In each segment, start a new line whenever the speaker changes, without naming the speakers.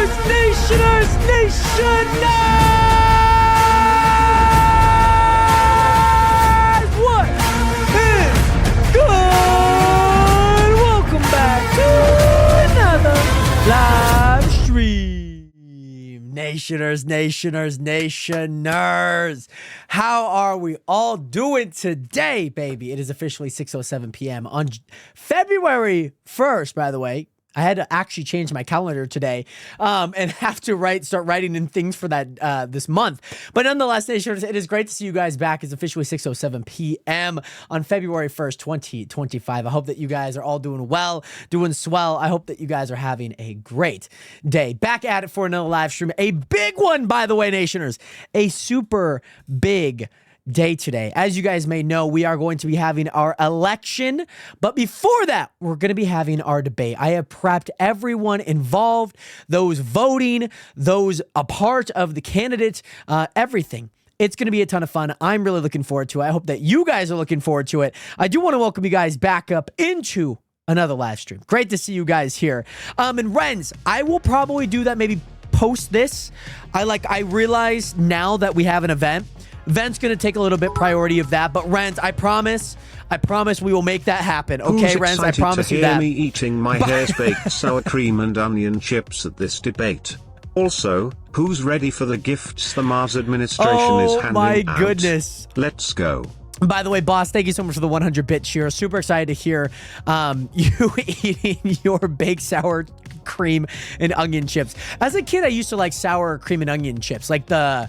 What is good? Welcome back to another live stream. Nationers. How are we all doing today, baby? It is officially 6:07 p.m. on February 1st, by the way. I had to actually change my calendar today and have to start writing in things for that this month. But nonetheless, Nationers, it is great to see you guys back. It's officially 6:07 p.m. on February 1st, 2025. I hope that you guys are all doing well, doing swell. I hope that you guys are having a great day. Back at it for another live stream. A big one, by the way, Nationers. A super big day today. As you guys may know, we are going to be having our election, but before that, we're going to be having our debate. I have prepped everyone involved, those voting, those a part of the candidates, everything. It's going to be a ton of fun. I'm really looking forward to it. I hope that you guys are looking forward to it. I do want to welcome you guys back up into another live stream. Great to see you guys here. And Renz, I will probably do that, maybe post this. I realize now that we have an event, Vent's going to take a little bit priority of that, but Renz, I promise we will make that happen. Okay, Renz, I promise you that.
To hear me eating my hare's baked sour cream and onion chips at this debate? Also, who's ready for the gifts the Mars administration is handing out? Oh my
goodness.
Let's go.
By the way, boss, thank you so much for the 100-bit cheer. Super excited to hear you eating your baked sour cream and onion chips. As a kid, I used to like sour cream and onion chips, like the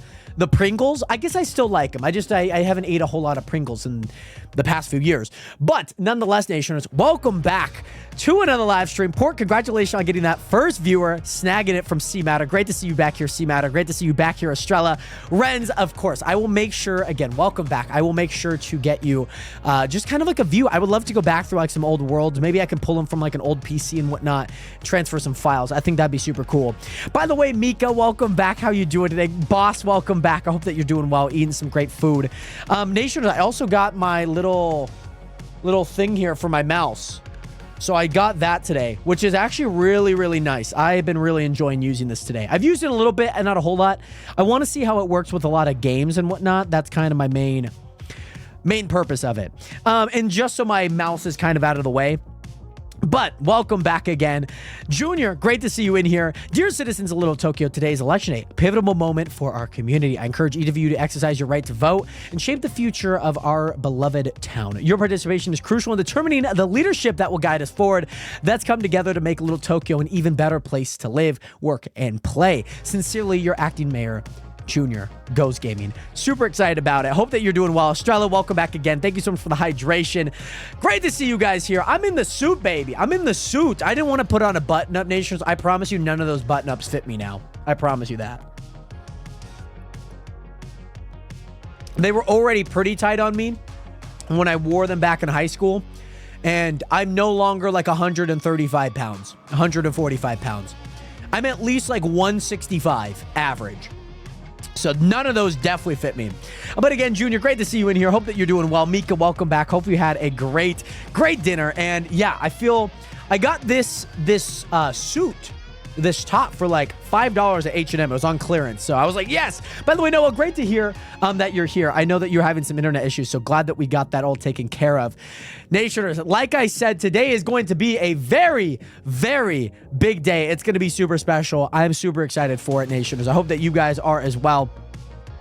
Pringles. I guess I still like them. I haven't ate a whole lot of Pringles in the past few years. But nonetheless, Nationers, welcome back to another live stream. Port, congratulations on getting that first viewer, snagging it from C-Matter. Great to see you back here, C-Matter. Great to see you back here, Estrella. Renz, of course, I will make sure, again, welcome back. I will make sure to get you just kind of like a view. I would love to go back through like some old worlds. Maybe I can pull them from like an old PC and whatnot, transfer some files. I think that'd be super cool. By the way, Mika, welcome back. How you doing today? Boss, welcome back. I hope that you're doing well, eating some great food. Nationers, I also got my little thing here for my mouse. So I got that today, which is actually really, really nice. I've been really enjoying using this today. I've used it a little bit and not a whole lot. I want to see how it works with a lot of games and whatnot. That's kind of my main purpose of it. And just so my mouse is kind of out of the way. But welcome back again. Junior, great to see you in here. Dear citizens of Little Tokyo, today is election day, a pivotal moment for our community. I encourage each of you to exercise your right to vote and shape the future of our beloved town. Your participation is crucial in determining the leadership that will guide us forward. That's come together to make Little Tokyo an even better place to live, work, and play. Sincerely, your acting mayor, Junior Goes Gaming. Super excited about it. Hope that you're doing well. Estrella, welcome back again. Thank you so much for the hydration. Great to see you guys here. I'm in the suit, baby. I'm in the suit. I didn't want to put on a button-up, Nations. I promise you none of those button-ups fit me now. I promise you that. They were already pretty tight on me when I wore them back in high school. And I'm no longer like 135 pounds, 145 pounds. I'm at least like 165 average. So none of those definitely fit me. But again, Junior, great to see you in here. Hope that you're doing well. Mika, welcome back. Hope you had a great dinner. And yeah, I feel I got this suit, this top for like $5 at H&M. It was on clearance. So I was like, yes. By the way, Noah, great to hear that you're here. I know that you're having some internet issues, so glad that we got that all taken care of. Nationers, like I said, today is going to be a very, very big day. It's going to be super special. I'm super excited for it, Nationers. I hope that you guys are as well.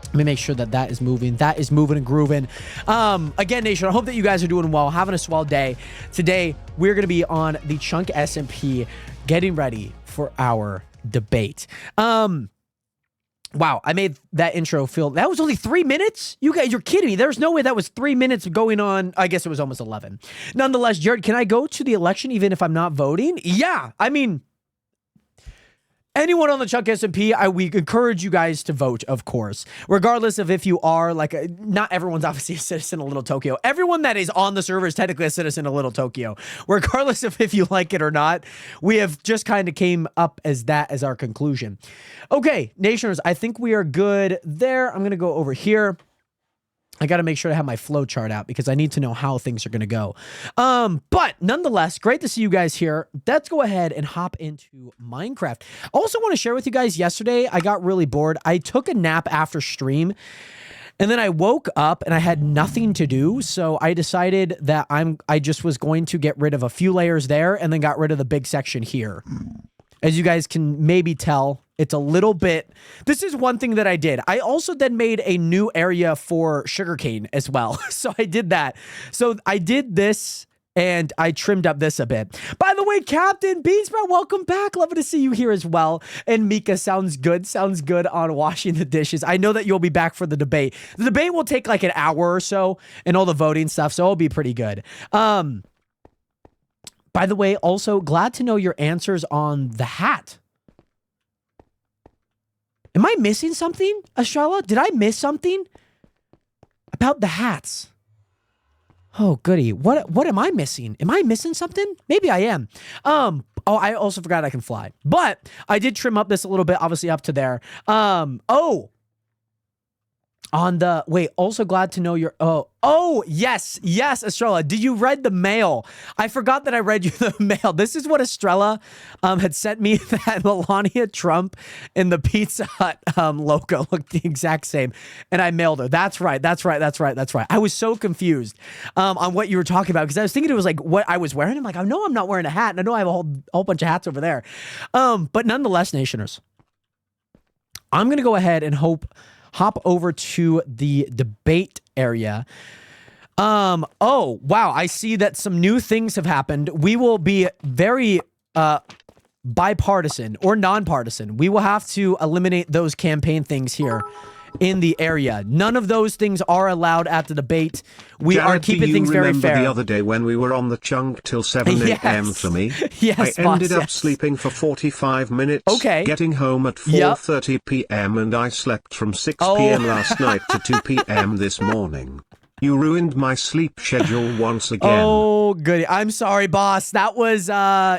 Let me make sure that is moving. That is moving and grooving. Again, Nation, I hope that you guys are doing well, having a swell day. Today, we're going to be on the Chunk SMP, getting ready for our debate. Wow, I made that intro feel... That was only 3 minutes? You guys, you're kidding me. There's no way that was 3 minutes going on. I guess it was almost 11. Nonetheless, Jared, can I go to the election even if I'm not voting? Yeah, I mean... Anyone on the Chunk SMP, we encourage you guys to vote, of course. Regardless of if you are, not everyone's obviously a citizen of Little Tokyo. Everyone that is on the server is technically a citizen of Little Tokyo. Regardless of if you like it or not, we have just kind of came up as that as our conclusion. Okay, Nationers, I think we are good there. I'm going to go over here. I got to make sure to have my flow chart out because I need to know how things are going to go. But nonetheless, great to see you guys here. Let's go ahead and hop into Minecraft. I also want to share with you guys, yesterday I got really bored. I took a nap after stream and then I woke up and I had nothing to do. So I decided that I just was going to get rid of a few layers there and then got rid of the big section here. As you guys can maybe tell, it's a little bit... This is one thing that I did. I also then made a new area for sugarcane as well. So I did that. So I did this and I trimmed up this a bit. By the way, Captain Beansprout, welcome back. Love to see you here as well. And Mika, sounds good. Sounds good on washing the dishes. I know that you'll be back for the debate. The debate will take like an hour or so and all the voting stuff. So it'll be pretty good. By the way, also glad to know your answers on the hat. Am I missing something, Estrella? Did I miss something about the hats? Oh, goody. What am I missing? Am I missing something? Maybe I am. Oh, I also forgot I can fly. But I did trim up this a little bit, obviously up to there. On the... Wait, also glad to know your... Oh, yes, Estrella. Did you read the mail? I forgot that I read you the mail. This is what Estrella had sent me, that Melania Trump and the Pizza Hut logo looked the exact same. And I mailed her. That's right. I was so confused on what you were talking about because I was thinking it was like what I was wearing. I'm like, I know I'm not wearing a hat. And I know I have a whole bunch of hats over there. But nonetheless, Nationers, I'm going to go ahead and hop over to the debate area. Oh, wow. I see that some new things have happened. We will be very bipartisan or nonpartisan. We will have to eliminate those campaign things here in the area. None of those things are allowed at the debate. We are keeping things very fair.
Remember the other day when we were on the chunk till 7 a.m. for me?
Yes,
I ended up sleeping for 45 minutes, getting home at 4:30 p.m. and I slept from 6 p.m. last night to 2 p.m. this morning. You ruined my sleep schedule once again. Oh,
goody. I'm sorry, boss. That was, yeah,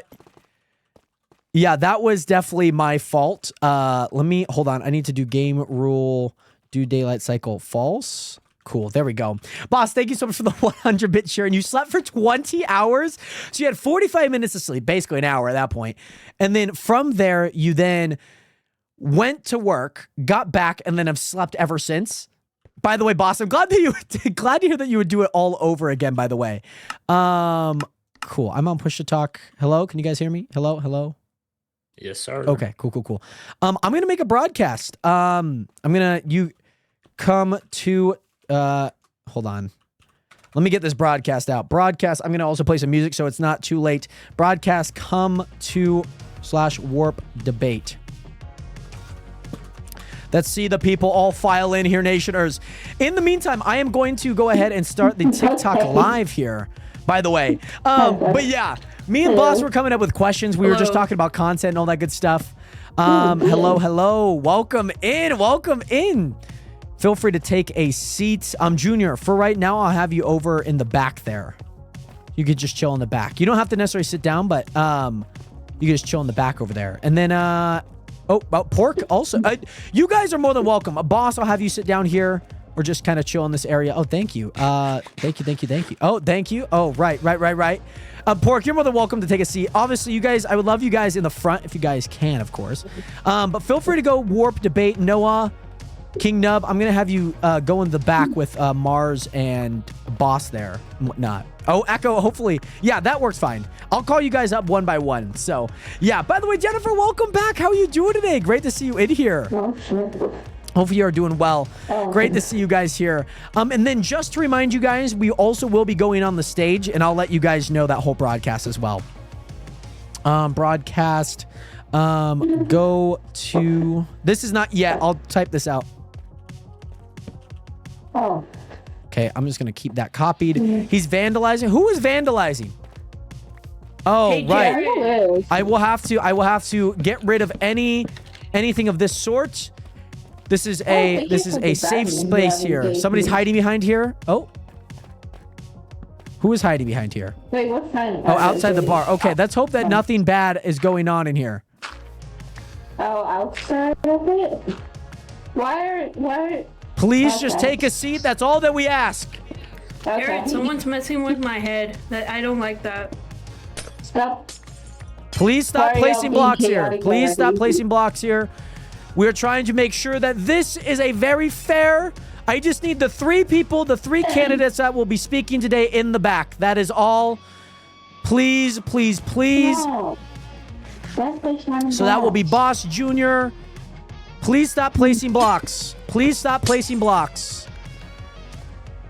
that was definitely my fault. Let me, hold on. I need to do game rule, do daylight cycle false. Cool. There we go. Boss, thank you so much for the 100-bit share. And you slept for 20 hours. So you had 45 minutes of sleep, basically an hour at that point. And then from there, you then went to work, got back, and then have slept ever since. By the way, boss, I'm glad that glad to hear that you would do it all over again, by the way. Cool. I'm on push to talk. Hello? Can you guys hear me? Hello?
Yes, sir.
Okay, cool. I'm going to make a broadcast. You come to, hold on. Let me get this broadcast out. Broadcast, I'm going to also play some music so it's not too late. Broadcast, come to /warp debate. Let's see the people all file in here, Nationers. In the meantime, I am going to go ahead and start the TikTok live here, by the way. But yeah, me and Boss were coming up with questions. We were just talking about content and all that good stuff. Hello. Welcome in. Feel free to take a seat. Junior, for right now, I'll have you over in the back there. You could just chill in the back. You don't have to necessarily sit down, but you can just chill in the back over there. And then, Pork also. You guys are more than welcome. Boss, I'll have you sit down here or just kind of chill in this area. Oh, thank you. Thank you. Oh, thank you. Oh, right. Pork, you're more than welcome to take a seat. Obviously, you guys, I would love you guys in the front if you guys can, of course. But feel free to go warp debate. Noah, King Nub, I'm going to have you go in the back with Mars and Boss there and whatnot. Oh, Echo, hopefully. Yeah, that works fine. I'll call you guys up one by one. So, yeah. By the way, Jennifer, welcome back. How are you doing today? Great to see you in here. Hopefully you are doing well. Great to see you guys here. And then just to remind you guys, we also will be going on the stage, and I'll let you guys know that whole broadcast as well. Broadcast. Go to... This is not yet. I'll type this out. Okay, I'm just going to keep that copied. He's vandalizing. Who is vandalizing? Oh, hey, right. I will have to get rid of anything of this sort. This is a safe space here. Somebody's hiding behind here. Oh. Who is hiding behind here?
Wait, what's hiding?
Oh, outside the bar. Okay, let's hope that nothing bad is going on in here.
Oh, outside of it? Why
Please just take a seat. That's all that we ask.
Garrett, someone's messing with my head. I don't like that.
Stop.
Please stop placing blocks here. Please stop placing blocks here. We're trying to make sure that this is a very fair... I just need the 3 people, the 3 candidates that will be speaking today in the back. That is all. Please, please, please.
No.
So that will be Boss Jr. Please stop placing blocks. Please stop placing blocks.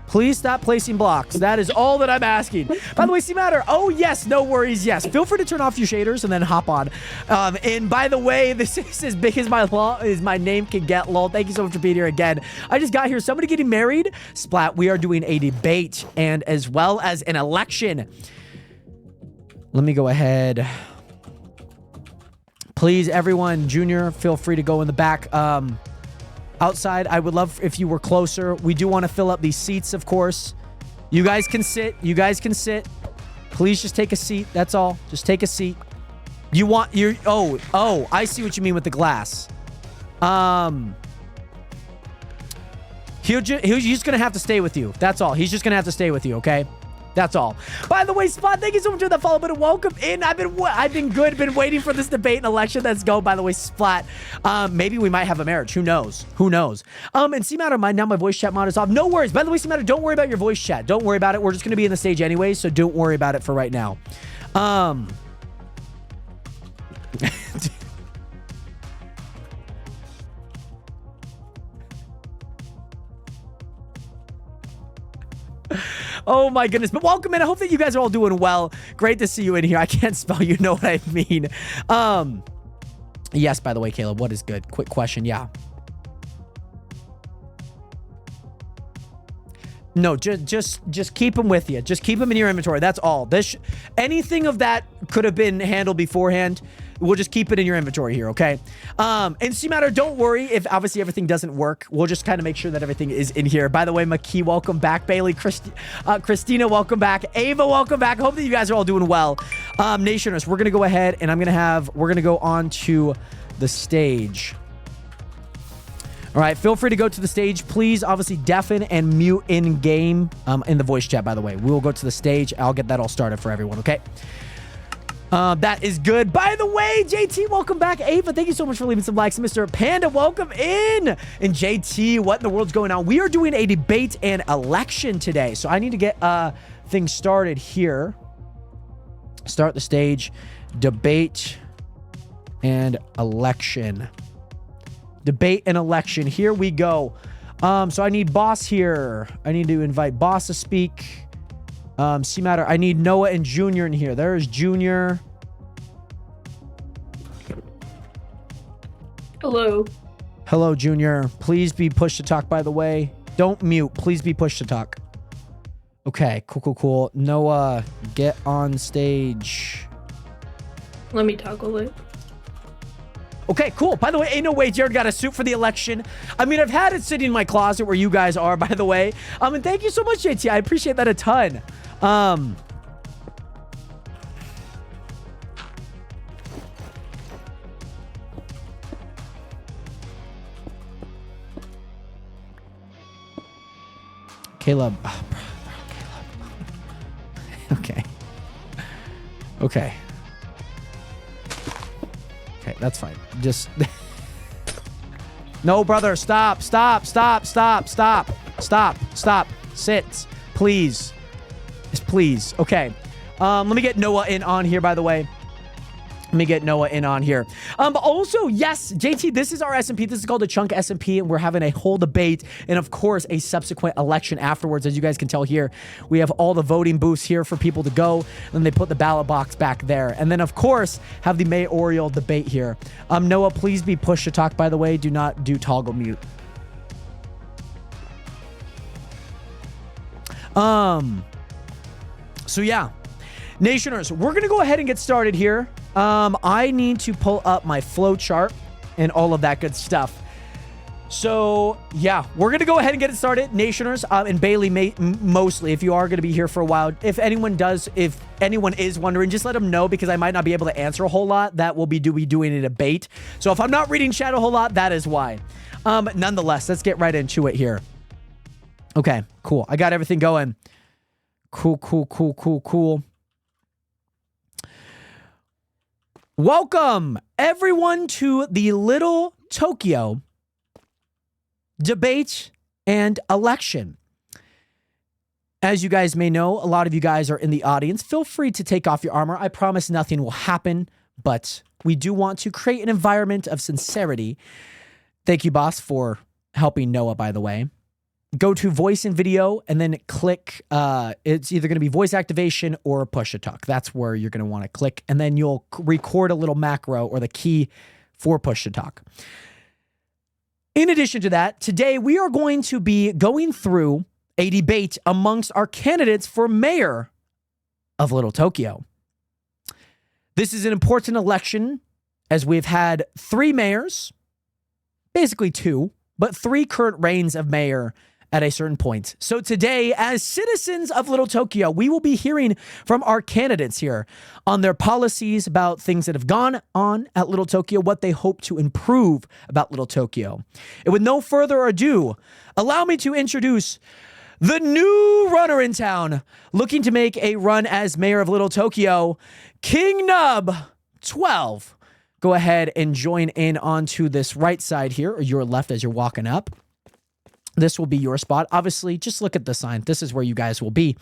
Please stop placing blocks. That is all that I'm asking. By the way, C-Matter. Oh, yes. No worries. Yes. Feel free to turn off your shaders and then hop on. And by the way, this is as big as my name can get, lol. Thank you so much for being here again. I just got here. Somebody getting married. Splat, we are doing a debate and as well as an election. Let me go ahead. Please, everyone, Junior, feel free to go in the back. Outside, I would love if you were closer. We do want to fill up these seats, of course. You guys can sit. You guys can sit. Please just take a seat. That's all. Just take a seat. You want your... Oh, I see what you mean with the glass. He's just going to have to stay with you. That's all. He's just going to have to stay with you, okay? That's all. By the way, Spot, thank you so much for the follow button. Welcome in. I've been good. Been waiting for this debate and election. Let's go. By the way, Splat. Maybe we might have a marriage. Who knows? Who knows? And C-Matter, now my voice chat mod is off. No worries. By the way, C-Matter, don't worry about your voice chat. Don't worry about it. We're just going to be in the stage anyway, so don't worry about it for right now. Oh my goodness. But welcome in. I hope that you guys are all doing well. Great to see you in here. I can't spell. You know what I mean. Yes, by the way, Caleb, what is good? Quick question. Yeah. No, just keep them with you. Just keep them in your inventory. That's all. Anything of that could have been handled beforehand. We'll just keep it in your inventory here, okay? And C-Matter, don't worry if obviously everything doesn't work. We'll just kind of make sure that everything is in here. By the way, McKee, welcome back. Bailey, Christina, welcome back. Ava, welcome back. Hope that you guys are all doing well. Nationers, we're going to go ahead and we're going to go on to the stage. All right, feel free to go to the stage. Please, obviously, deafen and mute in-game in the voice chat, by the way. We will go to the stage. I'll get that all started for everyone, okay? That is good. By the way, JT, welcome back. Ava, thank you so much for leaving some likes. Mr. Panda, welcome in. And JT, what in the world's going on? We are doing a debate and election today. So I need to get things started here. Start the stage. Debate and election. Debate and election. Here we go. So I need Boss here. I need to invite Boss to speak. C-Matter, I need Noah and Junior in here. There's Junior.
Hello.
Hello, Junior. Please be push to talk, by the way. Don't mute. Please be push to talk. Okay, cool. Noah, get on stage.
Let me toggle it.
Okay, cool. By the way, ain't no way Jared got a suit for the election. I mean, I've had it sitting in my closet where you guys are, by the way. And thank you so much, JT. I appreciate that a ton. Caleb. Oh, bro, Caleb. Okay. Okay, that's fine. Just... No, brother. Stop. Sit. Please. Just please. Okay. Let me get Noah in on here, by the way. But also, yes, JT, this is our SMP. This is called a chunk SMP, and we're having a whole debate and, of course, a subsequent election afterwards. As you guys can tell here, we have all the voting booths here for people to go, and they put the ballot box back there. And then, of course, have the mayoral debate here. Noah, please be push to talk, by the way. Do not do toggle mute. So, yeah. Nationers, we're going to go ahead and get started here. I need to pull up my flow chart and all of that good stuff. So, yeah, we're going to go ahead and get it started. Nationers, and Bailey, mostly, if you are going to be here for a while. If anyone is wondering, just let them know, because I might not be able to answer a whole lot. That will be doing a debate. So if I'm not reading chat a whole lot, that is why. Nonetheless, let's get right into it here. Okay, cool. I got everything going. Cool. Welcome, everyone, to the Little Tokyo debate and election. As you guys may know, a lot of you guys are in the audience. Feel free to take off your armor. I promise nothing will happen, but we do want to create an environment of sincerity. Thank you, boss, for helping Noah, by the way. Go to voice and video and then click. It's either going to be voice activation or push to talk. That's where you're going to want to click, and then you'll record a little macro or the key for push to talk. In addition to that, today we are going to be going through a debate amongst our candidates for mayor of Little Tokyo. This is an important election, as we've had 3 mayors, basically 2, but 3 current reigns of mayor at a certain point. So today, as citizens of Little Tokyo, we will be hearing from our candidates here on their policies about things that have gone on at Little Tokyo, what they hope to improve about Little Tokyo. And with no further ado, allow me to introduce the new runner in town, looking to make a run as mayor of Little Tokyo, King Nub 12. Go ahead and join in onto this right side here, or your left as you're walking up. This will be your spot. Obviously, just look at the sign. This is where you guys will be.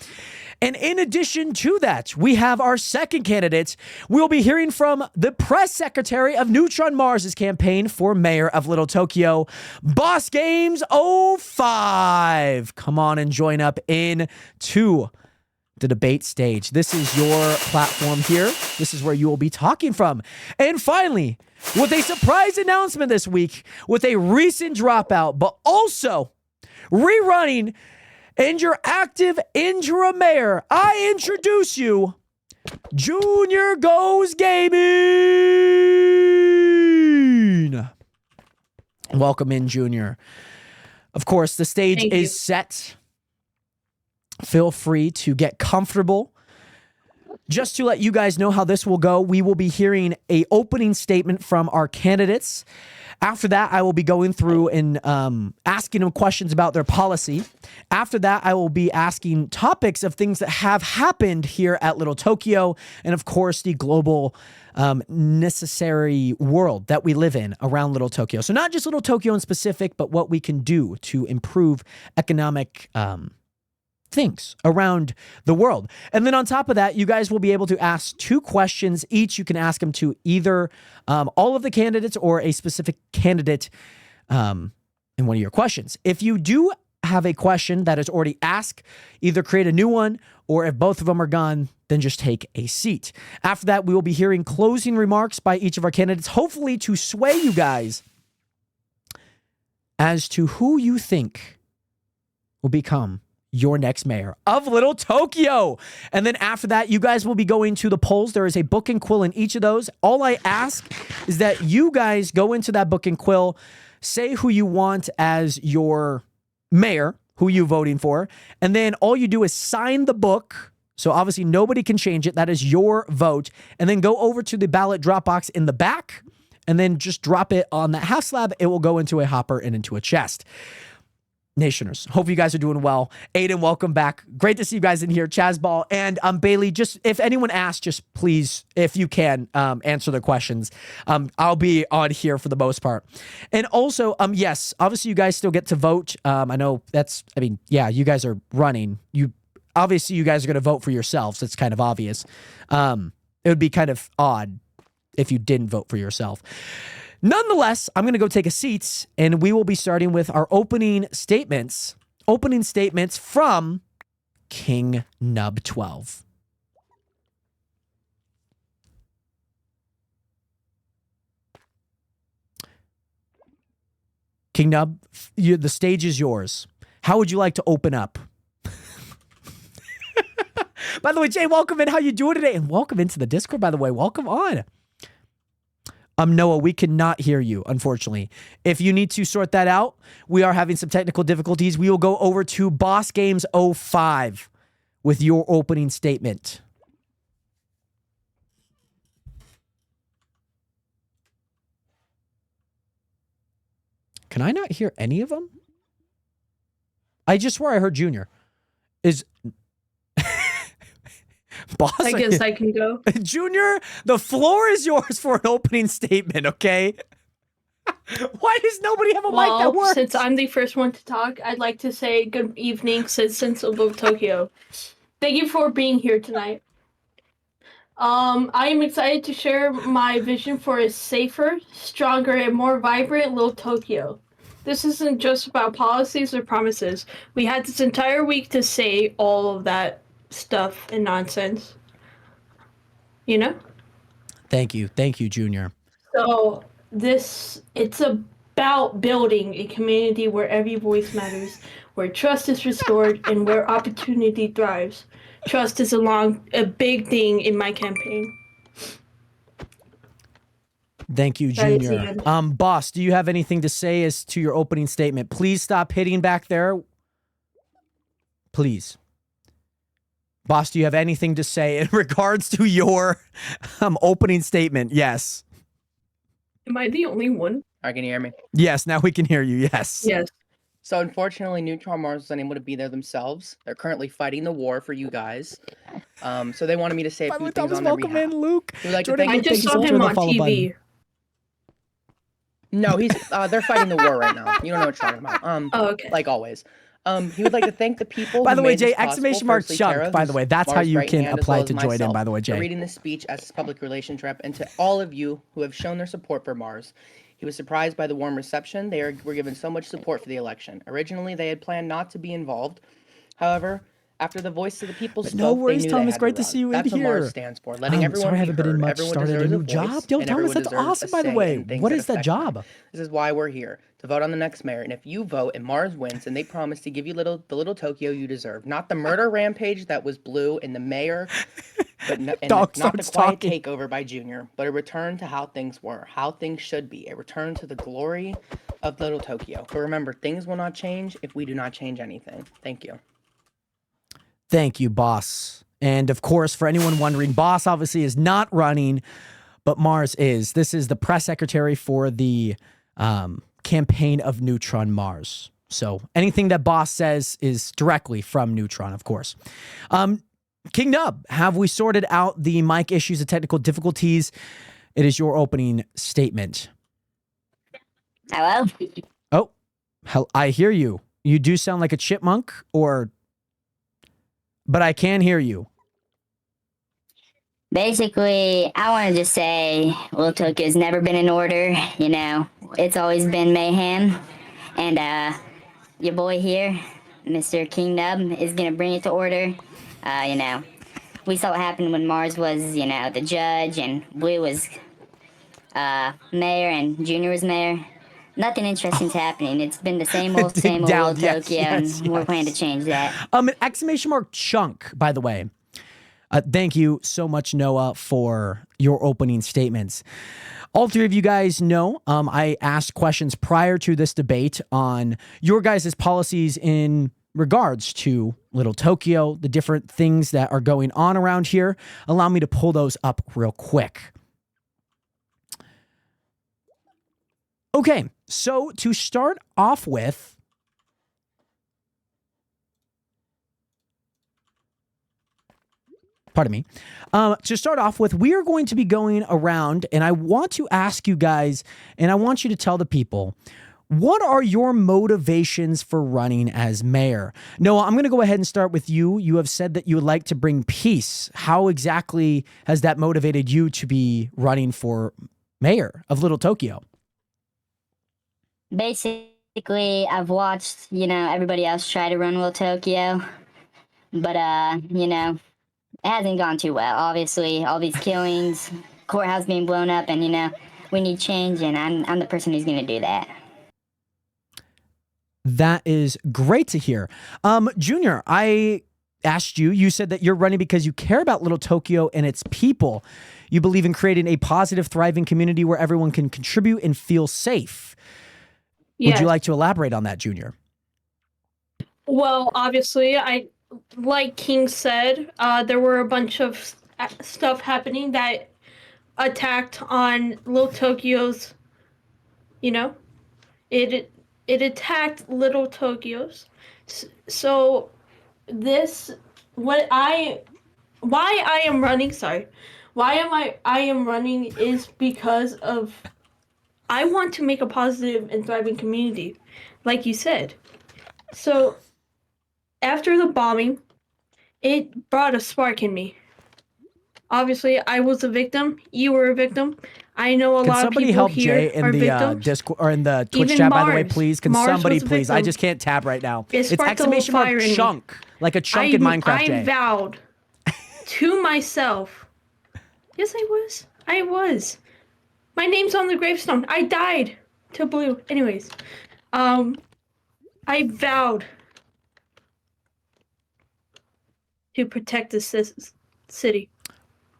And in addition to that, we have our second candidate. We'll be hearing from the press secretary of Neutron Mars' campaign for mayor of Little Tokyo, Boss Games 05. Come on and join up in to the debate stage. This is your platform here. This is where you will be talking from. And finally, with a surprise announcement this week, with a recent dropout, but also rerunning and your active interim mayor, I introduce you, Junior Goes Gaming. Welcome in, Junior. Of course, the stage is set. Feel free to get comfortable. Just to let you guys know how this will go, we will be hearing an opening statement from our candidates. After that, I will be going through and asking them questions about their policy. After that, I will be asking topics of things that have happened here at Little Tokyo, and of course, the global necessary world that we live in around Little Tokyo. So not just Little Tokyo in specific, but what we can do to improve economic things around the world. And then on top of that, you guys will be able to ask 2 questions each. You can ask them to either all of the candidates or a specific candidate in one of your questions. If you do have a question that is already asked, either create a new one, or if both of them are gone, then just take a seat. After that, we will be hearing closing remarks by each of our candidates, hopefully to sway you guys as to who you think will become your next mayor of Little Tokyo. And then after that, you guys will be going to the polls. There is a book and quill in each of those. All I ask is that you guys go into that book and quill, say who you want as your mayor, who you voting for, and then all you do is sign the book. So obviously nobody can change it. That is your vote. And then go over to the ballot drop box in the back and then just drop it on that half slab. It will go into a hopper and into a chest. Nationers, hope you guys are doing well. Aiden, welcome back. Great to see you guys in here. Chazball and Bailey, just if anyone asks, just please, if you can, answer their questions. I'll be on here for the most part. And also, yes, obviously you guys still get to vote. I know you guys are running. Obviously you guys are going to vote for yourselves. It's kind of obvious. It would be kind of odd if you didn't vote for yourself. Nonetheless, I'm going to go take a seat, and we will be starting with our opening statements. Opening statements from King Nub 12. King Nub, the stage is yours. How would you like to open up? By the way, Jay, welcome in. How you doing today? And welcome into the Discord, by the way. Welcome on. Noah, we cannot hear you, unfortunately. If you need to sort that out, we are having some technical difficulties. We will go over to Boss Games 05 with your opening statement. Can I not hear any of them? I just swear I heard Junior. Is Boss?
I guess I can go.
Junior, the floor is yours for an opening statement, okay? Why does nobody have a mic that works?
Since I'm the first one to talk, I'd like to say good evening, citizens of Tokyo. Thank you for being here tonight. I am excited to share my vision for a safer, stronger, and more vibrant Little Tokyo. This isn't just about policies or promises. We had this entire week to say all of that stuff and nonsense. You know?
Thank you, Junior.
So it's about building a community where every voice matters, where trust is restored, and where opportunity thrives. Trust is a big thing in my campaign.
Thank you, Junior. Boss, do you have anything to say as to your opening statement? Please stop hitting back there. Please. Boss, do you have anything to say in regards to your opening statement? Yes.
Am I the only one?
Can you hear me?
Yes, now we can hear you. Yes.
Yes.
So unfortunately, Neutron Mars was unable to be there themselves. They're currently fighting the war for you guys. So they wanted me to say a few things on their behalf.
Welcome in, Luke.
I just saw him on TV.
No, they're fighting the war right now. You don't know what you're talking about.
Okay.
Like always. He would like to thank the people.
By the way, Jay,
!Chunk.
Chunk. By the way, that's how you can apply to join in. By the way, Jay,
for reading this speech as his public relations rep, and to all of you who have shown their support for Mars. He was surprised by the warm reception. They were given so much support for the election. Originally, they had planned not to be involved. However, after the voice of the people spoke,
no worries,
they knew
Tom.
they
it's great to see you in
That's
here.
What Mars stands for, letting everyone
sorry, I haven't
be
been in
heard.
much.
Everyone
Started a
deserves
new
voice,
job. Yo,
and
Thomas,
everyone
that's
deserves
awesome.
a
By the
say
way,
in things
what
that
is that
affect
job?
them. This is why we're here, to vote on the next mayor. And if you vote and Mars wins, and they promise to give you the little Tokyo you deserve, not the murder rampage that was blue in the mayor, but not the quiet takeover by Junior, but a return to how things were, how things should be, a return to the glory of Little Tokyo. But remember, things will not change if we do not change anything. Thank you.
Thank you, Boss. And of course, for anyone wondering, Boss obviously is not running, but Mars is. This is the press secretary for the campaign of Neutron Mars. So anything that Boss says is directly from Neutron, of course. King Nub, have we sorted out the mic issues, the technical difficulties? It is your opening statement.
Hello?
Oh, I hear you. You do sound like a chipmunk, but I can hear you.
Basically, I wanted to say Little Tokyo's never been in order. You know, it's always been mayhem. And your boy here, Mr. King Nub, is going to bring it to order. You know, we saw what happened when Mars was, you know, the judge and Blue was mayor and Junior was mayor. Nothing interesting's happening. It's been the same old Little Tokyo, and we're planning to change that.
Exclamation mark chunk, by the way. Thank you so much, Noah, for your opening statements. All three of you guys know I asked questions prior to this debate on your guys' policies in regards to Little Tokyo, the different things that are going on around here. Allow me to pull those up real quick. Okay, so to start off with, pardon me. To start off with, we are going to be going around, and I want to ask you guys, and I want you to tell the people, what are your motivations for running as mayor? Noah, I'm going to go ahead and start with you. You have said that you would like to bring peace. How exactly has that motivated you to be running for mayor of Little Tokyo?
Basically, I've watched, you know, everybody else try to run Little Tokyo, but, you know, it hasn't gone too well. Obviously, all these killings, courthouse being blown up, and, you know, we need change, and I'm the person who's going to do that.
That is great to hear. Junior, I asked you, you said that you're running because you care about Little Tokyo and its people. You believe in creating a positive, thriving community where everyone can contribute and feel safe.
Yes.
Would you like to elaborate on that, Junior?
Well, obviously, like King said, there were a bunch of stuff happening that attacked on Little Tokyo's, it attacked Little Tokyo's. So why I am running is because of I want to make a positive and thriving community, like you said. So after the bombing, it brought a spark in me. Obviously, I was a victim. You were a victim. I know a lot of people
help
here
Jay in
are
the
victims.
Discord or in the Twitch
Even
chat, by the way,
Mars.
please? Can
Mars
somebody
was a
please? I
victim.
just can't tab right now.
It
It's
sparked a little
exclamation mark
fire in me.
chunk, like a chunk in Minecraft, Jay.
I vowed to myself. Yes, I was. I was. My name's on the gravestone. I died to blue. Anyways, I vowed to protect this city.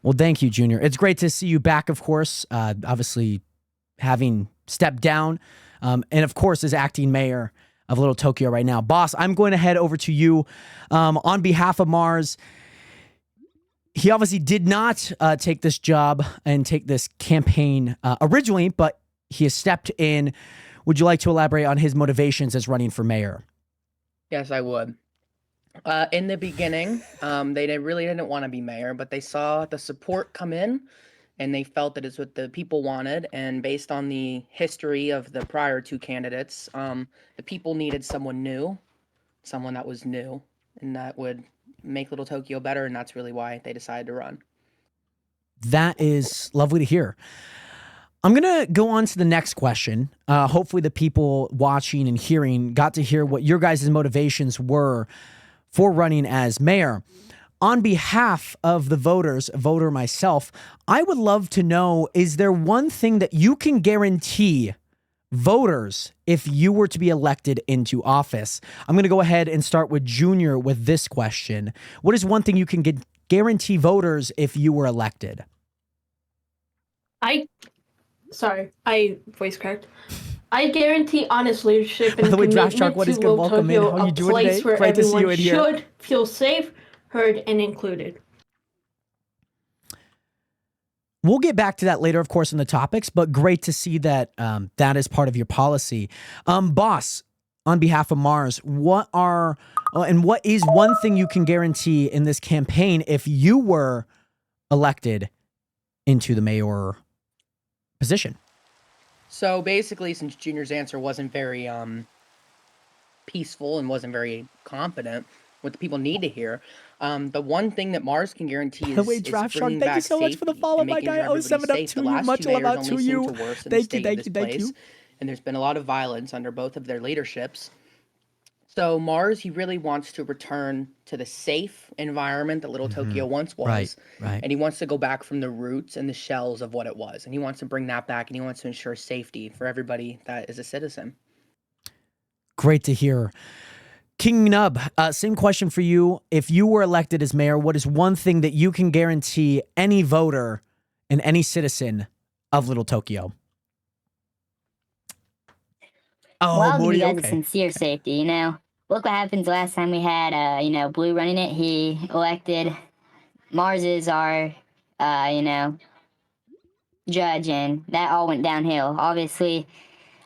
Well, thank you, Junior. It's great to see you back, of course, obviously having stepped down, and of course as acting mayor of Little Tokyo right now. Boss, I'm going to head over to you on behalf of Mars. He obviously did not take this job and take this campaign originally, but he has stepped in. Would you like to elaborate on his motivations as running for mayor?
Yes, I would. In the beginning, they really didn't want to be mayor, but they saw the support come in, and they felt that it's what the people wanted. And based on the history of the prior two candidates, the people needed someone new, someone that was new, and that would make Little Tokyo better. And that's really why they decided to run.
That is lovely to hear. I'm going to go on to the next question. Hopefully the people watching and hearing got to hear what your guys' motivations were for running as mayor. On behalf of the voters, a voter myself, I would love to know, is there one thing that you can guarantee voters if you were to be elected into office? I'm going to go ahead and start with Junior with this question. What is one thing you can guarantee voters if you were elected?
I voice cracked. I guarantee honest leadership and commitment to Little Tokyo, a place where everyone should feel safe, heard, and included.
We'll get back to that later, of course, in the topics, but great to see that that is part of your policy. Boss, on behalf of Mars, what is one thing you can guarantee in this campaign if you were elected into the mayor position?
So basically, since Junior's answer wasn't very peaceful and wasn't very confident, what the people need to hear, the one thing that Mars can guarantee is bringing back safety.
Thank you so much for the follow, my guy. 07 up to you. Much love out to you. Thank you.
And there's been a lot of violence under both of their leaderships. So Mars, he really wants to return to the safe environment that Little Tokyo once was.
Right.
And he wants to go back from the roots and the shells of what it was. And he wants to bring that back, and he wants to ensure safety for everybody that is a citizen.
Great to hear. King Nub, same question for you. If you were elected as mayor, what is one thing that you can guarantee any voter and any citizen of Little Tokyo?
Well, Morty, okay. Sincere safety, Look what happens last time we had, Blue running it. He elected Mars as our, judge, and that all went downhill. Obviously,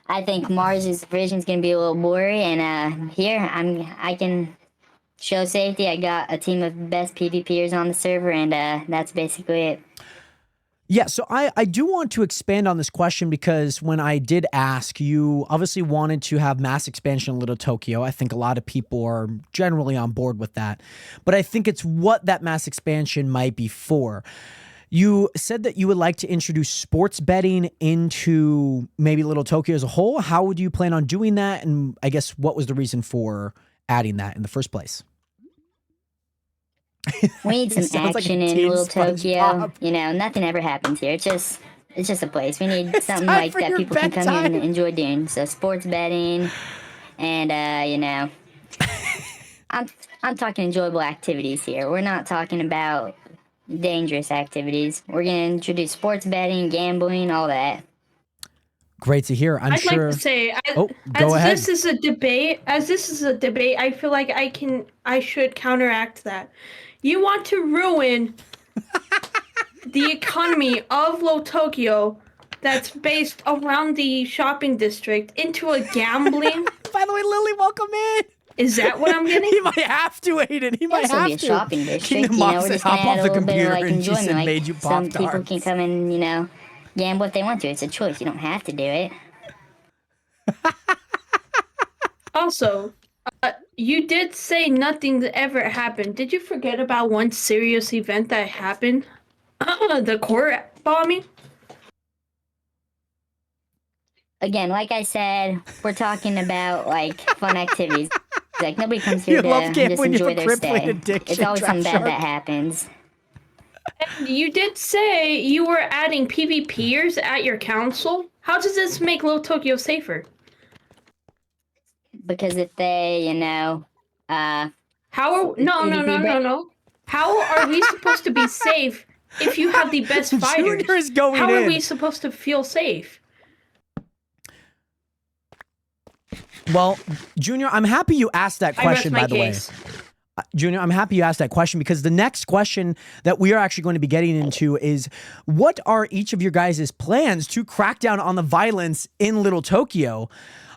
I think Mars's vision is going to be a little blurry, and here I can show safety. I got a team of best PvPers on the server, and that's basically it.
Yeah, so I do want to expand on this question because when I did ask, you obviously wanted to have mass expansion in Little Tokyo. I think a lot of people are generally on board with that. But I think it's what that mass expansion might be for. You said that you would like to introduce sports betting into maybe Little Tokyo as a whole. How would you plan on doing that? And I guess what was the reason for adding that in the first place?
We need some action in Little Tokyo. Nothing ever happens here. It's just a place. We need something like that people can come here and enjoy doing. So sports betting, and I'm talking enjoyable activities here. We're not talking about dangerous activities. We're gonna introduce sports betting, gambling, all that.
Great to hear.
I'd like to say,
go ahead.
This is a debate, I feel like I should counteract that. You want to ruin the economy of Little Tokyo that's based around the shopping district into a gambling.
By the way, Lily, welcome in.
Is that what I'm getting?
He might have to, Aiden. He might have
be a
to.
shopping district.
Kingdom
You know,
Mom
we're
said
just gonna
hop
add
off
a
the
little bit of
computer
like
and she
enjoyment.
said
Like
made you
some
pop
people
tarts.
can come and gamble if they want to. It's a choice. You don't have to do it.
Also, you did say nothing that ever happened. Did you forget about one serious event that happened? The court bombing?
Again, like I said, we're talking about like fun activities. Like nobody comes here
You love
to
gambling,
just
you have
enjoy
a
their
crippling
stay.
addiction,
It's always something
Trap
bad
Shark.
that happens.
And you did say you were adding PvPers at your council. How does this make Little Tokyo safer?
Because if they,
How are no. How are we supposed to be safe if you have the best fighters?
Junior is going
How
in.
are we supposed to feel safe?
Well, Junior, I'm happy you asked that question, by the way. Junior, I'm happy you asked that question because the next question that we are actually going to be getting into is what are each of your guys' plans to crack down on the violence in Little Tokyo?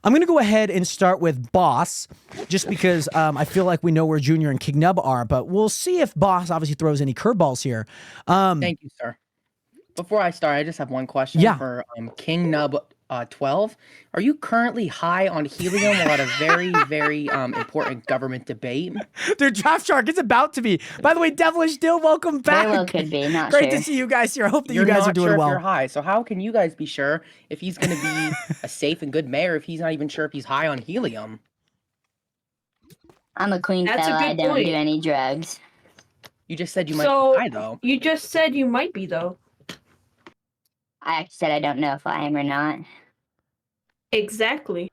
I'm going to go ahead and start with Boss, just because I feel like we know where Junior and King Nub are, but we'll see if Boss obviously throws any curveballs here.
Thank you, sir. Before I start, I just have one question for King Nub 12. Are you currently high on helium while at a very, very important government debate?
Dude, Trap Shark, it's about to be. By the way, Devilish Dill, welcome back.
Very well could be, not
Great
sure.
to see you guys here. I hope that
You're
you guys
not
are doing
sure
well.
if you're high, so how can you guys be sure if he's going to be a safe and good mayor if he's not even sure if he's high on helium?
I'm a clean
That's a
fella.
good
I don't
point.
do any drugs.
You just said you might
So
be high, though.
you just said you might be though.
I actually said I don't know if I am or not.
Exactly.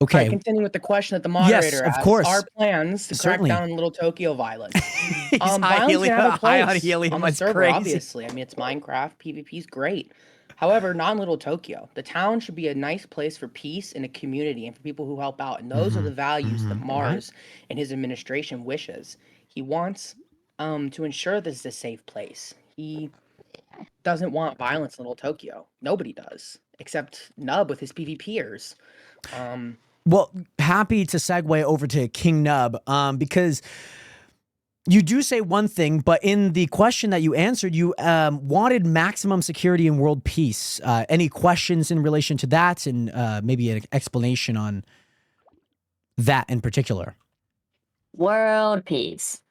Okay.
Right, continuing with the question that the moderator
of
asked,
course.
our plans to
Certainly.
crack down on Little Tokyo violence.
He's
Violence
high
can
helium,
have a
high on
place
helium.
on the
That's
server,
crazy.
obviously. I mean, it's Minecraft. PvP's great. However, not in Little Tokyo. The town should be a nice place for peace and a community and for people who help out. And those are the values that Mars and his administration wishes. He wants to ensure this is a safe place. He doesn't want violence in Little Tokyo. Nobody does, except Nub with his PvPers.
Well, happy to segue over to King Nub because you do say one thing, but in the question that you answered, you wanted maximum security and world peace. Any questions in relation to that and maybe an explanation on that in particular?
World peace.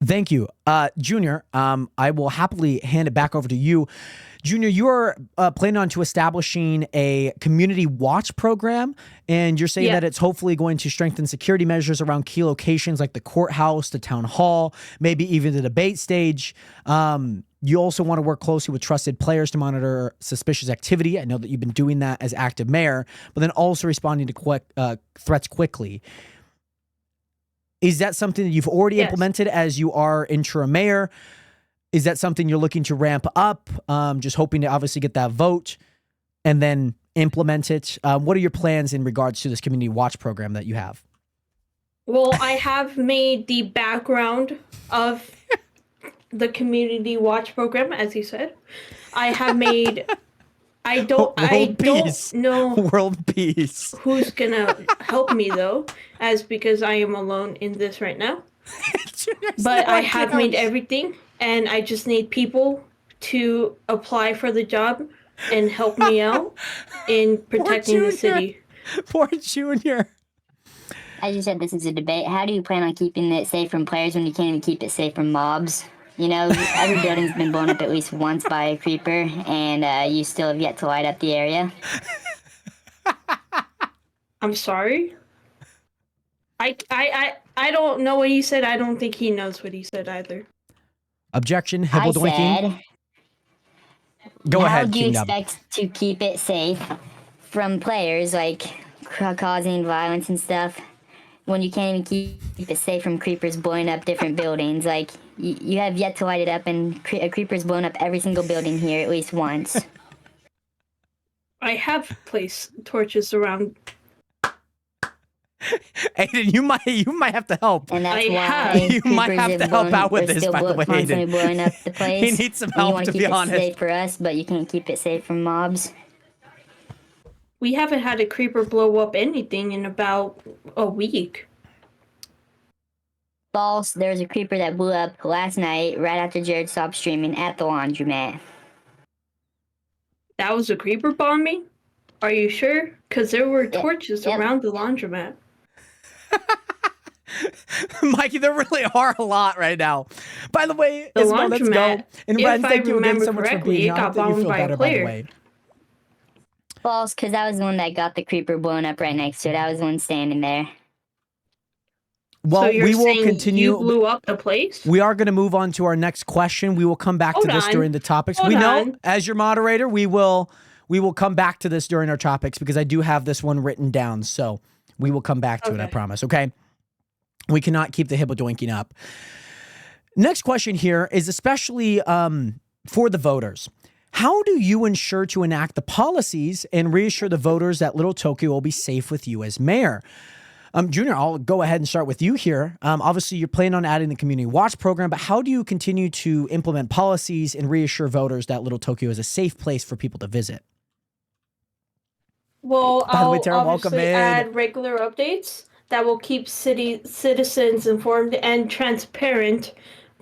Thank you. Junior, I will happily hand it back over to you. Junior, you are planning on to establishing a community watch program, and you're saying that it's hopefully going to strengthen security measures around key locations like the courthouse, the town hall, maybe even the debate stage. You also want to work closely with trusted players to monitor suspicious activity. I know that you've been doing that as active mayor, but then also responding to threats quickly. Is that something that you've already implemented as you are interim mayor? Is that something you're looking to ramp up? Just hoping to obviously get that vote and then implement it. What are your plans in regards to this community watch program that you have?
Well, I have made the background of the community watch program, as you said. I have made. I don't know
world peace.
Who's gonna help me though, as because I am alone in this right now. But I have made everything, and I just need people to apply for the job and help me out in protecting the city.
Poor Junior.
As you said, this is a debate. How do you plan on keeping it safe from players when you can't even keep it safe from mobs? You know, every building's been blown up at least once by a creeper, and you still have yet to light up the area.
I'm sorry. I don't know what he said. I don't think he knows what he said either.
Objection, hibble doinking. Go ahead,
How do you
King Nub.
expect to keep it safe from players, like causing violence and stuff, when you can't even keep it safe from creepers blowing up different buildings. Like, you have yet to light it up, and a creeper's blown up every single building here at least once.
I have placed torches around.
Aiden, you might have to help.
And that's
I
why
have.
You might have to help out with this, by the way,
constantly
Aiden.
blowing up the place.
He needs some
And you
help,
want
to
to
be
keep it
honest.
safe for us, but you can't keep it safe from mobs.
We haven't had a creeper blow up anything in about a week.
False. There was a creeper that blew up last night, right after Jared stopped streaming at the laundromat.
That was a creeper bombing? Are you sure? Because there were torches
Yep.
around the laundromat.
Mikey, there really are a lot right now. By the way,
The
Isabel, let's go.
laundromat,
And
if
Ren, thank
I
you again
remember
so much for
correctly,
being here.
it
I hope
got
that you
bombed
feel
by a
better, by the
player.
way.
False, because that was the one that got the creeper blown up right next to it. I was the one standing there.
Well,
so you're
we will
saying
continue.
you blew up the place?
We are going to move on to our next question. We will come back
Hold
to this
on.
during the topics.
Hold
we know,
on.
as your moderator, we will come back to this during our topics because I do have this one written down. So we will come back to it, I
Okay.
promise. Okay. We cannot keep the hippo doinking up. Next question here is especially for the voters. How do you ensure to enact the policies and reassure the voters that Little Tokyo will be safe with you as mayor? Junior, I'll go ahead and start with you here. Obviously, you're planning on adding the community watch program, but how do you continue to implement policies and reassure voters that Little Tokyo is a safe place for people to visit?
Well,
By the way,
I'll
Tara, welcome
obviously
in.
add regular updates that will keep citizens informed and transparent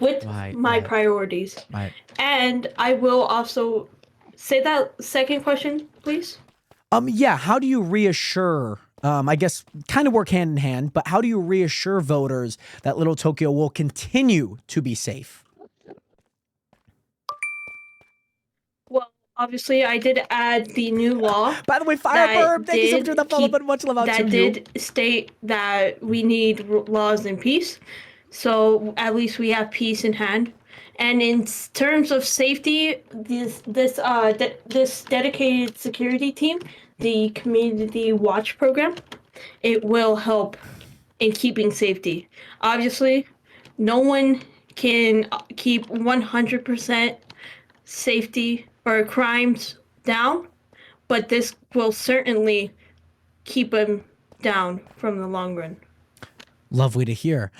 with my priorities.
Right.
And I will also say that second question, please.
Yeah. How do you reassure? I guess kind of work hand in hand, but how do you reassure voters that Little Tokyo will continue to be safe?
Well, obviously, I did add the new law.
By the way, Fireburb, thank you so much for the follow, but much love out to you.
That did state that we need laws and peace. So at least we have peace in hand. And in terms of safety, this dedicated security team, the community watch program, it will help in keeping safety. Obviously, no one can keep 100% safety or crimes down, but this will certainly keep them down from the long run.
Lovely to hear.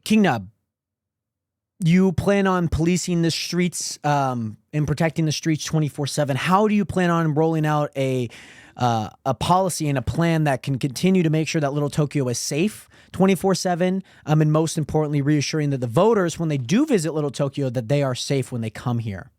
King Nub, you plan on policing the streets and protecting the streets 24/7. How do you plan on rolling out a policy and a plan that can continue to make sure that Little Tokyo is safe 24/7, and most importantly, reassuring that the voters, when they do visit Little Tokyo, that they are safe when they come here?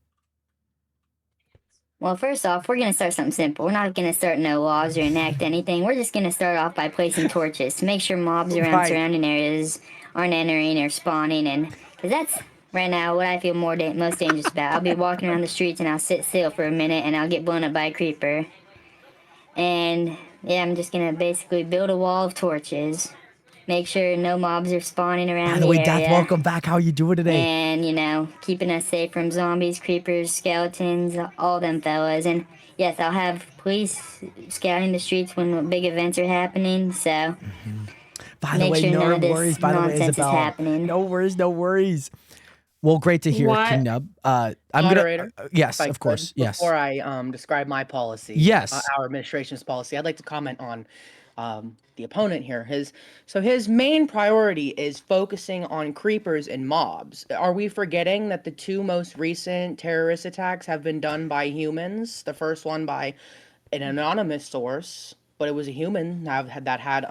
Well, first off, we're going to start something simple. We're not going to start no laws or enact anything. We're just going to start off by placing torches to make sure mobs around surrounding areas aren't entering or spawning. And because that's right now what I feel most dangerous about. I'll be walking around the streets and I'll sit still for a minute and I'll get blown up by a creeper. And yeah, I'm just going to basically build a wall of torches. Make sure no mobs are spawning around
By the way,
area.
Death, welcome back. How are you doing today?
And, keeping us safe from zombies, creepers, skeletons, all them fellas. And yes, I'll have police scouting the streets when big events are happening, so
By the
make
way,
sure
no
none of this
worries. By the way,
nonsense is
Isabel,
happening.
no worries, no worries. Well, great to hear,
What?
King Nub. I'm
Moderator,
gonna. Yes,
If I
of course.
could,
Yes.
Before I describe my policy,
Yes.
Our administration's policy, I'd like to comment on the opponent here. His main priority is focusing on creepers and mobs. Are we forgetting that the two most recent terrorist attacks have been done by humans? The first one by an anonymous source, but it was a human that had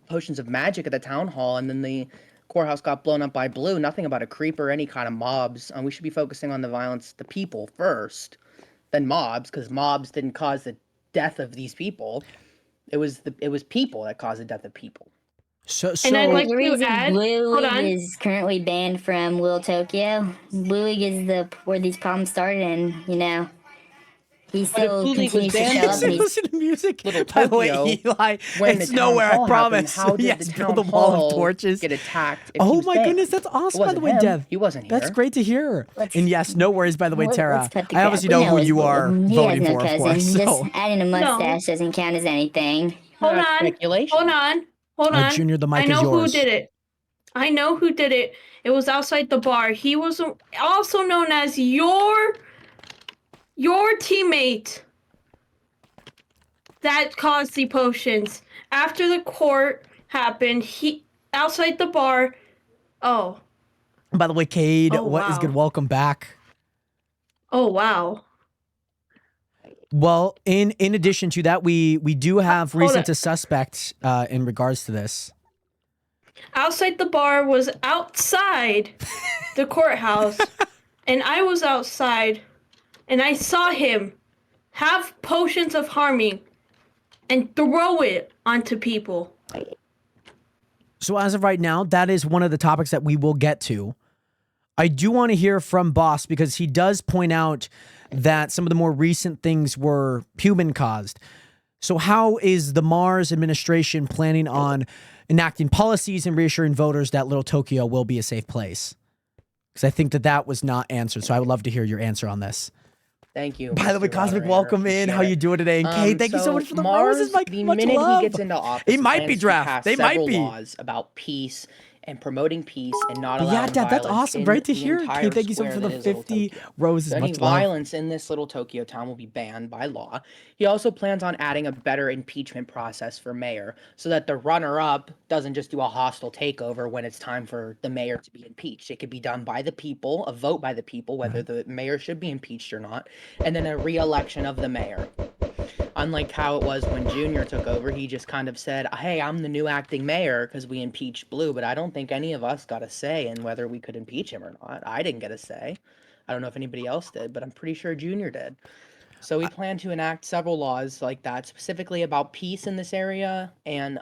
potions of magic at the town hall, and then the courthouse got blown up by Blue. Nothing about a creeper or any kind of mobs. We should be focusing on the violence, the people first, then mobs, because mobs didn't cause the death of these people. It was people that caused the death of people.
So
And I'd like
the
to
reason
add-
Blue
hold on.
League is currently banned from Little Tokyo. Blue League is where these problems started, and he
But if
still
Blue League was
continues to
banned
show
in
up. And he's,
Listen to music.
Little
By the way,
Tokyo,
Eli,
when
it's
the town
nowhere, I
hall happened,
promise.
how did
Yes,
the
build
town
a wall of
hall
torches.
get attacked if he
Oh
was
my
banned?
goodness, that's
It
awesome, by
wasn't
the way,
him.
Dev.
He wasn't here.
That's great to hear.
Let's-
And yes, no worries, by the way, Tara.
let's cut the
I
crap.
obviously
We
know who
it's
you
Blue.
are
He
voting
has no
for, of
cousin.
course.
Just
So,
adding a mustache doesn't count as anything.
Hold
Not
on.
speculation.
Hold on.
Junior, the mic
I
is
know
yours.
who did it. I know who did it. It was outside the bar. He was also known as your teammate that caused the potions. After the court happened, he outside the bar. Oh.
by the way, Cade,
Oh,
what is
wow.
good? Welcome back.
Oh wow.
Well, in addition to that, we do have
Hold
reason
it.
to suspect in regards to this.
Outside the bar was outside the courthouse, and I was outside, and I saw him have potions of harming and throw it onto people.
So as of right now, that is one of the topics that we will get to. I do want to hear from Boss because he does point out that some of the more recent things were human caused. So how is the Mars administration planning on enacting policies and reassuring voters that Little Tokyo will be a safe place? Because I think that was not answered. So I would love to hear your answer on this.
Thank you.
By the way,
Mr.
Cosmic,
Moderator.
welcome in.
Appreciate
How
it.
you doing today? And Kate, thank you so much for the roses. Much
The
much
minute
love.
he gets into office,
It might be
plans to
draft.
pass
They might
several
be.
laws about peace and promoting peace and not
But
allowing
yeah, Dad, that's
violence
awesome.
in
Great to
the
hear.
entire
Kate, thank you so much
square
for
that
the
is Little
50
Tokyo.
roses.
So any
Much love.
violence in this little Tokyo town will be banned by law. He also plans on adding a better impeachment process for mayor so that the runner-up doesn't just do a hostile takeover when it's time for the mayor to be impeached. It could be done by the people, a vote by the people, whether the mayor should be impeached or not, and then a re-election of the mayor. Unlike how it was when Junior took over, he just kind of said, hey, I'm the new acting mayor because we impeached Blue, but I don't think any of us got a say in whether we could impeach him or not. I didn't get a say. I don't know if anybody else did, but I'm pretty sure Junior did. So we plan to enact several laws like that, specifically about peace in this area and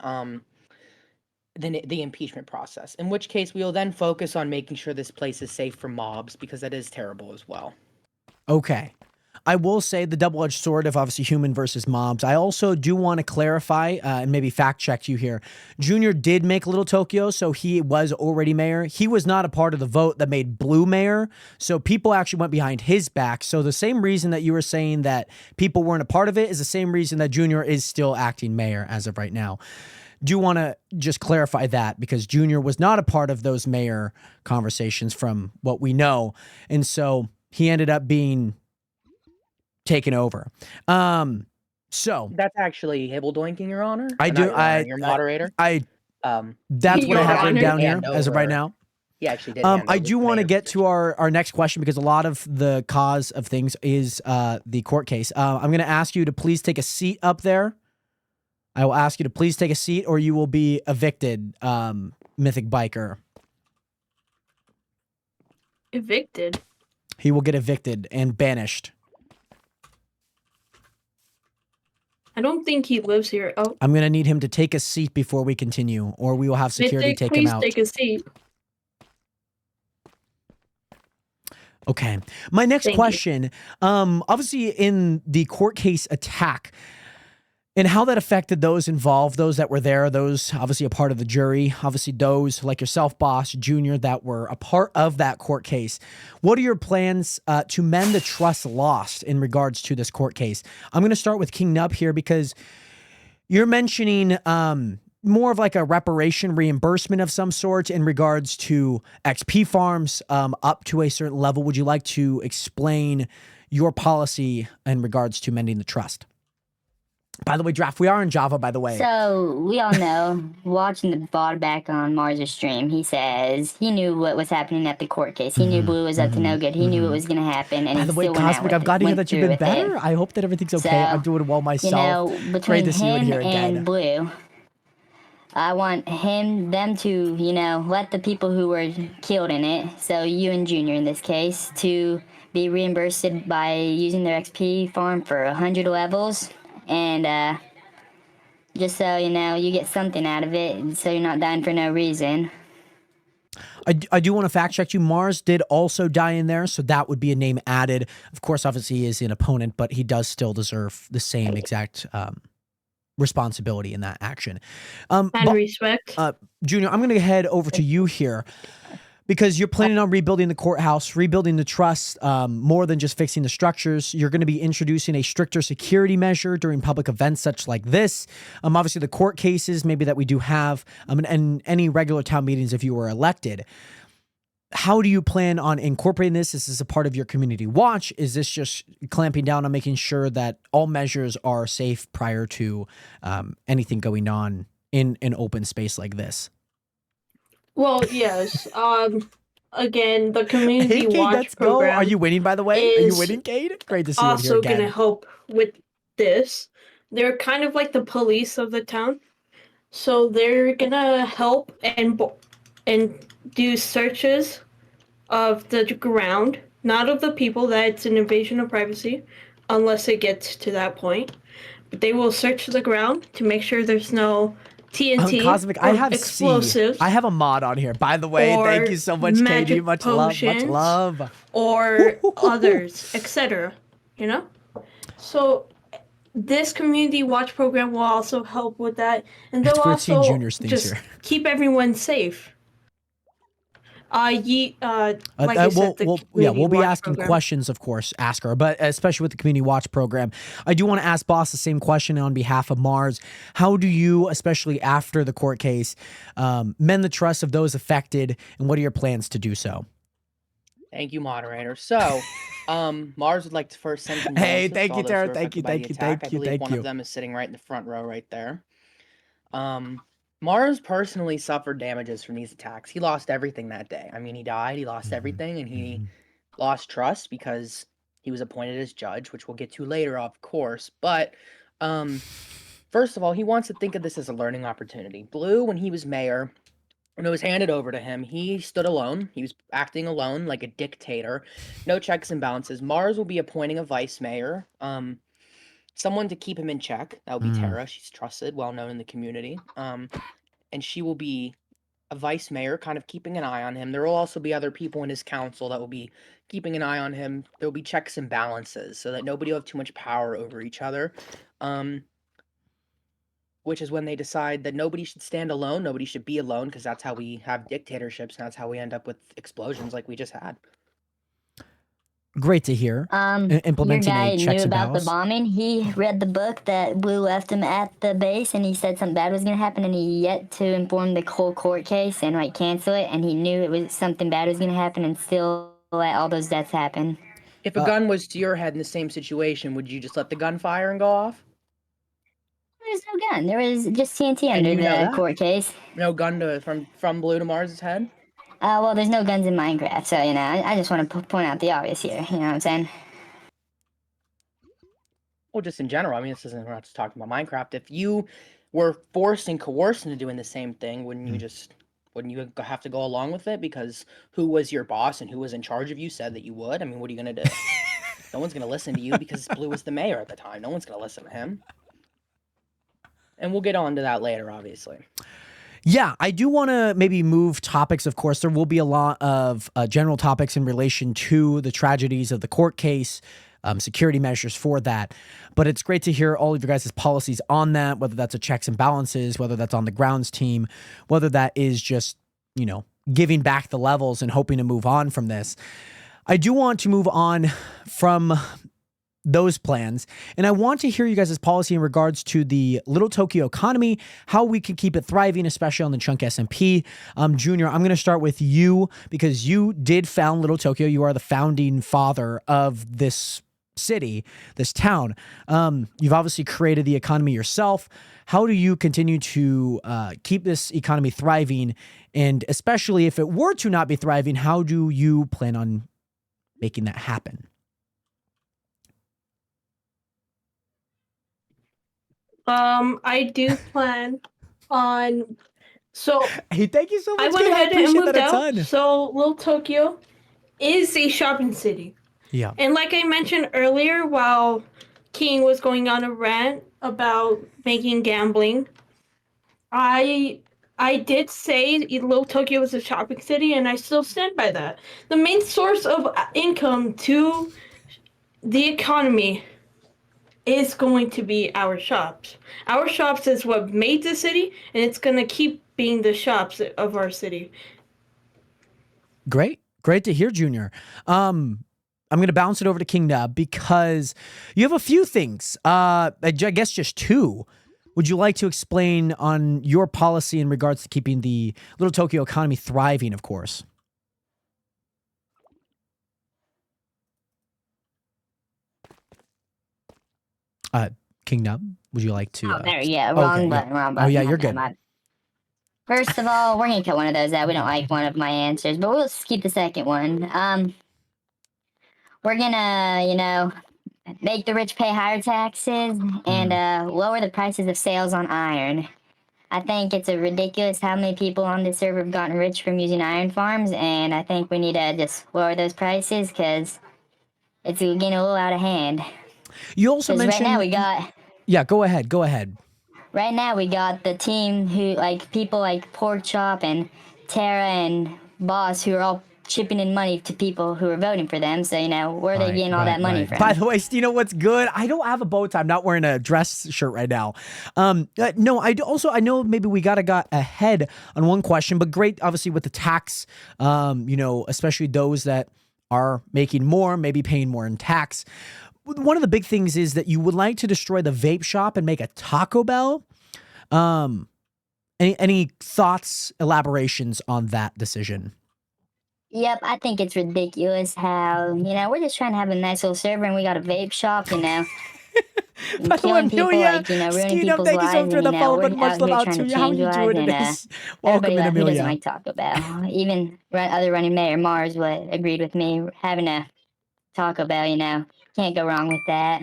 the impeachment process, in which case we will then focus on making sure this place is safe from mobs because that is terrible as well.
Okay. I will say the double-edged sword of obviously human versus mobs. I also do want to clarify and maybe fact check you here. Junior did make Little Tokyo, so he was already mayor. He was not a part of the vote that made Blue mayor, so people actually went behind his back. So the same reason that you were saying that people weren't a part of it is the same reason that Junior is still acting mayor as of right now. Do want to just clarify that because Junior was not a part of those mayor conversations from what we know. And so he ended up being taken over. So
that's actually Hibbledoinking, Your Honor.
I do.
Your moderator.
That's what I have written down here as of right now.
He actually did.
I do want to get to our next question because a lot of the cause of things is the court case. I'm going to ask you to please take a seat up there. I will ask you to please take a seat or you will be evicted, Mythic Biker.
Evicted?
He will get evicted and banished.
I don't think he lives here. Oh.
I'm going to need him to take a seat before we continue or we will have security
Mythic,
take him out.
Please take a seat.
Okay. My next question, obviously in the court case attack and how that affected those involved, those that were there, those obviously a part of the jury, obviously those like yourself, Boss, Junior, that were a part of that court case. What are your plans to mend the trust lost in regards to this court case? I'm going to start with King Nub here because you're mentioning more of like a reparation reimbursement of some sort in regards to XP farms up to a certain level. Would you like to explain your policy in regards to mending the trust? By the way, Draft, we are in Java, by the way.
So, we all know, watching the VOD back on Mars' stream, he says he knew what was happening at the court case. He knew Blue was up to no good. He knew what was going to happen, and
by the
he
way,
still went out
Cosmic,
with
I've got to hear that you've been
with
better.
it.
I hope that everything's okay.
So,
I'm doing well myself.
You know, between
Great to see you in
him
here again.
and Blue, I want them to, you know, let the people who were killed in it, so you and Junior in this case, to be reimbursed by using their XP farm for 100 levels, and just so, you know, you get something out of it, so you're not dying for no reason.
I do want to fact check you. Mars did also die in there, so that would be a name added. Of course, obviously he is an opponent, but he does still deserve the same exact responsibility in that action.
And respect.
Junior, I'm going to head over to you here because you're planning on rebuilding the courthouse, rebuilding the trust, more than just fixing the structures. You're going to be introducing a stricter security measure during public events such like this. Obviously, the court cases maybe that we do have, and any regular town meetings if you were elected. How do you plan on incorporating this? Is this a part of your community watch? Is this just clamping down on making sure that all measures are safe prior to anything going on in an open space like this?
Well, yes. Again, the community
Hey, Cade,
watch
let's
program.
Go. Are you winning, by the way? Are you winning, Cade? Great to see you here
Also
again.
gonna help with this. They're kind of like the police of the town, so they're gonna help and do searches of the ground, not of the people. That's an invasion of privacy, unless it gets to that point. But they will search the ground to make sure there's no TNT
Cosmic,
or
I have
explosives.
I have a mod on here. By the way, thank you so much, Katie. Much love.
Or others, etc. You know? So this community watch program will also help with that. And they'll also just keep everyone safe. Like I said,
we'll be asking questions, of course, ask her, but especially with the community watch program. I do want to ask Boss the same question on behalf of Mars. How do you, especially after the court case, mend the trust of those affected, and what are your plans to do so?
Thank you, moderator. So, Mars would like to first send some.
Hey, thank you, Tara. Thank you.
I believe one of them is sitting right in the front row, right there. Mars personally suffered damages from these attacks. He lost everything that day. I mean, he died, he lost everything, and he lost trust because he was appointed as judge, which we'll get to later, of course. But, first of all, he wants to think of this as a learning opportunity. Blue, when he was mayor, when it was handed over to him, he stood alone. He was acting alone like a dictator. No checks and balances. Mars will be appointing a vice mayor. Someone to keep him in check. That would be Tara. She's trusted, well known in the community. And she will be a vice mayor, kind of keeping an eye on him. There will also be other people in his council that will be keeping an eye on him. There will be checks and balances so that nobody will have too much power over each other. Which is when they decide that nobody should stand alone, nobody should be alone, because that's how we have dictatorships, and that's how we end up with explosions like we just had.
Great to hear. Implementing
your guy
a checks
knew
and
about
balance.
the bombing. He read the book that Blue left him at the base, and he said something bad was going to happen, and he yet to inform the whole court case and cancel it. And he knew it was something bad was going to happen, and still let all those deaths happen.
If a gun was to your head in the same situation, would you just let the gun fire and go off?
There's no gun. There was just TNT under the court case.
No gun from Blue to Mars's head?
Well, there's no guns in Minecraft, so, I just want to point out the obvious here, you know what I'm saying?
Well, just in general, I mean, we're not just talking about Minecraft. If you were forced and coerced into doing the same thing, wouldn't you have to go along with it? Because who was your boss and who was in charge of you said that you would? I mean, what are you going to do? No one's going to listen to you because Blue was the mayor at the time. No one's going to listen to him. And we'll get on to that later, obviously.
Yeah, I do want to maybe move topics. Of course, there will be a lot of general topics in relation to the tragedies of the court case, security measures for that. But it's great to hear all of your guys' policies on that, whether that's a checks and balances, whether that's on the grounds team, whether that is just, giving back the levels and hoping to move on from this. I do want to move on from those plans. And I want to hear you guys' policy in regards to the Little Tokyo economy, how we can keep it thriving, especially on the Chunk SMP. Junior, I'm going to start with you because you did found Little Tokyo. You are the founding father of this city, this town. You've obviously created the economy yourself. How do you continue to keep this economy thriving? And especially if it were to not be thriving, how do you plan on making that happen?
I do plan on. So
hey, thank you so much.
I went ahead and moved out. So Little Tokyo is a shopping city.
Yeah.
And like I mentioned earlier, while King was going on a rant about making gambling, I I did say Little Tokyo was a shopping city, and I still stand by that. The main source of income to the economy is going to be our shops. Our shops is what made the city, and it's going to keep being the shops of our city.
Great. Great to hear, Junior. I'm going to bounce it over to King Nub because you have a few things. I guess just two. Would you like to explain on your policy in regards to keeping the Little Tokyo economy thriving, of course? King Nub, would you like to?
Oh, there, yeah, wrong button, wrong button.
Oh, yeah, you're good.
First of all, we're gonna cut one of those out. We don't like one of my answers, but we'll just keep the second one. We're gonna, make the rich pay higher taxes and lower the prices of sales on iron. I think it's ridiculous how many people on this server have gotten rich from using iron farms, and I think we need to just lower those prices because it's getting a little out of hand.
You also mentioned
right now we got.
Yeah, go ahead. Go ahead.
Right now we got the team who people like Pork Chop and Tara and Boss who are all chipping in money to people who are voting for them. So, where are they getting all that money from?
By the way, Stino, what's good? I don't have a bow tie. I'm not wearing a dress shirt right now. No, I know maybe we got ahead on one question, but great, obviously, with the tax, especially those that are making more, maybe paying more in tax. One of the big things is that you would like to destroy the vape shop and make a Taco Bell. Any thoughts, elaborations on that decision?
Yep, I think it's ridiculous how, we're just trying to have a nice little server and we got a vape shop,
By the way, Amelia,
ruining people's
thank you so
lives,
much for the
and,
follow,
we're
but much
out
love
here
out
trying
to
to
you. How are
change
you
lives,
doing
and,
today? Welcome
everybody
in,
who
Amelia.
doesn't like Taco Bell. Even other running mayor Mars agreed with me having a Taco Bell, can't go wrong with that.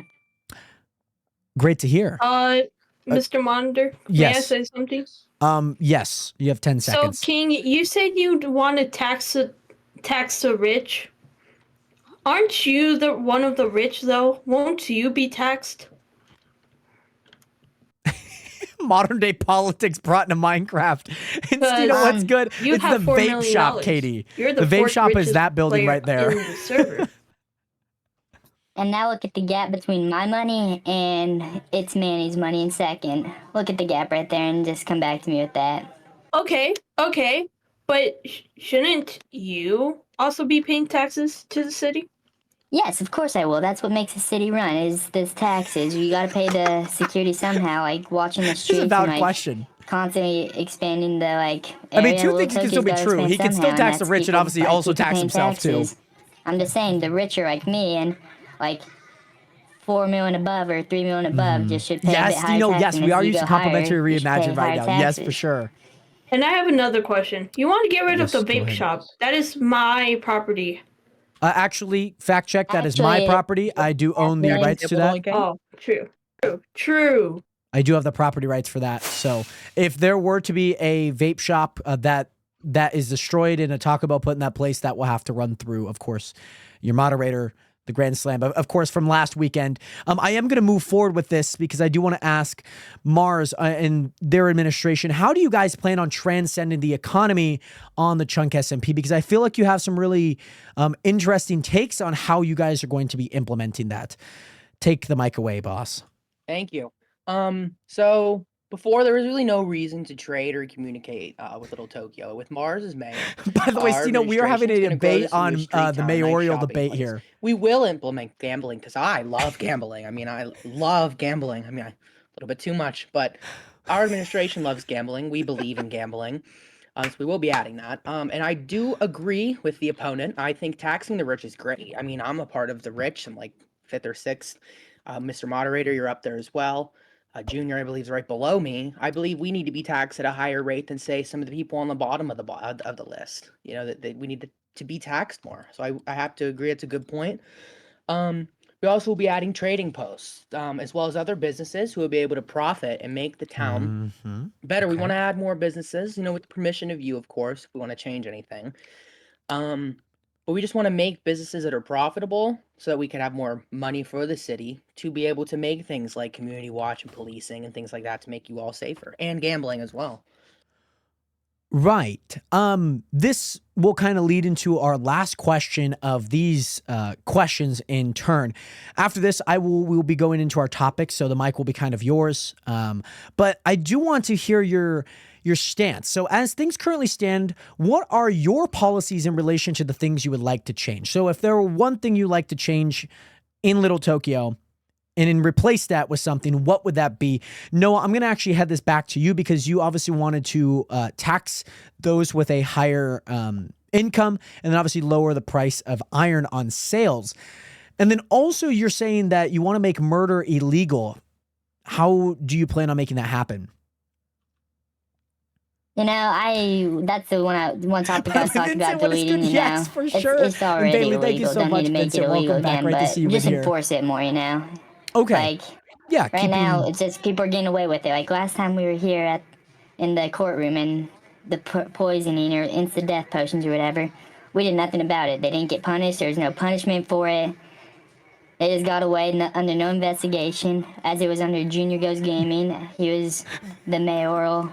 Great to hear.
Mr. Monitor,
yes.
May I say something?
Yes, you have 10 seconds.
So, King, you said you'd want to tax the rich. Aren't you one of the rich, though? Won't you be taxed?
Modern day politics brought into Minecraft. And Stino, what's good?
You
it's
have
the
$4
vape
million.
shop, Katie.
You're
the vape shop is that building right there.
In the server.
And now look at the gap between my money and it's Manny's money in second. Look at the gap right there and just come back to me with that.
Okay, but shouldn't you also be paying taxes to the city?
Yes, of course I will. That's what makes a city run, is this taxes. You gotta pay the security somehow, watching the streets.
It's a valid
and,
question.
Constantly expanding the, area.
I mean, two things can still be true. He can still tax the rich and obviously also tax himself, too.
I'm just saying, the rich are like me and, 4 million above or 3 million above just should pay a bit higher tax.
Yes, we are using complimentary Reimagine right now.
Taxes.
Yes, for sure.
And I have another question. You want to get rid of the vape shop. That is my property.
Actually, fact check, that is my property. I do own the rights to that.
Oh, true.
I do have the property rights for that. So if there were to be a vape shop that is destroyed and a Taco Bell put in that place, that will have to run through, of course, your moderator, the Grand Slam, of course, from last weekend. I am going to move forward with this because I do want to ask Mars and their administration, how do you guys plan on transcending the economy on the Chunk SMP? Because I feel like you have some really interesting takes on how you guys are going to be implementing that. Take the mic away, boss.
Thank you. So before, there was really no reason to trade or communicate with Little Tokyo. With Mars as mayor.
By the way, Stino, we are having a debate on the mayoral debate here.
We will implement gambling because I love gambling. I love gambling. A little bit too much, but our administration loves gambling. We believe in gambling. So we will be adding that. And I do agree with the opponent. I think taxing the rich is great. I'm a part of the rich. I'm 5th or 6th. Mr. Moderator, you're up there as well. Junior, I believe, is right below me. I believe we need to be taxed at a higher rate than, say, some of the people on the bottom of the list. That we need to be taxed more. So I have to agree. It's a good point. We also will be adding trading posts, as well as other businesses who will be able to profit and make the town better. Okay. We want to add more businesses, with the permission of you, of course, if we want to change anything. But we just want to make businesses that are profitable so that we can have more money for the city to be able to make things like community watch and policing and things like that to make you all safer, and gambling as well.
Right. This will kind of lead into our last question of these questions in turn. After this, we will be going into our topics, so the mic will be kind of yours. But I do want to hear your stance. So as things currently stand, what are your policies in relation to the things you would like to change? So if there were one thing you like to change in Little Tokyo, and then replace that with something, what would that be? Noah, I'm going to actually head this back to you because you obviously wanted to tax those with a higher income and then obviously lower the price of iron on sales. And then also you're saying that you want to make murder illegal. How do you plan on making that happen?
You know, that's the one topic I was talking about deleting.
Yes, for sure.
It's already
Bailey,
illegal.
thank you so
Don't
much,
need to make
Vincent.
it illegal
Welcome back.
again,
Great to
but
see you
just
here.
enforce it more. You know.
Okay.
Like,
yeah.
Right now, it's just people are getting away with it. Like last time we were here in the courtroom and the poisoning or instant death potions or whatever, we did nothing about it. They didn't get punished. There was no punishment for it. They just got away under no investigation. As it was under Junior Goes Gaming, he was the mayoral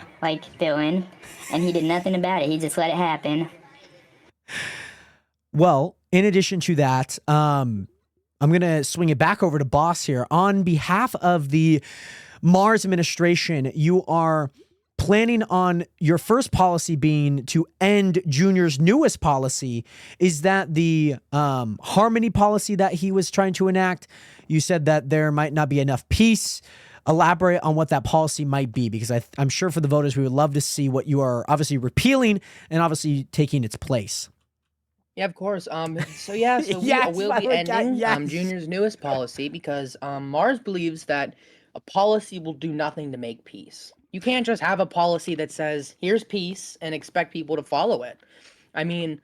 villain, and he did nothing about it. He just let it happen.
Well, in addition to that, I'm going to swing it back over to Boss here. On behalf of the Mars administration, you are planning on your first policy being to end Junior's newest policy. Is that the harmony policy that he was trying to enact? You said that there might not be enough peace. Elaborate on what that policy might be, because I'm sure for the voters, we would love to see what you are obviously repealing and obviously taking its place.
Yeah, of course. So
Yes,
we will be ending
yes.
Junior's newest policy because Mars believes that a policy will do nothing to make peace. You can't just have a policy that says, here's peace, and expect people to follow it. I mean,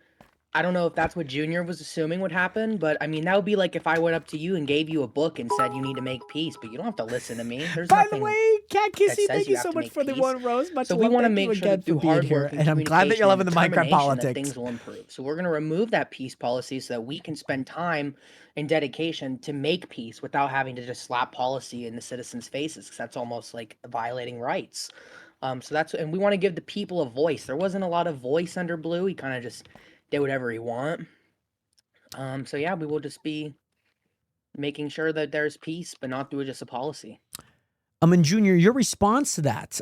I don't know if that's what Junior was assuming would happen, but I mean, that would be like if I went up to you and gave you a book and said you need to make peace, but you don't have to listen to me. There's
By
nothing
the way, Cat Kissy,
says
thank
you
you
have
so
to
much
make
for the
peace.
one rose. Much
So
love.
we want to
Thank you
make sure
again
that through
for being
hard
here,
work
and I'm glad that you're loving the Minecraft
determination
politics.
that things will improve. So we're going to remove that peace policy so that we can spend time and dedication to make peace without having to just slap policy in the citizens' faces, because that's almost like violating rights. And we want to give the people a voice. There wasn't a lot of voice under Blue. He kind of just did whatever he want. So yeah, we will just be making sure that there's peace, but not through just a policy.
And Junior, your response to that,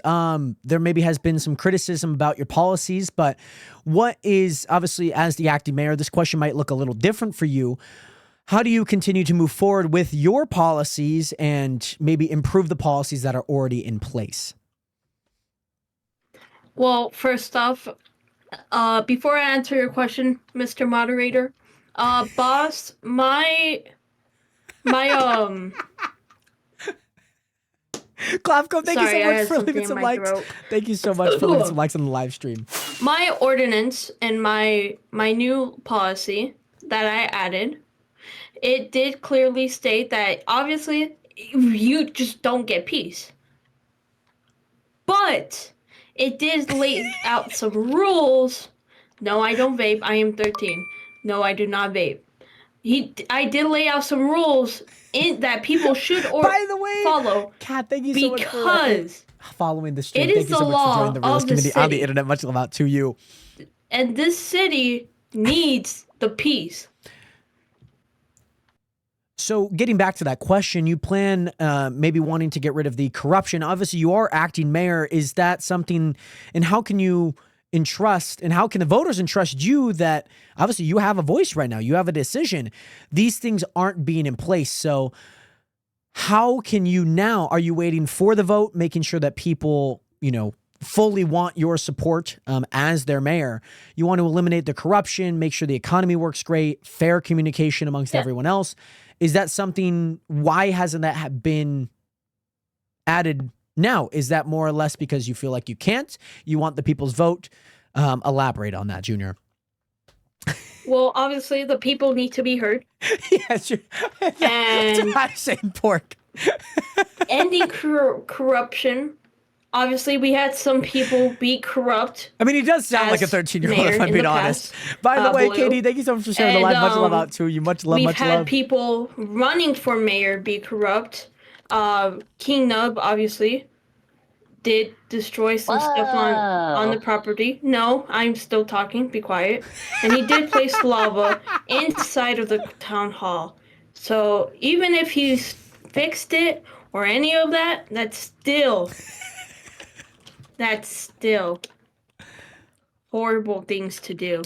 there maybe has been some criticism about your policies, but what is, obviously, as the acting mayor, this question might look a little different for you. How do you continue to move forward with your policies and maybe improve the policies that are already in place?
Well, first off, before I answer your question, Mr. Moderator, boss, my
Klafko, thank you so much for
something
leaving
in
some
my
likes.
throat.
Thank you so much for leaving some likes on the live stream.
My ordinance and my new policy that I added, it did clearly state that obviously you just don't get peace. But it did lay out some rules. No, I don't vape. I am 13. No, I do not vape. I did lay out some rules that people should
By the way,
follow.
Kat, thank you so much
Because
for following the stream.
it
Thank
is
you so
the
much for
law
joining the realist
of the
community on the
city.
internet. Much love out to you.
And this city needs the peace.
So getting back to that question, you plan maybe wanting to get rid of the corruption. Obviously, you are acting mayor. Is that something, and how can you entrust, and how can the voters entrust you that obviously you have a voice right now, you have a decision. These things aren't being in place. So how can you now, are you waiting for the vote, making sure that people, fully want your support as their mayor? You want to eliminate the corruption, make sure the economy works great, fair communication amongst everyone else. Is that something, why hasn't that been added now? Is that more or less because you feel like you can't? You want the people's vote? Elaborate on that, Junior.
Well, obviously, the people need to be heard.
Yes,
And
I'm saying pork.
ending corruption. Obviously, we had some people be corrupt.
I mean, he does sound like a 13-year-old, if I'm being honest. By the way,
Blue.
Katie, thank you so much for sharing the live. Much love out to you. Much love, much love.
We've had people running for mayor be corrupt. King Nub, obviously. did destroy some stuff on the property. No, I'm still talking. Be quiet. And he did place lava inside of the town hall. So even if he's fixed it or any of that, that's still horrible things to do.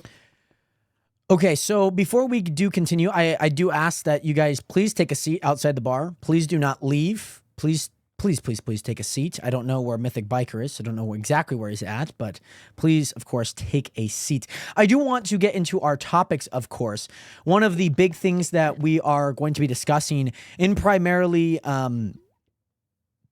Okay, so before we do continue, I do ask that you guys please take a seat outside the bar. Please do not leave. Please take a seat. I don't know where Mythic Biker is. So I don't know exactly where he's at, but please, of course, take a seat. I do want to get into our topics, of course. One of the big things that we are going to be discussing in primarily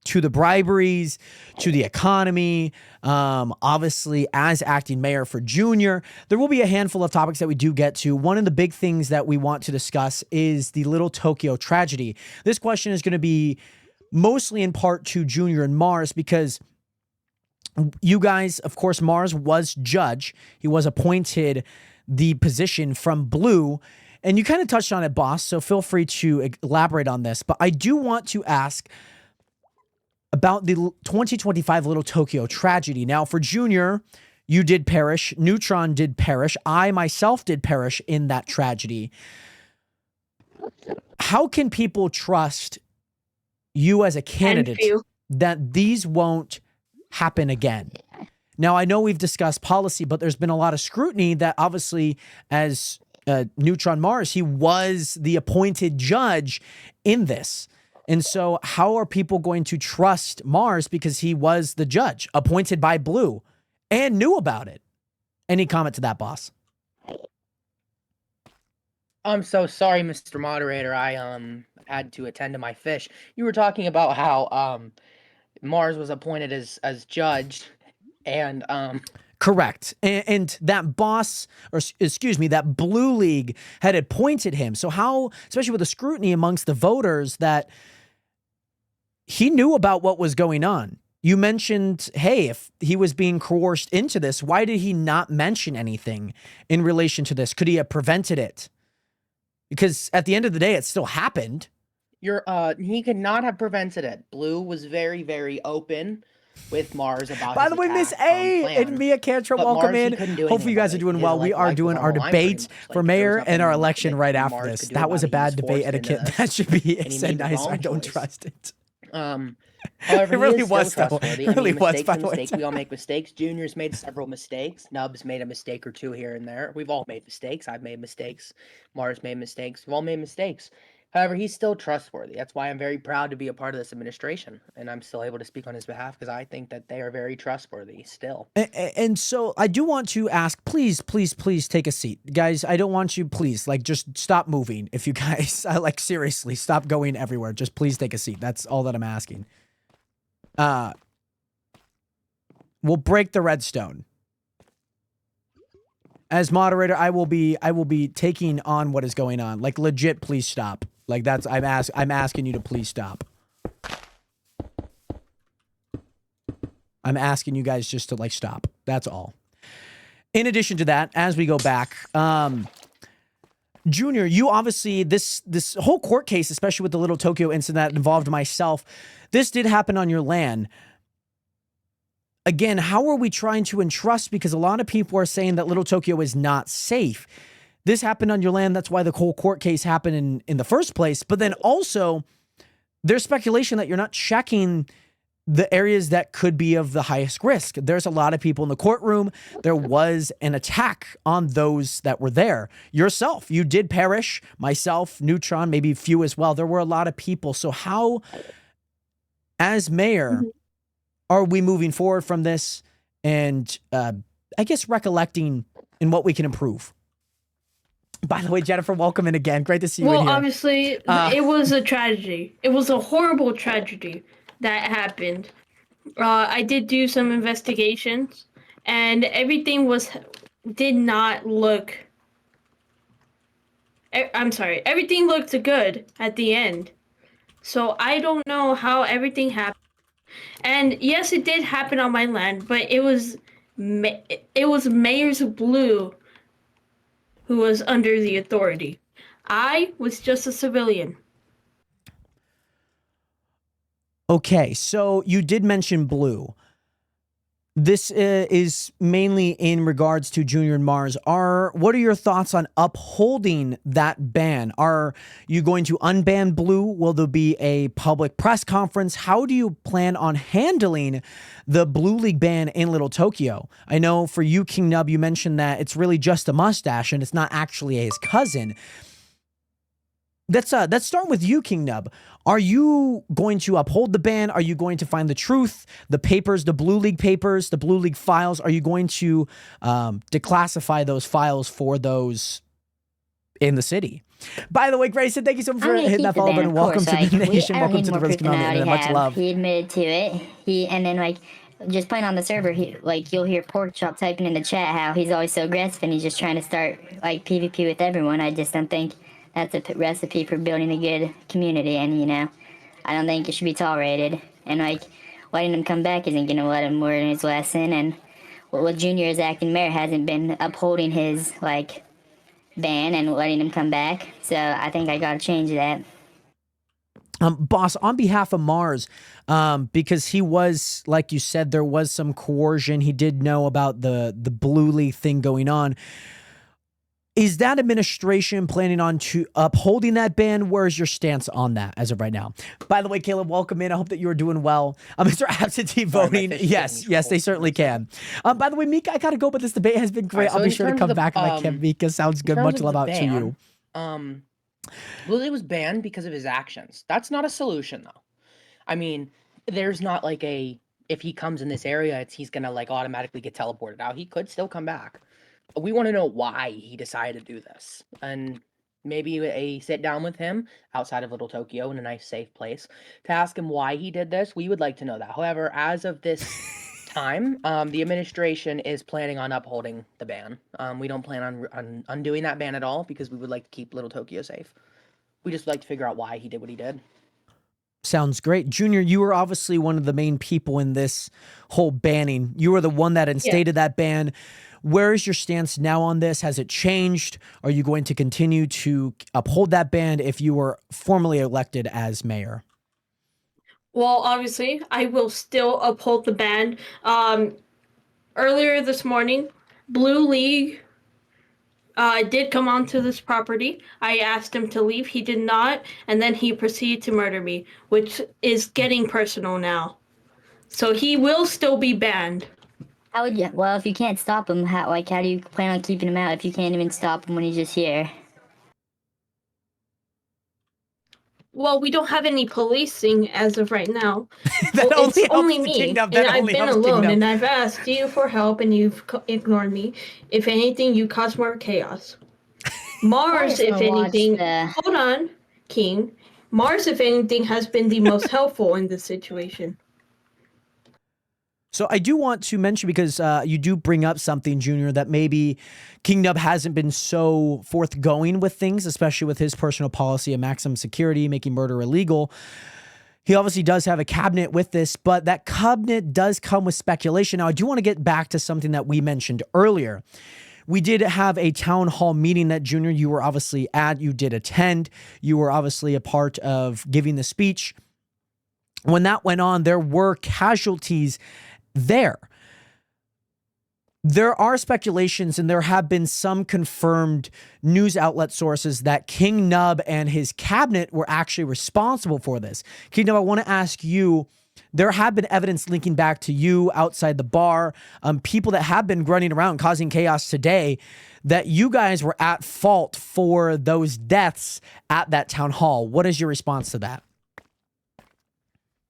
to the briberies, to the economy, obviously as acting mayor for Junior. There will be a handful of topics that we do get to. One of the big things that we want to discuss is the Little Tokyo tragedy. This question is going to be mostly in part to Junior and Mars because you guys, of course, Mars was judge. He was appointed the position from Blue. And you kind of touched on it, boss, so feel free to elaborate on this. But I do want to ask about the 2025 Little Tokyo tragedy. Now, for Junior, you did perish. Neutron did perish. I myself did perish in that tragedy. How can people trust you as a candidate that these won't happen again? Now, I know we've discussed policy, but there's been a lot of scrutiny that obviously as Neutron Mars, he was the appointed judge in this. And so how are people going to trust Mars because he was the judge appointed by Blue and knew about it? Any comment to that, boss?
I'm so sorry, Mr. Moderator. I had to attend to my fish. You were talking about how Mars was appointed as judge and
correct. And that boss, or excuse me, that Blue League had appointed him. So how, especially with the scrutiny amongst the voters, that he knew about what was going on. You mentioned, hey, if he was being coerced into this, why did he not mention anything in relation to this? Could he have prevented it? Because at the end of the day, it still happened.
He could not have prevented it. Blue was very, very open with Mars about.
By the way, Miss A and Mia Cantrip, welcome in. Hopefully you guys are doing well. We are doing our debate for mayor and our election right after this. That was a bad debate etiquette. That should be said nice. I don't trust it.
However,
it really
was trustworthy.
It really was.
By the way, we all make mistakes. Junior's made several mistakes. Nub's made a mistake or two here and there. We've all made mistakes. I've made mistakes. Mars made mistakes. We've all made mistakes. However, he's still trustworthy. That's why I'm very proud to be a part of this administration, and I'm still able to speak on his behalf because I think that they are very trustworthy still.
And so I do want to ask, please take a seat. Guys, I don't want you, please, like, just stop moving. If you guys, like, seriously, stop going everywhere. Just please take a seat. That's all that I'm asking. We'll break the redstone. As moderator, I will be taking on what is going on. Like, legit, please stop. Like, that's I'm asking you to please stop. I'm asking you guys just to, like, stop. That's all. In addition to that, as we go back, Junior, you obviously, this whole court case, especially with the Little Tokyo incident that involved myself, this did happen on your land. Again, how are we trying to entrust? Because a lot of people are saying that Little Tokyo is not safe. This happened on your land. That's why the whole court case happened in the first place. But then also, there's speculation that you're not checking the areas that could be of the highest risk. There's a lot of people in the courtroom. There was an attack on those that were there. Yourself, you did perish. Myself, Neutron, maybe few as well. There were a lot of people. So how, as mayor, are we moving forward from this and, I guess, recollecting in what we can improve? By the way, Jennifer, welcome in again. Great to see you in here.
Well, obviously, it was a tragedy. It was a horrible tragedy that happened. I did do some investigations, and everything did not look... I'm sorry. Everything looked good at the end. So I don't know how everything happened. And yes, it did happen on my land, but it was Mayor's Blue who was under the authority. I was just a civilian.
Okay, so you did mention Blue. This is mainly in regards to Junior and Mars. What are your thoughts on upholding that ban? Are you going to unban Blue? Will there be a public press conference? How do you plan on handling the Blue League ban in Little Tokyo? I know for you, King Nub, you mentioned that it's really just a mustache and it's not actually his cousin. Let's start with you, King Nub. Are you going to uphold the ban? Are you going to find the truth, the papers, the Blue League papers, the Blue League files? Are you going to declassify those files for those in the city? By the way, Grayson, thank you so much for hitting that follow button. Welcome to the nation. Welcome to the Rose community. Much love.
He admitted to it. And then just playing on the server, you'll hear Porkchop typing in the chat how he's always so aggressive and he's just trying to start PvP with everyone. I just don't think that's a recipe for building a good community, and I don't think it should be tolerated. And letting him come back isn't gonna let him learn his lesson. And what Junior as acting mayor hasn't been upholding his ban and letting him come back. So I think I gotta change that.
Boss, on behalf of Mars, because he was, like you said, there was some coercion. He did know about the Blue League thing going on. Is that administration planning on upholding that ban? Where's your stance on that as of right now? By the way, Caleb, welcome in. I hope that you are doing well. Mr. Absentee voting. Yes, they certainly can. By the way, Mika, I gotta go, but this debate has been great. I'll be sure to come back if I can. Mika, sounds good. Much love out to you.
Blue League was banned because of his actions. That's not a solution, though. I mean, there's not if he comes in this area, he's gonna automatically get teleported out. He could still come back. We want to know why he decided to do this, and maybe a sit down with him outside of Little Tokyo in a nice, safe place to ask him why he did this. We would like to know that. However, as of this time, the administration is planning on upholding the ban. We don't plan on undoing that ban at all because we would like to keep Little Tokyo safe. We just like to figure out why he did what he did.
Sounds great. Junior, you were obviously one of the main people in this whole banning. You were the one that instated that ban. Where is your stance now on this? Has it changed? Are you going to continue to uphold that ban if you were formally elected as mayor?
Well, obviously, I will still uphold the ban. Earlier this morning, Blue League did come onto this property. I asked him to leave. He did not, and then he proceeded to murder me, which is getting personal now. So he will still be banned.
How would you? Well, if you can't stop him, how do you plan on keeping him out if you can't even stop him when he's just here?
Well, we don't have any policing as of right now.
It's
only me, and I've been alone, and I've asked you for help, and you've ignored me. If anything, you cause more chaos. Mars, if anything, hold on, King. Mars, if anything, has been the most helpful in this situation.
So I do want to mention, because you do bring up something, Junior, that maybe King Nub hasn't been so forthgoing with things, especially with his personal policy of maximum security, making murder illegal. He obviously does have a cabinet with this, but that cabinet does come with speculation. Now, I do want to get back to something that we mentioned earlier. We did have a town hall meeting that, Junior, you were obviously at. You did attend. You were obviously a part of giving the speech. When that went on, there were casualties there. There are speculations, and there have been some confirmed news outlet sources that King Nub and his cabinet were actually responsible for this. King Nub, I want to ask you, there have been evidence linking back to you outside the bar, people that have been running around causing chaos today, that you guys were at fault for those deaths at that town hall. What is your response to that?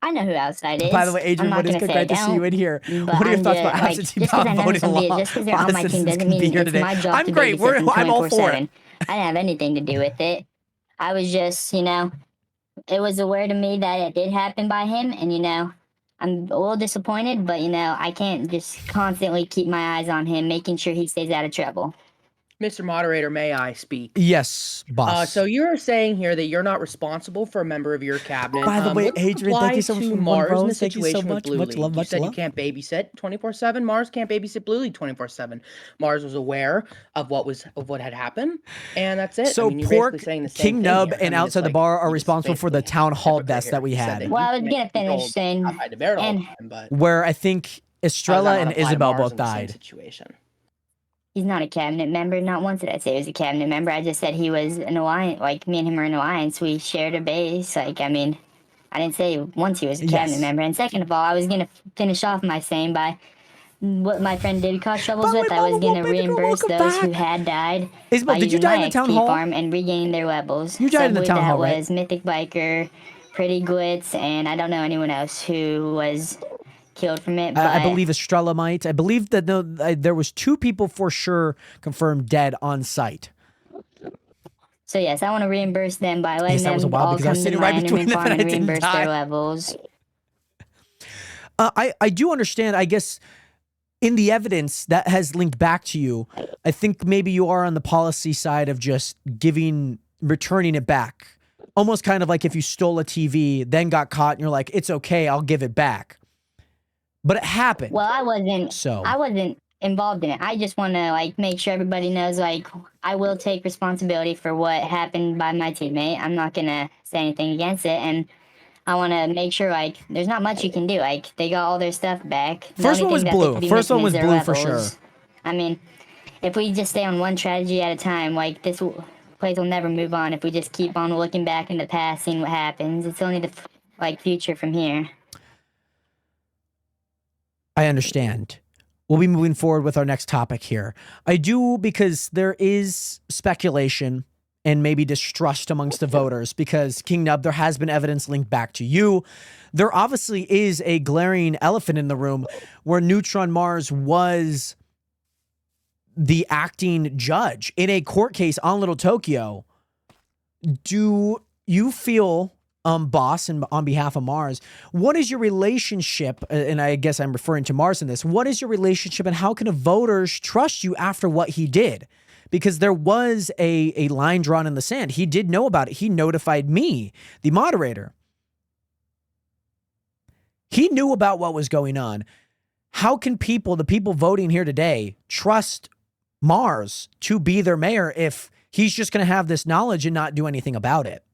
I know who outside is.
By the way, Adrian, what is good? Great to see you in here. What are your thoughts about absentee ballot voting law?
Just because they're on my team doesn't mean it's my job to babysit them 24/7. I'm all for it. I didn't have anything to do with it. I was just, it was aware to me that it did happen by him, and, I'm a little disappointed, but, I can't just constantly keep my eyes on him, making sure he stays out of trouble.
Mr. Moderator, may I speak?
Yes, boss.
So you're saying here that you're not responsible for a member of your cabinet.
By the way, Adrian, thank you so much for
Mars in the
Thank you so
situation with
much.
Blue
Much
League.
love,
You
much
said
love.
you can't babysit 24/7. Mars can't babysit Blue League 24/7. Mars was aware of what had happened, and that's it.
So
you're
Pork,
basically saying the same
King
thing
Nub,
here.
and
it's
outside the
like,
bar are
you just
responsible for the
basically
town hall
hypocrite
deaths
here.
that we
You said
had.
that
Well,
you
I was
can
gonna
make controlled
finish saying,
outside the barrel all
and
the time, but
Where I think Estrella and Isabel both died.
Situation.
He's not a cabinet member. Not once did I say he was a cabinet member. I just said he was an alliance. Like, me and him are an alliance. We shared a base. Like, I mean, I didn't say once he was a cabinet member. And second of all, I was going to finish off my saying by what my friend did cause troubles with. I was going to reimburse those who had died.
Isabel, did you die in the town hall?
Farm and regaining their levels.
You died in the town hall, right?
That was Mythic Biker, Pretty Glitz, and I don't know anyone else who was killed from it. But
I believe Estrella might. I believe that there was 2 people for sure confirmed dead on site.
So yes, I want to reimburse them by letting them all come to my Enderman farm and reimburse their levels.
I do understand, I guess, in the evidence that has linked back to you, I think maybe you are on the policy side of just returning it back. Almost kind of like if you stole a TV, then got caught, and you're like, it's okay, I'll give it back. But it happened.
Well, I wasn't involved in it. I just want to, like, make sure everybody knows, like, I will take responsibility for what happened by my teammate. I'm not going to say anything against it, and I want to make sure, like, there's not much you can do. Like, they got all their stuff back.
First one was blue. First one was blue for sure.
I mean, if we just stay on one strategy at a time, like, this place will never move on if we just keep on looking back in the past, seeing what happens. It's only the, like, future from here.
I understand. We'll be moving forward with our next topic here. I do, because there is speculation and maybe distrust amongst the voters, because King Nub, there has been evidence linked back to you. There obviously is a glaring elephant in the room where Neutron Mars was the acting judge in a court case on Little Tokyo. Do you feel, boss, and on behalf of Mars, what is your relationship, and I guess I'm referring to Mars in this, what is your relationship and how can the voters trust you after what he did? Because there was a line drawn in the sand. He did know about it. He notified me, the moderator. He knew about what was going on. How can the people voting here today, trust Mars to be their mayor if he's just going to have this knowledge and not do anything about it?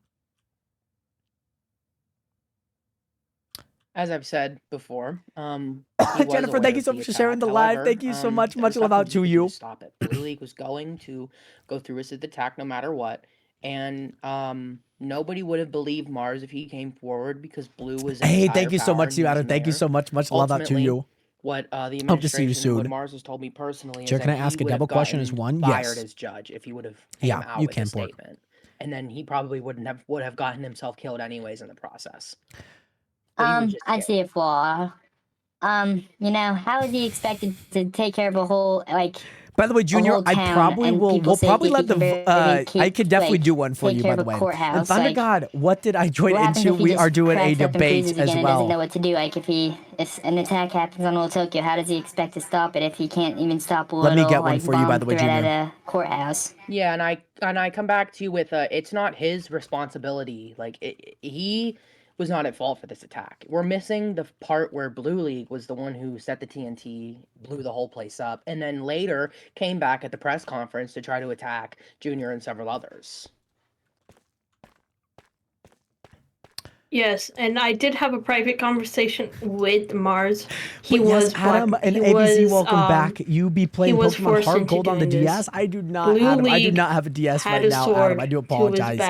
As I've said before,
Jennifer, thank you so much for sharing the live. Thank you so much. Much love out to you.
Stop it. Blue League was going to go through with the attack no matter what. And nobody would have believed Mars if he came forward because Blue was
Hey, thank you so much, Adam. Thank you so much. Much love out to you.
What the administration,
hope to see you soon.
What Mars has told me personally,
Sure,
is
can I
that
ask
he
a
would
double
have
question as
gotten
one?
fired
Yes.
as judge if he would have came out
you
with
can,
a
Pork.
statement. And then he probably would have gotten himself killed anyways in the process.
I see a flaw. You know, how is he expected to take care of a whole, like...
By the way, Junior, I probably will. We'll probably let the. I could definitely do one for you. By the way, and Thunder God, what did I join into? We are doing a debate as well.
Doesn't know what to do. Like if an attack happens on Little Tokyo, how does he expect to stop it if he can't even stop a little?
Let me get one for you, by the way, Junior.
At a courthouse.
Yeah, and I come back to you with it's not his responsibility. Like he was not at fault for this attack. We're missing the part where Blue League was the one who set the TNT, blew the whole place up, and then later came back at the press conference to try to attack Junior and several others.
Yes, and I did have a private conversation with Mars.
He was Adam and ABC. Welcome back. You be playing Pokemon Heart Gold on the DS. I do not, Adam. I do not have a DS right now, Adam. I do apologize.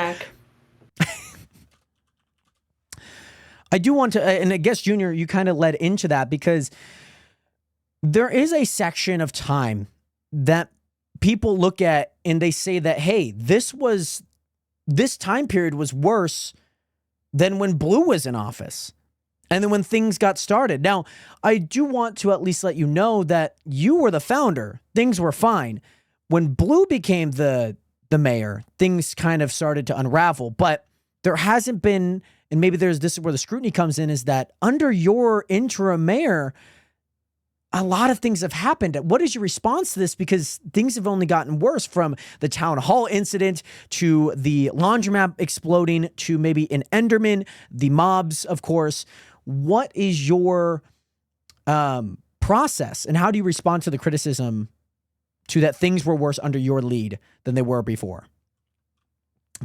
I do want to, and I guess, Junior, you kind of led into that because there is a section of time that people look at and they say that, hey, this time period was worse than when Blue was in office and then when things got started. Now, I do want to at least let you know that you were the founder. Things were fine. When Blue became the mayor, things kind of started to unravel, but there hasn't been, and maybe this is where the scrutiny comes in, is that under your interim mayor, a lot of things have happened. What is your response to this? Because things have only gotten worse, from the town hall incident to the laundromat exploding to maybe an Enderman, the mobs, of course. What is your process, and how do you respond to the criticism to that things were worse under your lead than they were before?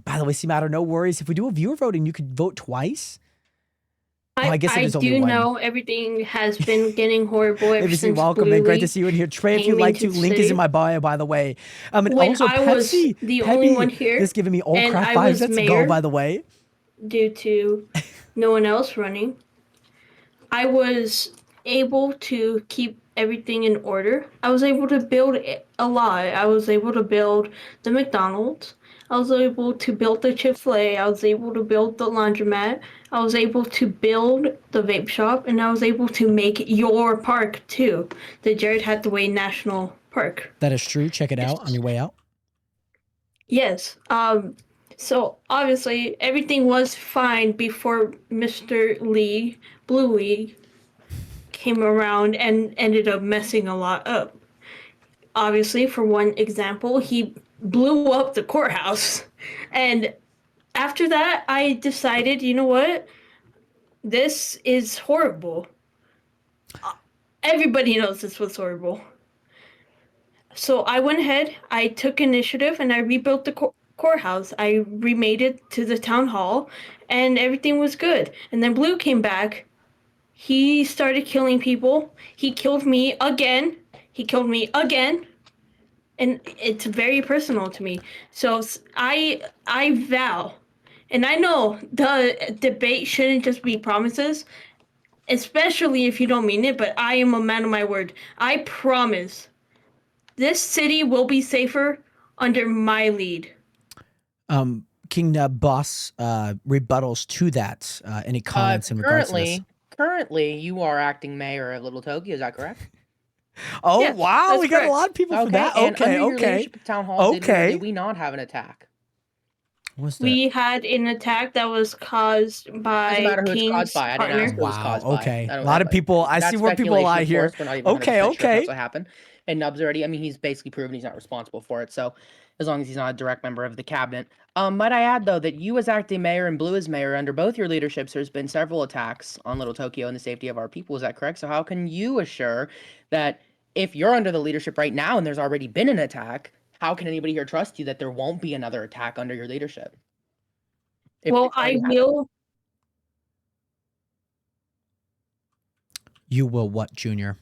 By the way, C-Matter, no worries. If we do a viewer voting, you could vote twice. I guess it is only
do
one.
know everything has been getting horrible ever
ABC,
since
welcome
Blue
in. Great
League
to see you in here. Trey, if
came
you'd like
into
to,
the
link is
city.
in my bio, by the way. And
When
also
I was
Pepsi.
the
Peppy,
only one here,
this giving me old
and
crap
I
vibes.
was
Let's go,
mayor
by the way.
due to no one else running, I was able to keep everything in order. I was able to build a lot. I was able to build the McDonald's. I was able to build the Chick-fil-A. I was able to build the laundromat. I was able to build the vape shop, and I was able to make your park too, the Jared Hathaway National Park.
That is true. Check it out on your way out.
Yes. So obviously everything was fine before Mr. Lee, Blue League, came around and ended up messing a lot up. Obviously, for one example, he blew up the courthouse. And after that, I decided, you know what? This is horrible. Everybody knows this was horrible. So I went ahead, I took initiative, and I rebuilt the courthouse. I remade it to the town hall, and everything was good. And then Blue came back. He started killing people. He killed me again. He killed me again. And it's very personal to me. So I vow, and I know the debate shouldn't just be promises, especially if you don't mean it, but I am a man of my word. I promise this city will be safer under my lead.
King Boss rebuttals to that. Any comments in regards to this?
Currently, you are acting mayor of Little Tokyo. Is that correct?
Oh,
yes,
wow. We got a lot of people for that.
And
Okay,
under your
okay.
leadership at Town Hall,
Okay.
did we not have an attack?
What's that?
We had an attack that was caused by
Doesn't matter who it's
King's
caused by. I didn't
partner.
ask who it was caused by.
Okay. A lot of people. I see where people lie here.
We're not even 100%
Okay,
sure if
okay.
that's what happened. And Nub's already, I mean, he's basically proven he's not responsible for it. So as long as he's not a direct member of the cabinet. Might I add, though, that you as acting mayor and Blue as mayor, under both your leaderships, there's been several attacks on Little Tokyo and the safety of our people. Is that correct? So how can you assure that if you're under the leadership right now and there's already been an attack, how can anybody here trust you that there won't be another attack under your leadership?
Well, I will.
You will what, Junior?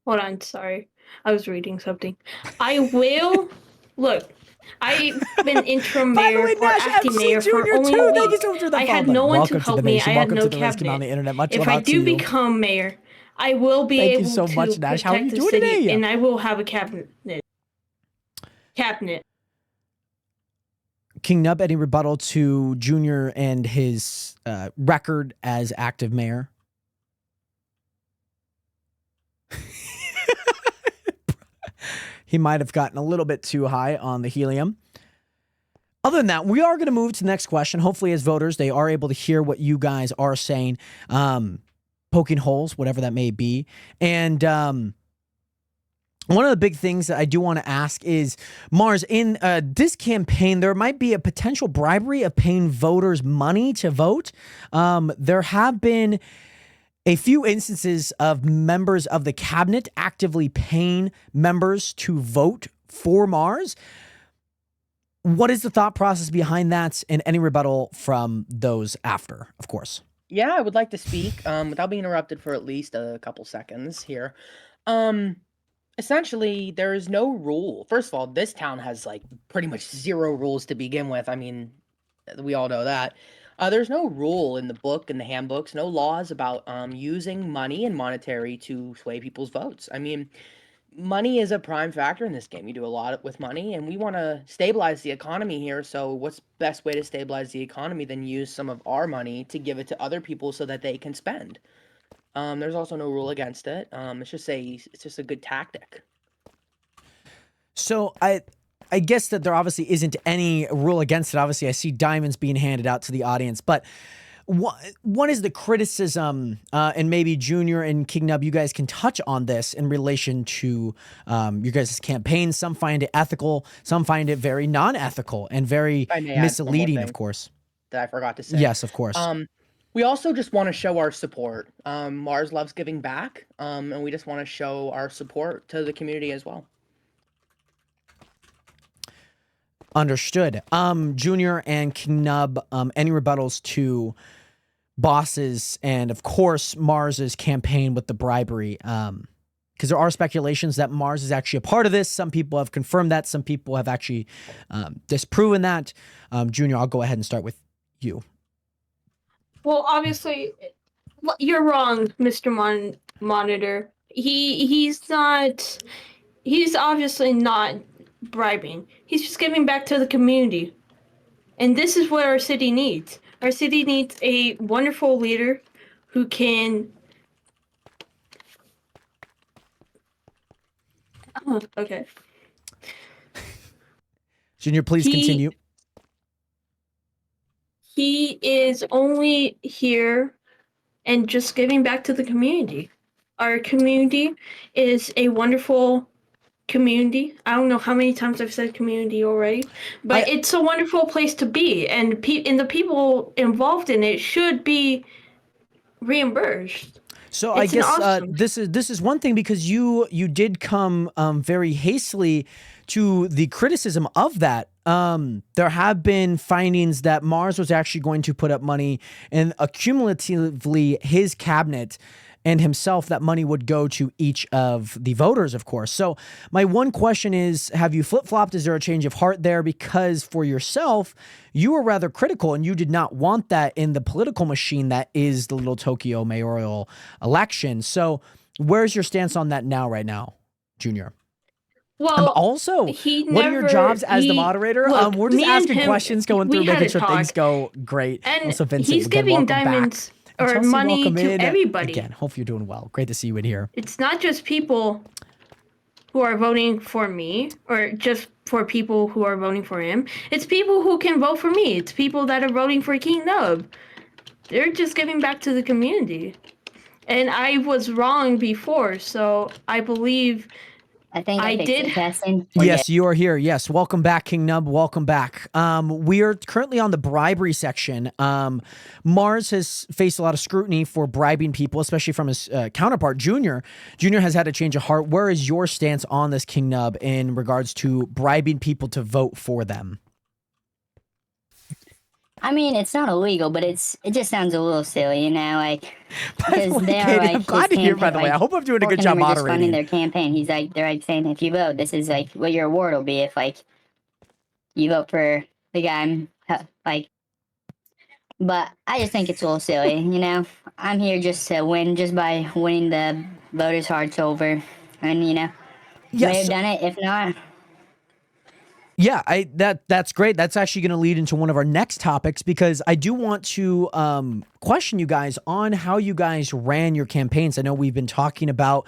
Hold on, sorry. I was reading something. I will. Look, I've been interim
By the
mayor
way,
or
Nash
acting
MC
mayor for
Junior
only
too.
a
Thank you
week.
so much for the
I had
follow.
no one
Welcome
to help
the
me.
nation.
I had
Welcome
no
to the rescue on the
cabinet.
internet. Much
If
love
I
out to
do
you.
become mayor, I will be
Thank you
able
so
to
much, Nash. How are
protect
you
the
doing
city,
today?
and I will have a cabinet.
King Nub, any rebuttal to Junior and his record as active mayor? He might have gotten a little bit too high on the helium. Other than that, we are going to move to the next question. Hopefully, as voters, they are able to hear what you guys are saying, poking holes, whatever that may be. And one of the big things that I do want to ask is, Mars, in this campaign, there might be a potential bribery of paying voters money to vote. There have been a few instances of members of the cabinet actively paying members to vote for Mars. What is the thought process behind that, and any rebuttal from those after, of course?
Yeah, I would like to speak without being interrupted for at least a couple seconds here. Essentially, there is no rule. First of all, this town has like pretty much zero rules to begin with. I mean, we all know that. There's no rule in the book, in the handbooks, no laws about using money and monetary to sway people's votes. I mean, money is a prime factor in this game. You do a lot with money, and we want to stabilize the economy here. So what's best way to stabilize the economy than use some of our money to give it to other people so that they can spend? There's also no rule against it. It's just a good tactic.
So I guess that there obviously isn't any rule against it. Obviously, I see diamonds being handed out to the audience, but what is the criticism, and maybe Junior and King Nub, you guys can touch on this in relation to your guys' campaign. Some find it ethical, some find it very non-ethical and very misleading, of course.
That I forgot to say.
Yes, of course.
We also just want to show our support. Mars loves giving back, and we just want to show our support to the community as well.
Understood. Junior and King Nub, any rebuttals to Boss's and of course Mars's campaign with the bribery. Because there are speculations that Mars is actually a part of this. Some people have confirmed that. Some people have actually disproven that. Junior, I'll go ahead and start with you.
Well, obviously, you're wrong, Mr. Monitor. He's not. He's obviously not bribing. He's just giving back to the community. And this is what our city needs. Our city needs a wonderful leader who can... Oh, okay.
Junior, please continue.
He is only here and just giving back to the community. Our community is a wonderful community. I don't know how many times I've said community already, but it's a wonderful place to be, and the people involved in it should be reimbursed.
So I guess this is one thing, because you did come very hastily to the criticism of that. There have been findings that Mars was actually going to put up money, and accumulatively his cabinet and himself, that money would go to each of the voters, of course. So my one question is, have you flip-flopped? Is there a change of heart there? Because for yourself, you were rather critical and you did not want that in the political machine that is the Little Tokyo mayoral election. So where's your stance on that right now, Junior?
Well,
also, what are your jobs as the moderator?
Look,
we're just asking questions, going through, making sure things go great.
And
also, Vincent,
he's giving diamonds or money to everybody.
Again, hope you're doing well. Great to see you in here.
It's not just people who are voting for me or just for people who are voting for him. It's people who can vote for me. It's people that are voting for King Nub. They're just giving back to the community. And I was wrong before, so I believe
I think I did.
Yes, you are here. Yes, welcome back, King Nub. Welcome back. We are currently on the bribery section. Mars has faced a lot of scrutiny for bribing people, especially from his counterpart, Junior. Junior has had a change of heart. Where is your stance on this, King Nub, in regards to bribing people to vote for them?
I mean, it's not illegal, but it just sounds a little silly, like, because they're like,
I'm glad to hear, by the way. I hope I'm doing a good job moderating.
Just funding their campaign. They're saying, if you vote, this is what your award will be if you vote for the guy, But I just think it's a little silly, I'm here just to win, just by winning the voters' hearts over, and may have done it. If not.
Yeah, that's great. That's actually going to lead into one of our next topics, because I do want to question you guys on how you guys ran your campaigns. I know we've been talking about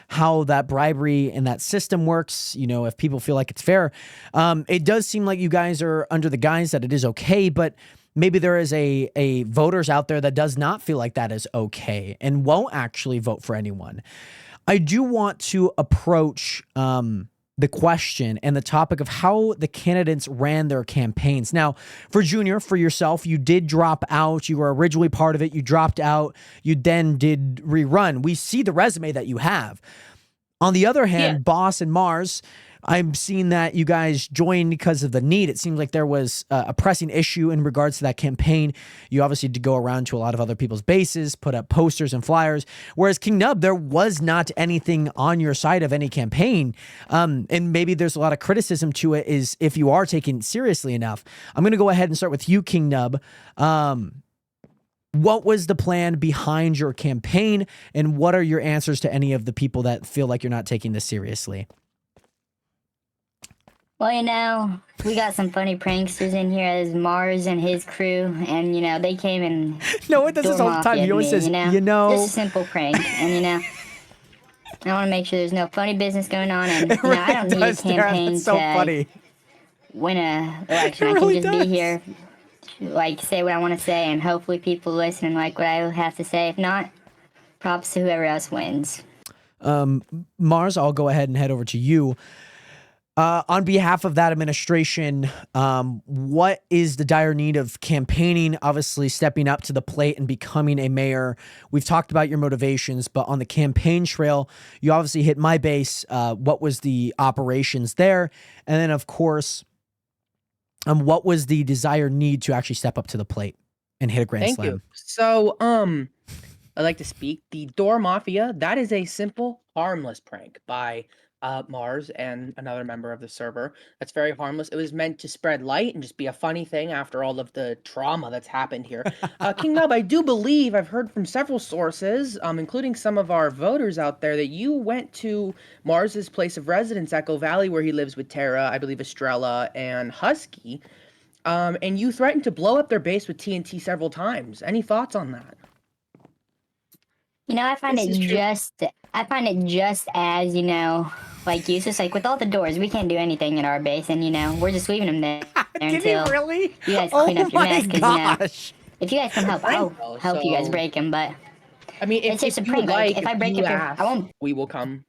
how that bribery and that system works, if people feel like it's fair. It does seem like you guys are under the guise that it is okay, but maybe there is a voters out there that does not feel like that is okay and won't actually vote for anyone. I do want to approach the question and the topic of how the candidates ran their campaigns. Now, for Junior, for yourself, you did drop out. You were originally part of it. You dropped out. You then did rerun. We see the resume that you have. On the other hand, Boss and Mars, I'm seeing that you guys joined because of the need. It seems like there was a pressing issue in regards to that campaign. You obviously did go around to a lot of other people's bases, put up posters and flyers. Whereas King Nub, there was not anything on your side of any campaign. And maybe there's a lot of criticism to it, is if you are taken it seriously enough. I'm going to go ahead and start with you, King Nub. What was the plan behind your campaign, and what are your answers to any of the people that feel like you're not taking this seriously?
Well, we got some funny pranksters in here as Mars and his crew, and, they came and
no, it does this all the time. He always says,
Just a simple prank, and, I want to make sure there's no funny business going on, and, I don't need a campaign to win a election. I can just be here, say what I want to say, and hopefully people listen and like what I have to say. If not, props to whoever else wins.
Mars, I'll go ahead and head over to you. On behalf of that administration, what is the dire need of campaigning, obviously stepping up to the plate and becoming a mayor? We've talked about your motivations, but on the campaign trail, you obviously hit my base. What was the operations there? And then, of course, what was the desired need to actually step up to the plate? and hit a grand
Thank
slam.
you. So, I'd like to speak. The Door Mafia, that is a simple, harmless prank by Mars and another member of the server. That's very harmless. It was meant to spread light and just be a funny thing after all of the trauma that's happened here. King Nub, I do believe I've heard from several sources, including some of our voters out there, that you went to Mars's place of residence, Echo Valley, where he lives with Terra, I believe Estrella, and Husky. And you threatened to blow up their base with TNT several times. Any thoughts on that?
You know, I find it just as, like useless. Like with all the doors, we can't do anything in our base, and we're just leaving them there until
really?
you guys clean up your mess.
Gosh.
If you guys can help, I'll help you guys break them. But
I mean,
it's just a prank. Like, if I break it, I won't.
We will come.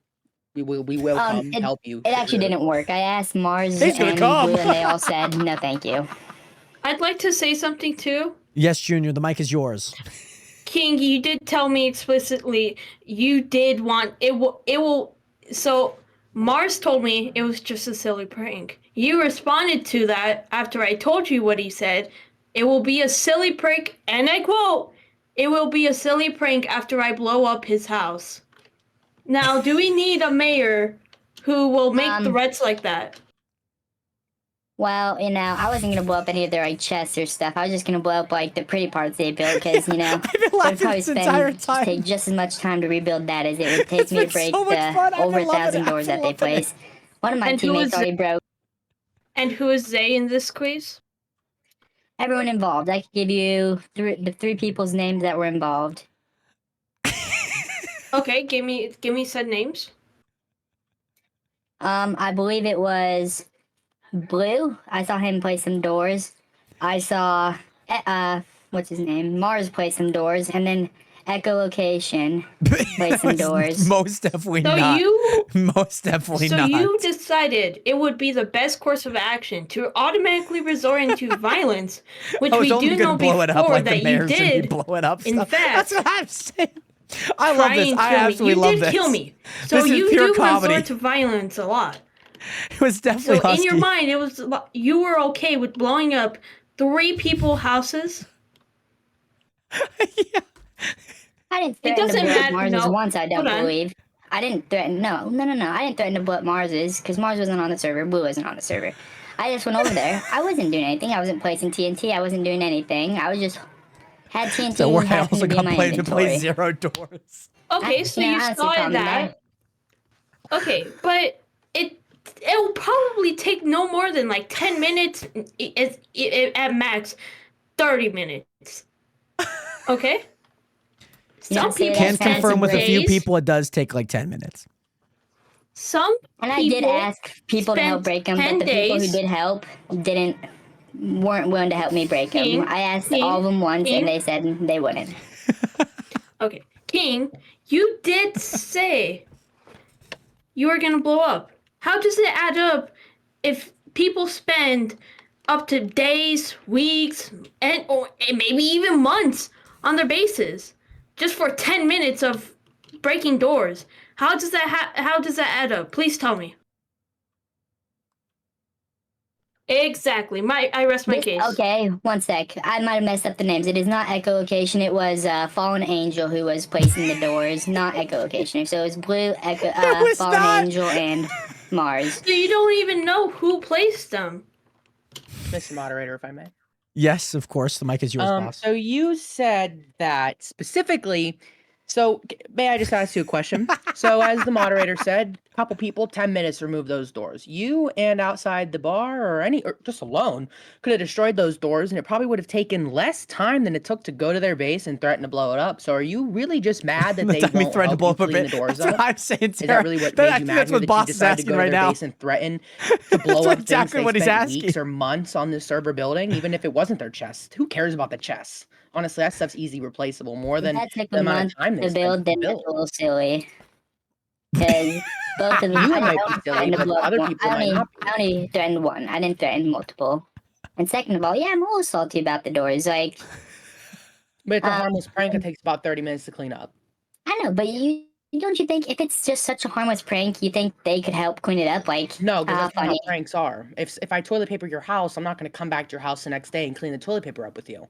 We will come help you.
It actually didn't work. I asked Mars and Blue, and they all said no, thank you.
I'd like to say something too.
Yes, Junior, the mic is yours.
King, you did tell me explicitly you did want it will so Mars told me it was just a silly prank. You responded to that after I told you what he said. It will be a silly prank, and I quote, "It will be a silly prank after I blow up his house." Now, do we need a mayor who will make threats like that?
Well, I wasn't gonna blow up any of their chests or stuff. I was just gonna blow up the pretty parts they built, because
I've been laughing this entire time.
Take just as much time to rebuild that as it would take me to break the over 1,000 doors that they placed. One of my teammates already broke.
And who is they in this quiz?
Everyone involved. I could give you the three people's names that were involved.
Okay, give me said names.
I believe it was Blue. I saw him play some doors. I saw what's his name? Mars play some doors, and then Echolocation play some doors.
Most definitely not. Most definitely not.
So you decided it would be the best course of action to automatically resort into violence, which we do know before that you did.
Blow it up.
In fact,
that's what I'm saying. I love this. I absolutely love this.
You did kill me. So you do resort to violence a lot.
It was definitely
so in your mind, it was you were okay with blowing up 3 people's houses.
Yeah. I didn't threaten to blow up Mars's once. I don't believe. I didn't threaten. No. I didn't threaten to blow up Mars's because Mars wasn't on the server. Blue wasn't on the server. I just went over there. I wasn't doing anything. I wasn't placing TNT. I wasn't doing anything. I was just had TNT.
So
I
also got played to play 0 doors.
Okay, so you saw that. Okay, but it will probably take no more than 10 minutes. At max, 30 minutes. Okay. Some people
can confirm with a few people it does take 10 minutes.
Some
and I did ask people to help break them, but the people who did help weren't willing to help me break them. I asked all of them once, and they said they wouldn't.
Okay, King, you did say you were gonna blow up. How does it add up if people spend up to days, weeks, or maybe even months on their bases just for 10 minutes of breaking doors? How does that add up? Please tell me. Exactly. I rest my case.
Okay, one sec. I might have messed up the names. It is not Echolocation. It was Fallen Angel who was placing the doors, not Echolocation. So it was Blue, Fallen Angel, and Mars.
So you don't even know who placed them.
Mr. Moderator, if I may.
Yes, of course. The mic is yours, boss.
So you said that specifically. So may I just ask you a question? So as the moderator said, a couple people, 10 minutes to remove those doors. You and outside the bar or just alone could have destroyed those doors, and it probably would have taken less time than it took to go to their base and threaten to blow it up. So are you really just mad that they won't help you clean the doors up?
That's what I'm saying,
Is that really what made you mad?
That's what boss is asking right now.
And threaten to blow up
exactly what he's asking.
Weeks or months on this server building, even if it wasn't their chest. Who cares about the chests? Honestly, that stuff's easy replaceable. More than the amount of time they spend to build.
That's a little silly. Because both of them,
you might be silly, but other people might not be.
I only threatened one. I didn't threaten multiple. And second of all, yeah, I'm a little salty about the doors.
But it's a harmless prank. It takes about 30 minutes to clean up.
I know, but don't you think if it's just such a harmless prank, you think they could help clean it up?
No, because that's not how pranks are. If I toilet paper your house, I'm not going to come back to your house the next day and clean the toilet paper up with you.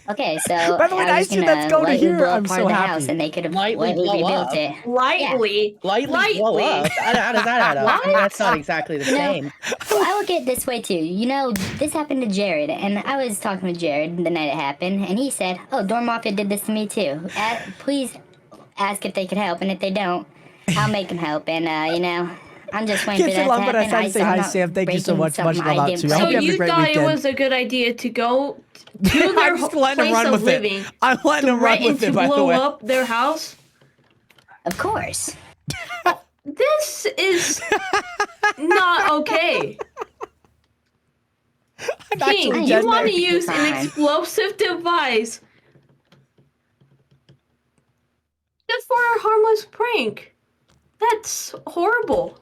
Okay, so
By the way,
I was
nice, dude,
gonna
let's go to
lightly
here.
blow up
I'm
part
so
of the
happy.
house, and they could have
Lightly
lightly
blow
rebuilt
up?
it.
Lightly.
Lightly blow up. How does that add up? I mean,
What?
that's not exactly the
You know,
same.
well, I look at it this way too. You know, this happened to Jared, and I was talking with Jared the night it happened, and he said, "Oh, Dorm Mafia did this to me too. Please ask if they could help, and if they don't, I'll make them help." And you know, I'm just waiting
Can't
for
say
that
long,
to
but I
happen.
tried to say
I'm
hi,
not
Sam. Thank you so
breaking
much. Much
something
love
I
out
didn't
to you. I
So
hope you have a
you
great
thought
weekend.
it was a good idea to go to their
I'm just letting him
place
run
of
with
living,
it. I'm letting him run
threaten
with
to
it, by the
blow
way.
up their house?
Of course.
This is not okay.
I'm
King,
actually
you
dead
want to
there.
use an
Fine.
explosive device just for a harmless prank. That's horrible.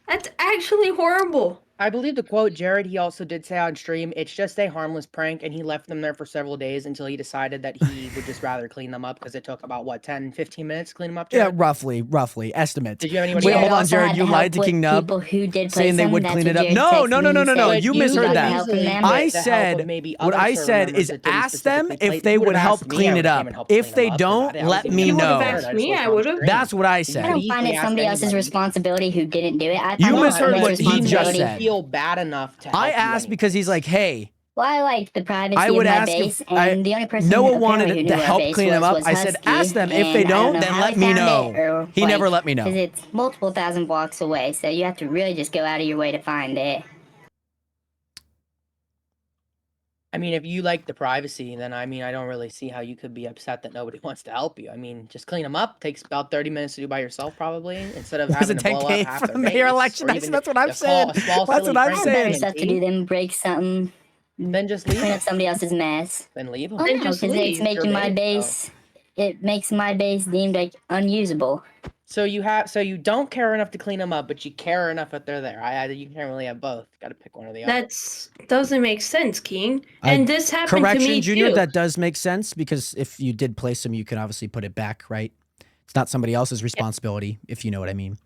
That's actually horrible.
I believe to quote Jared, he also did say on stream, it's just a harmless prank, and he left them there for several days until he decided that he would just rather clean them up because it took about, what, 10, 15 minutes to clean them up,
Yeah,
Jared?
roughly estimates.
Did you have anybody
Wait,
else?
hold on,
also
Jared.
had
You
to
lied to
help
King
with
Nub,
people who did
saying
place
they
them.
would
That's
clean
what
it up.
Jared
No,
texted
no,
me.
no, no,
He
no, no.
said
You
But
misheard
you
that.
helping them.
I
with the help
said
of maybe
what
other
I
server
said
members
is
that didn't
ask them
specifically
if
play-
they
you
would
would've
help
asked me, I
clean it
would've came
up.
and helped
If
clean
they
them up, 'cause
don't,
I
let
wasn't
me
even
You would have
know.
prepared. I
asked
just
me,
looked
I
on
would have.
stream.
That's what I
I
said.
don't
Easily
find it
ask
somebody else's
anybody.
responsibility who didn't do it. I
You
find it
misheard
someone's
what he just
responsibility.
said.
Feel bad enough to help
I
you
asked because he's like, hey,
Well, I like the privacy
I
of
would
my
ask
base,
if I,
and the only person
Noah
apparently
wanted
who
to
knew our
help
base
clean them up.
was
I said,
Husky,
ask them. If they
and I
don't,
know
then
how
let
he
me
found it,
know.
or,
He never let me know.
because it's multiple thousand blocks away, so you have to really just go out of your way to find it.
I mean, if you like the privacy, then I mean, I don't really see how you could be upset that nobody wants to help you. I mean, just clean them up. Takes about 30 minutes to do by yourself, probably, instead of
Was
having
it
to blow
10K
up half
for
their
the mayor
base,
election?
or even
That's what I'm
a
saying.
small
That's
silly
what I'm
I
prank
have better
saying.
stuff to do than break something,
Then just leave
clean
them.
up somebody else's mess.
Then leave them.
Oh
Then
no,
just
because it's
leave.
Your
making my
base,
base. It makes my base deemed like unusable.
So you don't care enough to clean them up, but you care enough that they're there. You can't really have both. Got to pick one or the other.
That's doesn't make sense, King. And this happened to
Correction,
me
Junior,
too.
that does make sense because if you did place them, you can obviously put it back, right? It's not somebody else's responsibility, if you know what I mean.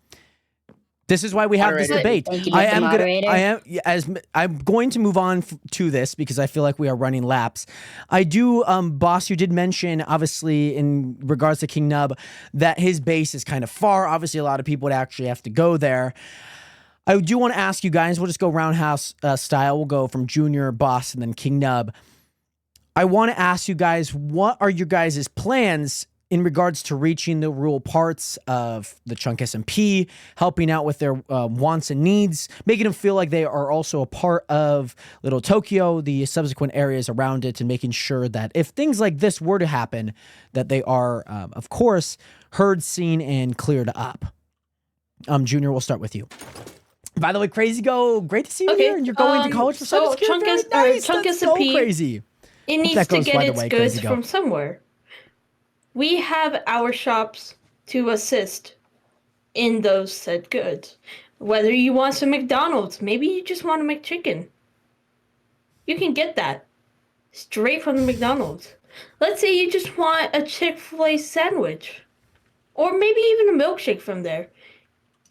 This is why we have this
Moderator.
debate.
Thank you, Mr. Moderator.
I'm going to move on to this because I feel like we are running laps. I do, boss, you did mention obviously in regards to King Nub that his base is kind of far. Obviously, a lot of people would actually have to go there. I do want to ask you guys. We'll just go roundhouse style. We'll go from Junior, Boss, and then King Nub. I want to ask you guys, what are your guys' plans in regards to reaching the rural parts of the Chunk SMP, helping out with their wants and needs, making them feel like they are also a part of Little Tokyo, the subsequent areas around it, and making sure that if things like this were to happen, that they are, of course, heard, seen, and cleared up. Junior, we'll start with you. By the way, Crazy Go, great to see you here, and you're going to college for
so
cybersecurity. Very nice.
Chunk
That's so
SMP
crazy.
It needs
that
to
goes,
get
by the
its
way,
goods
Crazy Go.
from somewhere. We have our shops to assist in those said goods. Whether you want some McDonald's, maybe you just want a McChicken. You can get that straight from the McDonald's. Let's say you just want a Chick-fil-A sandwich, or maybe even a milkshake from there.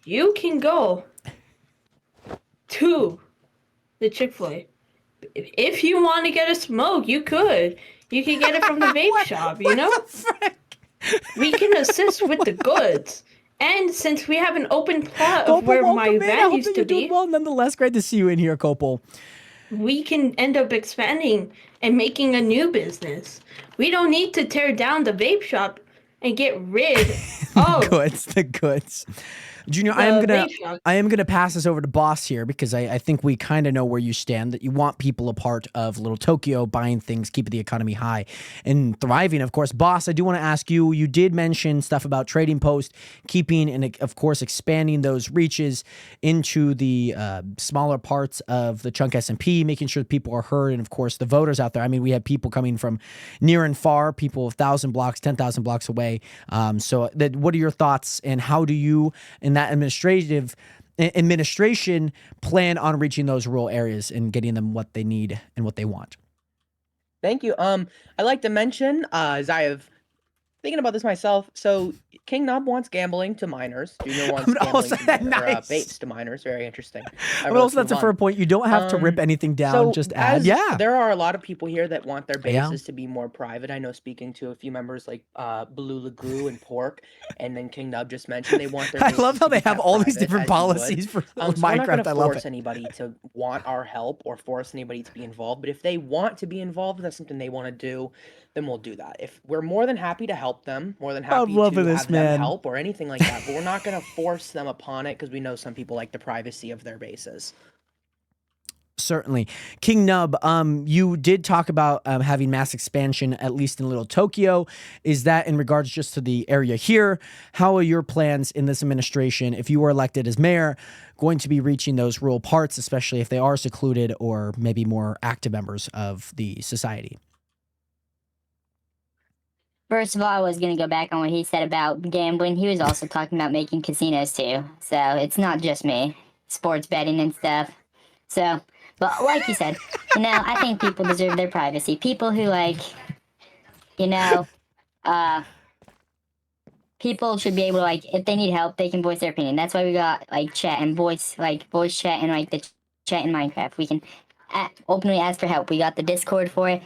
You can go to the Chick-fil-A. If you want to get a smoke, you could. You can get it from the vape shop, you know? We can assist with the goods. And since we have an open plot of
Copel,
where my
welcome in. I
van
hope
used
that
to
you're doing
be,
well. Nonetheless, great to see you in here, Copel.
we can end up expanding and making a new business. We don't need to tear down the vape shop and get rid of
The goods. Junior, I am gonna pass this over to Boss here because I think we kind of know where you stand, that you want people a part of Little Tokyo, buying things, keeping the economy high and thriving. Of course, Boss, I do want to ask you, you did mention stuff about Trading Post, keeping and of course expanding those reaches into the smaller parts of the Chunk SMP, making sure people are heard, and of course the voters out there. I mean, we have people coming from near and far, people 1,000 blocks, 10,000 blocks away. So what are your thoughts, and how do you and that administration plan on reaching those rural areas and getting them what they need and what they want?
Thank you. I'd like to mention, as I have thinking about this myself. So King Nub wants gambling to minors. Junior wants gambling vapes to minors. Very interesting.
But also, that's a fair point. You don't have to rip anything down.
So
just add. Yeah.
There are a lot of people here that want their bases to be more private. I know, speaking to a few members like Blue Lagoo and Pork, and then King Nub just mentioned they want their.
I love how they have all these different policies for Minecraft.
We're not
I love
force anybody to want our help or force anybody to be involved. But if they want to be involved, that's something they want to do, then we'll do that. If we're more than happy to help them, more than happy to have them help or anything like that, but we're not going to force them upon it because we know some people like the privacy of their bases.
Certainly. King Nub, you did talk about having mass expansion, at least in Little Tokyo. Is that in regards just to the area here? How are your plans in this administration, if you were elected as mayor, going to be reaching those rural parts, especially if they are secluded or maybe more active members of the society?
First of all, I was going to go back on what he said about gambling. He was also talking about making casinos too. So it's not just me. Sports betting and stuff. So, but like you said, I think people deserve their privacy. People who people should be able to, if they need help, they can voice their opinion. That's why we got chat and voice chat and the chat in Minecraft. We can openly ask for help. We got the Discord for it.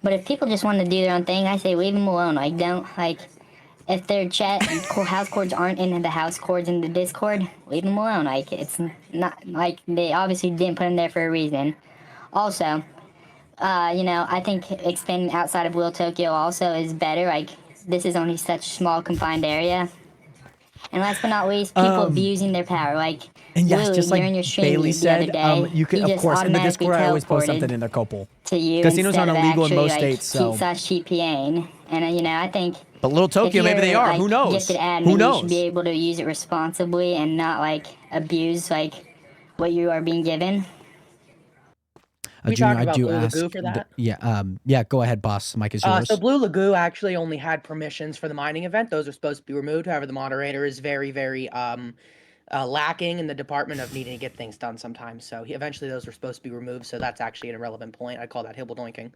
But if people just want to do their own thing, I say leave them alone. If their chat house chords aren't in the house chords in the Discord, leave them alone. It's not they obviously didn't put them there for a reason. Also, I think expanding outside of Little Tokyo also is better. This is only such a small confined area. And last but not least, people abusing their power.
And yes,
Lou,
just like
during your stream
Bailey said,
the other day,
you can, of course, in the Discord, I always post something in their couple.
To you
casinos aren't illegal in most states, so.
TPAing. And, I think.
But Little Tokyo, maybe they are. Who knows?
Gifted admin,
Who knows?
You should be able to use it responsibly and not, abuse, what you are being given.
Junior,
I do
Blue
ask. For that?
Yeah, go ahead, boss. Mike is yours.
So Blue Lagoo actually only had permissions for the mining event. Those are supposed to be removed. However, the moderator is very, very lacking in the department of needing to get things done sometimes. So eventually those were supposed to be removed. So that's actually an irrelevant point. I call that hibble doinking.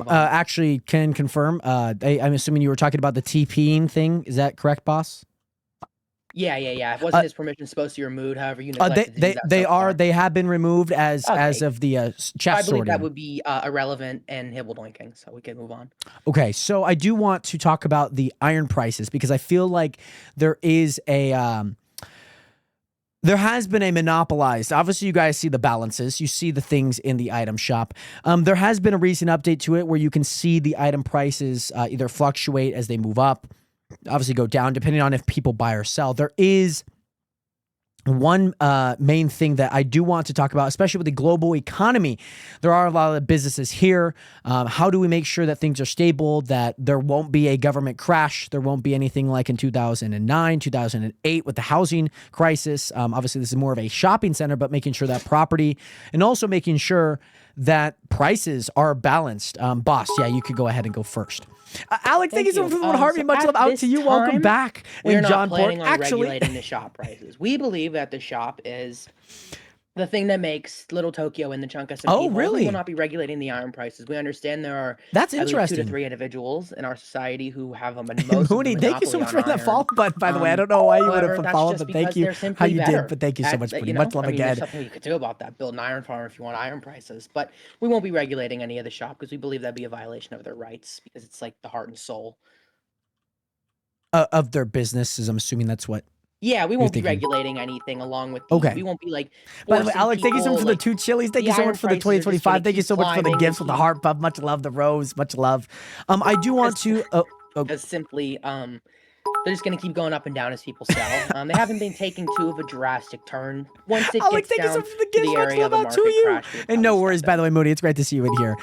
Actually, can confirm. I'm assuming you were talking about the TPing thing. Is that correct, boss?
Yeah. It wasn't his permission supposed to be removed. However, you neglected to do that
they
so
are.
far.
They have been removed as of the chest
I believe
sorting.
that would be irrelevant and hibble doinking. So we can move on.
Okay, so I do want to talk about the iron prices because I feel like there is there has been a monopolized. Obviously, you guys see the balances. You see the things in the item shop. There has been a recent update to it where you can see the item prices either fluctuate as they move up, obviously go down, depending on if people buy or sell. There is one main thing that I do want to talk about, especially with the global economy. There are a lot of businesses here. How do we make sure that things are stable, that there won't be a government crash? There won't be anything like in 2009, 2008 with the housing crisis. Obviously, this is more of a shopping center, but making sure that property and also making sure that prices are balanced. Boss, yeah, you could go ahead and go first. Alec, thank you so much for Harvey. Much love out to you. Welcome back.
We're
John
not planning
Pork.
on
Actually,
regulating the shop prices. We believe that the shop is the thing that makes Little Tokyo in the chunk SMP.
Oh, really?
We will not be regulating the iron prices. We understand there are
that's
at least
interesting.
2 to 3 individuals in our society who have a most
Mooney, thank you so much for that follow button, by the way. I don't know why you would have followed, but thank you how you did. But thank you so much, buddy. Much love again.
There's something you could do about that. Build an iron farm if you want iron prices. But we won't be regulating any of the shop because we believe that'd be a violation of their rights because it's like the heart and soul
of their businesses. I'm assuming that's what.
Yeah, we won't be regulating anything along with these. We won't be like.
By the way, Alex, thank you so much for the 2 chilies. Thank you so much for the 2025. Thank you so much for the gifts with the heart puff. Much love, the rose. Much love. I do want to.
As simply, they're just gonna keep going up and down as people sell. They haven't been taking too of a drastic turn. Once it
Alex,
gets down to the area of a market crash,
and no worries, by the way, Moody. It's great to see you in here.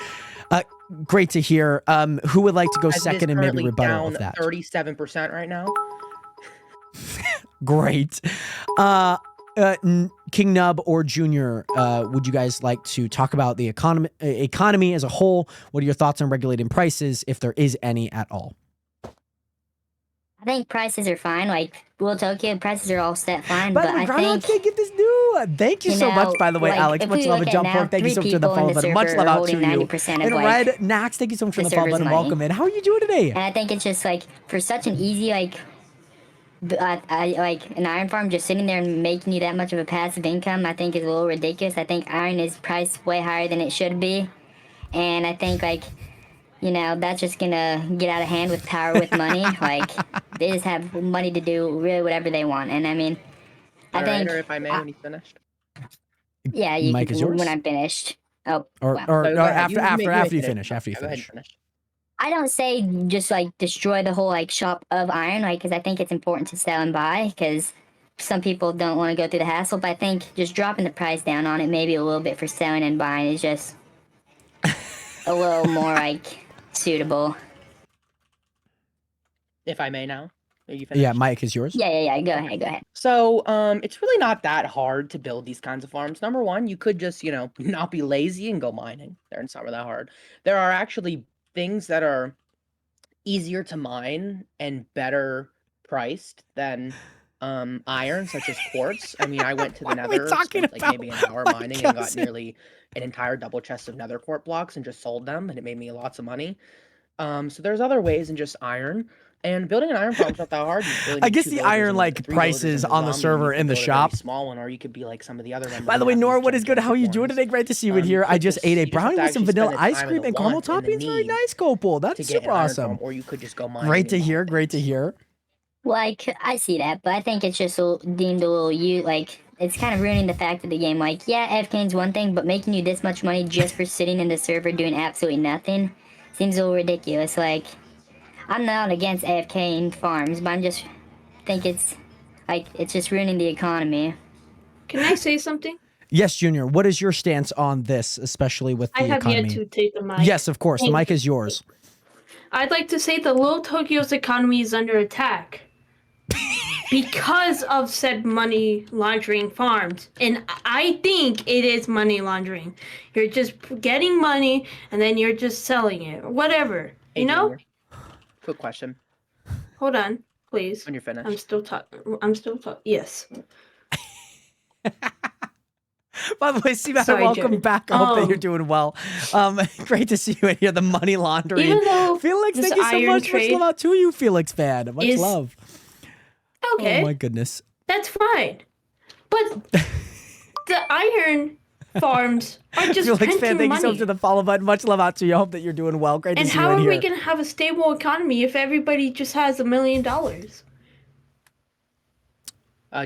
Great to hear. Who would like to go second and maybe rebuttal of that?
37% right now.
Great. King Nub or Junior, would you guys like to talk about the economy as a whole? What are your thoughts on regulating prices, if there is any at all?
I think prices are fine. Like Little Tokyo prices are all set fine,
By
but
the way,
I
Groundhog,
think
get this new. Thank you so much, by the way,
like,
Alex.
if
Much
we
love
look
and
at
Jump
now,
Fork. Thank you
3
so much for the
people
follow
in the
button. Much
server
love
are
out
holding
to you.
90% of
And
like
Red Nax, thank you so much for
the
the follow
server's
button.
money.
Welcome in. How are you doing today?
And I think it's just like for such an easy I like an iron farm just sitting there and making you that much of a passive income. I think is a little ridiculous. I think iron is priced way higher than it should be, and I think like that's just gonna get out of hand with power with money. Like they just have money to do really whatever they want, and I mean, I think.
Or if I may, when he's finished.
Yeah, you
Mike
can
is yours.
when I'm finished. Oh,
or
wow.
or,
So
or
go ahead.
after you finish.
Go
After you
ahead and
finish.
finish.
I don't say just like destroy the whole like shop of iron, like because I think it's important to sell and buy because some people don't want to go through the hassle. But I think just dropping the price down on it, maybe a little bit for selling and buying, is just a little more like suitable.
If I may now. Are you finished?
Yeah, Mike is yours.
Yeah. Go ahead.
So, it's really not that hard to build these kinds of farms. Number one, you could just, not be lazy and go mining. It's not that hard. There are actually things that are easier to mine and better priced than iron, such as quartz. I mean, I went to the Nether, spent like maybe an hour mining, and got nearly an entire double chest of Nether quartz blocks and just sold them, and it made me lots of money. So there's other ways than just iron. And building an iron farm's not that hard. Really
I guess the iron prices on the server in the shop.
Small one, or you could be like some of the other.
By the way, Nora, what is good? How are you doing today? Great to see you in here. I just ate a brownie with some vanilla ice cream and caramel topping. It's very nice, Copal. That's super awesome.
Or you could just go mine.
Great to hear. Great to hear.
Like I see that, but I think it's just deemed a little it's kind of ruining the fact of the game. Like, yeah, AFKing's one thing, but making you this much money just for sitting in the server doing absolutely nothing seems a little ridiculous. Like, I'm not against AFK farms, but I just think it's just ruining the economy.
Can I say something?
Yes, Junior. What is your stance on this, especially with the economy?
I have yet to take the mic.
Yes, of course. The mic is yours.
I'd like to say the Little Tokyo's economy is under attack because of said money laundering farms. And I think it is money laundering. You're just getting money and then you're just selling it or whatever.
Hey,
you know?
Junior. Quick question.
Hold on, please.
When you're finished.
I'm still talking. Yes.
By the way, Seabat,
Sorry,
welcome
Jared.
back. I hope that you're doing well. Great to see you in here. The money laundering.
Even though
Felix,
this
thank you so
iron
much.
trade
Much love out to you, Felix fan. Much
is-
love.
Okay.
Oh my goodness.
That's fine. But the iron farms are just
Felix
printing
fan, thank you so much
money.
for the follow button. Much love out to you. I hope that you're doing well. Great to
And
see you
how
in
are
here.
we going to have a stable economy if everybody just has $1 million?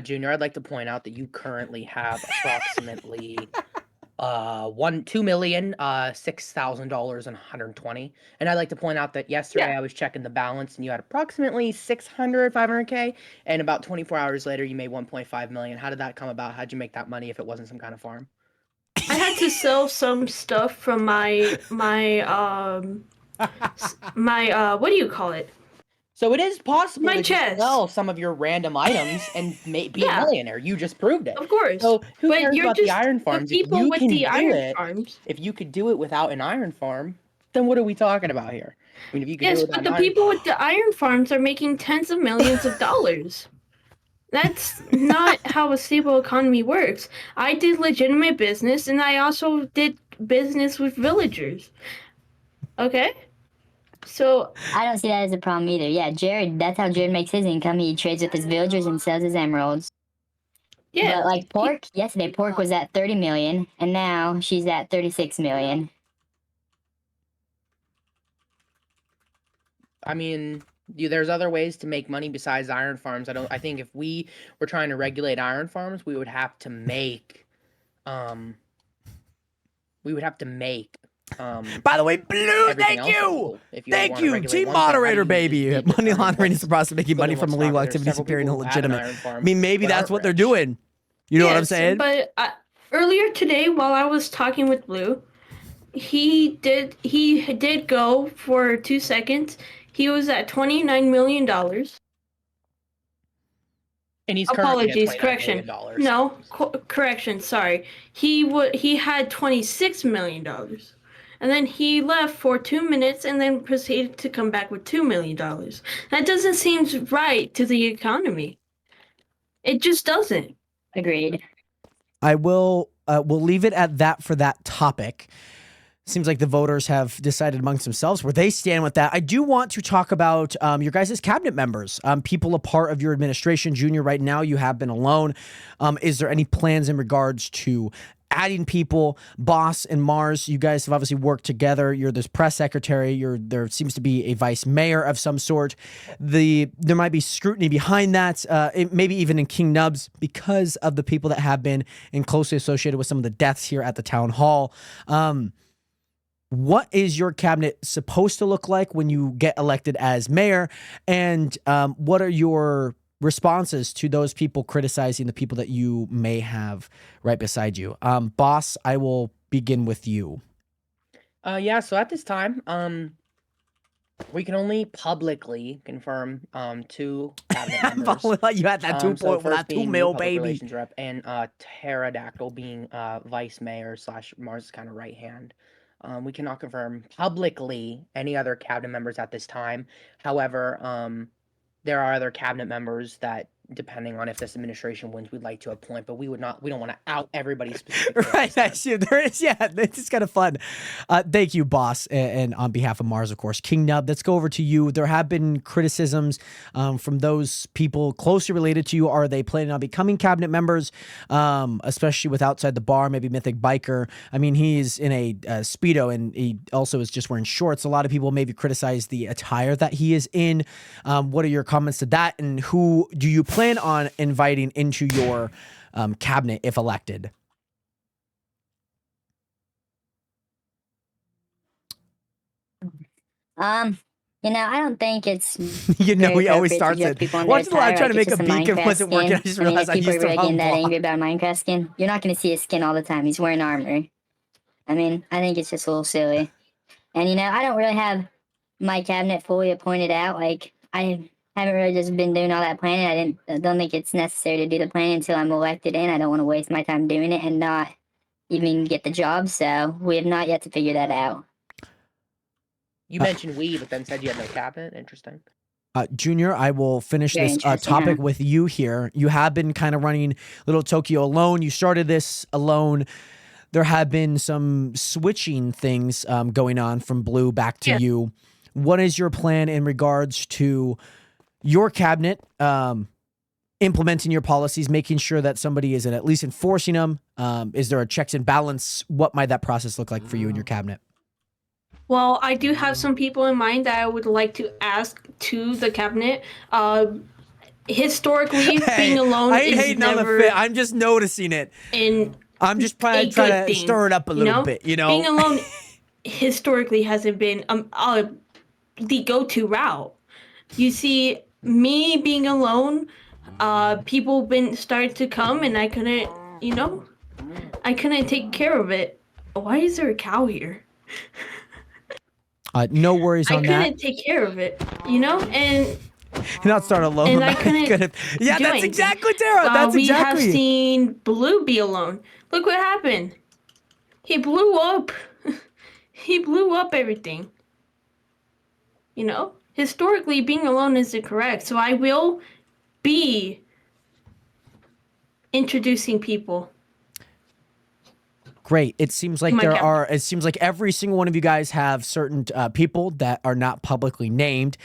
Junior, I'd like to point out that you currently have approximately $2,006,000 and 120. And I'd like to point out that yesterday I was checking the balance and you had approximately 500K, and about 24 hours later you made 1.5 million. How did that come about? How'd you make that money if it wasn't some kind of farm?
I had to sell some stuff from my what do you call it?
So it is possible
My
to just
chest.
sell some of your random items and be a millionaire. You just proved it.
Of course.
So who
But
cares
you're
about the
just
iron
the
farms? If
people
you
with
can
the
do
iron
it,
farms.
if you could do it without an iron farm, then what are we talking about here? I mean, if you could
Yes,
do it
but
without
the
an iron
people with the iron farms are making tens of millions of dollars. That's not how a stable economy works. I did legitimate business, and I also did business with villagers. Okay? So
I don't see that as a problem either. Yeah, Jared, that's how Jared makes his income. He trades with his villagers and sells his emeralds.
yeah,
But like Pork, yesterday Pork was at 30 million, and now she's at 36 million.
I mean, there's other ways to make money besides iron farms. I think if we were trying to regulate iron farms, we would have to make,
By the way, Blue,
everything
thank
else
you.
illegal. If you
Thank
wanna
you,
regulate
team
one thing, how do
moderator,
you
baby.
just beat
Money
the
laundering
iron
is the process of making money
Look at
from
what's
illegal
happening.
activity
There's several
superior and
people who have an
illegitimate.
iron farm
I mean, maybe
but
that's
aren't
what they're
rich.
doing. You know what I'm
yes,
saying?
But earlier today, while I was talking with Blue, he did go for 2 seconds. He was at $29 million.
And he's
Apologies,
currently at $29
correction.
million.
No, correction, sorry. He had $26 million. and then he left for 2 minutes and then proceeded to come back with $2 million. That doesn't seem right to the economy. It just doesn't.
Agreed.
I will we'll leave it at that for that topic. Seems like the voters have decided amongst themselves where they stand with that. I do want to talk about your guys' cabinet members, people a part of your administration. Junior, right now you have been alone. Is there any plans in regards to adding people? Boss and Mars, you guys have obviously worked together. You're this press secretary. There seems to be a vice mayor of some sort. There might be scrutiny behind that, maybe even in King Nubs, because of the people that have been and closely associated with some of the deaths here at the town hall. What is your cabinet supposed to look like when you get elected as mayor? And what are your responses to those people criticizing the people that you may have right beside you? Boss, I will begin with you.
Yeah, so at this time, we can only publicly confirm 2 cabinet members.
You had that 2
So
point, that
first
2
being
mil,
new public
baby.
relations rep, and Pterodactyl being vice mayor / Mars' kind of right hand. We cannot confirm publicly any other cabinet members at this time. However, there are other cabinet members that, depending on if this administration wins, we'd like to appoint, but we don't want to out everybody specifically.
Right, I see. There is, yeah, it's kind of fun. Thank you, boss, and on behalf of Mars, of course. King Nub, let's go over to you. There have been criticisms from those people closely related to you. Are they planning on becoming cabinet members, especially with Outside the Bar, maybe Mythic Biker? I mean, he's in a Speedo, and he also is just wearing shorts. A lot of people maybe criticize the attire that he is in. What are your comments to that, and who do you plan on inviting into your cabinet if elected?
I don't think it's
he always starts it.
Once
in a while, I'm trying to make a beak and it wasn't working. I just realized I used
people
the
are really
wrong
getting that
block.
angry about Minecraft skin. You're not going to see his skin all the time. He's wearing armor. I mean, I think it's just a little silly. And I don't really have my cabinet fully appointed out. Like, I haven't really just been doing all that planning. I don't think it's necessary to do the planning until I'm elected in. I don't want to waste my time doing it and not even get the job. So we have not yet to figure that out.
You mentioned we, but then said you had no cabinet. Interesting.
Junior, I will finish
Very
this
interesting,
topic
huh?
with you here. You have been kind of running Little Tokyo alone. You started this alone. There have been some switching things going on from Blue back to you. What is your plan in regards to your cabinet implementing your policies, making sure that somebody is at least enforcing them? Is there a checks and balance? What might that process look like for you and your cabinet?
Well, I do have some people in mind that I would like to ask to the cabinet. Historically, being alone is never.
I'm just noticing it. I'm just trying to stir it up a little bit. Being
alone historically hasn't been the go-to route. You see, me being alone, people started to come, and I couldn't take care of it. Why is there a cow here?
No worries on that.
I couldn't take care of it, and
not start alone.
And I couldn't.
Yeah, that's exactly Tara. That's
we
exactly.
We have seen Blue be alone. Look what happened. He blew up. He blew up everything. Historically, being alone isn't correct. So I will be introducing people.
Great. It seems like it seems like every single one of you guys have certain people that are not publicly named.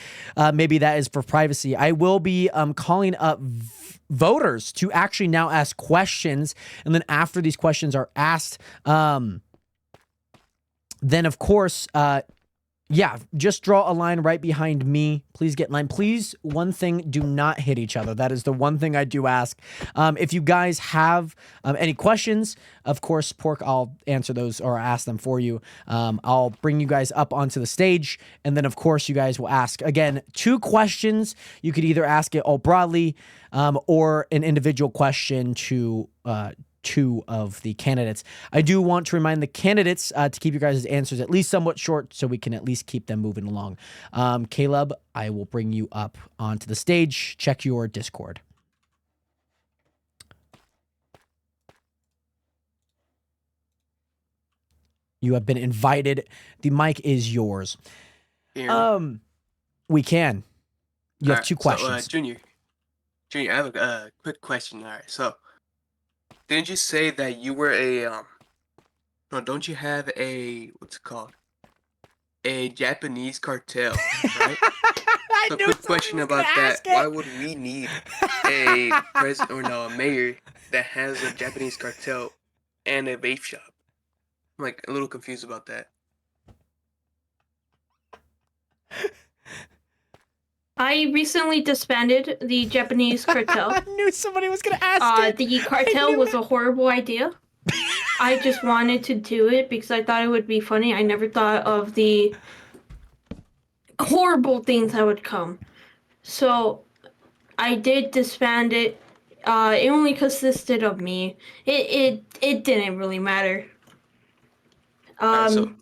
Maybe that is for privacy. I will be calling up voters to actually now ask questions. And then after these questions are asked, then of course, just draw a line right behind me. Please get in line. Please, one thing, do not hit each other. That is the one thing I do ask. If you guys have any questions, of course, Pork, I'll answer those or ask them for you. I'll bring you guys up onto the stage, and then, of course, you guys will ask, again, 2 questions. You could either ask it all broadly or an individual question to 2 of the candidates. I do want to remind the candidates to keep your guys' answers at least somewhat short so we can at least keep them moving along. Caleb, I will bring you up onto the stage. Check your Discord. You have been invited. The mic is yours. We can. You have 2 questions.
So, Junior, I have a quick question. All right, so didn't you say that you were a no, don't you have a, what's it called? A Japanese cartel, right? So quick question about that. Why would we need a president or no, a mayor that has a Japanese cartel and a vape shop? I'm like a little confused about that.
I recently disbanded the Japanese cartel.
I knew somebody was going to ask it.
The cartel was a horrible idea. I just wanted to do it because I thought it would be funny. I never thought of the horrible things that would come. So I did disband it. It only consisted of me. It didn't really matter.
Alright,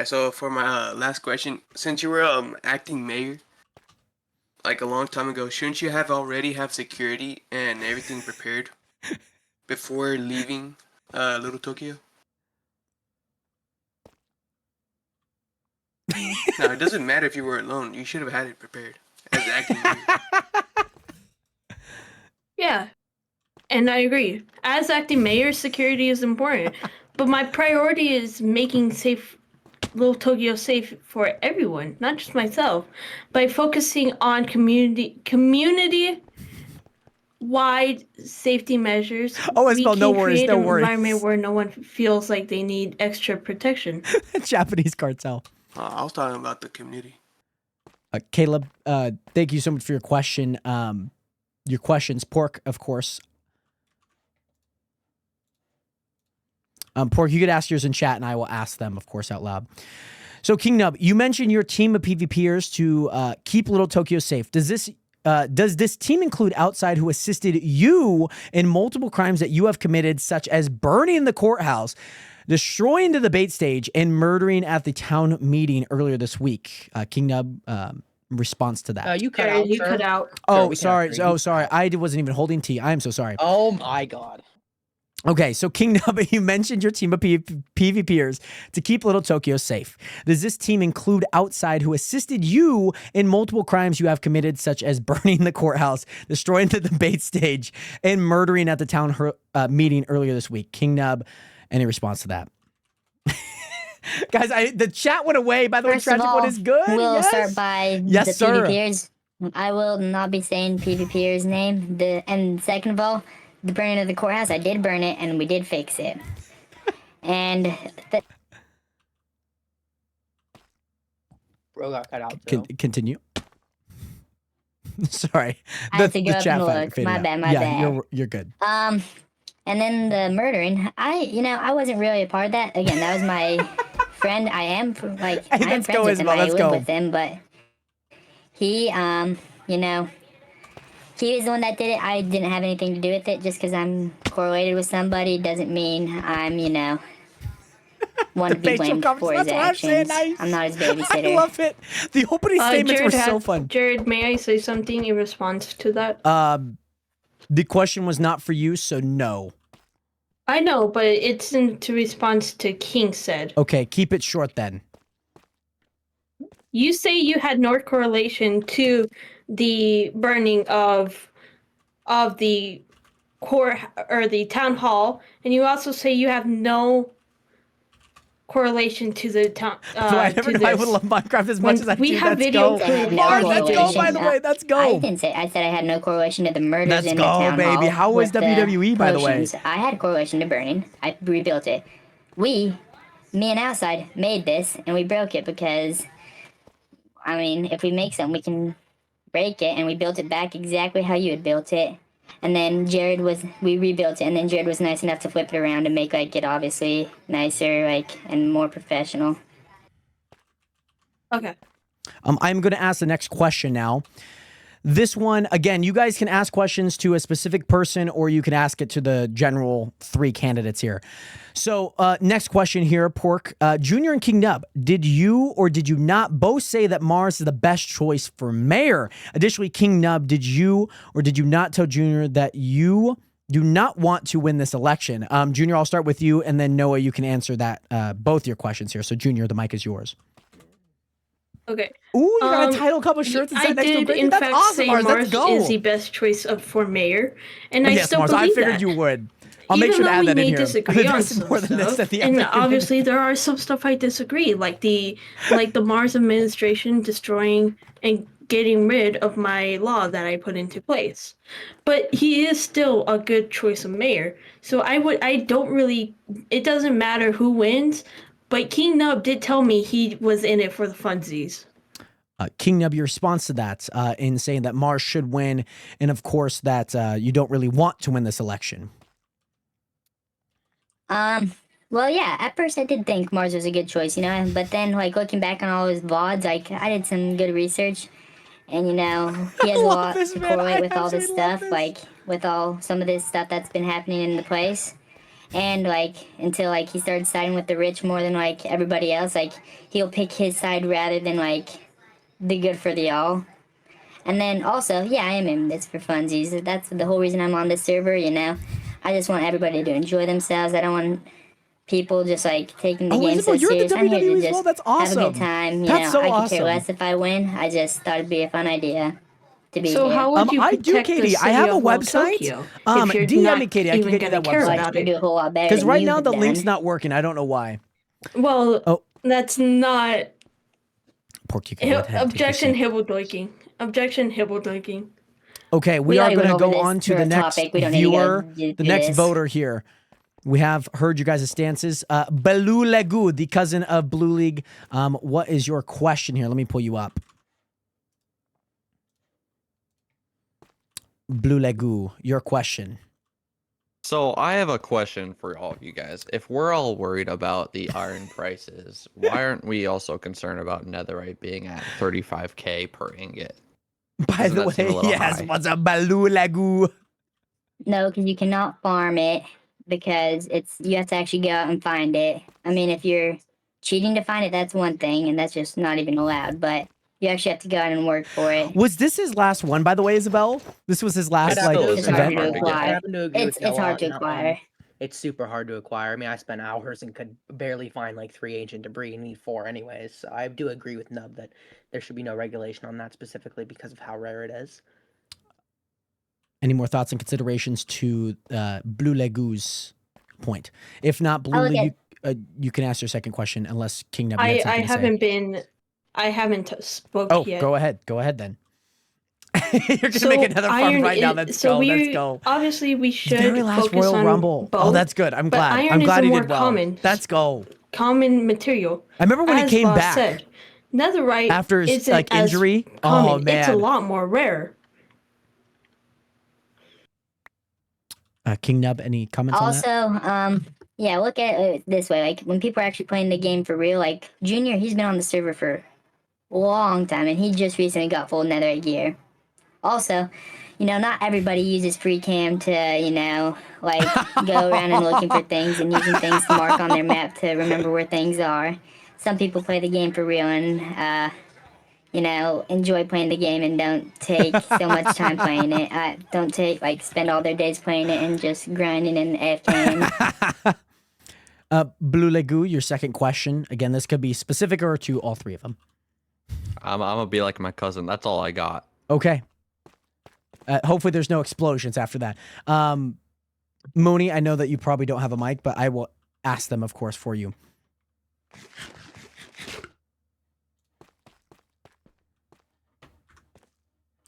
so for my last question, since you were acting mayor like a long time ago, shouldn't you have already have security and everything prepared before leaving Little Tokyo? No, it doesn't matter if you were alone. You should have had it prepared as acting mayor.
Yeah, and I agree. As acting mayor, security is important, but my priority is making Little Tokyo safe for everyone, not just myself, by focusing on community-wide safety measures.
Isabel, no worries, no worries.
An environment where no one feels like they need extra protection.
Japanese cartel.
I was talking about the community.
Caleb, thank you so much for your question. Your questions, Pork, of course. Pork, you could ask yours in chat, and I will ask them, of course, out loud. So, King Nub, you mentioned your team of PvPers to keep Little Tokyo safe. Does this team include outside who assisted you in multiple crimes that you have committed, such as burning the courthouse, destroying the debate stage, and murdering at the town meeting earlier this week? King Nub, response to that.
You cut out.
You cut out.
Oh, sorry. Oh, sorry. I wasn't even holding tea. I am so sorry.
Oh my God.
Okay, so King Nub, you mentioned your team of PvPers to keep Little Tokyo safe. Does this team include outside who assisted you in multiple crimes you have committed, such as burning the courthouse, destroying the debate stage, and murdering at the town meeting earlier this week? King Nub, any response to that? Guys, the chat went away. By the way, Tragic One is good.
We'll start by
yes,
the
sir.
PvPers. I will not be saying PvPer's name. And second of all, the burning of the courthouse, I did burn it, and we did fix it. And
Bro got cut out too.
Continue. Sorry,
I had to go up and look. My bad.
Yeah, you're good.
And then the murdering, I wasn't really a part of that. Again, that was my friend. I am friends with him. I live with him, but he, he was the one that did it. I didn't have anything to do with it. Just because I'm correlated with somebody doesn't mean I'm, want to be blamed for his actions. Nice. I'm not his babysitter.
I love it. The opening statements were so fun.
Jared, may I say something in response to that?
The question was not for you, so no.
I know, but it's in response to King said.
Okay, keep it short then.
You say you had no correlation to the burning of the court or the town hall, and you also say you have no correlation to the town.
I never know I would love Minecraft as much as I do.
We have video proof.
Let's go, by the way. Let's go.
I didn't say. I said I had no correlation to the murders in the town hall.
Let's go, baby. How was WWE, by the way?
I had correlation to burning. I rebuilt it. Me and Outside made this, and we broke it because, if we make something, we can break it, and we built it back exactly how you had built it. And then we rebuilt it, and then Jared was nice enough to flip it around and make it obviously nicer, and more professional.
Okay.
I'm going to ask the next question now. This one, again, you guys can ask questions to a specific person, or you can ask it to the general 3 candidates here. So next question here, Pork. Junior and King Nub, did you or did you not both say that Mars is the best choice for mayor? Additionally, King Nub, did you or did you not tell Junior that you do not want to win this election. Junior, I'll start with you, and then Noah, you can answer that both your questions here. So, Junior, the mic is yours.
Okay.
Ooh, you got a title, couple shirts, and
I
next to
did,
Brady.
in
That's
fact,
awesome,
say
Mars.
Mars
Let's go.
is the best choice for mayor, and I
yes,
still
Mars,
believe
I figured
that.
you would. I'll make sure to add that in here.
Disagree on some
more than this
stuff,
at the
and
end.
obviously there are some stuff I disagree, like the Mars administration destroying and getting rid of my law that I put into place. But he is still a good choice of mayor. So I don't really, it doesn't matter who wins, but King Nub did tell me he was in it for the funsies.
King Nub, your response to that in saying that Mars should win, and of course that you don't really want to win this election.
Well, yeah, at first I did think Mars was a good choice, you know, but then, like, looking back on all his VODs, like, I did some good research, and, you know, he has a lot to correlate with all this stuff, like, with some of this stuff that's been happening in the place, and, like, until, like, he started siding with the rich more than, like, everybody else, like, he'll pick his side rather than, like, the good for the all. And then, also, yeah, I am in this for funsies. That's the whole reason I'm on this server, you know. I just want everybody to enjoy themselves. I don't want people just like taking the game so serious. I'm here to just
That's awesome.
have a good time. You
That's
know,
so
I could care
awesome.
less if I win. I just thought it'd be a fun idea to be
So
here.
how would you
I
protect
do, Katie.
the
I
city
have a
of Little
website.
Tokyo
DM
if you're
me,
not
Katie. I can
even
get you that
gonna care
website.
I
about
can
it?
do a whole lot better.
Because
than
right
you
now
have
the
done.
link's not working. I don't know why.
Well, that's not
Pork, you can go ahead and take your
objection
seat.
hibbledoiking. Objection hibbledoiking.
Okay, we
We
are
already
going to
went over
go
this
on to
for
the
a
next
topic. We don't need to go
viewer,
do
the next
this.
voter here. We have heard you guys' stances. Baloo Legu, the cousin of Blue League. What is your question here? Let me pull you up. Blue Legu, your question.
So I have a question for all of you guys. If we're all worried about the iron prices, why aren't we also concerned about netherite being at 35k per ingot?
By
Doesn't
the
that seem a
way,
little
yes,
high?
what's up, Baloo Legu?
No, because you cannot farm it because you have to actually go out and find it. I mean, if you're cheating to find it, that's one thing, and that's just not even allowed. But you actually have to go out and work for it.
Was this his last one, by the way, Isabel? This was his last like
It's
event.
hard to get.
It's hard to acquire.
It's super hard to acquire. I mean, I spent hours and could barely find like 3 ancient debris and need 4 anyways. So I do agree with Nub that there should be no regulation on that specifically because of how rare it is.
Any more thoughts and considerations to Blue Legu's point? If not, Blue League, you can ask your second question unless King Nub.
I haven't spoke yet.
Go ahead. Go ahead then. You're gonna make another farm right now. Let's go. Let's go.
Obviously, we should
Very last
focus
Royal
on
Rumble.
both,
Oh, that's good. I'm
but
glad.
iron
I'm
is
glad
a
he
more
did well.
common.
Let's go.
Common material.
I remember when he
As
came
Boss
back
said, netherite
after his
isn't
like
as
injury.
common.
Oh man,
It's a lot more rare.
King Nub, any comments on that?
Also, yeah, look at it this way. Like, when people are actually playing the game for real, like, Junior, he's been on the server for a long time, and he just recently got full netherite gear. Also, you know, not everybody uses free cam to, you know, like, go around and looking for things and using things to mark on their map to remember where things are. Some people play the game for real and, you know, enjoy playing the game and don't take so much time playing it. Don't spend all their days playing it and just grinding and AFKing.
Blue Legu, your second question. Again, this could be specific or to all three of them.
I'm gonna be like my cousin. That's all I got.
Okay. Hopefully there's no explosions after that. Mooney, I know that you probably don't have a mic, but I will ask them, of course, for you.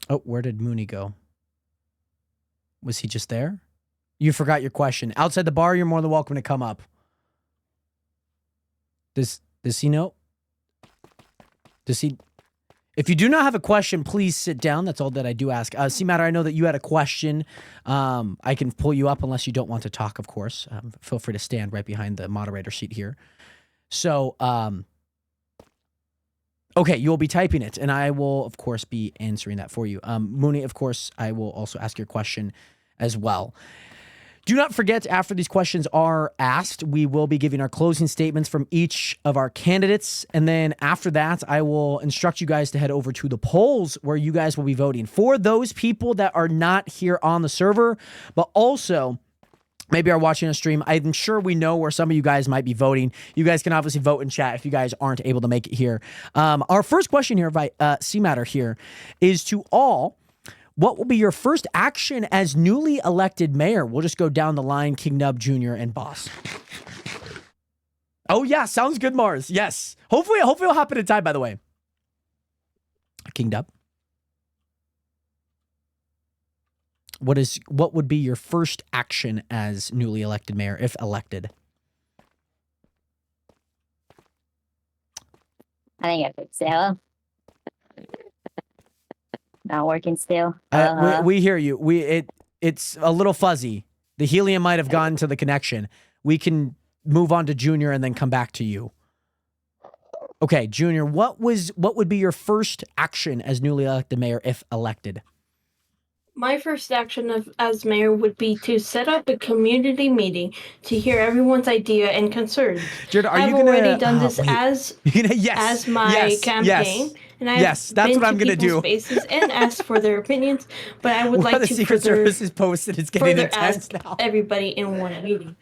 Oh, where did Mooney go? Was he just there? You forgot your question. Outside the bar, you're more than welcome to come up. Does he know? Does he? If you do not have a question, please sit down. That's all that I do ask. C-Matter, I know that you had a question. I can pull you up unless you don't want to talk, of course. Feel free to stand right behind the moderator seat here. So, okay, you'll be typing it, and I will, of course, be answering that for you. Mooney, of course, I will also ask your question as well. Do not forget, after these questions are asked, we will be giving our closing statements from each of our candidates. And then after that, I will instruct you guys to head over to the polls where you guys will be voting. For those people that are not here on the server, but also maybe are watching a stream, I'm sure we know where some of you guys might be voting. You guys can obviously vote in chat if you guys aren't able to make it here. Our first question here by C-Matter here is to all: what will be your first action as newly elected mayor? We'll just go down the line, King Nub Jr. and Boss. Oh yeah, sounds good, Mars. Yes. Hopefully it'll happen in time, by the way. King Nub. What would be your first action as newly elected mayor, if elected?
I think I fixed it. Hello? Not working still.
We hear you. It's a little fuzzy. The helium might have gone to the connection. We can move on to Junior and then come back to you. Okay, Junior, what would be your first action as newly elected mayor if elected?
My first action as mayor would be to set up a community meeting to hear everyone's idea and concerns.
Jared,
I've already done this as my campaign.
Yes.
And I've
That's what I'm gonna do.
Spaces and asked for their opinions, but I would like
the
to
Secret Service is posted. It's getting intense
ask
now.
everybody in one meeting.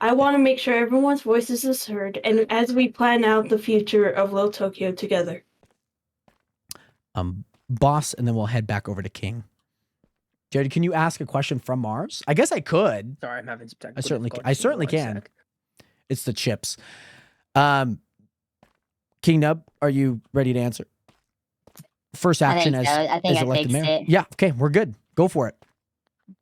I want to make sure everyone's voices is heard, and as we plan out the future of Little Tokyo together.
Boss, and then we'll head back over to King. Jared, can you ask a question from Mars? I guess I could.
Sorry, I'm having some technical
I certainly can. It's the chips. King Nub, are you ready to answer? First action as elected mayor. Yeah, okay, we're good. Go for it.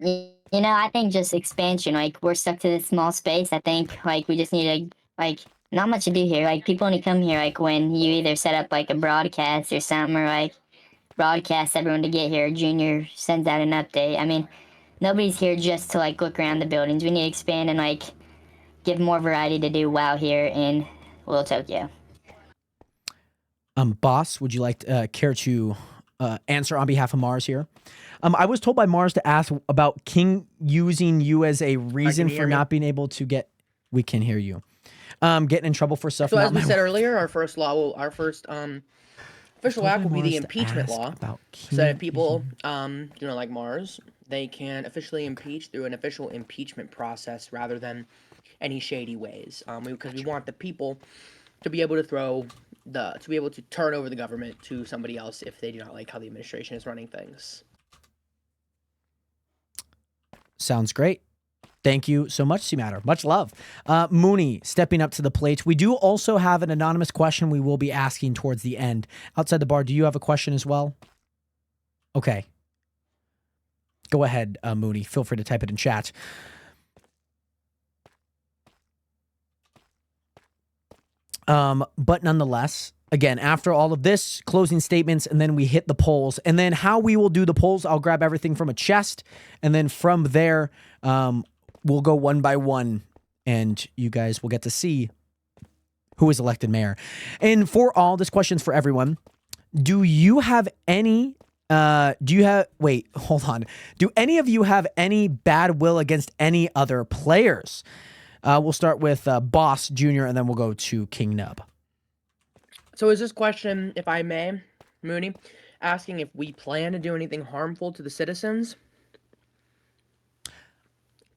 You know, I think just expansion. Like, we're stuck to this small space. I think, like, we just need to, like, not much to do here. Like, people only come here, like, when you either set up, like, a broadcast or something, or, like, broadcast everyone to get here. Junior sends out an update. I mean, nobody's here just to, like, look around the buildings. We need to expand and, like, give more variety to do WoW here in Little Tokyo.
Boss, would you like to, care to answer on behalf of Mars here? I was told by Mars to ask about King using you as a reason for not being able to get. We can hear you. Getting in trouble for stuff.
So as we said earlier, our first official act will be the impeachment law. So if people, like Mars, they can officially impeach through an official impeachment process rather than any shady ways. Because we want the people to be able to be able to turn over the government to somebody else if they do not like how the administration is running things.
Sounds great. Thank you so much, C-Matter. Much love. Mooney stepping up to the plate. We do also have an anonymous question we will be asking towards the end. Outside the bar, do you have a question as well? Okay. Go ahead, Mooney. Feel free to type it in chat. But nonetheless, again, after all of this, closing statements, and then we hit the polls. And then how we will do the polls, I'll grab everything from a chest. And then from there, we'll go one by one. And you guys will get to see who is elected mayor. And for all, this question's for everyone. Do you have any... wait, hold on. Do any of you have any bad will against any other players? We'll start with Boss Junior, and then we'll go to King Nub.
So is this question, if I may, Mooney, asking if we plan to do anything harmful to the citizens?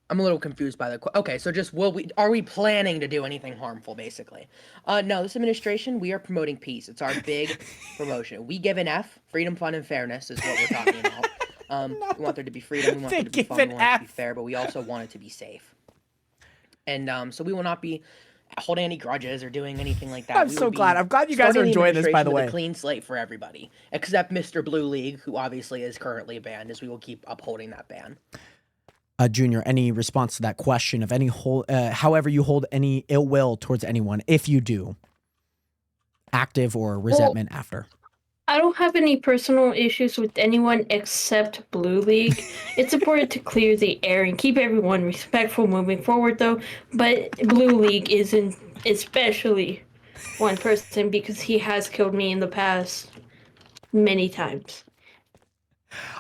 I'm a little confused by the question. Okay, so just are we planning to do anything harmful, basically? No, this administration, we are promoting peace. It's our big promotion. We give an F. Freedom, fun, and fairness is what we're talking about. We want there to be freedom. We want there to be fun. We want it to be fair, but we also want it to be safe. And so we will not be holding any grudges or doing anything like that.
I'm so glad. I'm glad you guys are enjoying this, by the way.
A clean slate for everybody, except Mr. Blue League, who obviously is currently banned, as we will keep upholding that ban.
Junior, any response to that question of any however you hold any ill will towards anyone, if you do, active or resentment after?
I don't have any personal issues with anyone except Blue League. It's important to clear the air and keep everyone respectful moving forward, though. But Blue League isn't especially one person because he has killed me in the past many times.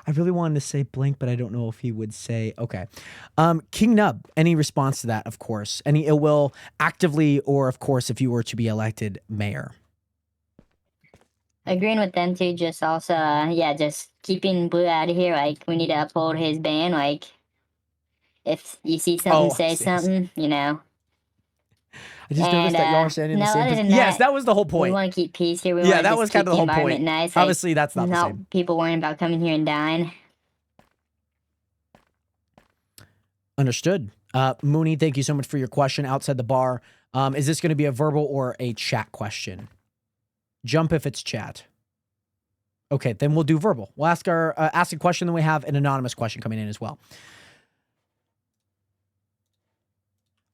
I really wanted to say Blink, but I don't know if he would say, okay. King Nub, any response to that, of course? Any ill will actively, or of course, if you were to be elected mayor?
Agreeing with them too, just also, yeah, just keeping Blue out of here. Like, we need to uphold his ban. Like, if you see something, say something, you know.
I just noticed that y'all are standing in the same position. Yes, that was the whole point.
We want to keep peace here. We
yeah,
want
that
to
was
just
kind
keep
of the
the
whole
environment
point.
nice.
Obviously, that's not the same.
People worrying about coming here and dying.
Understood. Mooney, thank you so much for your question outside the bar. Is this going to be a verbal or a chat question? Jump if it's chat. Okay, then we'll do verbal. We'll ask a question, then we have an anonymous question coming in as well.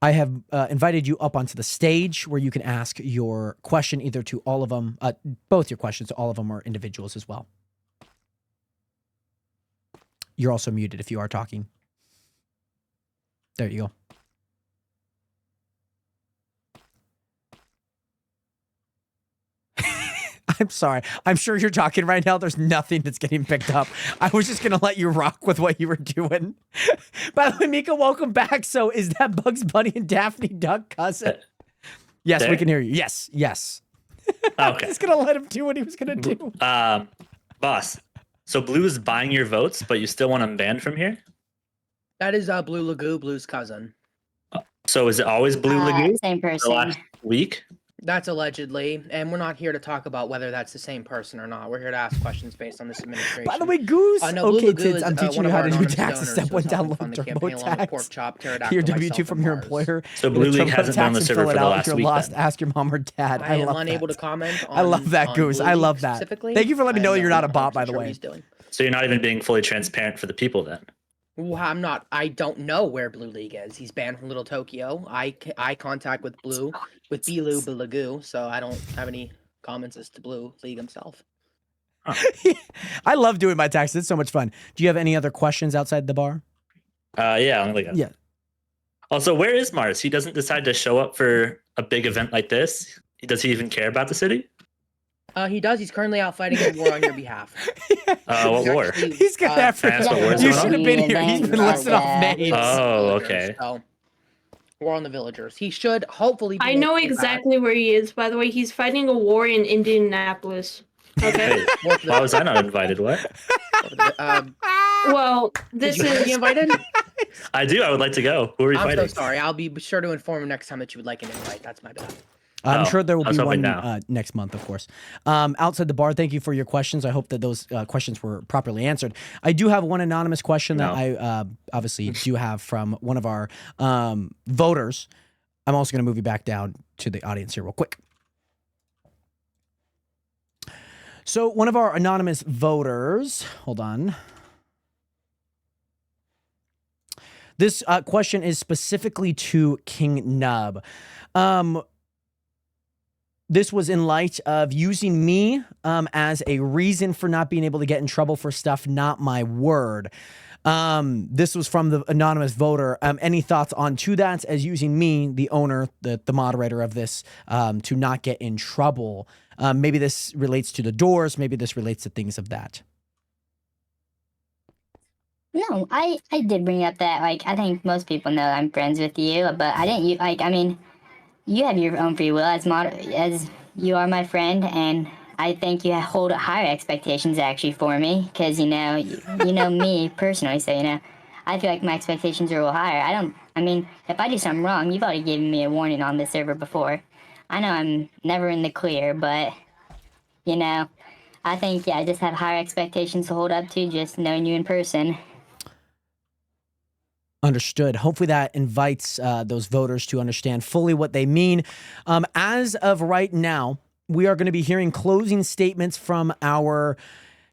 I have invited you up onto the stage where you can ask your question either to all of them, both your questions to all of them or individuals as well. You're also muted if you are talking. There you go. I'm sorry. I'm sure you're talking right now. There's nothing that's getting picked up. I was just going to let you rock with what you were doing. By the way, Mika, welcome back. So is that Bugs Bunny and Daphne Duck cousin? Yes, we can hear you. Yes, yes. Okay. I'm just going to let him do what he was going to do.
Boss, so Blue is buying your votes, but you still want him banned from here?
That is Blue Lagoo, Blue's cousin.
So is it always Blue Lagoo?
Same person.
The last week?
That's allegedly, and we're not here to talk about whether that's the same person or not. We're here to ask questions based on this administration.
By the way, Goose.
No,
okay, kids, I'm teaching you how to do taxes. Step 1, download TurboTax. Your W-2 from your employer.
So Blue League hasn't been on the server for the last week.
If you're lost, ask your mom or dad.
I am unable to comment on
I love that, Goose. I love that. Thank you for letting me know you're not a bot, by the way.
So you're not even being fully transparent for the people then?
Well, I'm not. I don't know where Blue League is. He's banned from Little Tokyo. I contact with Blue, with Blue Lagoo, so I don't have any comments as to Blue League himself.
I love doing my taxes. It's so much fun. Do you have any other questions outside the bar?
Yeah. Also, where is Mars? He doesn't decide to show up for a big event like this. Does he even care about the city?
He does. He's currently out fighting a war on your behalf.
What war?
He's got that. You should have been here. He's been listed off names.
Oh, okay.
So, war on the villagers. He should hopefully.
I know exactly where he is. By the way, he's fighting a war in Indianapolis. Okay.
Why was I not invited? What?
Well, this is
invited.
I do. I would like to go. Who are you fighting?
I'm so sorry. I'll be sure to inform him next time that you would like an invite. That's my bad.
I'm sure there will be one next month, of course. Outside the bar, thank you for your questions. I hope that those questions were properly answered. I do have one anonymous question that I obviously do have from one of our voters. I'm also going to move you back down to the audience here real quick. So one of our anonymous voters, hold on. This question is specifically to King Nub. This was in light of using me as a reason for not being able to get in trouble for stuff, not my word. This was from the anonymous voter. Any thoughts on to that as using me, the owner, the moderator of this, to not get in trouble? Maybe this relates to the doors. Maybe this relates to things of that.
No, I did bring up that, like, I think most people know I'm friends with you, but I didn't, like, I mean, you have your own free will as you are my friend, and I think you hold higher expectations actually for me, because you know me personally, so I feel like my expectations are a little higher. I mean, if I do something wrong, you've already given me a warning on this server before. I know I'm never in the clear, but I think I just have higher expectations to hold up to just knowing you in person.
Understood. Hopefully that invites those voters to understand fully what they mean. As of right now, we are going to be hearing closing statements from our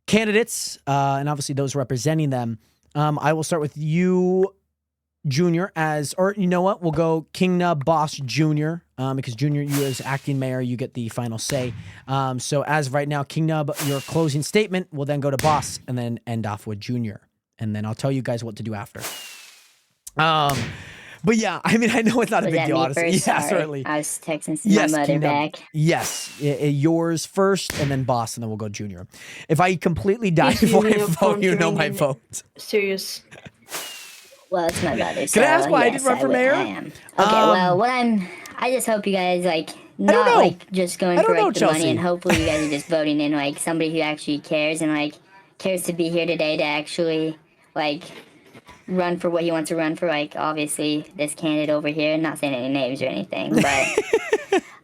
candidates and obviously those representing them. I will start with you, Junior, or you know what? We'll go King Nub, Boss, Junior, because Junior, you as acting mayor, you get the final say. So as of right now, King Nub, your closing statement will then go to Boss and then end off with Junior. And then I'll tell you guys what to do after. But yeah, I mean, I know it's not a
Was
big
that
deal,
me
honestly.
first?
Yeah,
Sorry.
certainly.
I was texting
Yes,
my mother
King Dub.
back.
Yes, yours first, and then Boss, and then we'll go Junior. If I completely die
He's
before I
using a
vote,
phone
you
to
know
ring
my
in.
vote.
Serious.
Well, it's my mother. So
Can I ask why I
yes,
did run for mayor?
I am. Okay, well, I just hope you guys like
don't know.
not like just going
I
for
don't know,
like the money,
Chelsea.
and hopefully you guys are just voting in like somebody who actually cares and like cares to be here today to actually like run for what he wants to run for. Like obviously this candidate over here, not saying any names or anything, but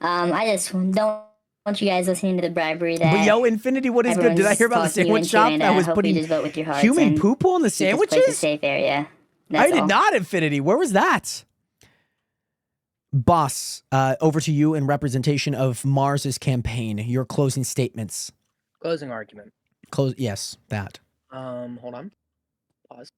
I just don't want you guys listening to the bribery that.
But yo, Infinity, what is good? Did I hear about the sandwich shop that was putting
just vote with your hearts
human
and
poo on the
keep this place a
sandwiches?
safe area.
I
That's
did
all.
not, Infinity. Where was that? Boss, over to you in representation of Mars's campaign. Your closing statements.
Closing argument.
Yes, that.
Hold on. Pause.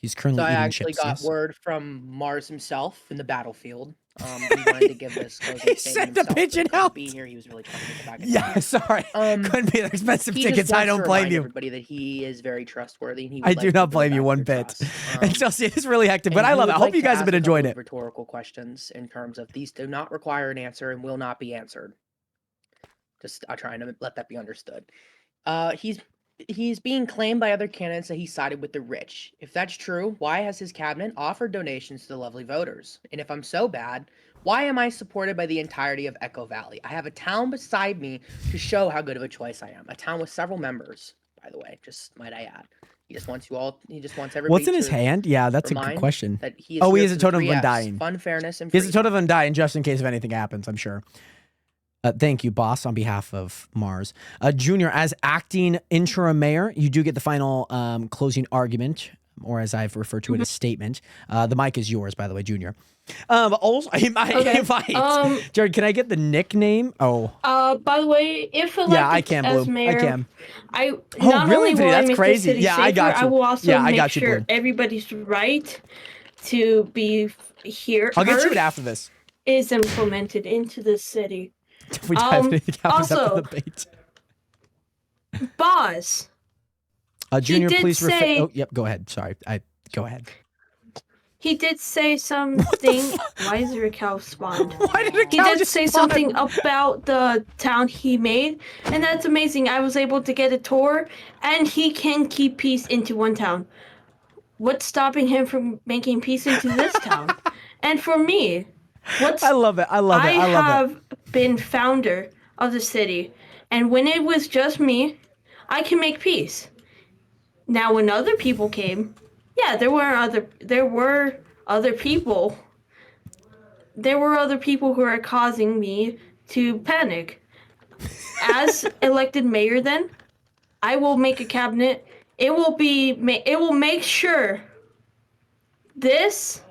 He's currently
So I
eating
actually
chips.
got
Yes.
word from Mars himself in the battlefield. He wanted to give this closing
He
statement
sent the
himself,
pigeon
but couldn't
out.
Be here. He was really trying to get it back.
Yeah, sorry. Couldn't be the expensive
He
tickets.
just
I
wants
don't
to
blame
remind
you.
everybody that he is very trustworthy. And he would
I
like
do
to
not
win
blame you
back
one
your
bit.
trust.
And Chelsea, it's really hectic, but
And
I
he
love it. I
would
hope
like
you
to
guys have
ask
been
a
enjoying
couple
it.
of rhetorical questions in terms of these do not require an answer and will not be answered. Just I'm trying to let that be understood. He's being claimed by other candidates that he sided with the rich. If that's true, why has his cabinet offered donations to the lovely voters? And if I'm so bad, why am I supported by the entirety of Echo Valley? I have a town beside me to show how good of a choice I am. A town with several members, by the way, just might I add. He just wants everybody.
What's in his
to
hand? Yeah, that's a good
remind
question.
That he is
Oh, he
here
has a
for the
totem of
3 Fs,
undying.
Fun, fairness, and
He has a
freedom.
totem of undying just in case if anything happens, I'm sure. Thank you, boss, on behalf of Mars. Junior, as acting interim mayor, you do get the final closing argument, or as I've referred to it, a statement. The mic is yours, by the way, Junior. Also, Jared, can I get the nickname? Oh.
By the way, if elected as
Bloom.
mayor,
I can.
Not
really?
only will I
That's
make
crazy.
the city
Yeah,
safer,
I got you.
I will also
Yeah, I
make
got you,
sure
Bloom.
everybody's right to be here.
I'll get you it after this.
Is implemented into the city.
We dive into the
also,
debate.
Boss.
Junior, please
say,
oh, yep, go ahead. Sorry. Go ahead.
He did say something. Why is there a cow spawned?
Why did a cow
He did
just
say
spawn?
something about the town he made, and that's amazing. I was able to get a tour, and he can keep peace into one town. What's stopping him from making peace into this town? And for me,
I love it. I love it. I love it.
I have been founder of the city, and when it was just me, I can make peace. Now, when other people came, yeah, there were other people. There were other people who are causing me to panic. As elected mayor, then, I will make a cabinet. It will make sure this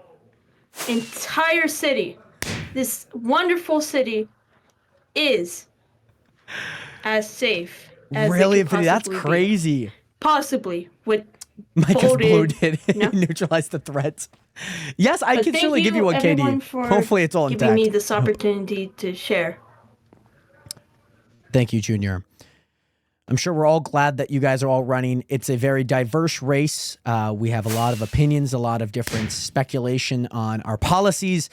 entire city, this wonderful city, is as safe as
Really,
it can
Infinity? That's
possibly be.
crazy.
Possibly with
Micah's blue did
no?
neutralize the threat. Yes, I
But
can
thank
certainly give you one,
everyone,
KD.
for
Hopefully, it's all
giving
intact.
me this opportunity to share.
Thank you, Junior. I'm sure we're all glad that you guys are all running. It's a very diverse race. We have a lot of opinions, a lot of different speculation on our policies.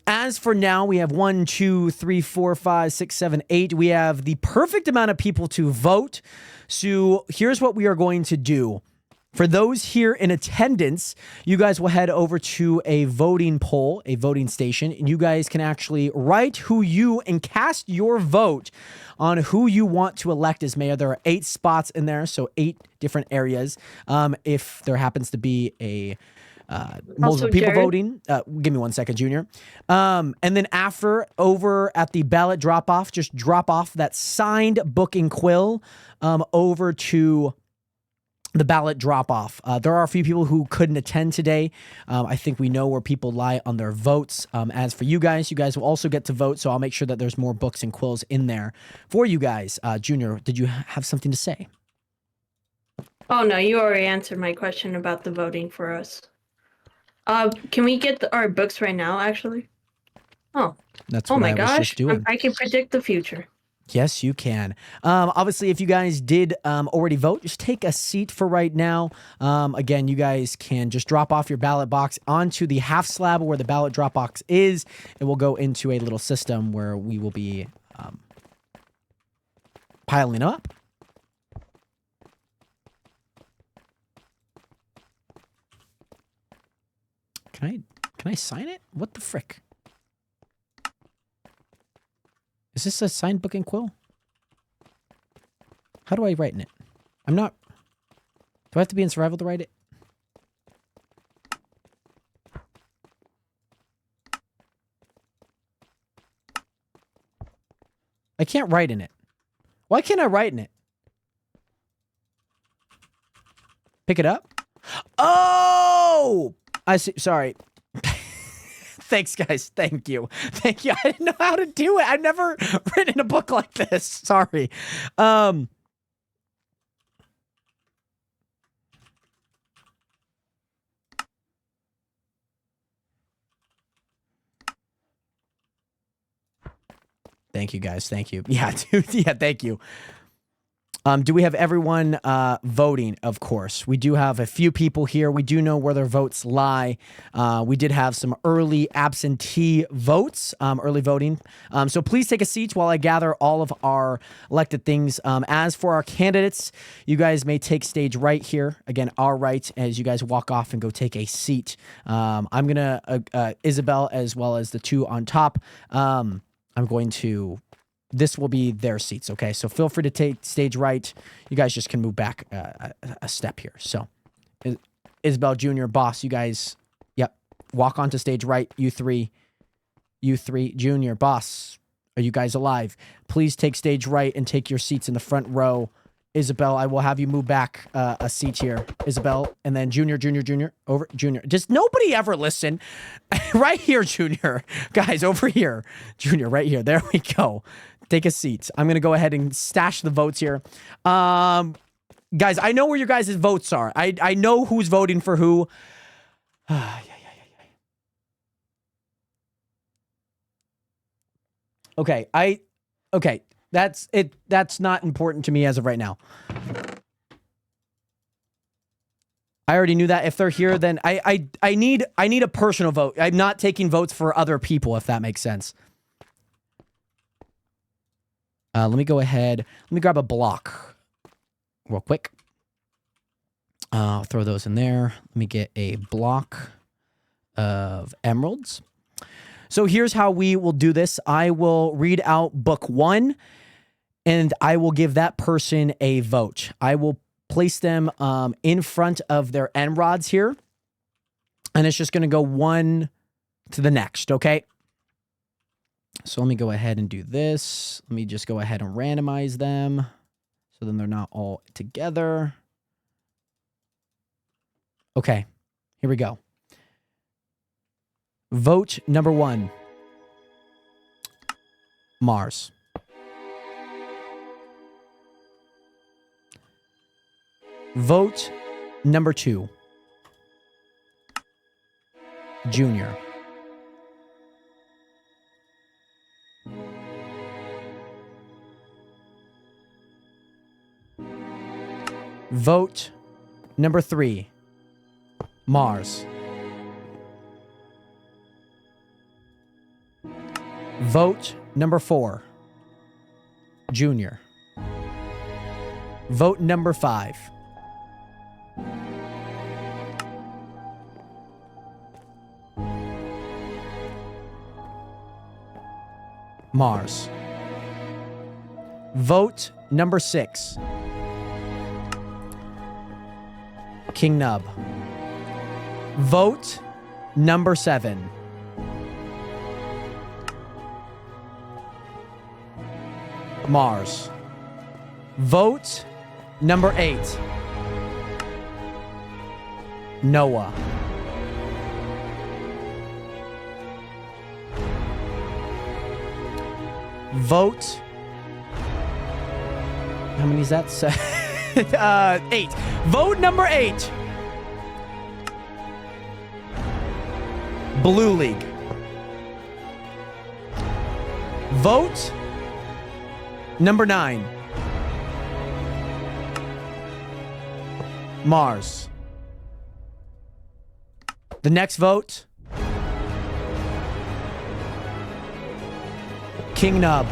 As for now, we have 1, 2, 3, 4, 5, 6, 7, 8. We have the perfect amount of people to vote. So here's what we are going to do. For those here in attendance, you guys will head over to a voting poll, a voting station, and you guys can actually write and cast your vote on who you want to elect as mayor. There are 8 spots in there, so 8 different areas. If there happens to be a multiple people
Jared.
voting, give me 1 second, Junior. And then after, over at the ballot drop-off, just drop off that signed book and quill over to the ballot drop-off. There are a few people who couldn't attend today. I think we know where people lie on their votes. As for you guys will also get to vote, so I'll make sure that there's more books and quills in there for you guys. Junior, did you have something to say?
Oh no, you already answered my question about the voting for us. Can we get our books right now, actually? Oh.
That's
Oh
what
my
I was
gosh,
just doing.
I can predict the future.
Yes, you can. Obviously, if you guys did already vote, just take a seat for right now. Again, you guys can just drop off your ballot box onto the half slab where the ballot drop box is, and we'll go into a little system where we will be piling up. Can I sign it? What the frick? Is this a signed book and quill? How do I write in it? I'm not... Do I have to be in survival to write it? I can't write in it. Why can't I write in it? Pick it up? Oh! I see. Sorry. Thanks, guys. Thank you. Thank you. I didn't know how to do it. I've never written a book like this. Sorry. Thank you, guys. Thank you. Yeah, dude. Yeah, thank you. Do we have everyone voting? Of course. We do have a few people here. We do know where their votes lie. We did have some early absentee votes, early voting. So please take a seat while I gather all of our elected things. As for our candidates, you guys may take stage right here. Again, our right as you guys walk off and go take a seat. I'm going to, Isabel, as well as the two on top, I'm going to... This will be their seats, okay? So feel free to take stage right. You guys just can move back a step here. So, Isabel Jr., boss, you guys, yep, walk onto stage right. You three, Junior, boss, are you guys alive? Please take stage right and take your seats in the front row. Isabel, I will have you move back a seat here. Isabel, and then Junior, over, Junior. Does nobody ever listen? Right here, Junior. Guys, over here. Junior, right here. There we go. Take a seat. I'm going to go ahead and stash the votes here. Guys, I know where your guys' votes are. I know who's voting for who. Okay, okay. That's it. That's not important to me as of right now. I already knew that. If they're here, then I need a personal vote. I'm not taking votes for other people, if that makes sense. Let me go ahead. Let me grab a block real quick. I'll throw those in there. Let me get a block of emeralds. So here's how we will do this. I will read out book 1, and I will give that person a vote. I will place them in front of their end rods here, and it's just going to go one to the next, okay? So let me go ahead and do this. Let me just go ahead and randomize them, so then they're not all together. Okay, here we go. Vote number 1, Mars. Vote number 2, Junior. Vote number 3, Mars. Vote number 4, Junior. Vote number 5, Mars. Vote number 6, King Nub. Vote number 7, Mars. Vote number 8, Noah. Vote. How many is that? 8. Vote number 8, Blue League. Vote Number 9. Mars. The next vote. King Nub.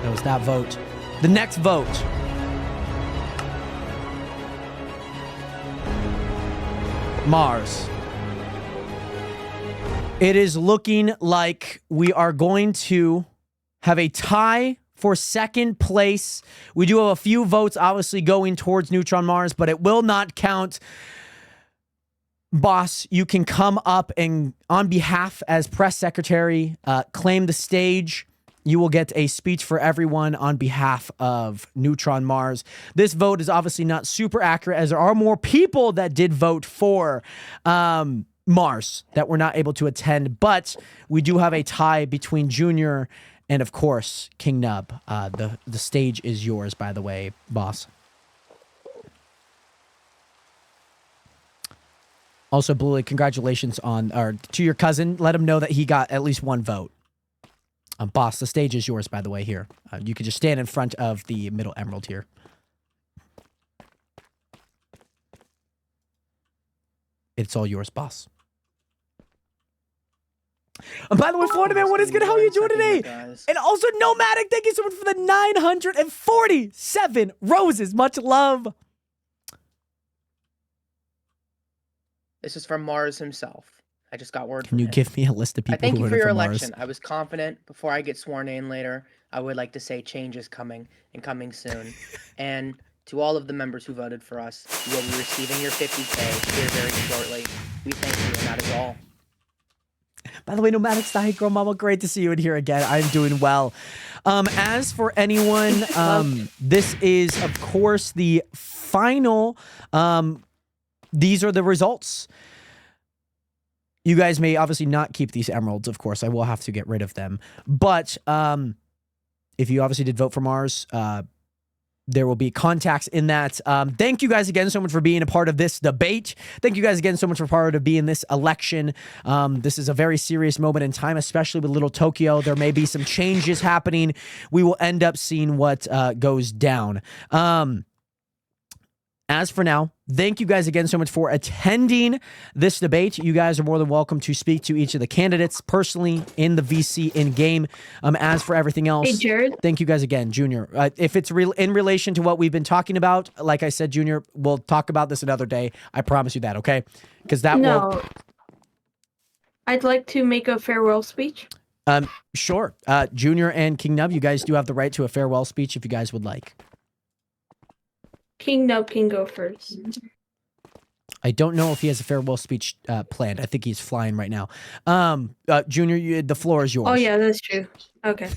That was that vote. The next vote. Mars. It is looking like we are going to have a tie for second place. We do have a few votes obviously going towards Neutron Mars, but it will not count. Boss, you can come up and on behalf as press secretary, claim the stage. You will get a speech for everyone on behalf of Neutron Mars. This vote is obviously not super accurate as there are more people that did vote for Mars that were not able to attend, but we do have a tie between Junior and, of course, King Nub. The stage is yours, by the way, boss. Also, Bluey, congratulations to your cousin. Let him know that he got at least one vote. Boss, the stage is yours, by the way, here. You can just stand in front of the middle emerald here. It's all yours, boss. And by the way, Florida Man, what is good? How are you doing today? And also, Nomadic, thank you so much for the 947 roses. Much love.
This is from Mars himself. I just got word
Can
from
you
him.
give me a list of people
I thank
who
you for
voted
your
Mars?
election. I was confident before I get sworn in later. I would like to say change is coming and coming soon. And to all of the members who voted for us, you will be receiving your 50K here very shortly. We thank you, and that is all.
By the way, Nomadic Style Girl Mama, great to see you in here again. I'm doing well. As for anyone, this is, of course, the final. These are the results. You guys may obviously not keep these emeralds, of course. I will have to get rid of them. But if you obviously did vote for Mars, there will be contacts in that. Thank you guys again so much for being a part of this debate. Thank you guys again so much for part of being this election. This is a very serious moment in time, especially with Little Tokyo. There may be some changes happening. We will end up seeing what goes down. As for now, thank you guys again so much for attending this debate. You guys are more than welcome to speak to each of the candidates personally in the VC in-game. As for everything else,
Hey, Jared.
thank you guys again, Junior. If it's in relation to what we've been talking about, like I said, Junior, we'll talk about this another day. I promise you that, okay? Because that will...
I'd like to make a farewell speech.
Sure. Junior and King Nub, you guys do have the right to a farewell speech if you guys would like.
King Nub can go first.
I don't know if he has a farewell speech planned. I think he's flying right now. Junior, the floor is yours.
Oh, yeah, that's true. Okay.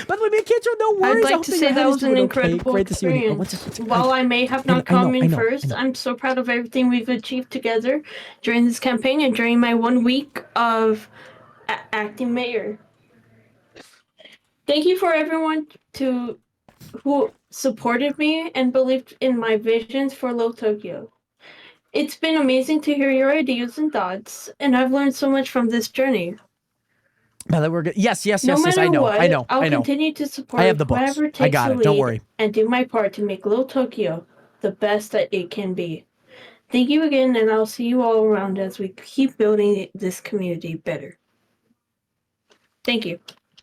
By the way, me and Kidro, no worries.
I'd like to say that was an incredible experience. While I may have not come in first, I'm so proud of everything we've achieved together during this campaign and during my 1 week of acting mayor. Thank you for everyone who supported me and believed in my visions for Little Tokyo. It's been amazing to hear your ideas and thoughts, and I've learned so much from this journey.
We're good. Yes.
No matter what,
I know.
I'll continue to support
I have the books.
whoever takes
I got
the
it.
lead
Don't worry.
and do my part to make Little Tokyo the best that it can be. Thank you again, and I'll see you all around as we keep building this community better. Thank you.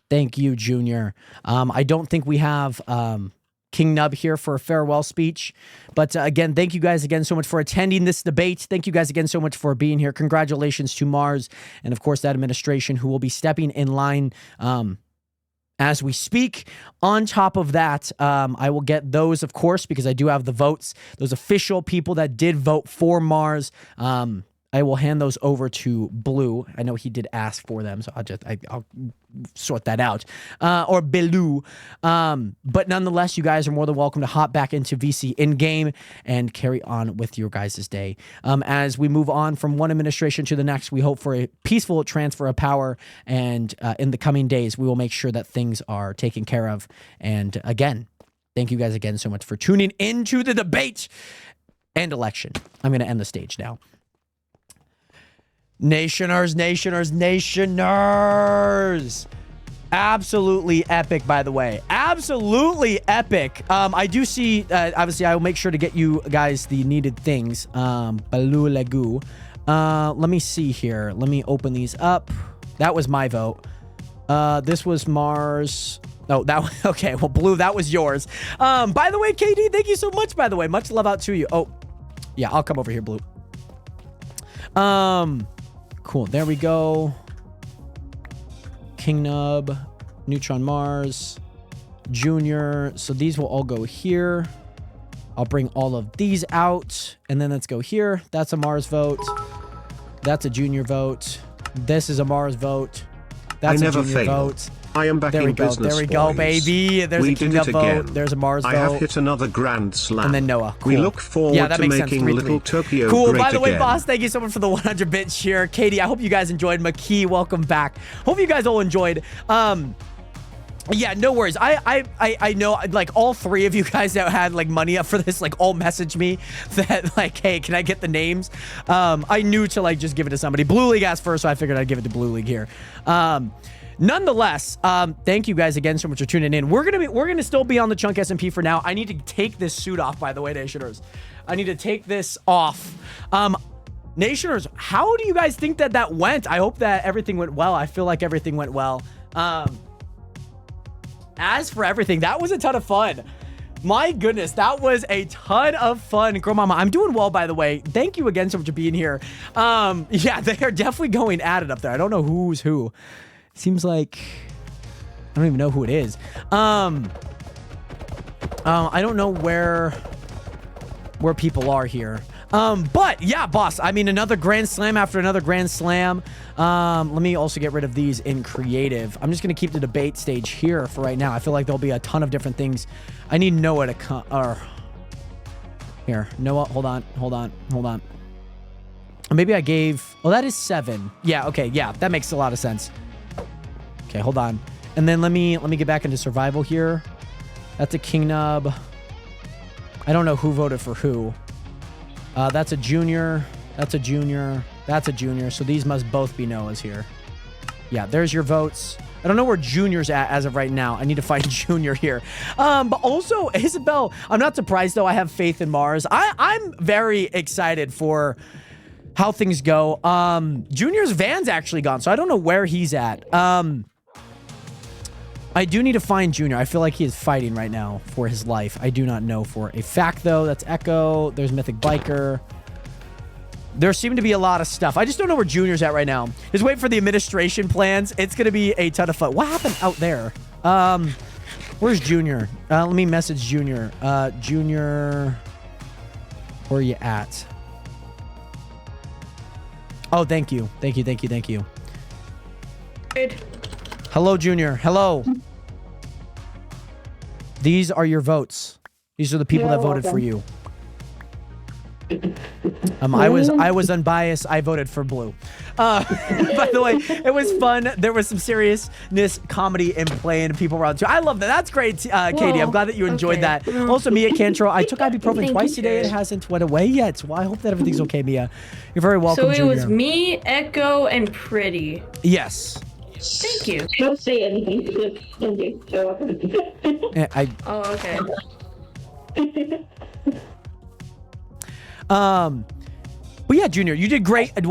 Thank you, Junior. I don't think we have King Nub here for a farewell speech. But again, thank you guys again so much for attending this debate. Thank you guys again so much for being here. Congratulations to Mars and, of course, that administration who will be stepping in line as we speak. On top of that, I will get those, of course, because I do have the votes, those official people that did vote for Mars. I will hand those over to Blue. I know he did ask for them, so I'll sort that out. Or Belu. But nonetheless, you guys are more than welcome to hop back into VC in-game and carry on with your guys' day. As we move on from one administration to the next, we hope for a peaceful transfer of power. And in the coming days, we will make sure that things are taken care of. And again, thank you guys again so much for tuning into the debate and election. I'm going to end the stage now. Nationers. Absolutely epic, by the way. Absolutely epic. I do see, obviously, I will make sure to get you guys the needed things. Baloo Lagoo. Let me see here. Let me open these up. That was my vote. This was Mars. Oh, that was, okay. Well, Blue, that was yours. By the way, KD, thank you so much, by the way. Much love out to you. Oh, yeah, I'll come over here, Blue. Cool. There we go. King Nub, Neutron Mars, Junior. So these will all go here. I'll bring all of these out. And then let's go here. That's a Mars vote. That's a Junior vote. This is a Mars vote. That's a Junior vote.
I am back in business.
There we go, baby. There's a King Nub vote. There's a Mars vote.
I have hit another grand slam.
And then Noah. Cool.
We look forward to making Little Tokyo
cool.
great
By the way,
again.
boss, thank you so much for the 100 bits share. Katie, I hope you guys enjoyed. McKee, welcome back. Hope you guys all enjoyed. Yeah, no worries. I know, like, all three of you guys that had, like, money up for this, like, all messaged me that, like, hey, can I get the names? I knew to, like, just give it to somebody. Blue League asked first, so I figured I'd give it to Blue League here. Nonetheless, thank you guys again so much for tuning in. We're gonna still be on the Chunk SMP for now. I need to take this suit off, by the way, Nationers. I need to take this off. Nationers, how do you guys think that went? I hope that everything went well. I feel like everything went well. As for everything, that was a ton of fun. My goodness, that was a ton of fun. Girl Mama, I'm doing well, by the way. Thank you again so much for being here. Yeah, they are definitely going at it up there. I don't know who's who. Seems like I don't even know who it is. I don't know where people are here. But yeah, boss, I mean, another grand slam after another grand slam. Let me also get rid of these in creative. I'm just going to keep the debate stage here for right now. I feel like there'll be a ton of different things. I need Noah to come, or here, Noah, hold on. Maybe I gave, oh, that is 7. Yeah. Okay. Yeah. That makes a lot of sense. Okay. Hold on. And then let me get back into survival here. That's a King Nub. I don't know who voted for who. That's a Junior. That's a Junior. That's a Junior. So these must both be Noah's here. Yeah, there's your votes. I don't know where Junior's at as of right now. I need to find Junior here. But also, Isabel, I'm not surprised, though. I have faith in Mars. I'm very excited for how things go. Junior's van's actually gone, so I don't know where he's at. I do need to find Junior. I feel like he is fighting right now for his life. I do not know for a fact, though. That's Echo. There's Mythic Biker. There seem to be a lot of stuff. I just don't know where Junior's at right now. Just wait for the administration plans. It's going to be a ton of fun. What happened out there? Where's Junior? Let me message Junior. Junior, where are you at? Oh, thank you. Thank you.
Good.
Hello, Junior. Hello. These are your votes. These are the people that voted for you. I was unbiased. I voted for Blue. By the way, it was fun. There was some seriousness, comedy, and play, and people around too. I love that. That's great, Katie. I'm glad that you enjoyed that. Also, Mia Cantro, I took ibuprofen twice today. It hasn't went away yet. So I hope that everything's okay, Mia. You're very welcome,
So it
Junior.
was me, Echo, and Pretty.
Yes.
Thank you.
Don't say anything. Thank you.
Oh, okay.
But yeah, Junior, you did great. I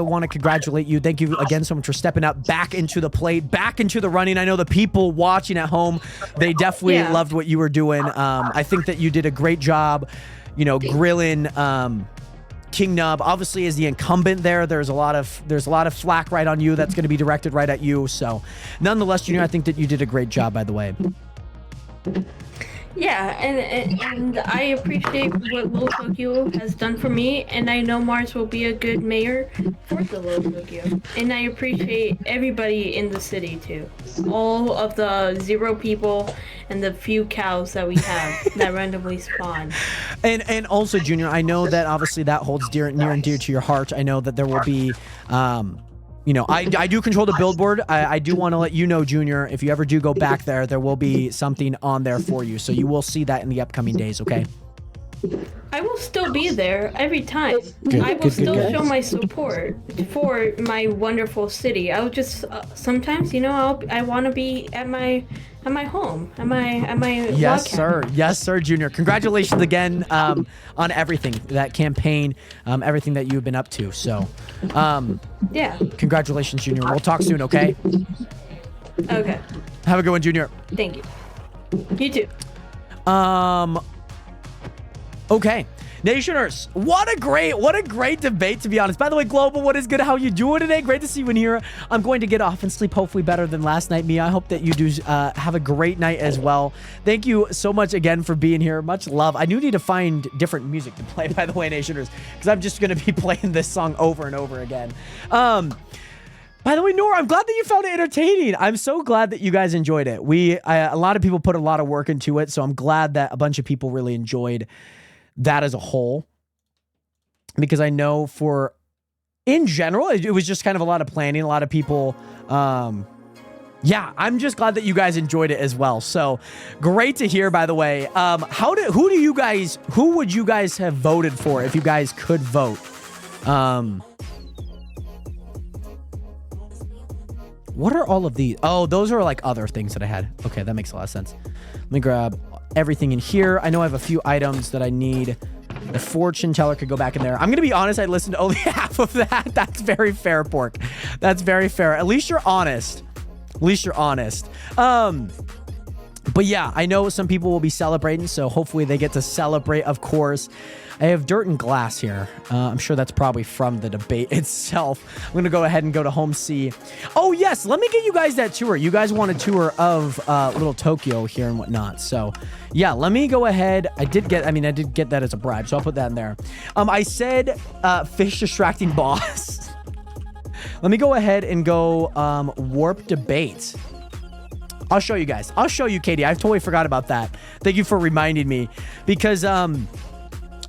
want to congratulate you. Thank you again so much for stepping up back into the plate, back into the running. I know the people watching at home, they definitely loved what you were doing. I think that you did a great job, grilling King Nub. Obviously, as the incumbent there's a lot of flack right on you that's going to be directed right at you. So nonetheless, Junior, I think that you did a great job, by the way.
Yeah, and I appreciate what Little Tokyo has done for me, and I know Mars will be a good mayor for the Little Tokyo. And I appreciate everybody in the city too. All of the 0 people and the few cows that we have that randomly spawn.
And also, Junior, I know that obviously that holds near and dear to your heart. I know that there will be I do control the billboard. I do want to let you know, Junior, if you ever do go back there will be something on there for you. So you will see that in the upcoming days, okay?
I will still be there every time.
Good,
I will
good,
still
good.
show my support for my wonderful city. I'll just sometimes, I want to be at my home, at my
Yes,
log
sir. Yes, sir, Junior. Congratulations again on everything, that campaign, everything that you've been up to. So,
Yeah.
congratulations, Junior. We'll talk soon, okay?
Okay.
Have a good one, Junior.
Thank you. You too.
Okay. Nationers, what a great debate, to be honest. By the way, Global, what is good? How you doing today? Great to see you in here. I'm going to get off and sleep hopefully better than last night. Mia, I hope that you do have a great night as well. Thank you so much again for being here. Much love. I do need to find different music to play, by the way, Nationers, because I'm just going to be playing this song over and over again. By the way, Nora, I'm glad that you found it entertaining. I'm so glad that you guys enjoyed it. A lot of people put a lot of work into it, so I'm glad that a bunch of people really enjoyed that as a whole, because I know in general, it was just kind of a lot of planning, a lot of people. Yeah, I'm just glad that you guys enjoyed it as well. So great to hear, by the way. Who would you guys have voted for if you guys could vote? What are all of these? Oh, those are like other things that I had. Okay, that makes a lot of sense. Let me grab everything in here. I know I have a few items that I need. The fortune teller could go back in there. I'm going to be honest, I listened to only half of that. That's very fair, Pork. That's very fair. At least you're honest. At least you're honest. But yeah, I know some people will be celebrating, so hopefully they get to celebrate, of course. I have dirt and glass here. I'm sure that's probably from the debate itself. I'm going to go ahead and go to Home C. Oh, yes. Let me get you guys that tour. You guys want a tour of Little Tokyo here and whatnot. So, yeah, let me go ahead. I did get that as a bribe, so I'll put that in there. I said fish distracting boss. Let me go ahead and go warp debate. I'll show you guys. I'll show you, Katie. I totally forgot about that. Thank you for reminding me, because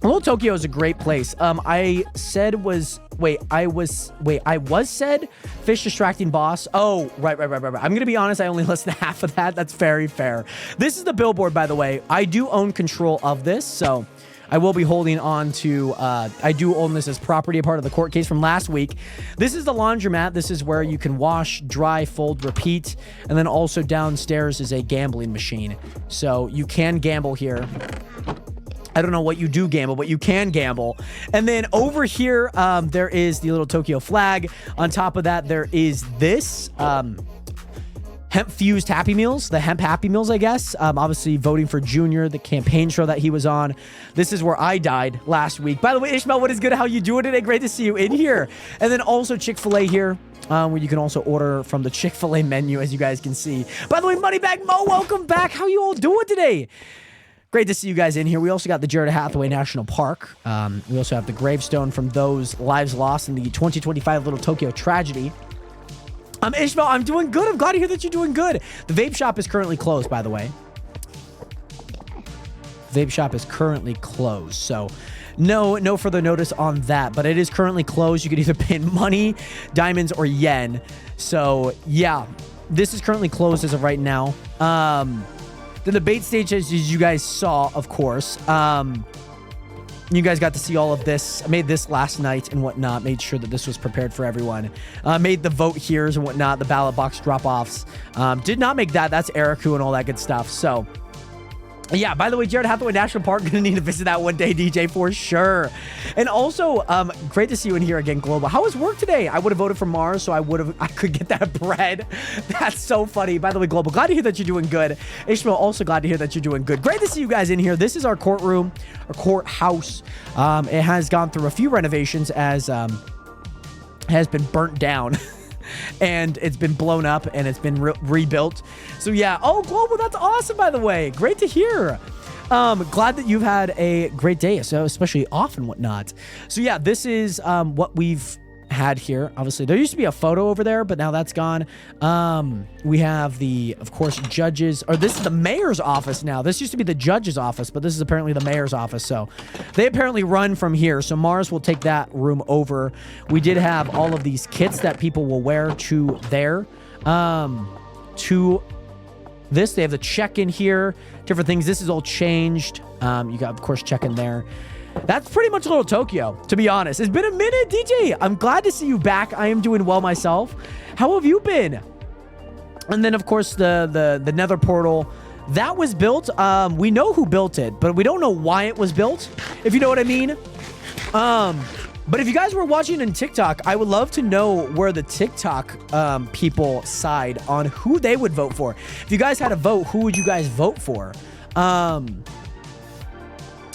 Little Tokyo is a great place. I was said fish distracting boss. Oh, right. I'm going to be honest. I only listened to half of that. That's very fair. This is the billboard, by the way. I do own control of this, so I will be holding on to, I do own this as property, a part of the court case from last week. This is the laundromat. This is where you can wash, dry, fold, repeat. And then also downstairs is a gambling machine. So you can gamble here. I don't know what you do gamble, but you can gamble. And then over here, there is the Little Tokyo flag. On top of that, there is this hemp-fused Happy Meals, the hemp Happy Meals, I guess. Obviously, voting for Junior, the campaign show that he was on. This is where I died last week. By the way, Ishmael, what is good? How you doing today? Great to see you in here. And then also Chick-fil-A here, where you can also order from the Chick-fil-A menu, as you guys can see. By the way, Moneybag Mo, welcome back. How you all doing today? Great to see you guys in here. We also got the Jared Hathaway National Park. We also have the gravestone from those lives lost in the 2025 Little Tokyo tragedy. Ishmael, I'm doing good. I'm glad to hear that you're doing good. The vape shop is currently closed, by the way. Vape shop is currently closed. So no further notice on that, but it is currently closed. You could either pay in money, diamonds, or yen. So yeah, this is currently closed as of right now. The debate stage, as you guys saw, of course, you guys got to see all of this. I made this last night and whatnot, made sure that this was prepared for everyone. Made the vote here's and whatnot, the ballot box drop-offs. Did not make that. That's Ericu and all that good stuff. So, yeah, by the way, Jared Hathaway National Park, gonna need to visit that one day, DJ, for sure. And also, great to see you in here again, Global. How was work today? I would have voted for Mars, so I could get that bread. That's so funny. By the way, Global, glad to hear that you're doing good. Ishmael, also glad to hear that you're doing good. Great to see you guys in here. This is our courtroom, our courthouse. It has gone through a few renovations as has been burnt down. And it's been blown up and it's been rebuilt. So yeah. Oh, Global, that's awesome, by the way. Great to hear. Glad that you've had a great day, so especially off and whatnot. So yeah, this is what we've had here. Obviously, there used to be a photo over there, but now that's gone. We have the, of course, judges, or this is the mayor's office now. This used to be the judge's office, but this is apparently the mayor's office. So they apparently run from here. So Mars will take that room over. We did have all of these kits that people will wear to there, to this. They have the check-in here, different things. This is all changed. You got, of course, check-in there. That's pretty much Little Tokyo, to be honest. It's been a minute, DJ. I'm glad to see you back. I am doing well myself. How have you been? And then, of course, the Nether portal. That was built. We know who built it, but we don't know why it was built, if you know what I mean. But if you guys were watching on TikTok, I would love to know where the TikTok people side on who they would vote for. If you guys had a vote, who would you guys vote for?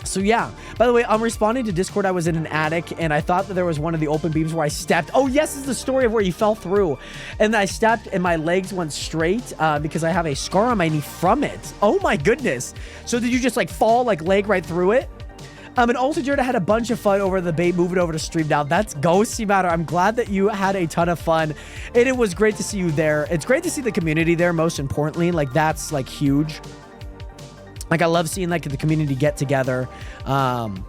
So yeah, by the way, I'm responding to Discord. I was in an attic and I thought that there was one of the open beams where I stepped. Oh yes, this is the story of where you fell through. And I stepped and my legs went straight because I have a scar on my knee from it. Oh my goodness. So did you just like fall like leg right through it? And also, Jared, I had a bunch of fun over the bait, moving over to stream now. That's Ghosty Matter. I'm glad that you had a ton of fun. And it was great to see you there. It's great to see the community there, most importantly. Like, that's, like, huge. Like, I love seeing, like, the community get together. And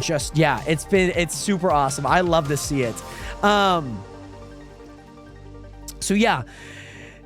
just, yeah, it's super awesome. I love to see it. So, yeah.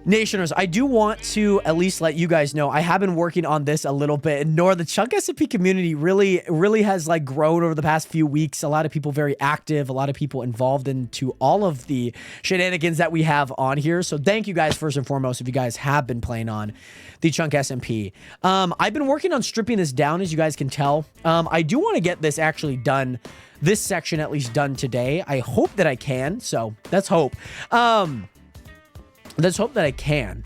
Nationers, I do want to at least let you guys know I have been working on this a little bit. Nor the Chunk SMP community really has like grown over the past few weeks. A lot of people very active, a lot of people involved into all of the shenanigans that we have on here. So thank you guys first and foremost if you guys have been playing on the Chunk SMP. I've been working on stripping this down, as you guys can tell. I do want to get this actually done, this section at least done today. I hope that I can. So let's hope. Let's hope that I can,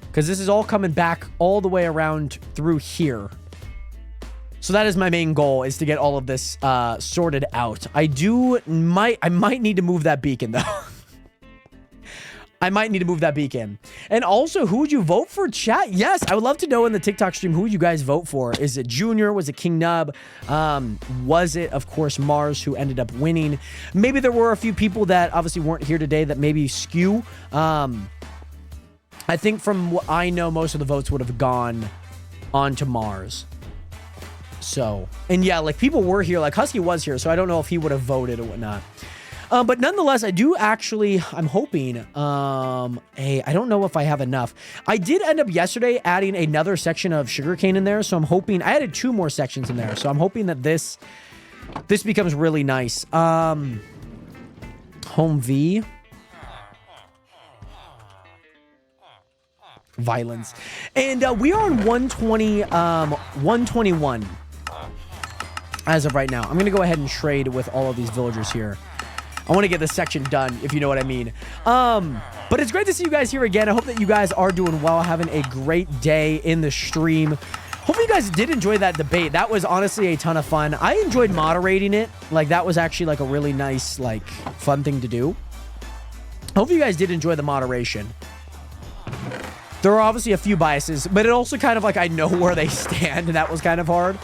because this is all coming back all the way around through here. So that is my main goal, is to get all of this sorted out. I might need to move that beacon though. I might need to move that beacon. And also, who would you vote for, chat? Yes, I would love to know in the TikTok stream who you guys vote for. Is it Junior? Was it King Nub? Was it, of course, Mars, who ended up winning? Maybe there were a few people that obviously weren't here today that maybe skew. I think from what I know, most of the votes would have gone on to Mars. So, and yeah, like people were here, like Husky was here, so I don't know if he would have voted or whatnot. But nonetheless, I do actually, I'm hoping, hey, I don't know if I have enough. I did end up yesterday adding another section of sugarcane in there, so I'm hoping, I added 2 more sections in there, so I'm hoping that this becomes really nice. Home V. Violence. And we are on 121 as of right now. I'm going to go ahead and trade with all of these villagers here. I want to get this section done, if you know what I mean. But it's great to see you guys here again. I hope that you guys are doing well, having a great day in the stream. Hopefully you guys did enjoy that debate. That was honestly a ton of fun. I enjoyed moderating it. Like, that was actually like a really nice, like, fun thing to do. Hopefully you guys did enjoy the moderation. There are obviously a few biases, but it also kind of like I know where they stand, and that was kind of hard.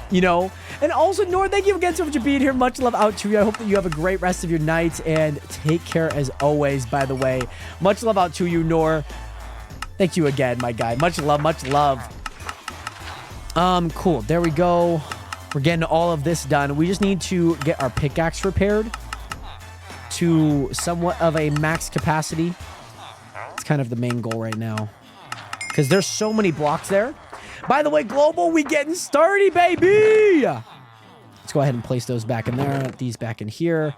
You know, and also, Nor, thank you again so much for being here. Much love out to you. I hope that you have a great rest of your night, and take care as always, by the way. Much love out to you, Nor. Thank you again, my guy. Much love, much love. Cool. There we go. We're getting all of this done. We just need to get our pickaxe repaired to somewhat of a max capacity. It's kind of the main goal right now, because there's so many blocks there. By the way, Global, we getting sturdy, baby. Let's go ahead and place those back in there. These back in here.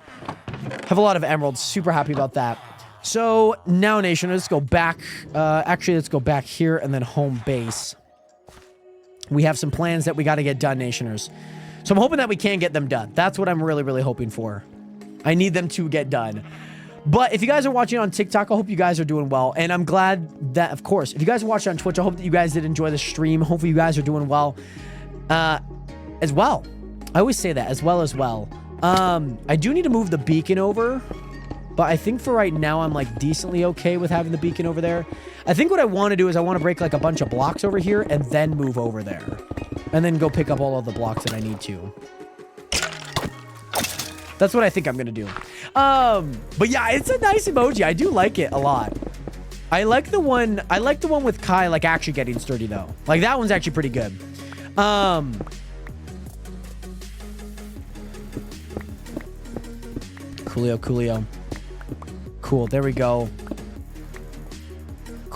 Have a lot of emeralds. Super happy about that. So now, Nation, let's go back. Actually, let's go back here and then home base. We have some plans that we got to get done, Nationers. So I'm hoping that we can get them done. That's what I'm really, really hoping for. I need them to get done. But if you guys are watching on TikTok, I hope you guys are doing well. And I'm glad that, of course, if you guys are watching on Twitch, I hope that you guys did enjoy the stream. Hopefully you guys are doing well as well. I always say that, as well. I do need to move the beacon over. But I think for right now, I'm like decently okay with having the beacon over there. I think what I want to do is I want to break like a bunch of blocks over here and then move over there. And then go pick up all of the blocks that I need to. That's what I think I'm going to do. But yeah, it's a nice emoji. I do like it a lot. I like the one with Kai like actually getting sturdy though. Like that one's actually pretty good. Coolio. Cool, there we go.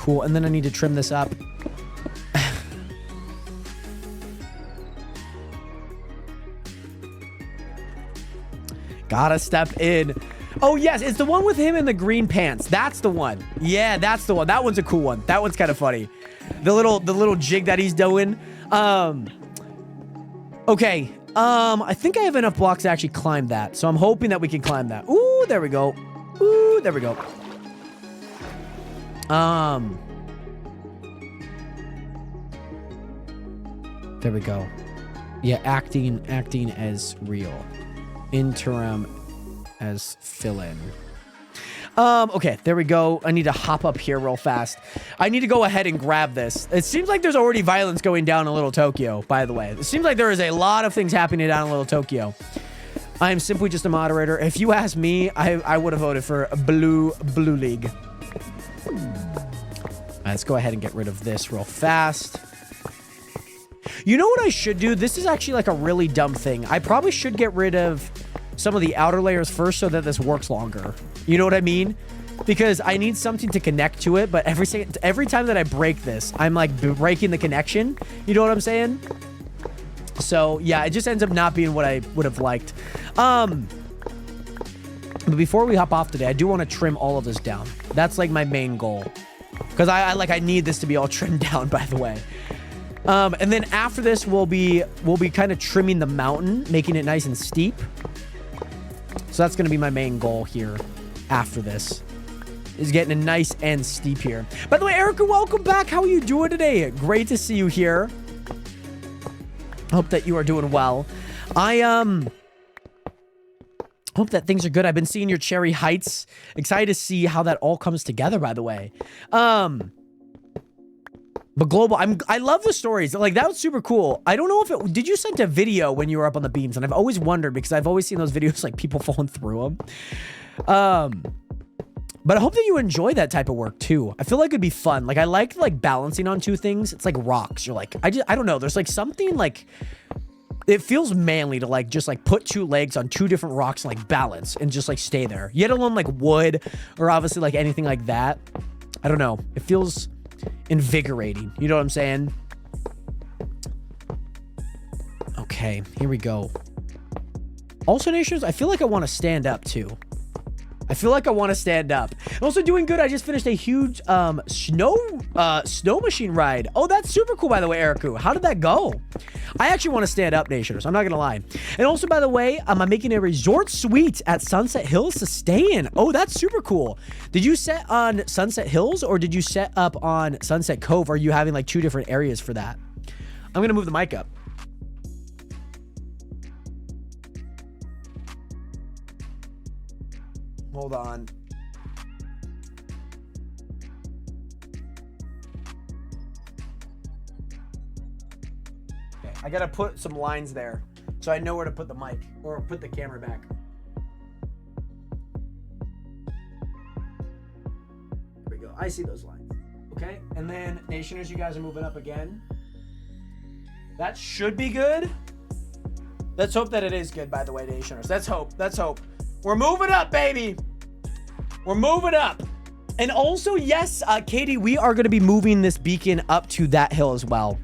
cool. And then I need to trim this up. Gotta step in. Oh, yes. It's the one with him in the green pants. That's the one. Yeah, that's the one. That one's a cool one. That one's kind of funny. The little jig that he's doing. Okay. I think I have enough blocks to actually climb that. So I'm hoping that we can climb that. Ooh, there we go. Ooh, there we go. There we go. Yeah, acting as real. Interim as fill-in. Okay, there we go. I need to hop up here real fast. I need to go ahead and grab this. It seems like there's already violence going down in Little Tokyo, by the way. It seems like there is a lot of things happening down in Little Tokyo. I am simply just a moderator. If you ask me, I would have voted for a Blue League. Let's go ahead and get rid of this real fast. You know what I should do? This is actually like a really dumb thing. I probably should get rid of some of the outer layers first so that this works longer. You know what I mean? Because I need something to connect to it, but every time that I break this, I'm like breaking the connection. You know what I'm saying? So yeah, it just ends up not being what I would have liked. But before we hop off today, I do want to trim all of this down. That's like my main goal. Because I need this to be all trimmed down, by the way. And then after this, we'll be kind of trimming the mountain, making it nice and steep. So that's going to be my main goal here after this, is getting it nice and steep here. By the way, Erica, welcome back. How are you doing today? Great to see you here. Hope that you are doing well. I hope that things are good. I've been seeing your Cherry Heights. Excited to see how that all comes together, by the way. But Global, I love the stories. Like, that was super cool. I don't know if it... Did you send a video when you were up on the beams? And I've always wondered, because I've always seen those videos, like, people falling through them. But I hope that you enjoy that type of work, too. I feel like it'd be fun. Like, I like balancing on two things. It's like rocks. You're like... I don't know. There's, like, something, like... It feels manly to, like, just, like, put two legs on two different rocks and, like, balance and just, like, stay there. Yet alone, like, wood or obviously, like, anything like that. I don't know. It feels... invigorating. You know what I'm saying? Okay, here we go. Also, nations, I feel like I want to stand up too. I feel like I want to stand up. Also doing good. I just finished a huge snow machine ride. Oh, that's super cool, by the way, Eriku. How did that go? I actually want to stand up, nationers. I'm not gonna lie. And also, by the way, I'm making a resort suite at Sunset Hills to stay in. Oh, that's super cool. Did you set on Sunset Hills or did you set up on Sunset Cove? Or are you having like two different areas for that? I'm gonna move the mic up. Hold on. Okay, I gotta put some lines there so I know where to put the mic or put the camera back. There we go. I see those lines. Okay, and then Nationers, you guys are moving up again. That should be good. Let's hope that it is good, by the way, Nationers. Let's hope. Let's hope. We're moving up, baby. We're moving up. And also, yes, Katie, we are going to be moving this beacon up to that hill as well.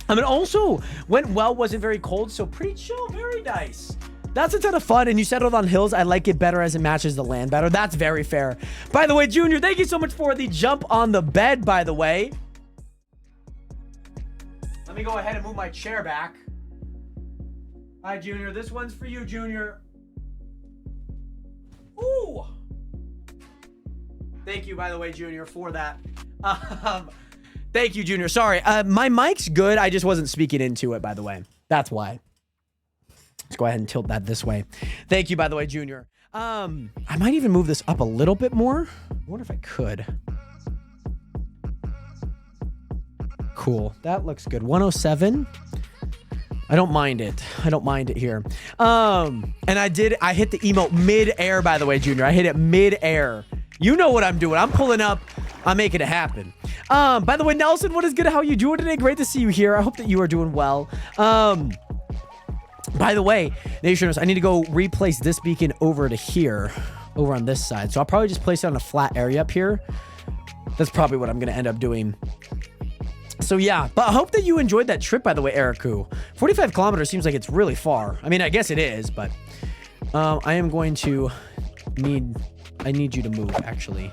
I mean, also, went well, wasn't very cold, so pretty chill, very nice. That's a ton of fun, and you settled on hills. I like it better as it matches the land better. That's very fair. By the way, Junior, thank you so much for the jump on the bed, by the way. Let me go ahead and move my chair back. Hi, Junior. This one's for you, Junior. Ooh. Thank you, by the way, Junior, for that. Thank you, Junior. Sorry. My mic's good. I just wasn't speaking into it, by the way. That's why. Let's go ahead and tilt that this way. Thank you, by the way, Junior. I might even move this up a little bit more. I wonder if I could. Cool. That looks good. 107. I don't mind it. I don't mind it here. And I hit the emote mid-air, by the way, Junior. I hit it mid-air. You know what I'm doing. I'm pulling up. I'm making it happen. By the way, Nelson, what is good? How are you doing today? Great to see you here. I hope that you are doing well. By the way, Nationers, I need to go replace this beacon over to here, over on this side. So I'll probably just place it on a flat area up here. That's probably what I'm going to end up doing. So yeah, but I hope that you enjoyed that trip, by the way, Eriku. 45 kilometers seems like it's really far. I mean, I guess it is, but I am going to I need you to move, actually.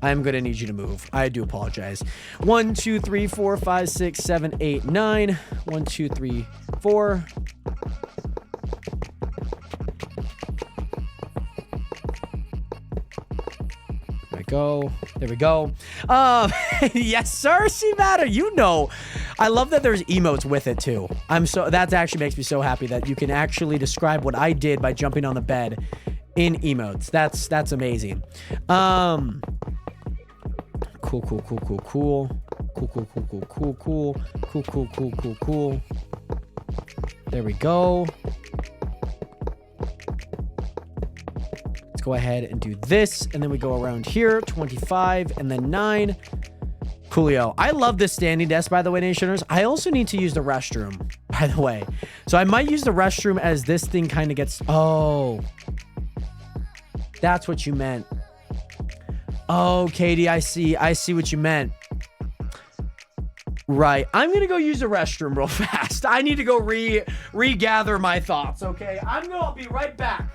I'm going to need you to move. I do apologize. 1, 2, 3, 4, 5, 6, 7, 8, 9. 1, 2, 3, 4. Go. There we go. Yes, sir, C-Matter. You know, I love that there's emotes with it too. That actually makes me so happy that you can actually describe what I did by jumping on the bed in emotes. That's amazing. Cool. There we go. Let's go ahead and do this, and then we go around here, 25, and then 9. Coolio. I love this standing desk, by the way, Nationers. I also need to use the restroom, by the way. So I might use the restroom as this thing kind of gets... Oh. That's what you meant. Oh, Katie, I see what you meant. Right. I'm going to go use the restroom real fast. I need to go regather my thoughts, okay? I'll be right back.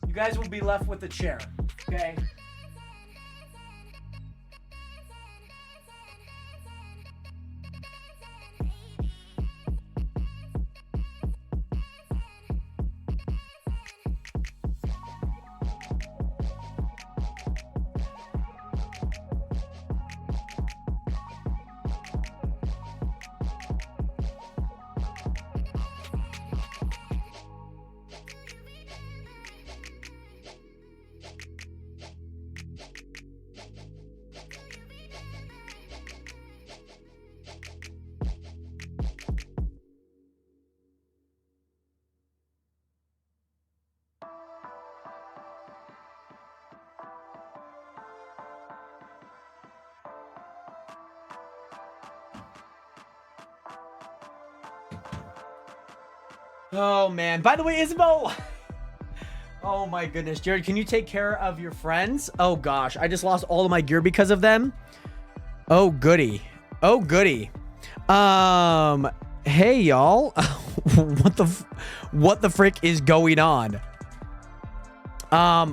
You guys will be left with the chair, okay? Oh, man. By the way, Isabel... Oh, my goodness. Jared, can you take care of your friends? Oh, gosh. I just lost all of my gear because of them. Oh, goody. Oh, goody. Hey, y'all. What the frick is going on? I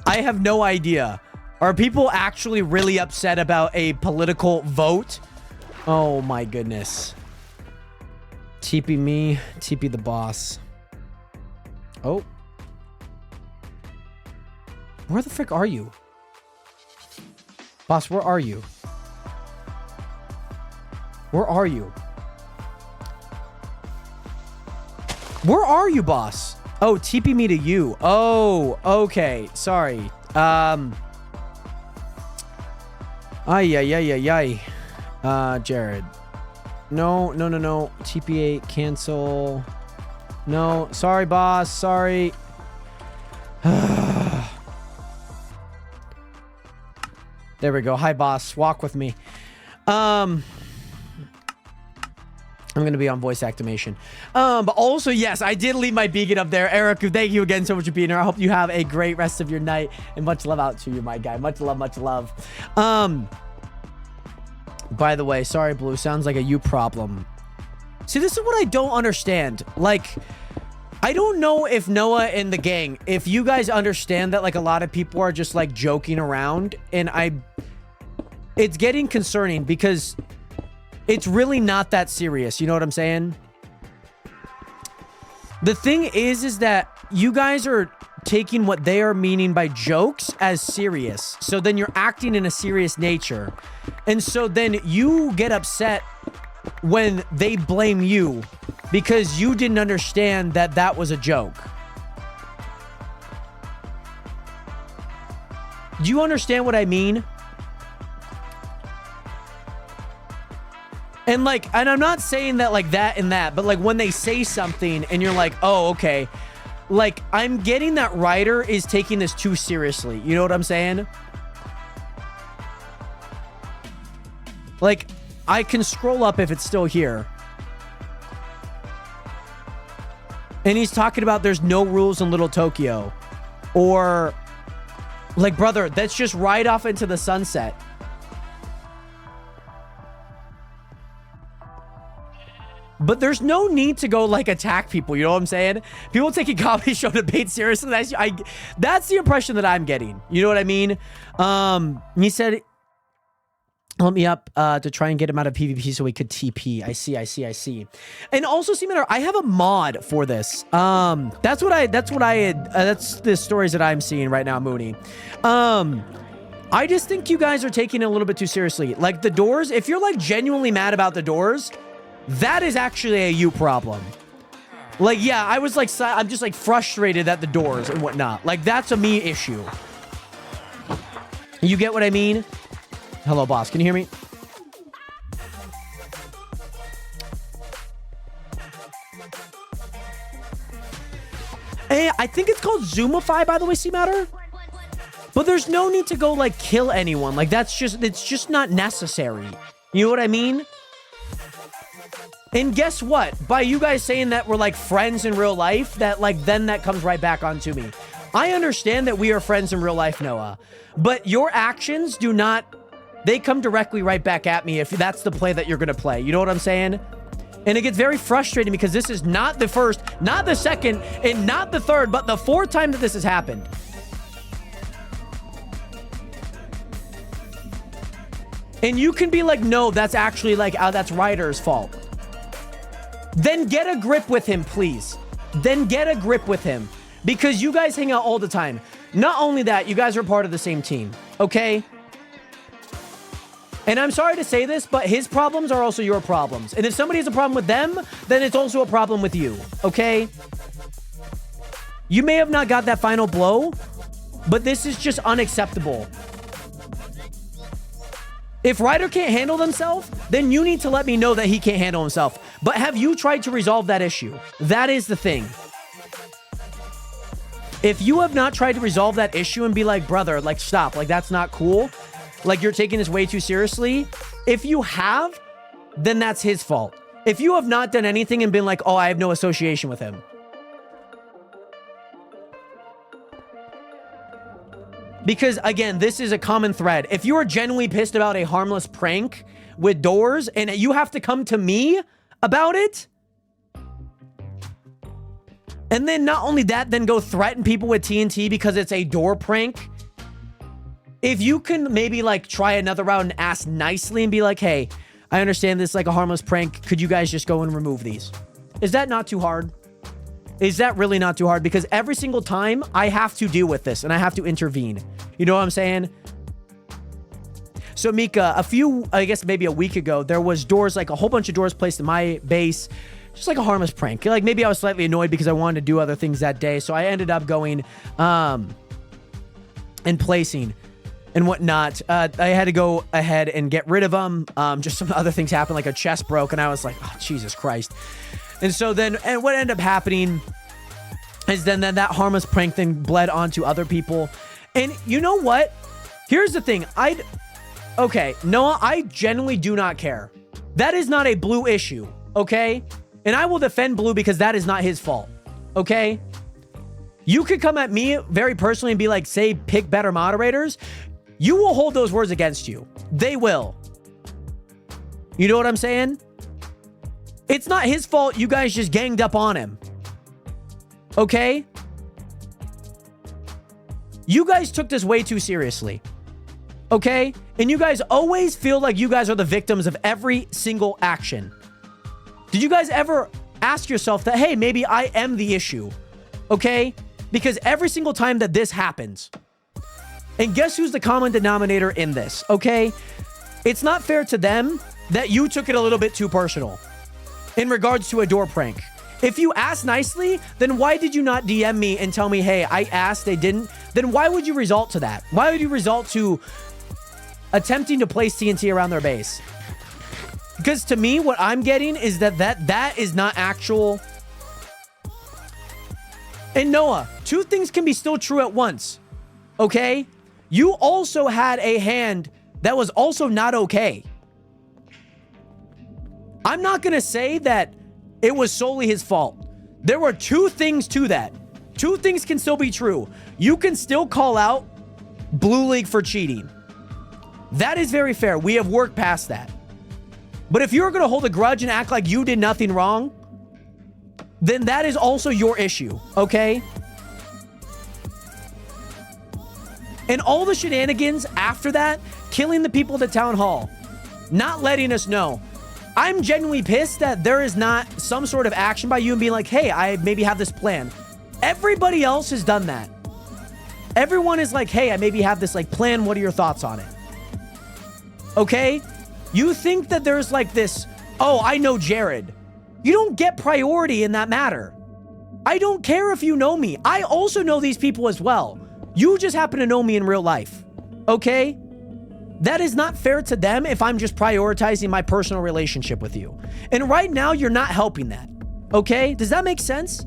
have no idea. Are people actually really upset about a political vote? Oh, my goodness. TP me, TP the boss. Oh. Where the frick are you? Boss, where are you? Where are you? Where are you, boss? Oh, TP me to you. Oh, okay. Sorry. Jared. No. TP8, cancel. No, sorry, boss. Sorry. There we go. Hi, boss. Walk with me. I'm going to be on voice activation. But also, yes, I did leave my beacon up there. Eric, thank you again so much for being here. I hope you have a great rest of your night. And much love out to you, my guy. Much love, much love. By the way, sorry, Blue. Sounds like a you problem. See, this is what I don't understand. Like, I don't know if Noah and the gang, if you guys understand that, like, a lot of people are just, like, joking around. And it's getting concerning because it's really not that serious. You know what I'm saying? The thing is that you guys are taking what they are meaning by jokes as serious. So then you're acting in a serious nature. And so then you get upset when they blame you because you didn't understand that that was a joke. Do you understand what I mean? And like, and I'm not saying that like that and that, but like when they say something and you're like, oh, okay. Like, I'm getting that Ryder is taking this too seriously. You know what I'm saying? Like, I can scroll up if it's still here. And he's talking about there's no rules in Little Tokyo. Or Like, brother, that's just right off into the sunset. But there's no need to go, like, attack people. You know what I'm saying? People taking comedy show debate seriously. That's the impression that I'm getting. You know what I mean? He said, let me up to try and get him out of PvP so he could TP. I see. And also, C-Matter, I have a mod for this. That's the stories that I'm seeing right now, Mooney. I just think you guys are taking it a little bit too seriously. Like, the doors, if you're, like, genuinely mad about the doors, that is actually a you problem. Like, yeah, I was like, I'm just like frustrated at the doors and whatnot. Like, that's a me issue. You get what I mean? Hello, boss. Can you hear me? Hey, I think it's called Zoomify, by the way, C-Matter. But there's no need to go, like, kill anyone. Like, it's just not necessary. You know what I mean? And guess what? By you guys saying that we're, like, friends in real life, that, like, then that comes right back onto me. I understand that we are friends in real life, Noah. But your actions do not... They come directly right back at me if that's the play that you're going to play. You know what I'm saying? And it gets very frustrating because this is not the first, not the second, and not the third, but the fourth time that this has happened. And you can be like, no, that's actually like, that's Ryder's fault. Then get a grip with him, please. Then get a grip with him. Because you guys hang out all the time. Not only that, you guys are part of the same team. Okay? And I'm sorry to say this, but his problems are also your problems. And if somebody has a problem with them, then it's also a problem with you. Okay? You may have not got that final blow, but this is just unacceptable. If Ryder can't handle himself, then you need to let me know that he can't handle himself. But have you tried to resolve that issue? That is the thing. If you have not tried to resolve that issue and be like, brother, like, stop. Like, that's not cool. Like, you're taking this way too seriously. If you have, then that's his fault. If you have not done anything and been like, oh, I have no association with him. Because, again, this is a common thread. If you are genuinely pissed about a harmless prank with doors and you have to come to me about it, and then not only that, then go threaten people with TNT because it's a door prank. If you can maybe, like, try another round and ask nicely and be like, hey, I understand this is like a harmless prank. Could you guys just go and remove these? Is that not too hard? Is that really not too hard? Because every single time I have to deal with this and I have to intervene. You know what I'm saying? So Mika, I guess maybe a week ago, there was doors, like a whole bunch of doors placed in my base. Just like a harmless prank. Like maybe I was slightly annoyed because I wanted to do other things that day. So I ended up going and placing and whatnot. I had to go ahead and get rid of them. Just some other things happened, like a chest broke, and I was like, oh, Jesus Christ. And so then, and what ended up happening is then that harmless prank then bled onto other people. And you know what? Here's the thing. Okay, Noah, I genuinely do not care. That is not a Blue issue, okay? And I will defend Blue because that is not his fault, okay? You could come at me very personally and be like, say, pick better moderators. You will hold those words against you. They will. You know what I'm saying? It's not his fault you guys just ganged up on him. Okay? You guys took this way too seriously. Okay? And you guys always feel like you guys are the victims of every single action. Did you guys ever ask yourself that, hey, maybe I am the issue? Okay? Because every single time that this happens, and guess who's the common denominator in this, okay? It's not fair to them that you took it a little bit too personal in regards to a door prank. If you asked nicely, then why did you not DM me and tell me, hey, I asked, they didn't? Then why would you resort to that? Why would you resort to attempting to place TNT around their base? Because to me, what I'm getting is that is not actual. And Noah, two things can be still true at once, okay? You also had a hand that was also not okay. I'm not going to say that it was solely his fault. There were two things to that. Two things can still be true. You can still call out Blue League for cheating. That is very fair. We have worked past that. But if you're going to hold a grudge and act like you did nothing wrong, then that is also your issue, okay? And all the shenanigans after that, killing the people at the town hall, not letting us know. I'm genuinely pissed that there is not some sort of action by you and being like, hey, I maybe have this plan. Everybody else has done that. Everyone is like, hey, I maybe have this like plan. What are your thoughts on it? Okay? You think that there's like this, oh, I know Jared. You don't get priority in that matter. I don't care if you know me. I also know these people as well. You just happen to know me in real life. Okay? That is not fair to them if I'm just prioritizing my personal relationship with you. And right now, you're not helping that. Okay? Does that make sense?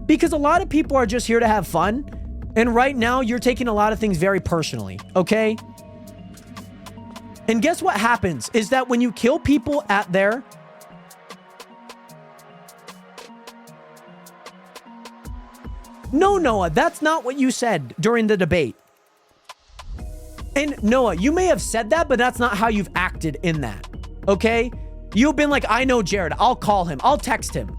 Because a lot of people are just here to have fun. And right now, you're taking a lot of things very personally. Okay? And guess what happens is that when you kill people at their... No, Noah, that's not what you said during the debate. And Noah, you may have said that, but that's not how you've acted in that. Okay? You've been like, I know Jared. I'll call him. I'll text him.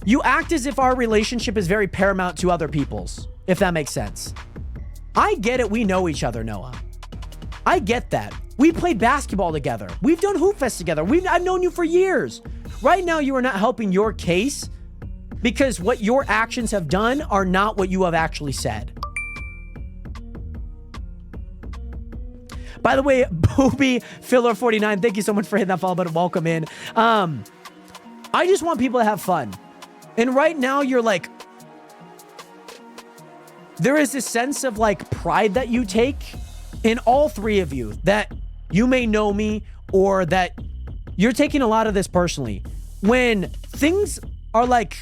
You act as if our relationship is very paramount to other people's, if that makes sense. I get it. We know each other, Noah. I get that. We played basketball together. We've done Hoop Fest together. I've known you for years. Right now, you are not helping your case because what your actions have done are not what you have actually said. By the way, Booby Filler 49, thank you so much for hitting that follow button. Welcome in. I just want people to have fun. And right now, you're like, there is this sense of like pride that you take in all three of you, that you may know me or that you're taking a lot of this personally. When things are like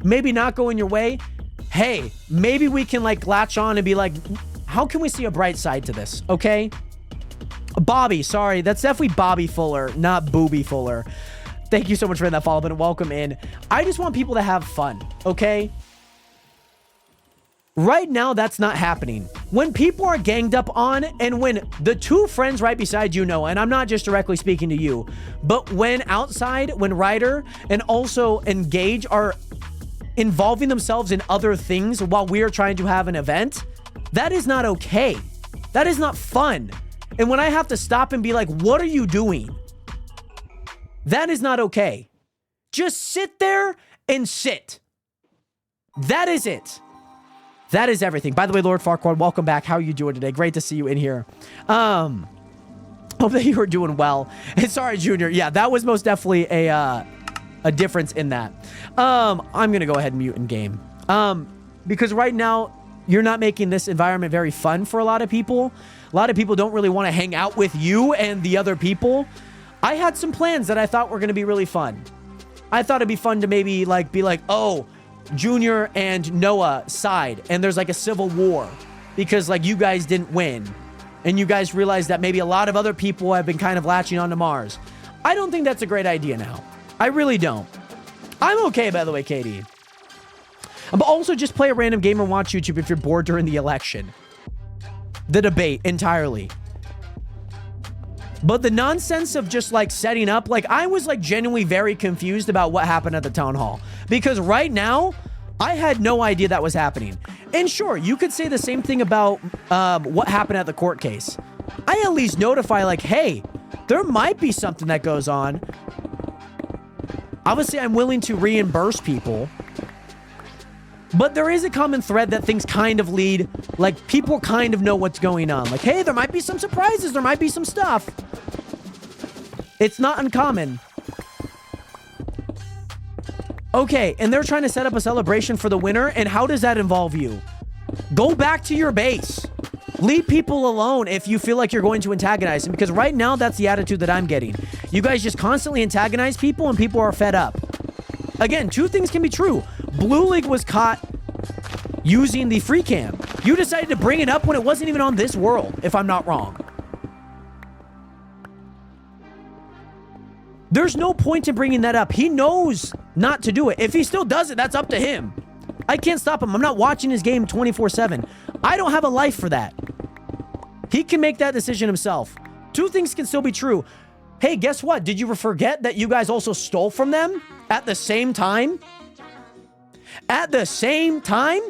maybe not going your way, hey, maybe we can like latch on and be like, how can we see a bright side to this? Okay. Bobby, sorry. That's definitely Bobby Fuller, not Booby Fuller. Thank you so much for that follow button. Welcome in. I just want people to have fun. Okay. Right now, that's not happening. When people are ganged up on and when the two friends right beside you know, and I'm not just directly speaking to you, but when outside, when Ryder and also Engage are involving themselves in other things while we are trying to have an event, that is not okay. That is not fun. And when I have to stop and be like, what are you doing? That is not okay. Just sit there and sit. That is it. That is everything. By the way, Lord Farquaad, welcome back. How are you doing today? Great to see you in here. Hope that you were doing well. And sorry, Junior. Yeah, that was most definitely a difference in that. I'm going to go ahead and mute in game. Because right now, you're not making this environment very fun for a lot of people. A lot of people don't really want to hang out with you and the other people. I had some plans that I thought were going to be really fun. I thought it'd be fun to maybe like be like, oh, Junior and Noah side, and there's like a civil war because like you guys didn't win, and you guys realize that maybe a lot of other people have been kind of latching onto Mars. I don't think that's a great idea now. I really don't. I'm okay, by the way, Katie. But also just play a random game and watch YouTube if you're bored during the election. The debate entirely. But the nonsense of just like setting up, like I was like genuinely very confused about what happened at the town hall. Because right now, I had no idea that was happening. And sure, you could say the same thing about what happened at the court case. I at least notify like, hey, there might be something that goes on. Obviously, I'm willing to reimburse people. But there is a common thread that things kind of lead, like people kind of know what's going on. Like, hey, there might be some surprises. There might be some stuff. It's not uncommon. Okay, and they're trying to set up a celebration for the winner. And how does that involve you? Go back to your base. Leave people alone if you feel like you're going to antagonize them. Because right now, that's the attitude that I'm getting. You guys just constantly antagonize people and people are fed up. Again, two things can be true. Blue League was caught using the free cam. You decided to bring it up when it wasn't even on this world, if I'm not wrong. There's no point in bringing that up. He knows not to do it. If he still does it, that's up to him. I can't stop him. I'm not watching his game 24/7. I don't have a life for that. He can make that decision himself. Two things can still be true. Hey, guess what? Did you forget that you guys also stole from them at the same time? At the same time?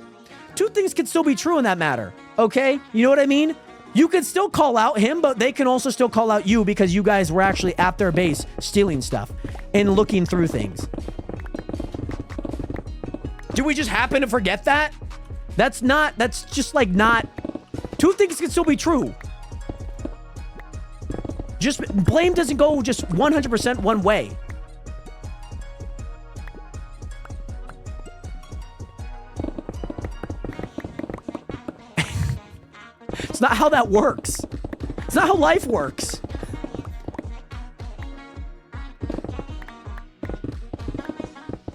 Two things can still be true in that matter. Okay? You know what I mean? You can still call out him, but they can also still call out you because you guys were actually at their base stealing stuff and looking through things. Do we just happen to forget that? That's just like not... Two things can still be true. Just blame doesn't go just 100% one way. It's not how that works. It's not how life works.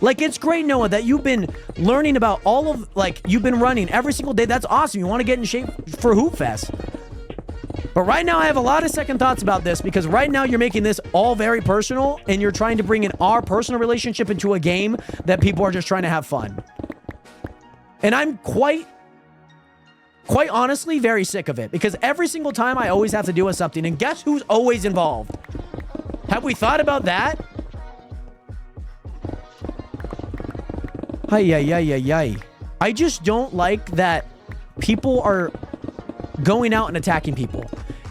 Like, it's great, Noah, that you've been learning about all of, like, you've been running every single day. That's awesome. You want to get in shape for Hoop Fest. But right now, I have a lot of second thoughts about this because right now you're making this all very personal and you're trying to bring in our personal relationship into a game that people are just trying to have fun. And I'm quite honestly very sick of it because every single time I always have to deal with something. And guess who's always involved? Have we thought about that? I just don't like that people are going out and attacking people.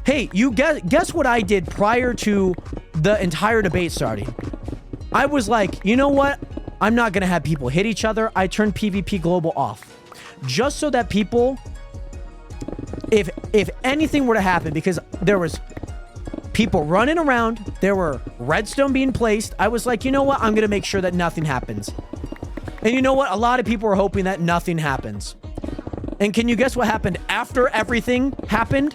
Hey, you guess what I did prior to the entire debate starting? I was like, you know what? I'm not going to have people hit each other. I turned PvP Global off. Just so that people, if anything were to happen, because there was people running around, there were redstone being placed, I was like, you know what? I'm going to make sure that nothing happens. And you know what? A lot of people are hoping that nothing happens. And can you guess what happened after everything happened?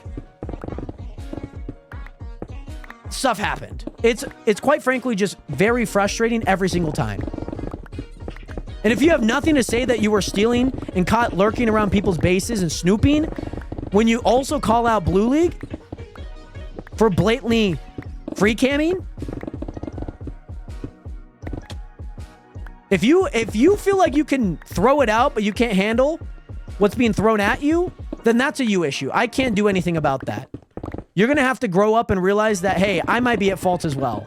Stuff happened. It's quite frankly just very frustrating every single time. And if you have nothing to say that you were stealing and caught lurking around people's bases and snooping, when you also call out Blue League for blatantly free camming, if you feel like you can throw it out but you can't handle what's being thrown at you, then that's a you issue. I can't do anything about that. You're going to have to grow up and realize that, hey, I might be at fault as well.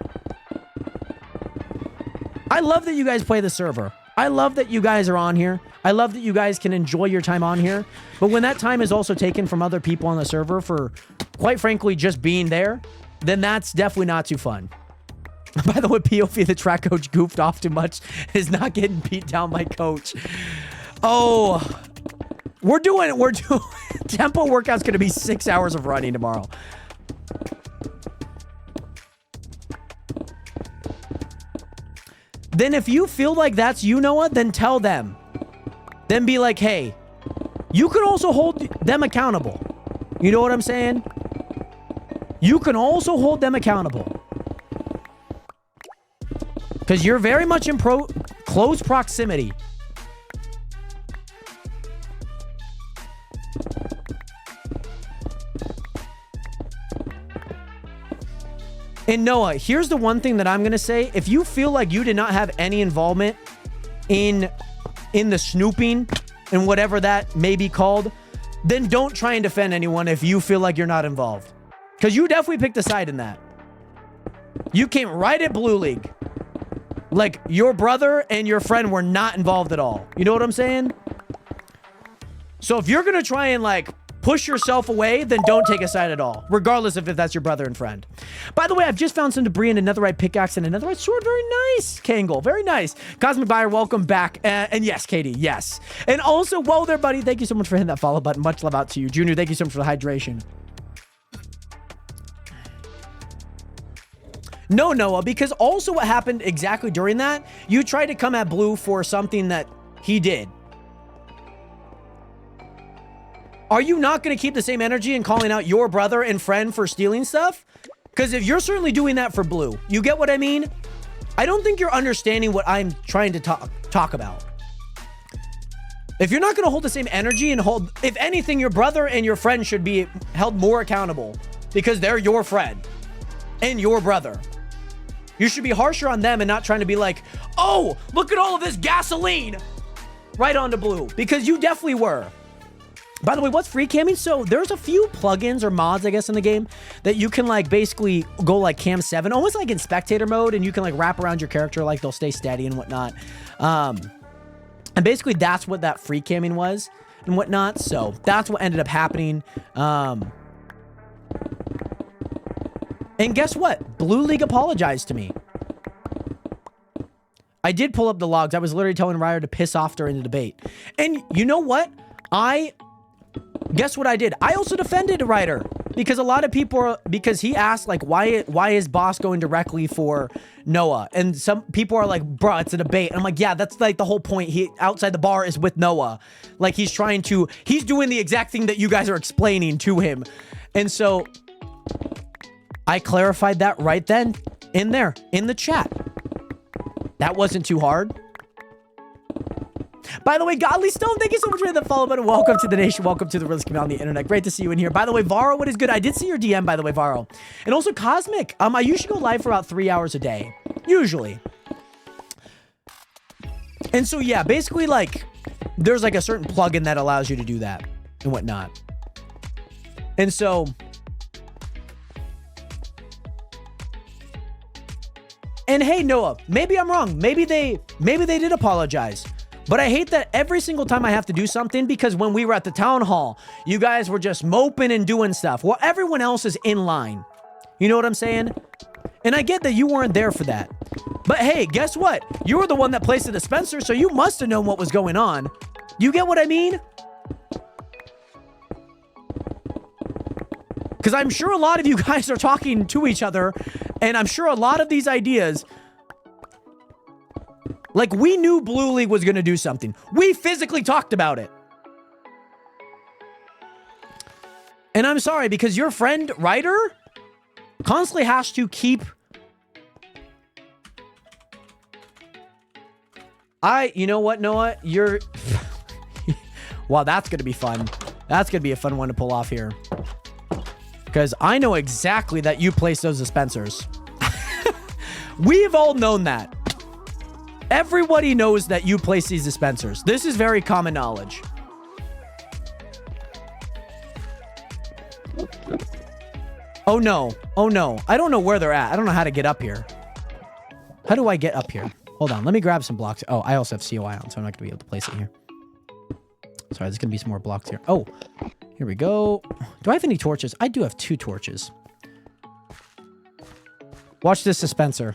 I love that you guys play the server. I love that you guys are on here. I love that you guys can enjoy your time on here. But when that time is also taken from other people on the server for, quite frankly, just being there, then that's definitely not too fun. By the way, POV, the track coach goofed off too much, is not getting beat down by coach. Oh, we're doing tempo workout's going to be 6 hours of running tomorrow. Then if you feel like that's you, Noah, then tell them. Then be like, hey, you can also hold them accountable. You know what I'm saying? You can also hold them accountable. Because you're very much in close proximity. And Noah, here's the one thing that I'm going to say. If you feel like you did not have any involvement in the snooping and whatever that may be called, then don't try and defend anyone if you feel like you're not involved. Because you definitely picked a side in that. You came right at Blue League. Like, your brother and your friend were not involved at all. You know what I'm saying? So if you're going to try and, like, push yourself away, then don't take a side at all, regardless of if that's your brother and friend. By the way, I've just found some debris and a netherite pickaxe and a netherite sword. Very nice, Kangol. Very nice. Cosmic Buyer, welcome back. And yes, Katie, yes. And also, whoa there, buddy. Thank you so much for hitting that follow button. Much love out to you. Junior, thank you so much for the hydration. No, Noah, because also what happened exactly during that, you tried to come at Blue for something that he did. Are you not going to keep the same energy and calling out your brother and friend for stealing stuff? Because if you're certainly doing that for Blue, you get what I mean? I don't think you're understanding what I'm trying to talk about. If you're not going to hold the same energy and hold, if anything, your brother and your friend should be held more accountable because they're your friend and your brother. You should be harsher on them and not trying to be like, oh, look at all of this gasoline. right onto blue because you definitely were. By the way, what's free camming? So there's a few plugins or mods, I guess, in the game that you can like basically go like cam 7, almost like in spectator mode, and you can like wrap around your character, like they'll stay steady and whatnot. And basically that's what that free camming was and whatnot. So that's what ended up happening. And guess what? Blue League apologized to me. I did pull up the logs. I was literally telling Ryder to piss off during the debate. And you know what? Guess what I did? I also defended Ryder because a lot of people because he asked like, why is Boss going directly for Noah? And some people are like, bro, it's a debate. And I'm like, yeah, that's like the whole point. He outside the bar is with Noah. Like he's doing the exact thing that you guys are explaining to him. And so I clarified that right then in there in the chat. That wasn't too hard. By the way, Godly Stone, thank you so much for the follow button. Welcome to the nation. Welcome to the realest community on the internet. Great to see you in here. By the way, Varo, what is good? I did see your DM, by the way, Varo. And also Cosmic. I usually go live for about 3 hours a day. Usually. And so, yeah, basically, like, there's like a certain plugin that allows you to do that and whatnot. And so... And hey, Noah, maybe I'm wrong. Maybe they did apologize. But I hate that every single time I have to do something because when we were at the town hall, you guys were just moping and doing stuff while everyone else is in line. You know what I'm saying? And I get that you weren't there for that. But hey, guess what? You were the one that placed the dispenser, so you must have known what was going on. You get what I mean? Because I'm sure a lot of you guys are talking to each other, and I'm sure a lot of these ideas... Like, we knew Blue League was going to do something. We physically talked about it. And I'm sorry, because your friend, Ryder, constantly has to keep... You know what, Noah? You're... Wow, that's going to be fun. That's going to be a fun one to pull off here. Because I know exactly that you placed those dispensers. We've all known that. Everybody knows that you place these dispensers. This is very common knowledge. Oh no. Oh no. I don't know where they're at. I don't know how to get up here. How do I get up here? Hold on. Let me grab some blocks. Oh, I also have COI on, so I'm not going to be able to place it here. Sorry, there's going to be some more blocks here. Oh, here we go. Do I have any torches? I do have 2 torches. Watch this dispenser.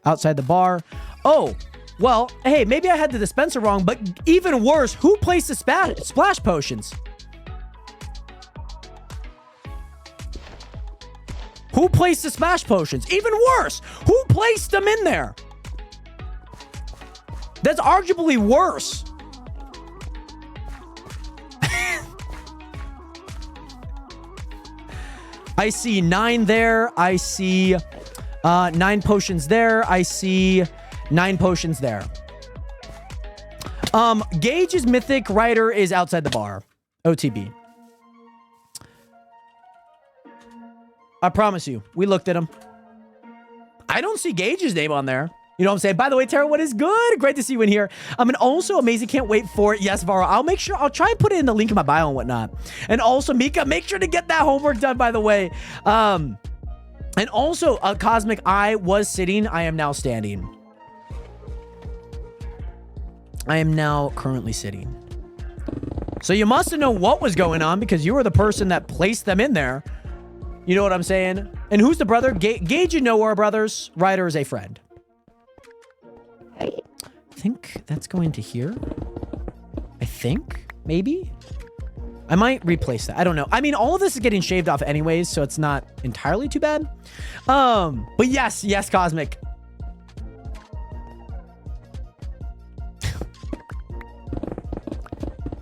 Outside the bar. Oh, well, hey, maybe I had the dispenser wrong, but even worse, who placed the splash potions? Who placed the splash potions? Even worse, who placed them in there? That's arguably worse. I see 9 there. I see 9 potions there. I see 9 potions there. Gage is mythic. Ryder is outside the bar. OTB. I promise you. We looked at him. I don't see Gage's name on there. You know what I'm saying? By the way, Tara, what is good? Great to see you in here. And also amazing. Can't wait for it. Yes, Varo. I'll try and put it in the link in my bio and whatnot. And also, Mika, make sure to get that homework done, by the way. And also, Cosmic, I was sitting. I am now standing. I am now currently sitting. So you must have known what was going on because you were the person that placed them in there. You know what I'm saying? And who's the brother? Gage and Noah are brothers. Ryder is a friend. I think that's going to here. I think, maybe. I might replace that. I don't know. I mean, all of this is getting shaved off anyways, so it's not entirely too bad. But yes, Cosmic.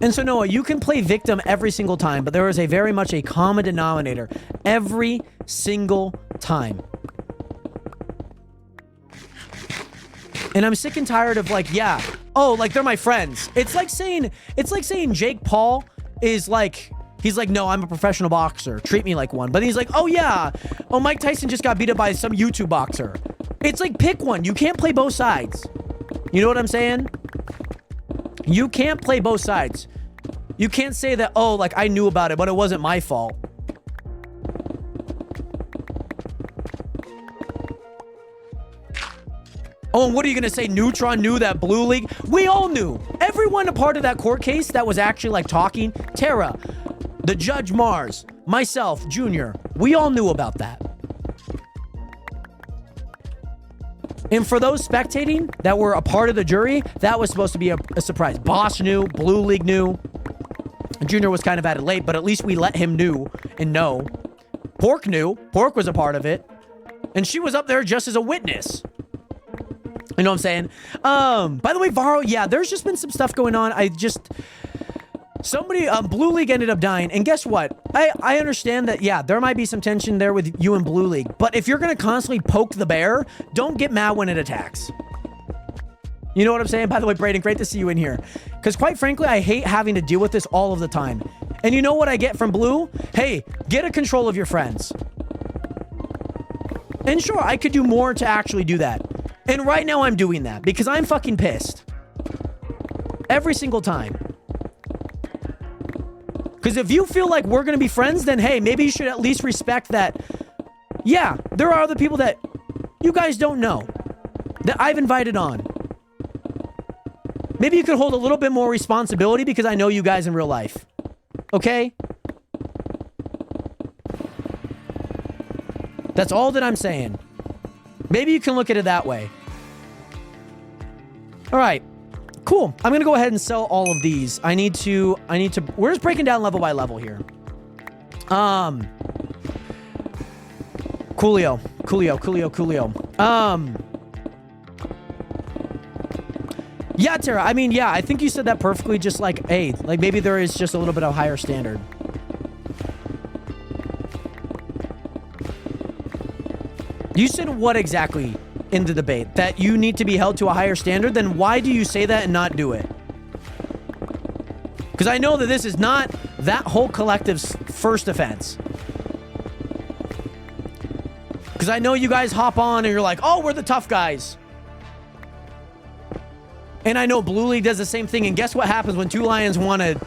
And so, Noah, you can play victim every single time, but there is a very much a common denominator every single time. And I'm sick and tired of like, yeah, oh, like they're my friends. It's like saying Jake Paul is like, he's like, no, I'm a professional boxer. Treat me like one. But he's like, oh yeah, oh, Mike Tyson just got beat up by some YouTube boxer. It's like, pick one. You can't play both sides. You know what I'm saying? You can't play both sides. You can't say that, oh, like I knew about it, but it wasn't my fault. Oh, and what are you going to say? Neutron knew that Blue League? We all knew. Everyone a part of that court case that was actually like talking. Tara, the Judge Mars, myself, Junior. We all knew about that. And for those spectating that were a part of the jury, that was supposed to be a surprise. Boss knew. Blue League knew. Junior was kind of at it late, but at least we let him know. Pork knew. Pork was a part of it. And she was up there just as a witness. You know what I'm saying? By the way, Varro, yeah, there's just been some stuff going on. Somebody, Blue League ended up dying. And guess what? I understand that, yeah, there might be some tension there with you and Blue League. But if you're going to constantly poke the bear, don't get mad when it attacks. You know what I'm saying? By the way, Brayden, great to see you in here. Because quite frankly, I hate having to deal with this all of the time. And you know what I get from Blue? Hey, get a control of your friends. And sure, I could do more to actually do that. And right now I'm doing that because I'm fucking pissed. Every single time. Because if you feel like we're going to be friends, then hey, maybe you should at least respect that. Yeah, there are other people that you guys don't know that I've invited on. Maybe you could hold a little bit more responsibility because I know you guys in real life. Okay? That's all that I'm saying. Maybe you can look at it that way. All right. Cool. I'm going to go ahead and sell all of these. I need to, we're just breaking down level by level here. Coolio. Yeah, Tara. I mean, yeah, I think you said that perfectly. Just like, hey, like maybe there is just a little bit of higher standard. You said what exactly in the debate? That you need to be held to a higher standard? Then why do you say that and not do it? Because I know that this is not that whole collective's first offense. Because I know you guys hop on and you're like, oh, we're the tough guys. And I know Blue League does the same thing. And guess what happens when two lions want to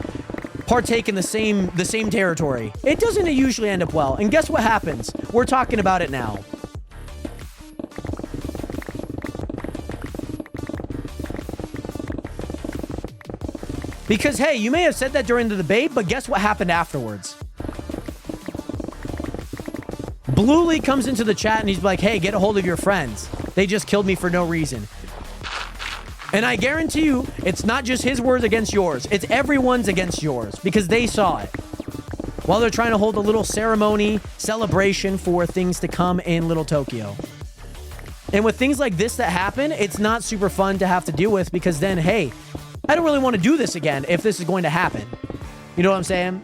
partake in the same territory? It doesn't usually end up well. And guess what happens? We're talking about it now. Because, hey, you may have said that during the debate, but guess what happened afterwards? Blue League comes into the chat and he's like, hey, get a hold of your friends. They just killed me for no reason. And I guarantee you, it's not just his words against yours. It's everyone's against yours because they saw it. While they're trying to hold a little ceremony, celebration for things to come in Little Tokyo. And with things like this that happen, it's not super fun to have to deal with because then, hey, I don't really want to do this again if this is going to happen. You know what I'm saying?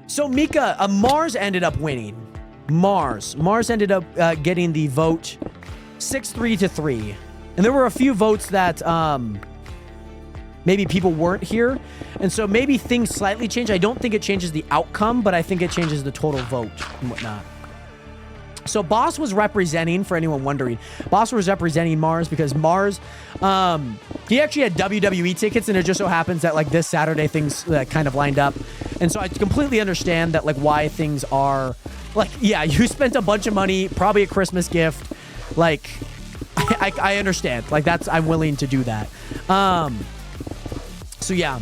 So Mika, Mars ended up winning. Mars ended up getting the vote 6-3 to 3. And there were a few votes that maybe people weren't here. And so maybe things slightly change. I don't think it changes the outcome, but I think it changes the total vote and whatnot. So Boss was representing, for anyone wondering, Boss was representing Mars because Mars, he actually had WWE tickets, and it just so happens that like this Saturday things kind of lined up. And so I completely understand that like why things are like, yeah, you spent a bunch of money, probably a Christmas gift. Like, I understand. Like that's, I'm willing to do that. So yeah.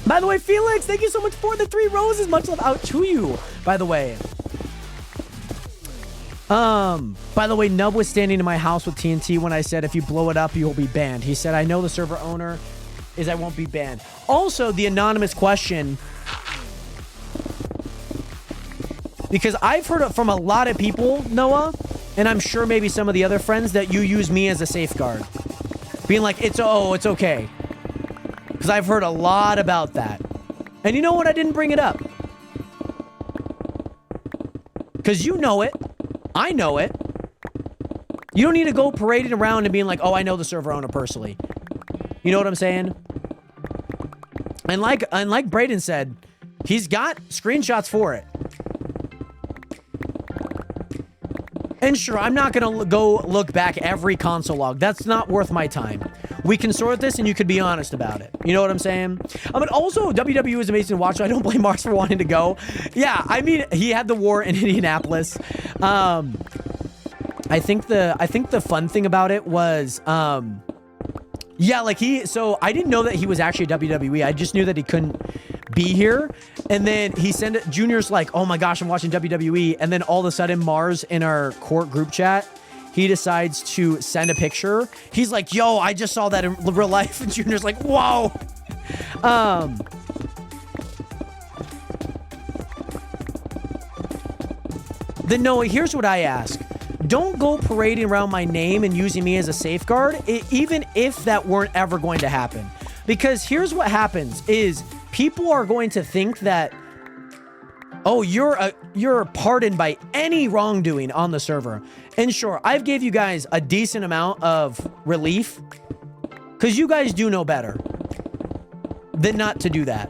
By the way, Felix, thank you so much for the 3 roses. Much love out to you, by the way. By the way, Nub was standing in my house with TNT when I said, if you blow it up, you'll be banned. He said, I know the server owner is I won't be banned. Also, the anonymous question, because I've heard it from a lot of people, Noah, and I'm sure maybe some of the other friends, that you use me as a safeguard. Being like, it's okay. Because I've heard a lot about that. And you know what? I didn't bring it up. Because you know it. I know it. You don't need to go parading around and being like, oh, I know the server owner personally. You know what I'm saying? And like Brayden said, he's got screenshots for it. And sure, I'm not going to go look back every console log. That's not worth my time. We can sort this and you could be honest about it. You know what I'm saying? But also, WWE is amazing to watch, so I don't blame Mars for wanting to go. Yeah, I mean, he had the war in Indianapolis. I think the fun thing about it was, yeah, like so I didn't know that he was actually WWE. I just knew that he couldn't be here. And then he sent it, Junior's like, oh my gosh, I'm watching WWE. And then all of a sudden Mars in our court group chat, he decides to send a picture. He's like, yo, I just saw that in real life. And Junior's like, whoa. Then Noah, here's what I ask. Don't go parading around my name and using me as a safeguard, even if that weren't ever going to happen. Because here's what happens is people are going to think that, oh, you're pardoned by any wrongdoing on the server. And sure, I've gave you guys a decent amount of relief because you guys do know better than not to do that.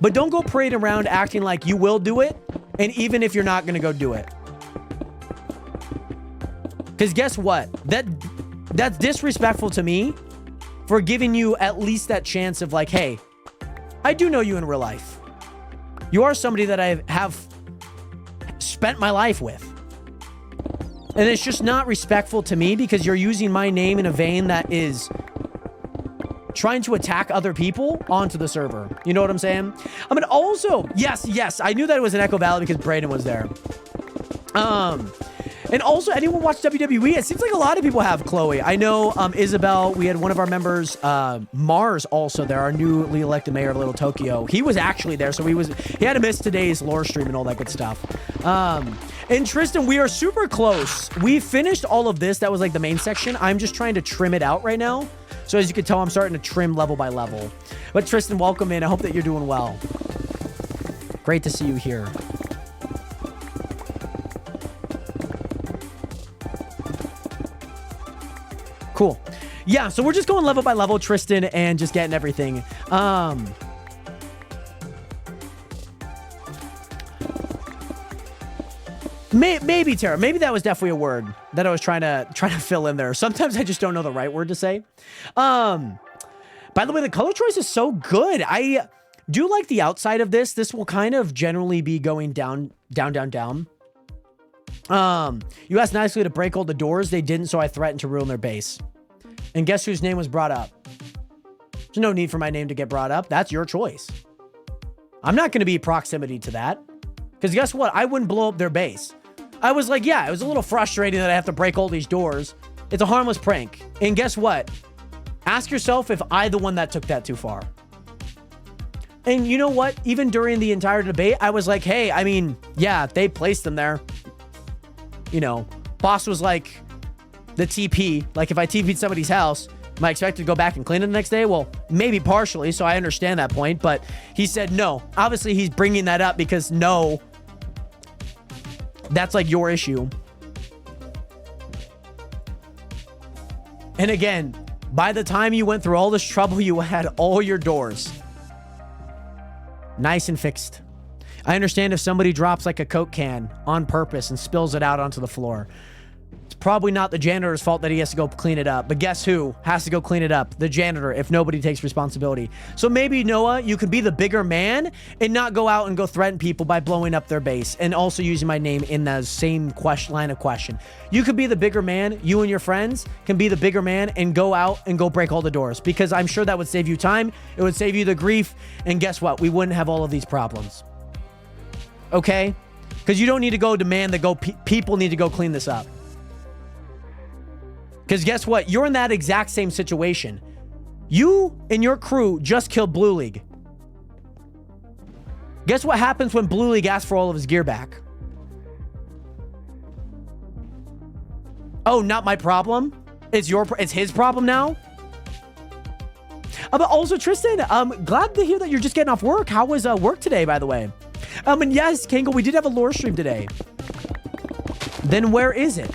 But don't go parading around acting like you will do it, and even if you're not going to go do it. Because guess what? That's disrespectful to me for giving you at least that chance of like, hey, I do know you in real life. You are somebody that I have spent my life with. And it's just not respectful to me because you're using my name in a vein that is trying to attack other people onto the server. You know what I'm saying? I mean, also, yes, I knew that it was an Echo Valley because Brayden was there. And also, anyone watch WWE? It seems like a lot of people have, Chloe. I know Isabel, we had one of our members, Mars, also there, our newly elected mayor of Little Tokyo. He was actually there, so he had to miss today's lore stream and all that good stuff. And Tristan, we are super close. We finished all of this. That was like the main section. I'm just trying to trim it out right now. So as you can tell, I'm starting to trim level by level. But Tristan, welcome in. I hope that you're doing well. Great to see you here. Cool. Yeah, so we're just going level by level, Tristan, and just getting everything. Maybe Tara. Maybe that was definitely a word that I was trying to fill in there. Sometimes I just don't know the right word to say. By the way, the color choice is so good. I do like the outside of this. This will kind of generally be going down. You asked nicely to break all the doors. They didn't, so I threatened to ruin their base. And guess whose name was brought up? There's no need for my name to get brought up. That's your choice. I'm not going to be proximity to that. Because guess what? I wouldn't blow up their base. I was like, yeah, it was a little frustrating that I have to break all these doors. It's a harmless prank. And guess what? Ask yourself if I the one that took that too far. And you know what? Even during the entire debate, I was like, hey, I mean, yeah, they placed them there. You know, boss was like the TP. Like if I TP'd somebody's house, am I expected to go back and clean it the next day? Well, maybe partially, so I understand that point. But he said no. Obviously, he's bringing that up because no, that's like your issue. And again, by the time you went through all this trouble, you had all your doors nice and fixed. I understand if somebody drops like a Coke can on purpose and spills it out onto the floor. It's probably not the janitor's fault that he has to go clean it up. But guess who has to go clean it up? The janitor, if nobody takes responsibility. So maybe, Noah, you could be the bigger man and not go out and go threaten people by blowing up their base and also using my name in that same line of question. You could be the bigger man. You and your friends can be the bigger man and go out and go break all the doors because I'm sure that would save you time. It would save you the grief. And guess what? We wouldn't have all of these problems. Okay? Because you don't need to go demand that people need to go clean this up. Because guess what? You're in that exact same situation. You and your crew just killed Blue League. Guess what happens when Blue League asks for all of his gear back? Oh, not my problem? It's his problem now? But also, Tristan, I'm glad to hear that you're just getting off work. How was work today, by the way? And yes, Kango, we did have a lore stream today. Then where is it?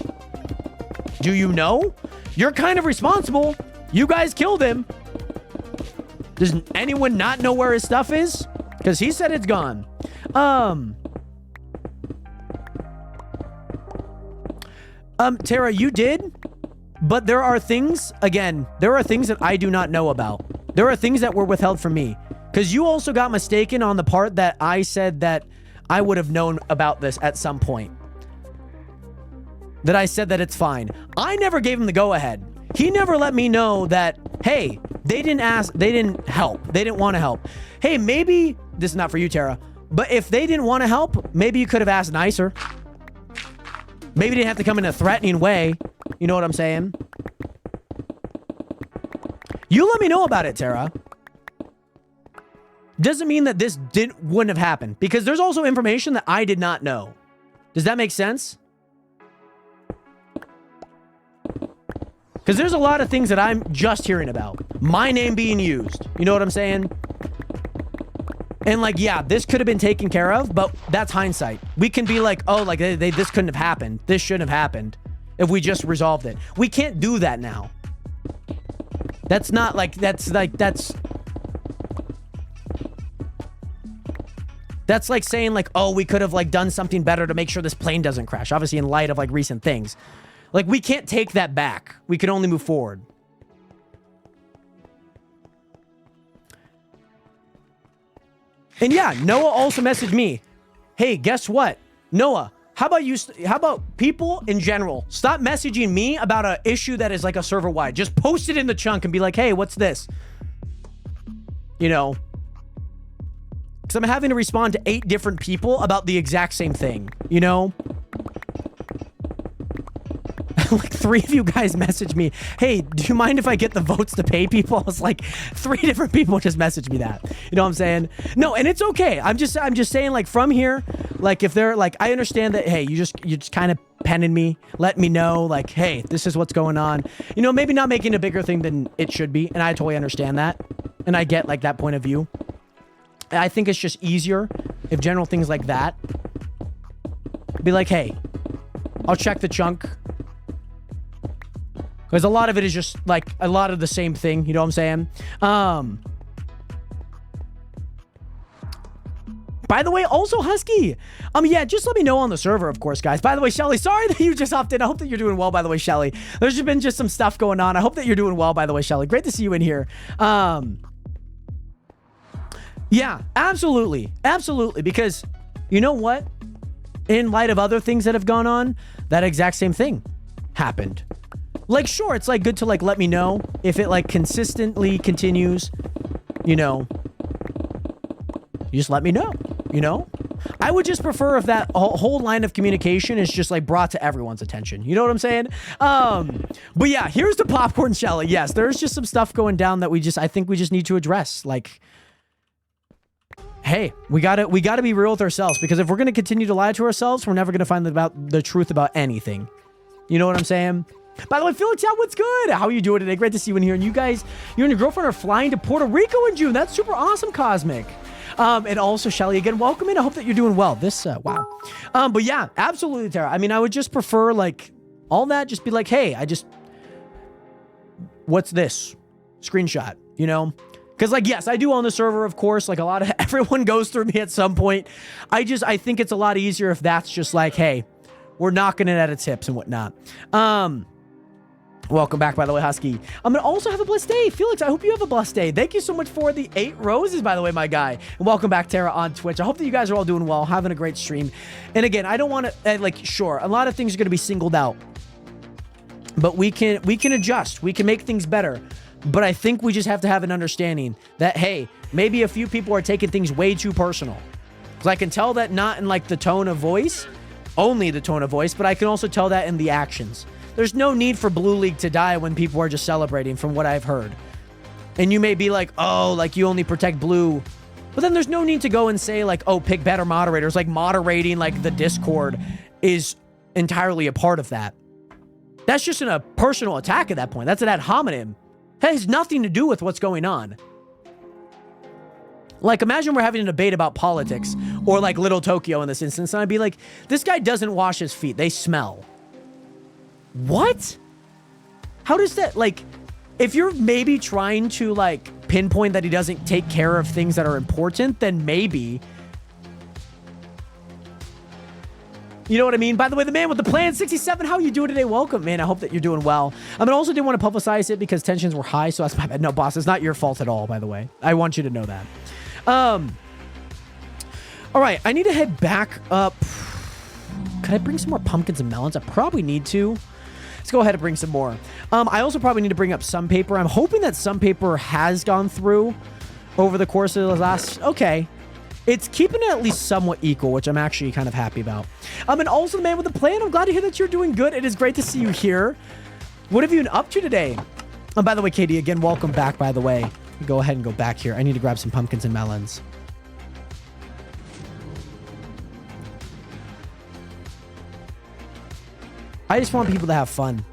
Do you know? You're kind of responsible. You guys killed him. Does anyone not know where his stuff is? Because he said it's gone. Tara, you did, but there are things, again, there are things that I do not know about. There are things that were withheld from me. Because you also got mistaken on the part that I said that I would have known about this at some point. That I said that it's fine. I never gave him the go-ahead. He never let me know that, hey, they didn't help. They didn't want to help. Hey, maybe, this is not for you, Tara, but if they didn't want to help, maybe you could have asked nicer. Maybe you didn't have to come in a threatening way. You know what I'm saying? You let me know about it, Tara. Doesn't mean that this wouldn't have happened, because there's also information that I did not know. Does that make sense? Because there's a lot of things that I'm just hearing about. My name being used. You know what I'm saying? And like, yeah, this could have been taken care of, but that's hindsight. We can be like, oh, like this couldn't have happened. This shouldn't have happened if we just resolved it. We can't do that now. That's not like, that's like saying like, oh, we could have like done something better to make sure this plane doesn't crash. Obviously in light of like recent things. Like, we can't take that back. We can only move forward. And yeah, Noah also messaged me. Hey, guess what? Noah, how about people in general? Stop messaging me about an issue that is like a server-wide. Just post it in the chunk and be like, hey, what's this? You know? Because I'm having to respond to 8 different people about the exact same thing. You know? Like 3 of you guys messaged me, hey, do you mind if I get the votes to pay people? I was like, 3 different people just messaged me that. You know what I'm saying? No, and it's okay. I'm just saying, like, from here, like, if they're like, I understand that, hey, you just kind of penning me, let me know, like, hey, this is what's going on. You know, maybe not making a bigger thing than it should be, and I totally understand that, and I get like that point of view. I think it's just easier if general things like that be like, hey, I'll check the chunk. Because a lot of it is just, like, a lot of the same thing. You know what I'm saying? By the way, also, Husky. Yeah, just let me know on the server, of course, guys. By the way, Shelly, sorry that you just hopped in. I hope that you're doing well, by the way, Shelly. There's just been some stuff going on. I hope that you're doing well, by the way, Shelly. Great to see you in here. Yeah, absolutely. Absolutely. Because, you know what? In light of other things that have gone on, that exact same thing happened. Like, sure, it's, like, good to, like, let me know if it, like, consistently continues, you know. You just let me know, you know. I would just prefer if that whole line of communication is just, like, brought to everyone's attention. You know what I'm saying? But, yeah, here's the popcorn, Shelly. Yes, there's just some stuff going down that I think we just need to address. Like, hey, we gotta be real with ourselves, because if we're going to continue to lie to ourselves, we're never going to find the truth about anything. You know what I'm saying? By the way, Felix, yeah, what's good? How are you doing today? Great to see you in here. And you guys, you and your girlfriend are flying to Puerto Rico in June. That's super awesome, Cosmic. And also, Shelly, again, welcome in. I hope that you're doing well. Wow. But yeah, absolutely, Tara. I mean, I would just prefer, like, all that. Just be like, hey, what's this? Screenshot, you know? Because, like, yes, I do own the server, of course. Like, everyone goes through me at some point. I think it's a lot easier if that's just like, hey, we're knocking it at its hips and whatnot. Welcome back, by the way, Husky. I'm going to also have a blessed day. Felix, I hope you have a blessed day. Thank you so much for the 8 roses, by the way, my guy. And welcome back, Tara, on Twitch. I hope that you guys are all doing well, having a great stream. And again, I don't want to, like, sure, a lot of things are going to be singled out. But we can adjust. We can make things better. But I think we just have to have an understanding that, hey, maybe a few people are taking things way too personal. Because I can tell that not in, like, the tone of voice, only the tone of voice, but I can also tell that in the actions. There's no need for Blue League to die when people are just celebrating, from what I've heard. And you may be like, oh, like, you only protect blue. But then there's no need to go and say, like, oh, pick better moderators. Like, moderating, like, the Discord is entirely a part of that. That's just a personal attack at that point. That's an ad hominem. It has nothing to do with what's going on. Like, imagine we're having a debate about politics, or, like, Little Tokyo in this instance, and I'd be like, this guy doesn't wash his feet. They smell. What? How does that, like, if you're maybe trying to, like, pinpoint that he doesn't take care of things that are important, then maybe. You know what I mean? By the way, the man with the plan, 67, how are you doing today? Welcome, man. I hope that you're doing well. I also didn't want to publicize it because tensions were high, so that's my bad. No, boss, it's not your fault at all, by the way. I want you to know that. All right, I need to head back up. Could I bring some more pumpkins and melons? I probably need to. Let's go ahead and bring some more. I also probably need to bring up some paper. I'm hoping that some paper has gone through over the course of the last... Okay. It's keeping it at least somewhat equal, which I'm actually kind of happy about. And also the man with the plan. I'm glad to hear that you're doing good. It is great to see you here. What have you been up to today? And by the way, Katie, again, welcome back, by the way. Go ahead and go back here. I need to grab some pumpkins and melons. I just want people to have fun.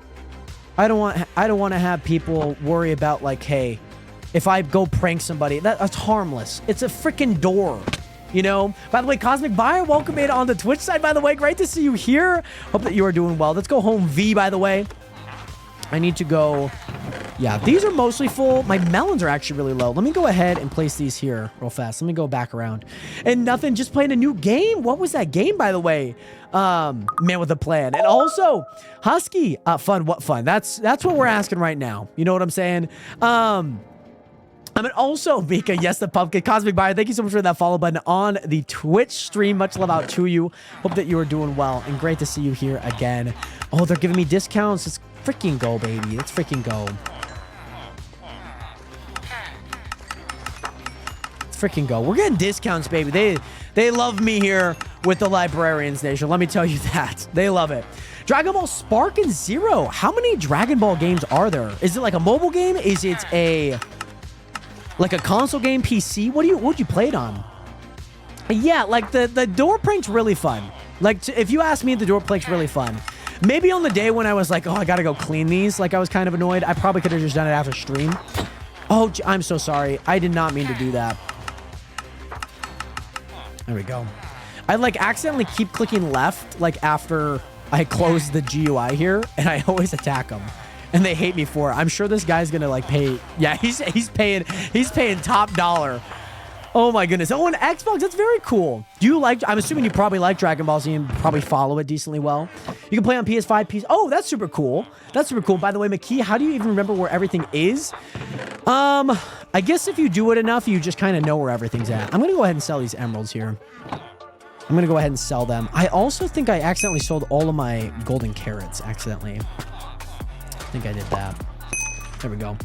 I don't want to have people worry about like, hey, if I go prank somebody, that's harmless. It's a freaking door, you know? By the way, Cosmic Buyer, welcome in on the Twitch side, by the way. Great to see you here. Hope that you are doing well. Let's go home V, by the way. I need to go... Yeah, these are mostly full. My melons are actually really low. Let me go ahead and place these here real fast. Let me go back around. And nothing, just playing a new game. What was that game, by the way? Man with a plan. And also, Husky. Fun, what fun? That's what we're asking right now. You know what I'm saying? I mean, also, Mika, yes, the pumpkin. Cosmic Buyer, thank you so much for that follow button on the Twitch stream. Much love out to you. Hope that you are doing well, and great to see you here again. Oh, they're giving me discounts. Let's freaking go, baby. Let's freaking go. Let's freaking go. We're getting discounts, baby. They love me here with the Librarians Nation. Let me tell you that. They love it. Dragon Ball Spark and Zero. How many Dragon Ball games are there? Is it like a mobile game? Is it a... like a console game, PC? What'd you play it on? Yeah, like the door prank's really fun. Like, if you ask me, the door prank's really fun. Maybe on the day when I was like, oh, I gotta go clean these, like I was kind of annoyed. I probably could have just done it after stream. Oh, I'm so sorry. I did not mean to do that. There we go. I like accidentally keep clicking left, like after I close the GUI here, and I always attack them. And they hate me for it. I'm sure this guy's gonna like pay. Yeah, he's paying top dollar. Oh my goodness. Oh, an Xbox. That's very cool. Do you like? I'm assuming you probably like Dragon Ball Z and probably follow it decently well. You can play on PS5, PC. Oh, that's super cool. That's super cool. By the way, McKee, how do you even remember where everything is? I guess if you do it enough, you just kind of know where everything's at. I'm gonna go ahead and sell these emeralds here. I'm gonna go ahead and sell them. I also think I accidentally sold all of my golden carrots. Accidentally. I think I did that. There we go.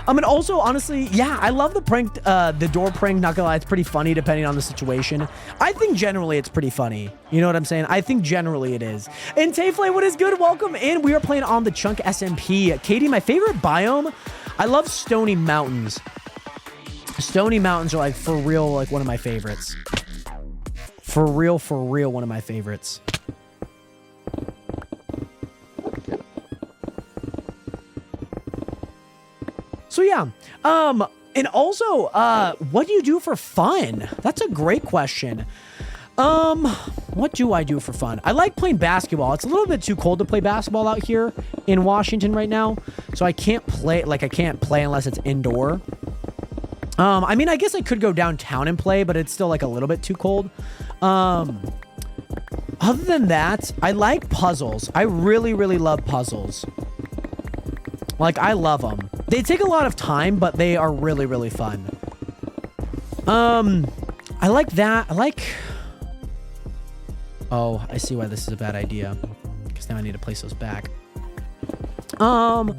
And also, honestly, yeah, I love the prank, the door prank. Not gonna lie, it's pretty funny depending on the situation. I think generally it's pretty funny. You know what I'm saying? I think generally it is. And Tayflay, what is good? Welcome in. We are playing on the Chunk SMP. Katie, my favorite biome. I love Stony Mountains. Stony Mountains are like for real, like one of my favorites. For real, one of my favorites. So yeah, and also, what do you do for fun? That's a great question. What do I do for fun? I like playing basketball. It's a little bit too cold to play basketball out here in Washington right now, so I can't play, like I can't play unless it's indoor. I mean, I guess I could go downtown and play, but it's still like a little bit too cold. Other than that, I like puzzles. I really, really love puzzles. Like, I love them. They take a lot of time, but they are really, really fun. I like that. I like... Oh, I see why this is a bad idea. Because now I need to place those back. Some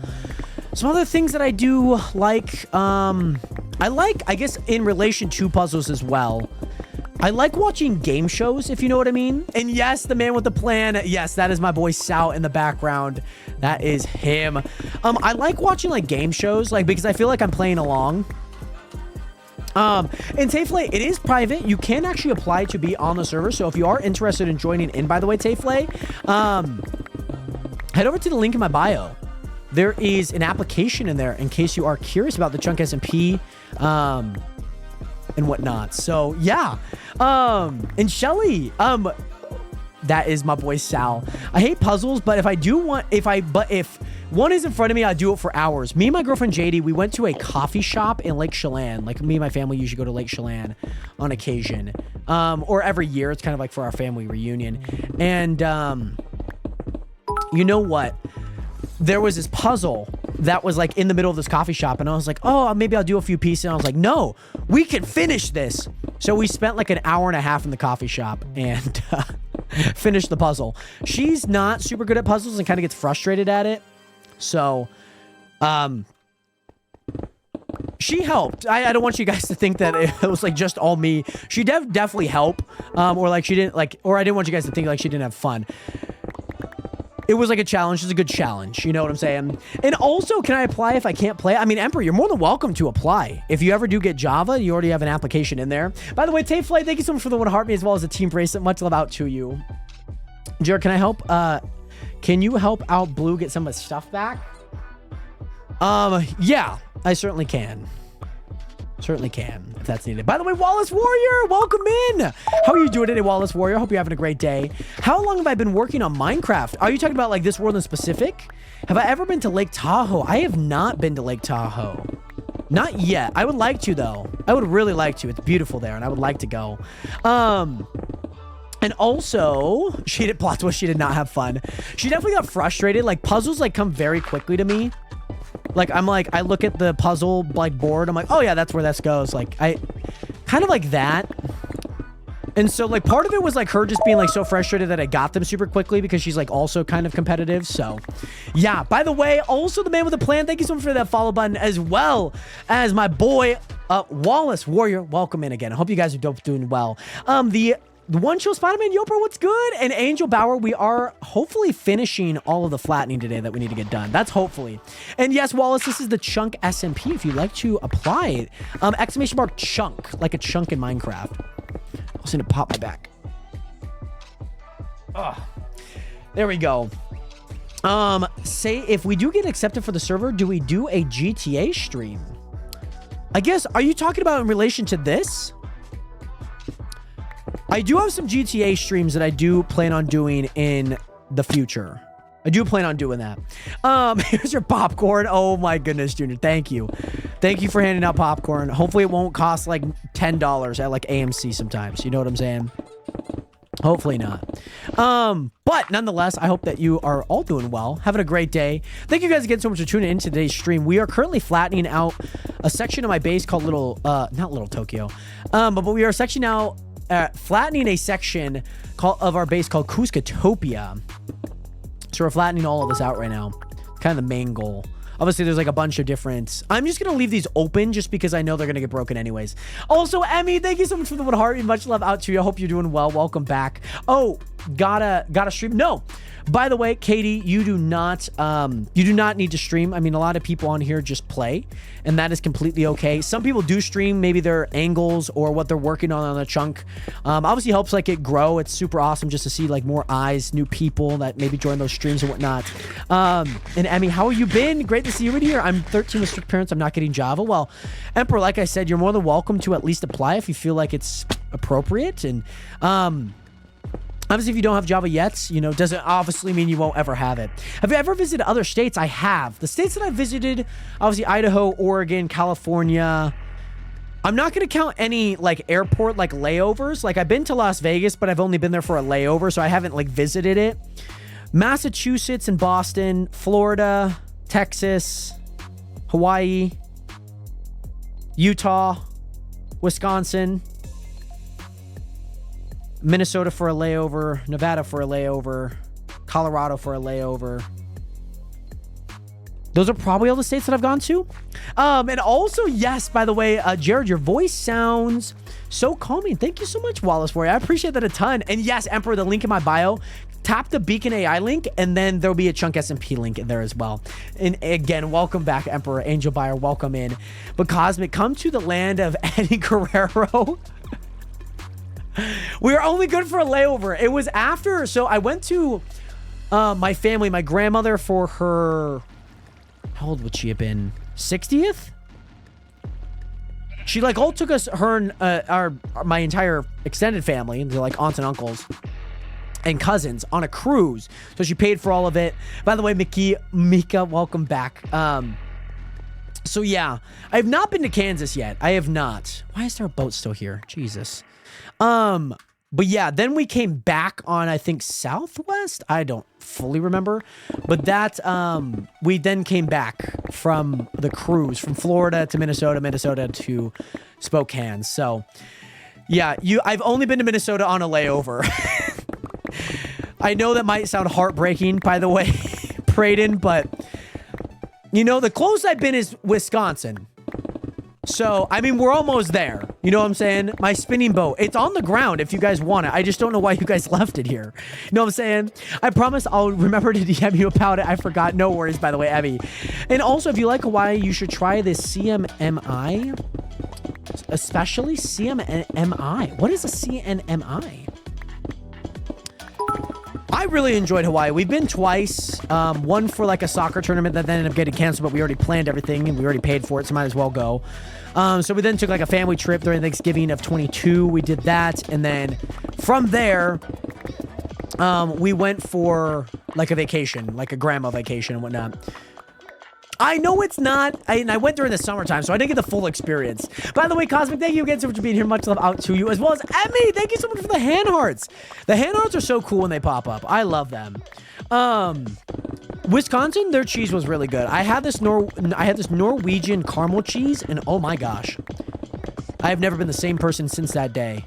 other things that I do like, I like, I guess, in relation to puzzles as well, I like watching game shows, if you know what I mean. And yes, the man with the plan. Yes, that is my boy Sal in the background. That is him. I like watching like game shows, like because I feel like I'm playing along. And Tayflay, it is private. You can actually apply to be on the server. So if you are interested in joining in, by the way, Tayflay, head over to the link in my bio. There is an application in there in case you are curious about the Chunk SMP, and whatnot. So yeah. And Shelly, that is my boy Sal. I hate puzzles, but if One is in front of me. I do it for hours. Me and my girlfriend JD, we went to a coffee shop in Lake Chelan. Like me and my family usually go to Lake Chelan on occasion, or every year. It's kind of like for our family reunion. And you know what? There was this puzzle that was like in the middle of this coffee shop, and I was like, oh, maybe I'll do a few pieces. And I was like, no, we can finish this. So we spent like an hour and a half in the coffee shop and finished the puzzle. She's not super good at puzzles and kind of gets frustrated at it. So, she helped. I don't want you guys to think that it was like just all me. She definitely helped. Or like she didn't like, or I didn't want you guys to think like she didn't have fun. It was like a challenge. It's a good challenge. You know what I'm saying? And also, can I apply if I can't play? I mean, Emperor, you're more than welcome to apply. If you ever do get Java, you already have an application in there. By the way, Tay Flight, thank you so much for the 1 heart me as well as the team bracelet. Much love out to you. Jared, can I help? Can you help out Blue get some of his stuff back? Yeah, I certainly can. Certainly can, if that's needed. By the way, Wallace Warrior, welcome in. How are you doing today, Wallace Warrior? Hope you're having a great day. How long have I been working on Minecraft? Are you talking about like this world in specific? Have I ever been to Lake Tahoe? I have not been to Lake Tahoe. Not yet. I would like to, though. I would really like to. It's beautiful there, and I would like to go. And also, she did plot twist. She did not have fun. She definitely got frustrated. Like, puzzles, like, come very quickly to me. Like, I look at the puzzle, like, board. I'm like, oh, yeah, that's where this goes. Like, kind of like that. And so, like, part of it was, like, her just being, like, so frustrated that I got them super quickly because she's, like, also kind of competitive. So, yeah. By the way, also the man with a plan, thank you so much for that follow button, as well as my boy, Wallace Warrior. Welcome in again. I hope you guys are doing well. The One Chill Spider-Man, Yoper, what's good? And Angel Bauer, we are hopefully finishing all of the flattening today that we need to get done. That's hopefully. And yes, Wallace, this is the Chunk SMP. If you'd like to apply it, exclamation mark chunk, like a chunk in Minecraft. I was gonna pop my back. Oh, there we go. Say if we do get accepted for the server, do we do a GTA stream? I guess, are you talking about in relation to this? I do have some GTA streams that I do plan on doing in the future. I do plan on doing that. Here's your popcorn. Oh my goodness, Junior. Thank you. Thank you for handing out popcorn. Hopefully it won't cost like $10 at like AMC sometimes. You know what I'm saying? Hopefully not. But nonetheless, I hope that you are all doing well, having a great day. Thank you guys again so much for tuning in to today's stream. We are currently flattening out a section of my base called not Little Tokyo, but we are section now. Flattening a section of our base called Cuscatopia. So we're flattening all of this out right now. Kind of the main goal. Obviously, there's like a bunch of different... I'm just going to leave these open just because I know they're going to get broken anyways. Also, Emmy, thank you so much for the 1 heart. Much love out to you. I hope you're doing well. Welcome back. Oh, gotta stream. No. By the way, Katie, you do not need to stream. I mean, a lot of people on here just play, and that is completely okay. Some people do stream, maybe their angles or what they're working on a chunk. Obviously helps like it grow. It's super awesome just to see like more eyes, new people that maybe join those streams and whatnot. And Emmy, how have you been? Great to see you in here. I'm 13 with strict parents. I'm not getting Java. Well, Emperor, like I said, you're more than welcome to at least apply if you feel like it's appropriate. And obviously, if you don't have Java yet, you know, doesn't obviously mean you won't ever have it. Have you ever visited other states? I have. The states that I visited, obviously Idaho, Oregon, California. I'm not going to count any like airport like layovers. Like I've been to Las Vegas, but I've only been there for a layover, so I haven't like visited it. Massachusetts and Boston, Florida, Texas, Hawaii, Utah, Wisconsin, Minnesota for a layover, Nevada for a layover, Colorado for a layover. Those are probably all the states that I've gone to. And also, yes, by the way, Jared, your voice sounds so calming. Thank you so much, Wallace Warrior. I appreciate that a ton. And yes, Emperor, the link in my bio, tap the Beacon AI link, and then there'll be a Chunk SMP link in there as well. And again, welcome back, Emperor. Angel Buyer, welcome in. But Cosmic, come to the land of Eddie Guerrero. We are only good for a layover. It was after, so I went to my family, my grandmother for her, how old would she have been? 60th? She like all took us, her and my entire extended family, they're like aunts and uncles. and cousins on a cruise. So she paid for all of it. By the way, Mika, welcome back. So yeah, I have not been to Kansas yet. I have not. Why is there a boat still here? Jesus. But yeah, then we came back on, I think, Southwest. I don't fully remember. But that, we then came back from the cruise from Florida to Minnesota, Minnesota to Spokane. So yeah, I've only been to Minnesota on a layover. I know that might sound heartbreaking, by the way, Braden, but you know, the closest I've been is Wisconsin. So, I mean, we're almost there. You know what I'm saying? My spinning boat. It's on the ground if you guys want it. I just don't know why you guys left it here. You know what I'm saying? I promise I'll remember to DM you about it. I forgot. No worries, by the way, Abby. And also, if you like Hawaii, you should try this CMMI. Especially CMMI. What is a CNMI? I really enjoyed Hawaii. We've been twice. One for like a soccer tournament that then ended up getting canceled, but we already planned everything and we already paid for it, so might as well go. So we then took like a family trip during Thanksgiving of 22. We did that. And then from there, we went for like a vacation, like a grandma vacation and whatnot. I know it's not, and I went during the summertime, so I didn't get the full experience. By the way, Cosmic, thank you again so much for being here. Much love out to you, as well as Emmy. Thank you so much for the hand hearts. The hand hearts are so cool when they pop up. I love them. Wisconsin, their cheese was really good. I had this Norwegian caramel cheese, and oh my gosh. I have never been the same person since that day.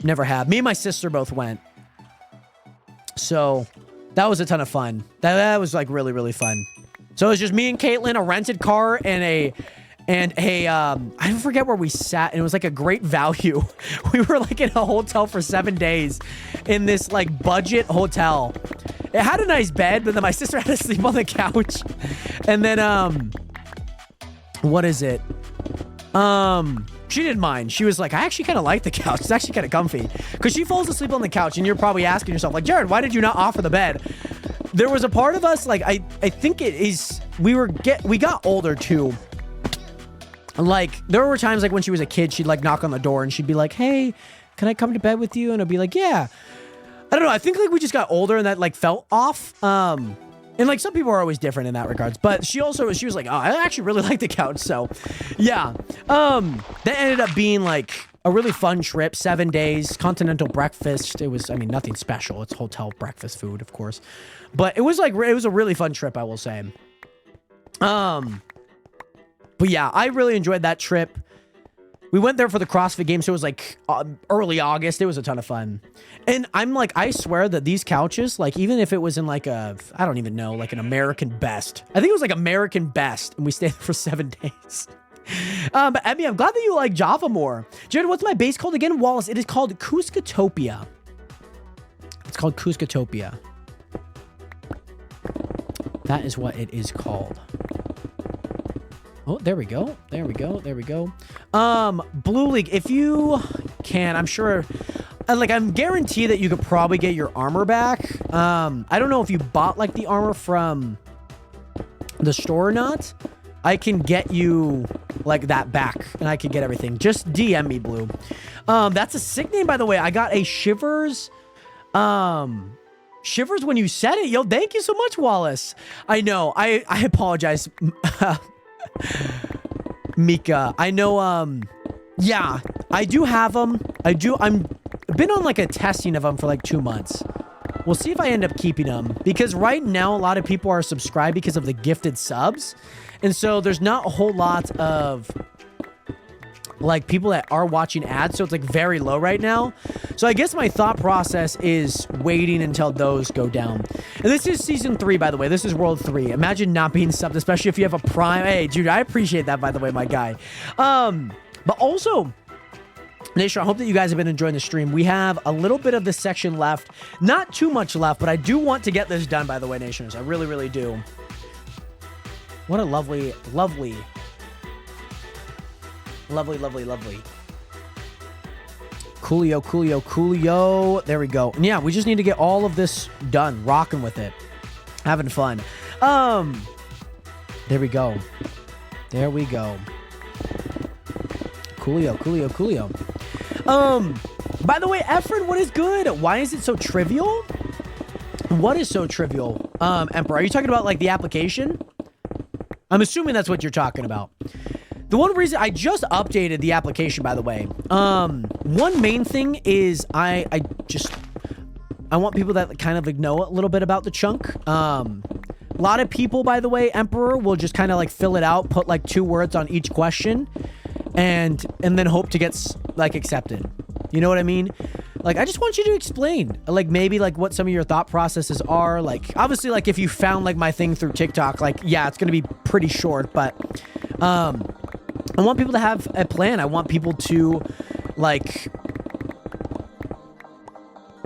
Never have. Me and my sister both went. So, that was a ton of fun. That was like really, really fun. So it was just me and Caitlin, a rented car, and a I forget where we sat, and it was like a great value. We were like in a hotel for 7 days in this like budget hotel. It had a nice bed, but then my sister had to sleep on the couch. And then, what is it? She didn't mind. She was like, I actually kind of like the couch. It's actually kind of comfy. Because she falls asleep on the couch, and you're probably asking yourself, like, Jared, why did you not offer the bed? There was a part of us, like, I think it is, we got older too. Like, there were times, like, when she was a kid, she'd, like, knock on the door, and she'd be like, hey, can I come to bed with you? And I'd be like, yeah. I don't know. I think, like, we just got older, and that, like, felt off. And, like, some people are always different in that regards. But she was like, oh, I actually really like the couch. So, yeah. That ended up being, like, a really fun trip. 7 days, continental breakfast. It was, I mean, nothing special. It's hotel breakfast food, of course. But it was, like, it was a really fun trip, I will say. But, yeah, I really enjoyed that trip. We went there for the CrossFit game, so it was, like, early August. It was a ton of fun. And I'm, like, I swear that these couches, like, even if it was in, like, I don't even know, like, an American Best. I think it was, like, American Best, and we stayed there for 7 days. But, Emmy, I'm glad that you like Java more. Jared, what's my base called again? Wallace, it is called Cuscatopia. It's called Cuscatopia. That is what it is called. Oh, there we go. There we go. There we go. Blue League, if you can, I'm sure, like, I'm guaranteed that you could probably get your armor back. I don't know if you bought, like, the armor from the store or not. I can get you, like, that back, and I can get everything. Just DM me, Blue. That's a sick name, by the way. I got a Shivers, Shivers when you said it. Yo, thank you so much, Wallace. I know. I apologize. Mika, I know, yeah, I do have them. I've been on like a testing of them for like 2 months. We'll see if I end up keeping them, because right now a lot of people are subscribed because of the gifted subs. And so there's not a whole lot of like people that are watching ads. So it's like very low right now. So I guess my thought process is waiting until those go down. And this is season 3, by the way. This is world 3. Imagine not being subbed, especially if you have a prime. Hey, dude, I appreciate that, by the way, my guy. But also, Nation, I hope that you guys have been enjoying the stream. We have a little bit of this section left. Not too much left, but I do want to get this done, by the way, Nationers. I really, really do. What a lovely, lovely, lovely, lovely, lovely. Coolio, coolio, coolio. There we go. And yeah, we just need to get all of this done. Rocking with it. Having fun. There we go. There we go. Coolio, coolio, coolio. By the way, Efren, what is good? Why is it so trivial? What is so trivial? Emperor, are you talking about like the application? I'm assuming that's what you're talking about. The one reason I just updated the application, by the way. One main thing is I want people that kind of like know a little bit about the chunk. A lot of people, by the way, Emperor will just kind of like fill it out, put like 2 words on each question, and then hope to get like accepted. You know what I mean? Like, I just want you to explain, like, maybe, like, what some of your thought processes are. Like, obviously, like, if you found, like, my thing through TikTok, like, yeah, it's going to be pretty short. But I want people to have a plan. I want people to, like,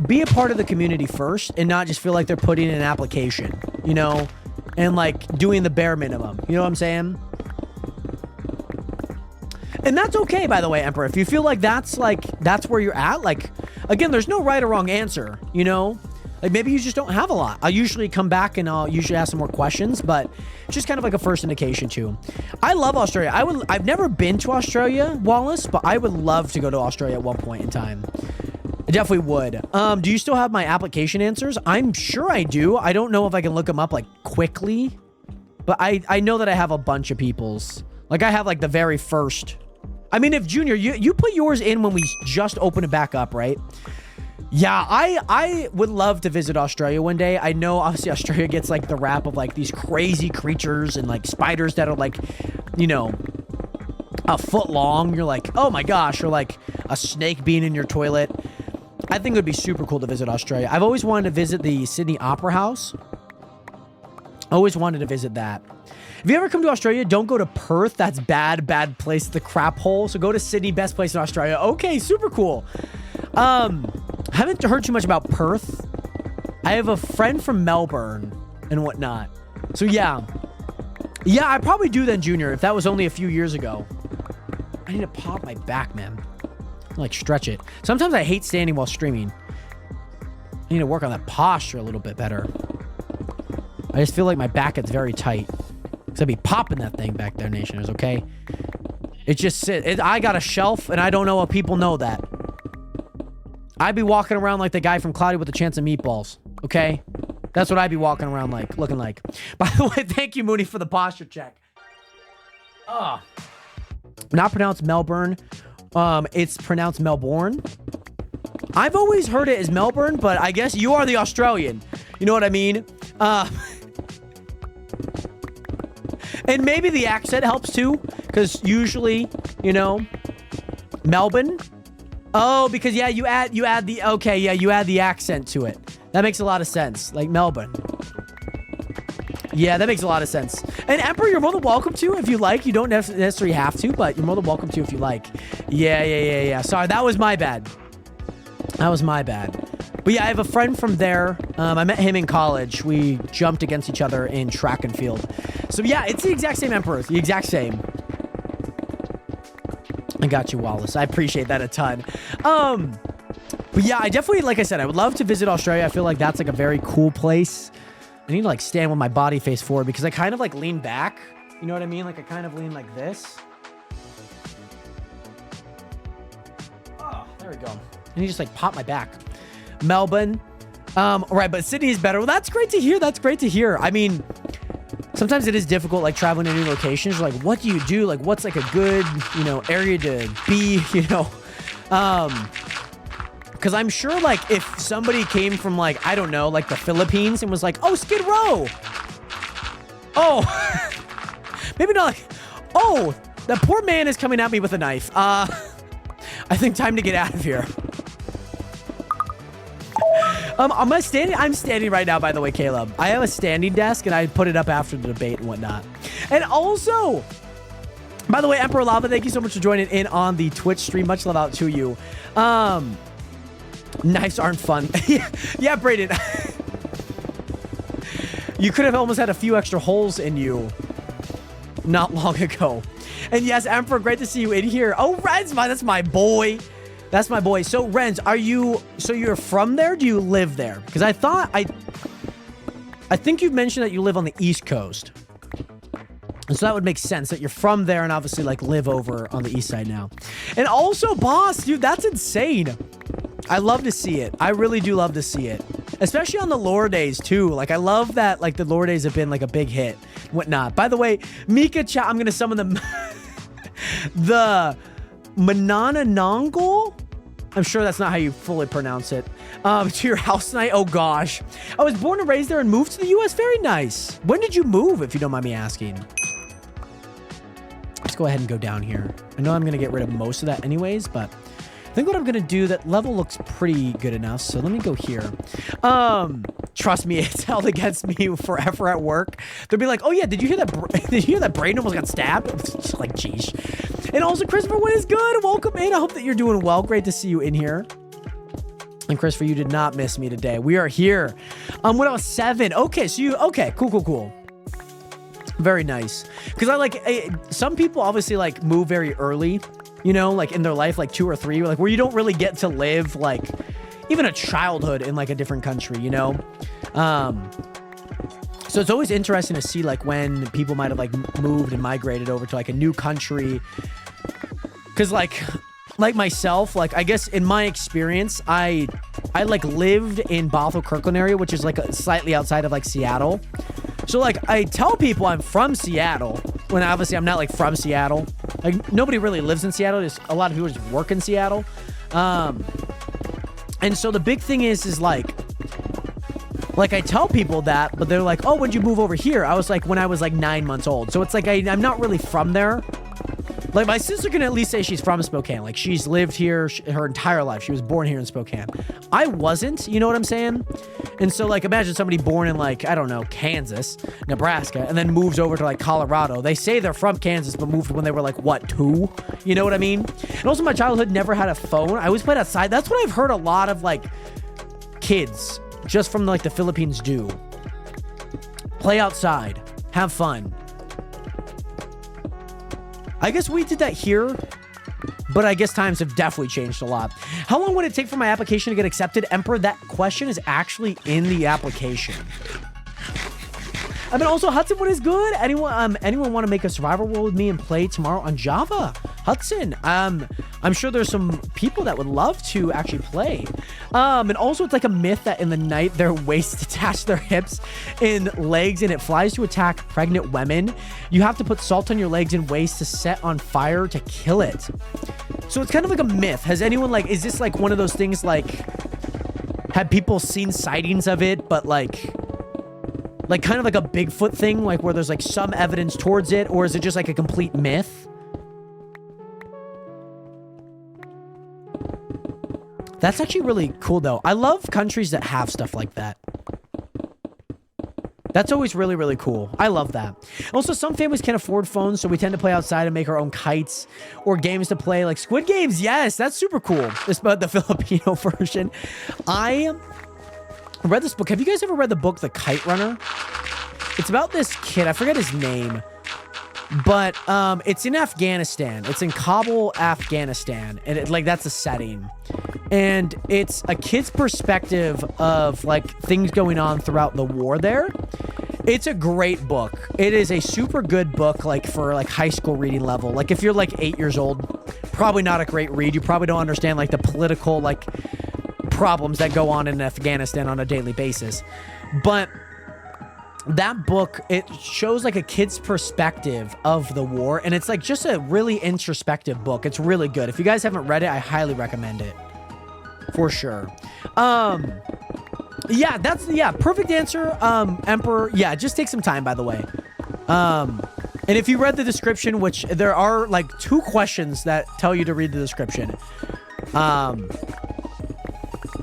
be a part of the community first and not just feel like they're putting in an application, you know? And, like, doing the bare minimum. You know what I'm saying? And that's okay, by the way, Emperor. If you feel like that's where you're at, like, again, there's no right or wrong answer, you know? Like, maybe you just don't have a lot. I'll usually come back and I'll usually ask some more questions, but it's just kind of like a first indication, too. I love Australia. I've never been to Australia, Wallace, but I would love to go to Australia at one point in time. I definitely would. Do you still have my application answers? I'm sure I do. I don't know if I can look them up, like, quickly, but I know that I have a bunch of people's. Like, I have, like, the very first... I mean, if Junior, you put yours in when we just opened it back up, right? Yeah, I would love to visit Australia one day. I know, obviously, Australia gets, like, the rap of, like, these crazy creatures and, like, spiders that are, like, you know, a foot long. You're like, oh, my gosh. Or, like, a snake being in your toilet. I think it would be super cool to visit Australia. I've always wanted to visit the Sydney Opera House. Always wanted to visit that. If you ever come to Australia, don't go to Perth. That's bad place, the crap hole. So go to Sydney, best place in Australia. Okay, super cool. Haven't heard too much about Perth. I have a friend from Melbourne and whatnot. So yeah. Yeah, I probably do then, Junior, if that was only a few years ago. I need to pop my back, man. Like, stretch it. Sometimes I hate standing while streaming. I need to work on that posture a little bit better. I just feel like my back gets very tight. Because I'd be popping that thing back there, Nationers, okay? It just sits. I got a shelf, and I don't know if people know that. I'd be walking around like the guy from Cloudy with a Chance of Meatballs, okay? That's what I'd be walking around like, looking like. By the way, thank you, Mooney, for the posture check. Oh. Not pronounced Melbourne. It's pronounced Melbourne. I've always heard it as Melbourne, but I guess you are the Australian. You know what I mean? And maybe the accent helps too, because usually, you know, Melbourne. Oh, because yeah, you add the, okay, yeah, you add the accent to it. That makes a lot of sense. Like Melbourne. Yeah, that makes a lot of sense. And Emperor, you're more than welcome to if you like. You don't necessarily have to, but you're more than welcome to if you like. Yeah. Sorry, that was my bad. That was my bad. But yeah, I have a friend from there. I met him in college. We jumped against each other in track and field. So yeah, it's the exact same, Emperor. The exact same. I got you, Wallace. I appreciate that a ton. But yeah, I definitely, like I said, I would love to visit Australia. I feel like that's like a very cool place. I need to like stand with my body face forward because I kind of like lean back. You know what I mean? Like I kind of lean like this. Oh, there we go. And you just like pop my back. Melbourne. Right, but Sydney is better. Well, that's great to hear. That's great to hear. I mean, sometimes it is difficult, like traveling to new locations. Like, what do you do? Like, what's like a good, you know, area to be, you know? Because I'm sure, like, if somebody came from, like, I don't know, like the Philippines and was like, oh, Skid Row. Oh, maybe not like, oh, that poor man is coming at me with a knife. I think time to get out of here. I'm standing right now, by the way, Caleb. I have a standing desk, and I put it up after the debate and whatnot. And also, by the way, Emperor Lava, thank you so much for joining in on the Twitch stream. Much love out to you. Knives aren't fun. Yeah, Brayden. You could have almost had a few extra holes in you not long ago. And yes, Emperor, great to see you in here. Oh, Renz, that's my boy. That's my boy. So, Renz, you're from there? Do you live there? Because I think you've mentioned that you live on the East Coast. And so that would make sense that you're from there and obviously like live over on the East side now. And also, boss, dude, that's insane. I love to see it. I really do love to see it. Especially on the lore days too. Like I love that like the lore days have been like a big hit. Whatnot. By the way, Mika Cha, I'm gonna summon the Manana Nongol. I'm sure that's not how you fully pronounce it. To your house tonight. Oh gosh. I was born and raised there and moved to the US. Very nice. When did you move, if you don't mind me asking? Let's go ahead and go down here. I know I'm gonna get rid of most of that anyways, but I think what I'm gonna do, that level looks pretty good enough, so let me go here. Trust me, it's held against me forever at work. They'll be like, oh yeah, did you hear that? Did you hear that Braden almost got stabbed? It's like, geez. And also, Christopher, what is good? Welcome in. I hope that you're doing well. Great to see you in here. And Christopher, you did not miss me today. We are here. When I was 7. Okay, so you, okay, cool. Very nice. Because I like, some people obviously like move very early, you know, like in their life, like 2 or 3, like where you don't really get to live like even a childhood in like a different country, you know? So it's always interesting to see like when people might have like moved and migrated over to like a new country. Cause like myself, like I guess in my experience, I like lived in Bothell Kirkland area, which is like slightly outside of like Seattle. So like I tell people I'm from Seattle when obviously I'm not like from Seattle. Like nobody really lives in Seattle. There's a lot of people just work in Seattle. And so the big thing is like I tell people that, but they're like, oh, when'd you move over here? I was like, when I was like 9 months old. So it's like, I'm not really from there. Like my sister can at least say she's from Spokane. Like she's lived here her entire life. She was born here in Spokane. I wasn't, you know what I'm saying? And so like, imagine somebody born in like, I don't know, Kansas, Nebraska, and then moves over to like Colorado. They say they're from Kansas, but moved when they were like, what, 2? You know what I mean? And also my childhood never had a phone. I always played outside. That's what I've heard a lot of like kids just from like the Philippines do. Play outside. Have fun. I guess we did that here, but I guess times have definitely changed a lot. How long would it take for my application to get accepted? Emperor, that question is actually in the application. I mean, also, Hudson, what is good? Anyone want to make a survival world with me and play tomorrow on Java? Hudson, I'm sure there's some people that would love to actually play. And also, it's like a myth that in the night, their waists attach their hips and legs, and it flies to attack pregnant women. You have to put salt on your legs and waist to set on fire to kill it. So it's kind of like a myth. Has anyone, like, is this like one of those things, like, have people seen sightings of it, but like kind of like a Bigfoot thing, like where there's like some evidence towards it, or is it just like a complete myth? That's actually really cool though. I love countries that have stuff like that. That's always really, really cool. I love that. Also, some families can't afford phones, so we tend to play outside and make our own kites or games to play, like Squid Games. Yes, that's super cool. This about the Filipino version. I read this book. Have you guys ever read the book The Kite Runner? It's about this kid. I forget his name. But it's in Afghanistan. It's in Kabul, Afghanistan. And like that's the setting. And it's a kid's perspective of like things going on throughout the war there. It's a great book. It is a super good book, like for like high school reading level. Like if you're like 8 years old, probably not a great read. You probably don't understand like the political like problems that go on in Afghanistan on a daily basis. But that book, it shows like a kid's perspective of the war, and it's like just a really introspective book. It's really good. If you guys haven't read it, I highly recommend it for sure. Yeah, that's perfect answer. Emperor, yeah, just take some time, by the way. And if you read the description, which there are like 2 questions that tell you to read the description,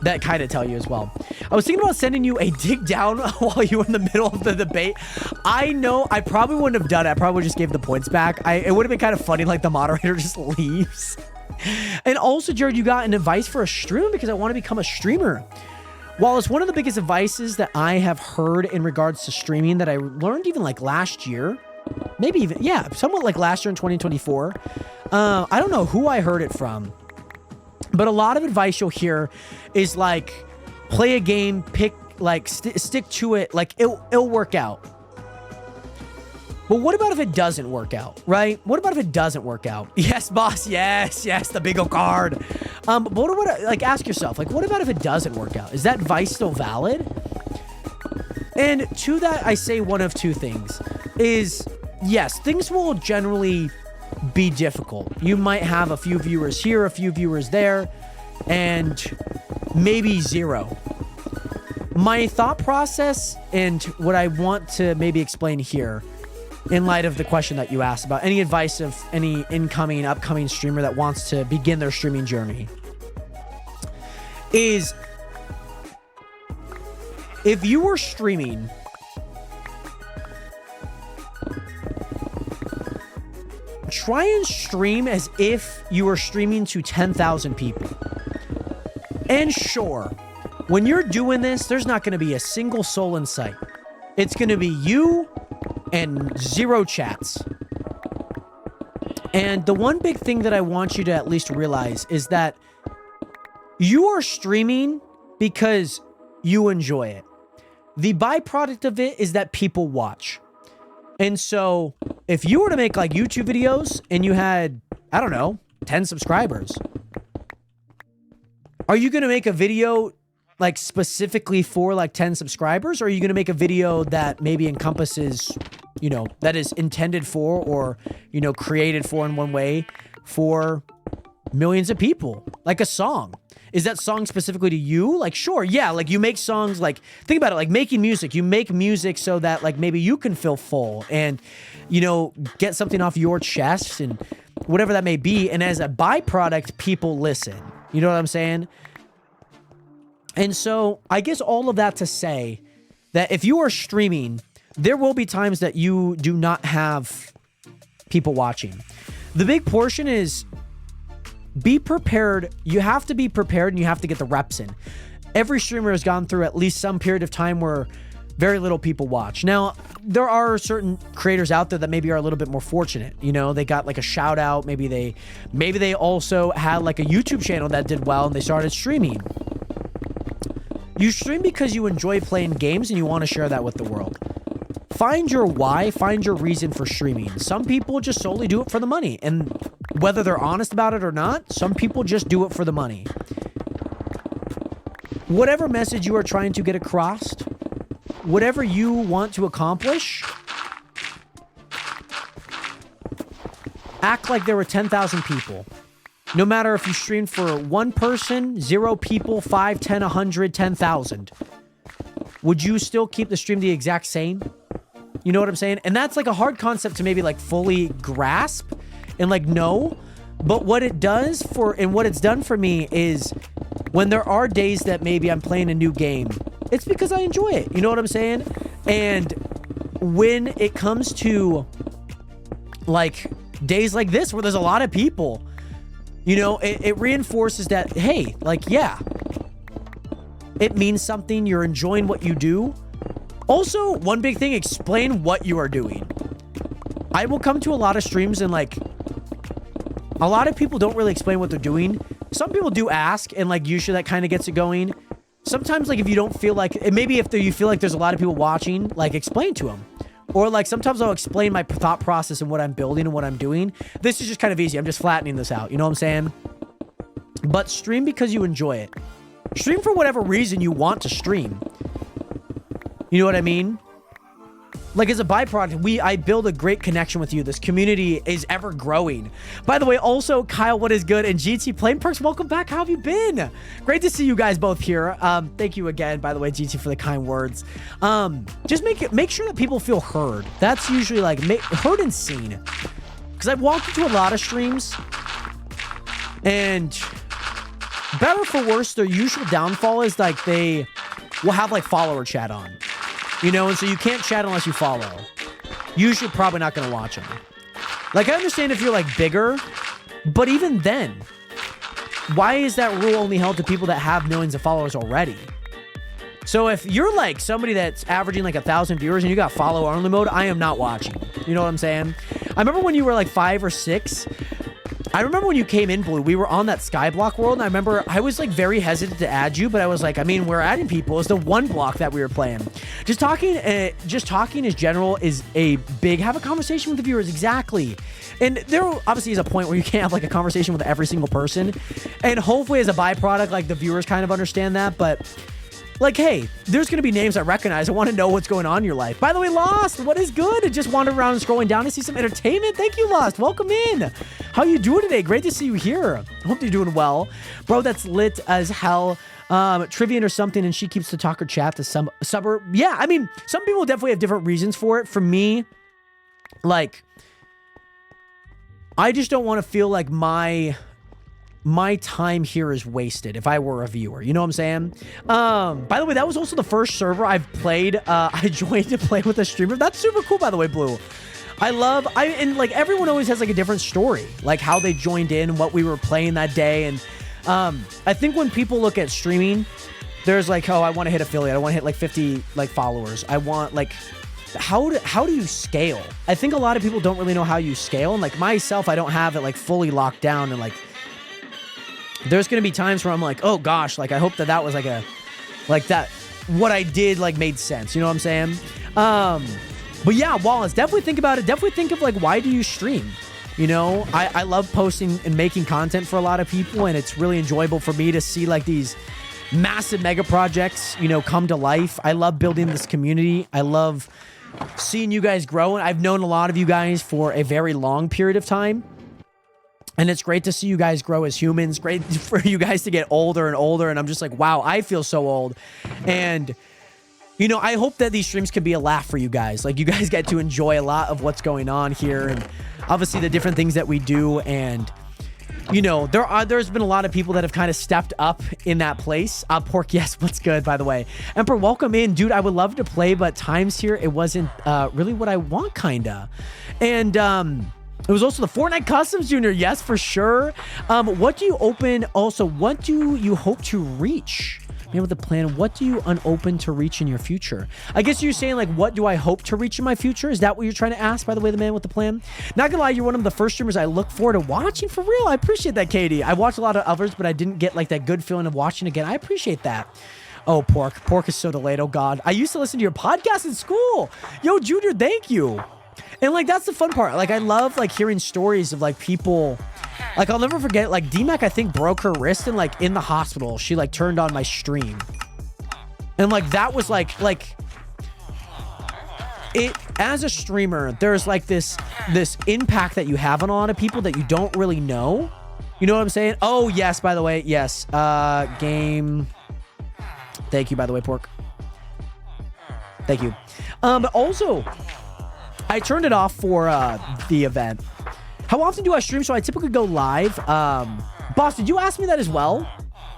that kind of tell you as well. I was thinking about sending you a dig down while you were in the middle of the debate. I know I probably wouldn't have done it. I probably just gave the points back. It would have been kind of funny, like the moderator just leaves. And also, Jared, you got an advice for a stream because I want to become a streamer. While it's one of the biggest advices that I have heard in regards to streaming that I learned even like last year, maybe even, yeah, somewhat like last year in 2024. I don't know who I heard it from, but a lot of advice you'll hear is like, play a game, pick, like, stick to it, like, it'll work out. But what about if it doesn't work out, right? What about if it doesn't work out? Yes, boss, yes, the big old card. But what like, ask yourself, like, what about if it doesn't work out? Is that advice still valid? And to that, I say one of two things. Is, yes, things will generally be difficult. You might have a few viewers here, a few viewers there, and maybe zero. My thought process and what I want to maybe explain here, in light of the question that you asked about any advice of any incoming, upcoming streamer that wants to begin their streaming journey, is if you were streaming, try and stream as if you were streaming to 10,000 people. And sure, when you're doing this, there's not going to be a single soul in sight. It's going to be you and 0 chats. And the one big thing that I want you to at least realize is that you are streaming because you enjoy it. The byproduct of it is that people watch. And so if you were to make like YouTube videos and you had, I don't know, 10 subscribers, are you going to make a video like specifically for like 10 subscribers? Or are you going to make a video that maybe encompasses, you know, that is intended for, or, you know, created for in one way for millions of people, like a song? Is that song specifically to you? Like, sure, yeah, like you make songs, like, think about it, like making music. You make music so that like maybe you can feel full and, you know, get something off your chest and whatever that may be. And as a byproduct, people listen. You know what I'm saying? And so I guess all of that to say that if you are streaming, there will be times that you do not have people watching. The big portion is be prepared. You have to be prepared and you have to get the reps in. Every streamer has gone through at least some period of time where very little people watch. Now, there are certain creators out there that maybe are a little bit more fortunate. You know, they got like a shout out. Maybe they also had like a YouTube channel that did well and they started streaming. You stream because you enjoy playing games and you want to share that with the world. Find your why, find your reason for streaming. Some people just solely do it for the money, and whether they're honest about it or not, some people just do it for the money. Whatever message you are trying to get across, whatever you want to accomplish, act like there were 10,000 people. No matter if you stream for 1 person, 0 people, 5, 10, 100, 10,000. Would you still keep the stream the exact same? You know what I'm saying? And that's like a hard concept to maybe like fully grasp and like know. But what it does for, and what it's done for me is when there are days that maybe I'm playing a new game, it's because I enjoy it. You know what I'm saying? And when it comes to like days like this where there's a lot of people, you know, it reinforces that, hey, like, yeah, it means something. You're enjoying what you do. Also, one big thing, explain what you are doing. I will come to a lot of streams and like, a lot of people don't really explain what they're doing. Some people do ask, and like usually that kind of gets it going. Sometimes like if you don't feel like, and maybe if you feel like there's a lot of people watching, like explain to them. Or like sometimes I'll explain my thought process and what I'm building and what I'm doing. This is just kind of easy. I'm just flattening this out. You know what I'm saying? But stream because you enjoy it. Stream for whatever reason you want to stream. You know what I mean? Like as a byproduct, I build a great connection with you. This community is ever growing. By the way, also Kyle, what is good? And GT Playing Perks, welcome back. How have you been? Great to see you guys both here. Thank you again, by the way, GT, for the kind words. Just make sure that people feel heard. That's usually like heard and seen. Because I've walked into a lot of streams, and better for worse, their usual downfall is like they will have like follower chat on. You know, and so you can't chat unless you follow. Usually probably not going to watch them. Like, I understand if you're, like, bigger, but even then, why is that rule only held to people that have millions of followers already? So if you're, like, somebody that's averaging, like, 1,000 viewers and you got follow-only mode, I am not watching. You know what I'm saying? I remember when you were, like, 5 or 6, I remember when you came in, Blue, we were on that Skyblock world, and I remember I was like very hesitant to add you, but I was like, I mean, we're adding people. It's the one block that we were playing. Just talking as general is a big, have a conversation with the viewers, exactly. And there obviously is a point where you can't have like a conversation with every single person, and hopefully as a byproduct, like the viewers kind of understand that, but like, hey, there's going to be names I recognize. I want to know what's going on in your life. By the way, Lost, what is good? I just wandered around and scrolling down to see some entertainment. Thank you, Lost. Welcome in. How you doing today? Great to see you here. Hope you're doing well. Bro, that's lit as hell. Trivian or something, and she keeps the talker chat to some suburb. Yeah, I mean, some people definitely have different reasons for it. For me, like, I just don't want to feel like my time here is wasted if I were a viewer. You know what I'm saying? By the way, that was also the first server I've played. I joined to play with a streamer. That's super cool, by the way, Blue. And like everyone always has like a different story, like how they joined in, what we were playing that day. And I think when people look at streaming, there's like, oh, I want to hit affiliate. I want to hit like 50 like followers. I want like, how do you scale? I think a lot of people don't really know how you scale. And like myself, I don't have it like fully locked down, and like, there's going to be times where I'm like, oh gosh, like I hope that was what I did like made sense. You know what I'm saying? But yeah, Wallace, definitely think about it. Definitely think of like, why do you stream? You know, I love posting and making content for a lot of people, and it's really enjoyable for me to see like these massive mega projects, you know, come to life. I love building this community. I love seeing you guys grow. And I've known a lot of you guys for a very long period of time. And it's great to see you guys grow as humans. Great for you guys to get older and older. And I'm just like, wow, I feel so old. And, you know, I hope that these streams can be a laugh for you guys. Like, you guys get to enjoy a lot of what's going on here. And obviously the different things that we do. And, you know, there's been a lot of people that have kind of stepped up in that place. Pork, yes, what's good, by the way. Emperor, welcome in. Dude, I would love to play, but times here, it wasn't really what I want, kinda. And, it was also the Fortnite Customs Junior. Yes, for sure. What do you open? Also, what do you hope to reach? Maybe with the plan, what do you unopen to reach in your future? I guess you're saying, like, what do I hope to reach in my future? Is that what you're trying to ask, by the way, the man with the plan? Not gonna lie, you're one of the first streamers I look forward to watching, for real. I appreciate that, Katie. I watched a lot of others, but I didn't get, like, that good feeling of watching again. I appreciate that. Oh, Pork. Pork is so delayed. Oh, God. I used to listen to your podcast in school. Yo, Junior, thank you. And like, that's the fun part. Like, I love like hearing stories of like people, like I'll never forget, like DMAC, I think broke her wrist, and like in the hospital, she like turned on my stream. And like, that was like it, as a streamer, there's like this impact that you have on a lot of people that you don't really know. You know what I'm saying? Oh yes, by the way, yes. Game. Thank you, by the way, Pork. Thank you. But also, I turned it off for the event. How often do I stream? So I typically go live. Boss, did you ask me that as well?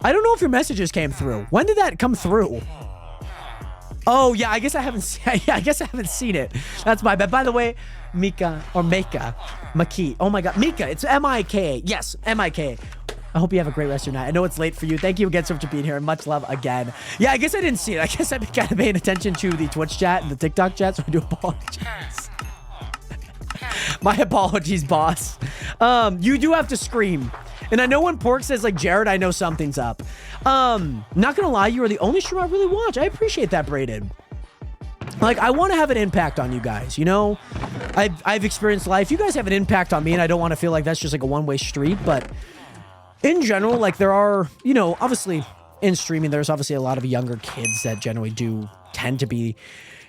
I don't know if your messages came through. When did that come through? Oh yeah, I guess I haven't seen it. That's my bad. By the way, Mika or Mika, Maki. Oh my God, Mika. It's M-I-K-A. Yes, M-I-K-A. I hope you have a great rest of your night. I know it's late for you. Thank you again so much for being here, and much love again. Yeah, I guess I didn't see it. I guess I've been kind of paying attention to the Twitch chat and the TikTok chat, so I do apologize. My apologies, boss. You do have to scream. And I know when Pork says, like, Jared, I know something's up. Not gonna lie, you are the only streamer I really watch. I appreciate that, Braden. Like, I want to have an impact on you guys, you know? I've experienced life. You guys have an impact on me, and I don't want to feel like that's just, like, a one-way street, but in general, like, there are, you know, obviously, in streaming, there's obviously a lot of younger kids that generally do tend to be,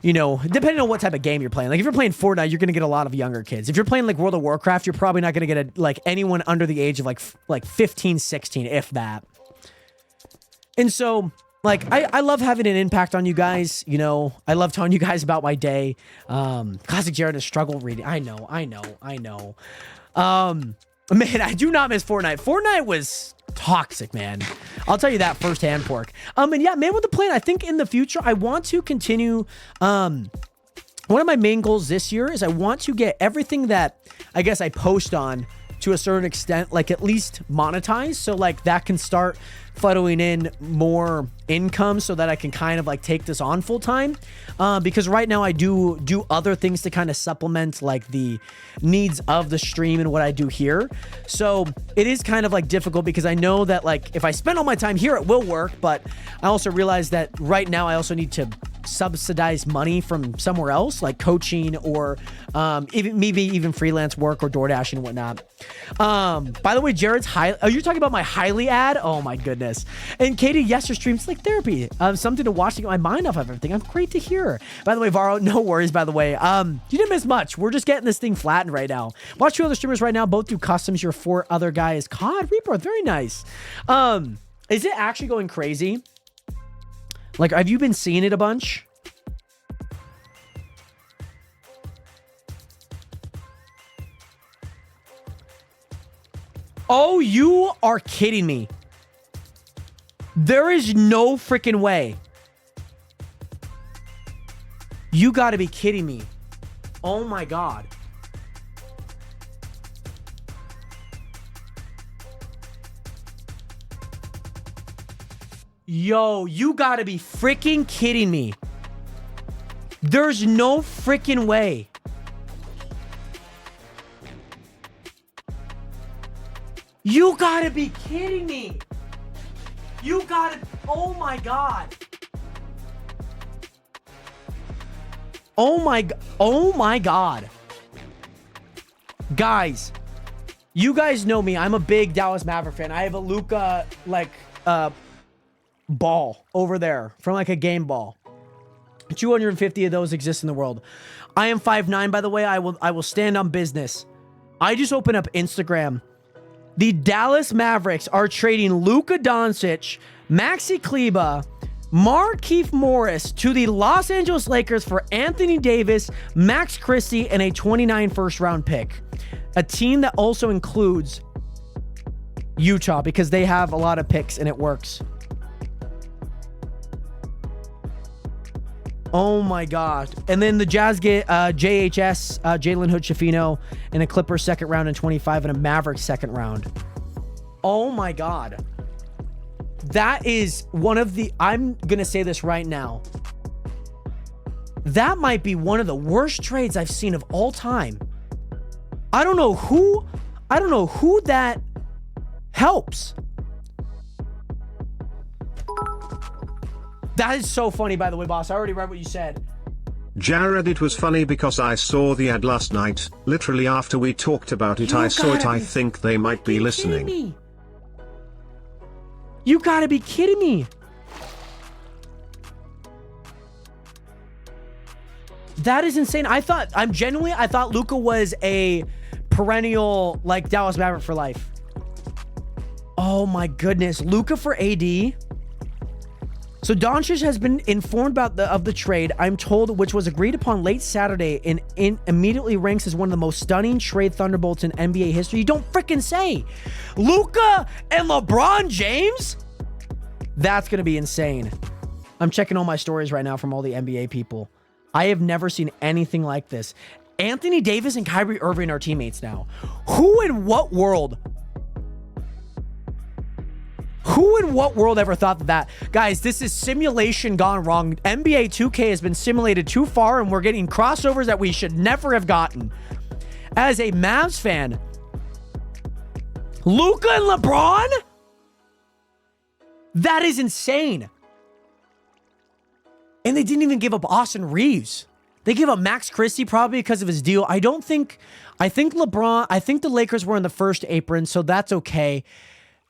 you know, depending on what type of game you're playing. Like, if you're playing Fortnite, you're going to get a lot of younger kids. If you're playing, like, World of Warcraft, you're probably not going to get, like, anyone under the age of, like 15, 16, if that. And so, like, I love having an impact on you guys, you know. I love telling you guys about my day. Classic Jared is struggle reading. I know. Man, I do not miss Fortnite. Fortnite was toxic, man. I'll tell you that firsthand, Pork. And yeah, man with the plan, I think in the future, I want to continue, one of my main goals this year is I want to get everything that I guess I post on to a certain extent, like at least monetize. So like that can start funnelling in more income so that I can kind of like take this on full time. Because right now I do other things to kind of supplement like the needs of the stream and what I do here. So it is kind of like difficult because I know that like if I spend all my time here, it will work. But I also realize that right now I also need to subsidize money from somewhere else, like coaching or even freelance work or DoorDash and whatnot. By the way, Jared's you're talking about my Highly ad? Oh my goodness. And Katie, yes, your stream's like therapy. Something to watch to get my mind off of everything. I'm great to hear. By the way, Varo, no worries, by the way. You didn't miss much. We're just getting this thing flattened right now. Watch 2 other streamers right now, both do customs. Your 4 other guys. COD Rebirth, very nice. Is it actually going crazy? Like, have you been seeing it a bunch? Oh, you are kidding me. There is no freaking way. You gotta be kidding me. Oh my God. Yo, you gotta be freaking kidding me. There's no freaking way. You gotta be kidding me. You gotta, oh my God. Oh my God. Guys, you guys know me. I'm a big Dallas Maverick fan. I have a Luka, like, ball over there from like a game ball. 250 of those exist in the world. I am 5'9", by the way. I will stand on business. I just opened up Instagram. The Dallas Mavericks are trading Luka Doncic, Maxi Kleber, Markieff Morris to the Los Angeles Lakers for Anthony Davis, Max Christie, and a 29 first-round pick. A team that also includes Utah because they have a lot of picks and it works. Oh my gosh. And then the Jazz get JHS, Jalen Hood-Schifino, and a Clippers second round in 25 and a Mavericks second round. Oh my God. That is one of the, I'm going to say this right now. That might be one of the worst trades I've seen of all time. I don't know who that helps. That is so funny, by the way, boss. I already read what you said.
Jared, it was funny because I saw the ad last night. Literally after we talked about it, I saw it. I think they might be listening.
You gotta be kidding me. That is insane. I thought Luka was a perennial, like, Dallas Maverick for life. Oh my goodness. Luka for AD. So Doncic has been informed of the trade, I'm told, which was agreed upon late Saturday and immediately ranks as one of the most stunning trade thunderbolts in NBA history. You don't freaking say. Luka and LeBron James? That's going to be insane. I'm checking all my stories right now from all the NBA people. I have never seen anything like this. Anthony Davis and Kyrie Irving are teammates now. Who in what world ever thought that? Guys, this is simulation gone wrong. NBA 2K has been simulated too far, and we're getting crossovers that we should never have gotten. As a Mavs fan, Luka and LeBron? That is insane. And they didn't even give up Austin Reeves. They gave up Max Christie probably because of his deal. I think the Lakers were in the first apron, so that's okay.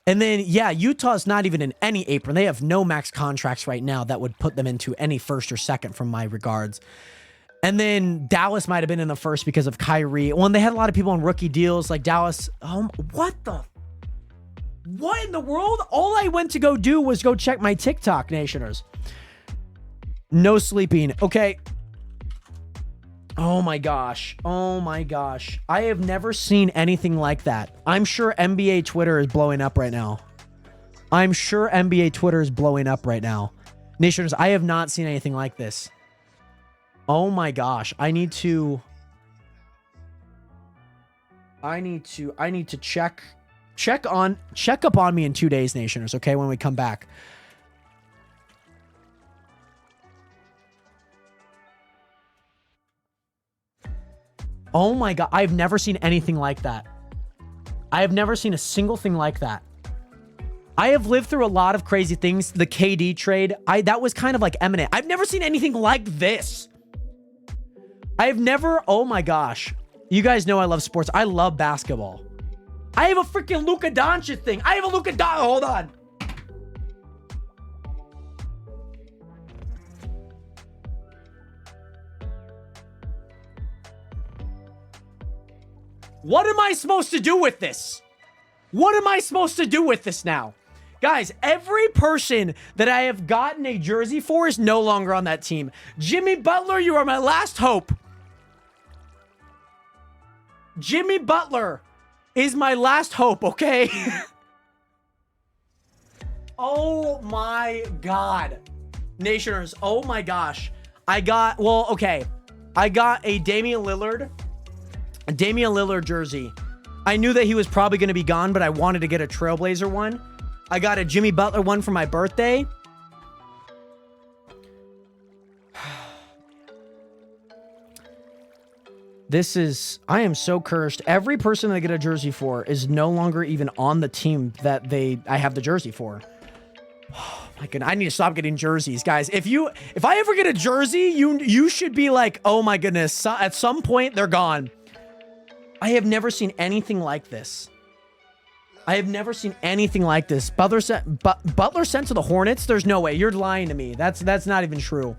And then, yeah, Utah's not even in any apron. They have no max contracts right now that would put them into any first or second from my regards. And then Dallas might have been in the first because of Kyrie. Well, and they had a lot of people on rookie deals like Dallas. What in the world? All I went to go do was go check my TikTok, Nationers. No sleeping. Okay. Oh my gosh. I have never seen anything like that. I'm sure NBA Twitter is blowing up right now. Nationers, I have not seen anything like this. Oh my gosh. I need to... I need to check up on me in 2 days, Nationers, okay, when we come back. Oh my god, I've never seen anything like that. I have never seen a single thing like that. I have lived through a lot of crazy things. The KD trade, that was kind of like eminent. I've never seen anything like this. I've never, oh my gosh. You guys know I love sports. I love basketball. I have a freaking Luka Doncic thing. I have a Luka Doncic, hold on. What am I supposed to do with this? What am I supposed to do with this now? Guys, every person that I have gotten a jersey for is no longer on that team. Jimmy Butler, you are my last hope. Jimmy Butler is my last hope, okay? Oh my god. Nationers, oh my gosh. I got a Damian Lillard jersey. I knew that he was probably going to be gone, but I wanted to get a Trailblazer one. I got a Jimmy Butler one for my birthday. I am so cursed. Every person that I get a jersey for is no longer even on the team that I have the jersey for. Oh my goodness, I need to stop getting jerseys, guys. If I ever get a jersey, you should be like, oh my goodness, at some point they're gone. I have never seen anything like this. I have never seen anything like this. Butler sent to the Hornets? There's no way. You're lying to me. That's not even true.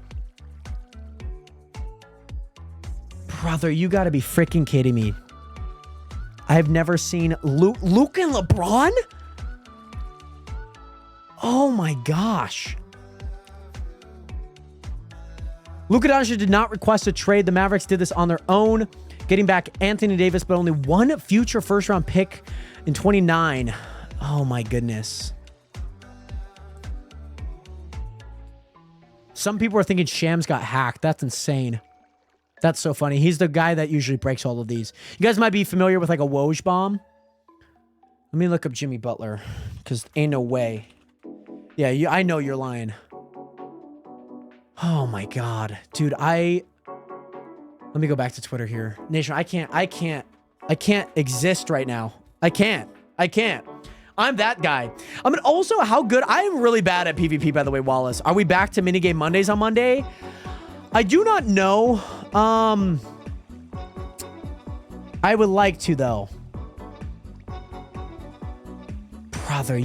Brother, you gotta be freaking kidding me. I've never seen Luke and LeBron? Oh my gosh. Luka Doncic did not request a trade. The Mavericks did this on their own, getting back Anthony Davis, but only one future first-round pick in 29. Oh my goodness. Some people are thinking Shams got hacked. That's insane. That's so funny. He's the guy that usually breaks all of these. You guys might be familiar with like a Woj bomb. Let me look up Jimmy Butler, because ain't no way. Yeah, I know you're lying. Oh my god. Dude, let me go back to Twitter here. Nation, I can't exist right now. I can't. I'm that guy. I mean, also, how good? I am really bad at PvP, by the way, Wallace. Are we back to minigame Mondays on Monday? I do not know. I would like to, though. Brother.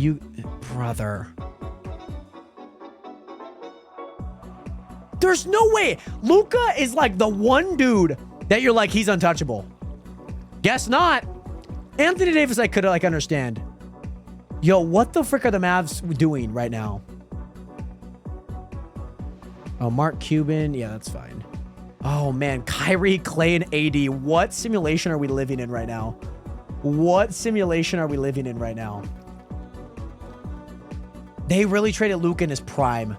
There's no way. Luka is like the one dude that you're like, he's untouchable. Guess not. Anthony Davis, I could like understand. Yo, what the frick are the Mavs doing right now? Oh, Mark Cuban. Yeah, that's fine. Oh, man. Kyrie, Clay, and AD. What simulation are we living in right now? They really traded Luka in his prime.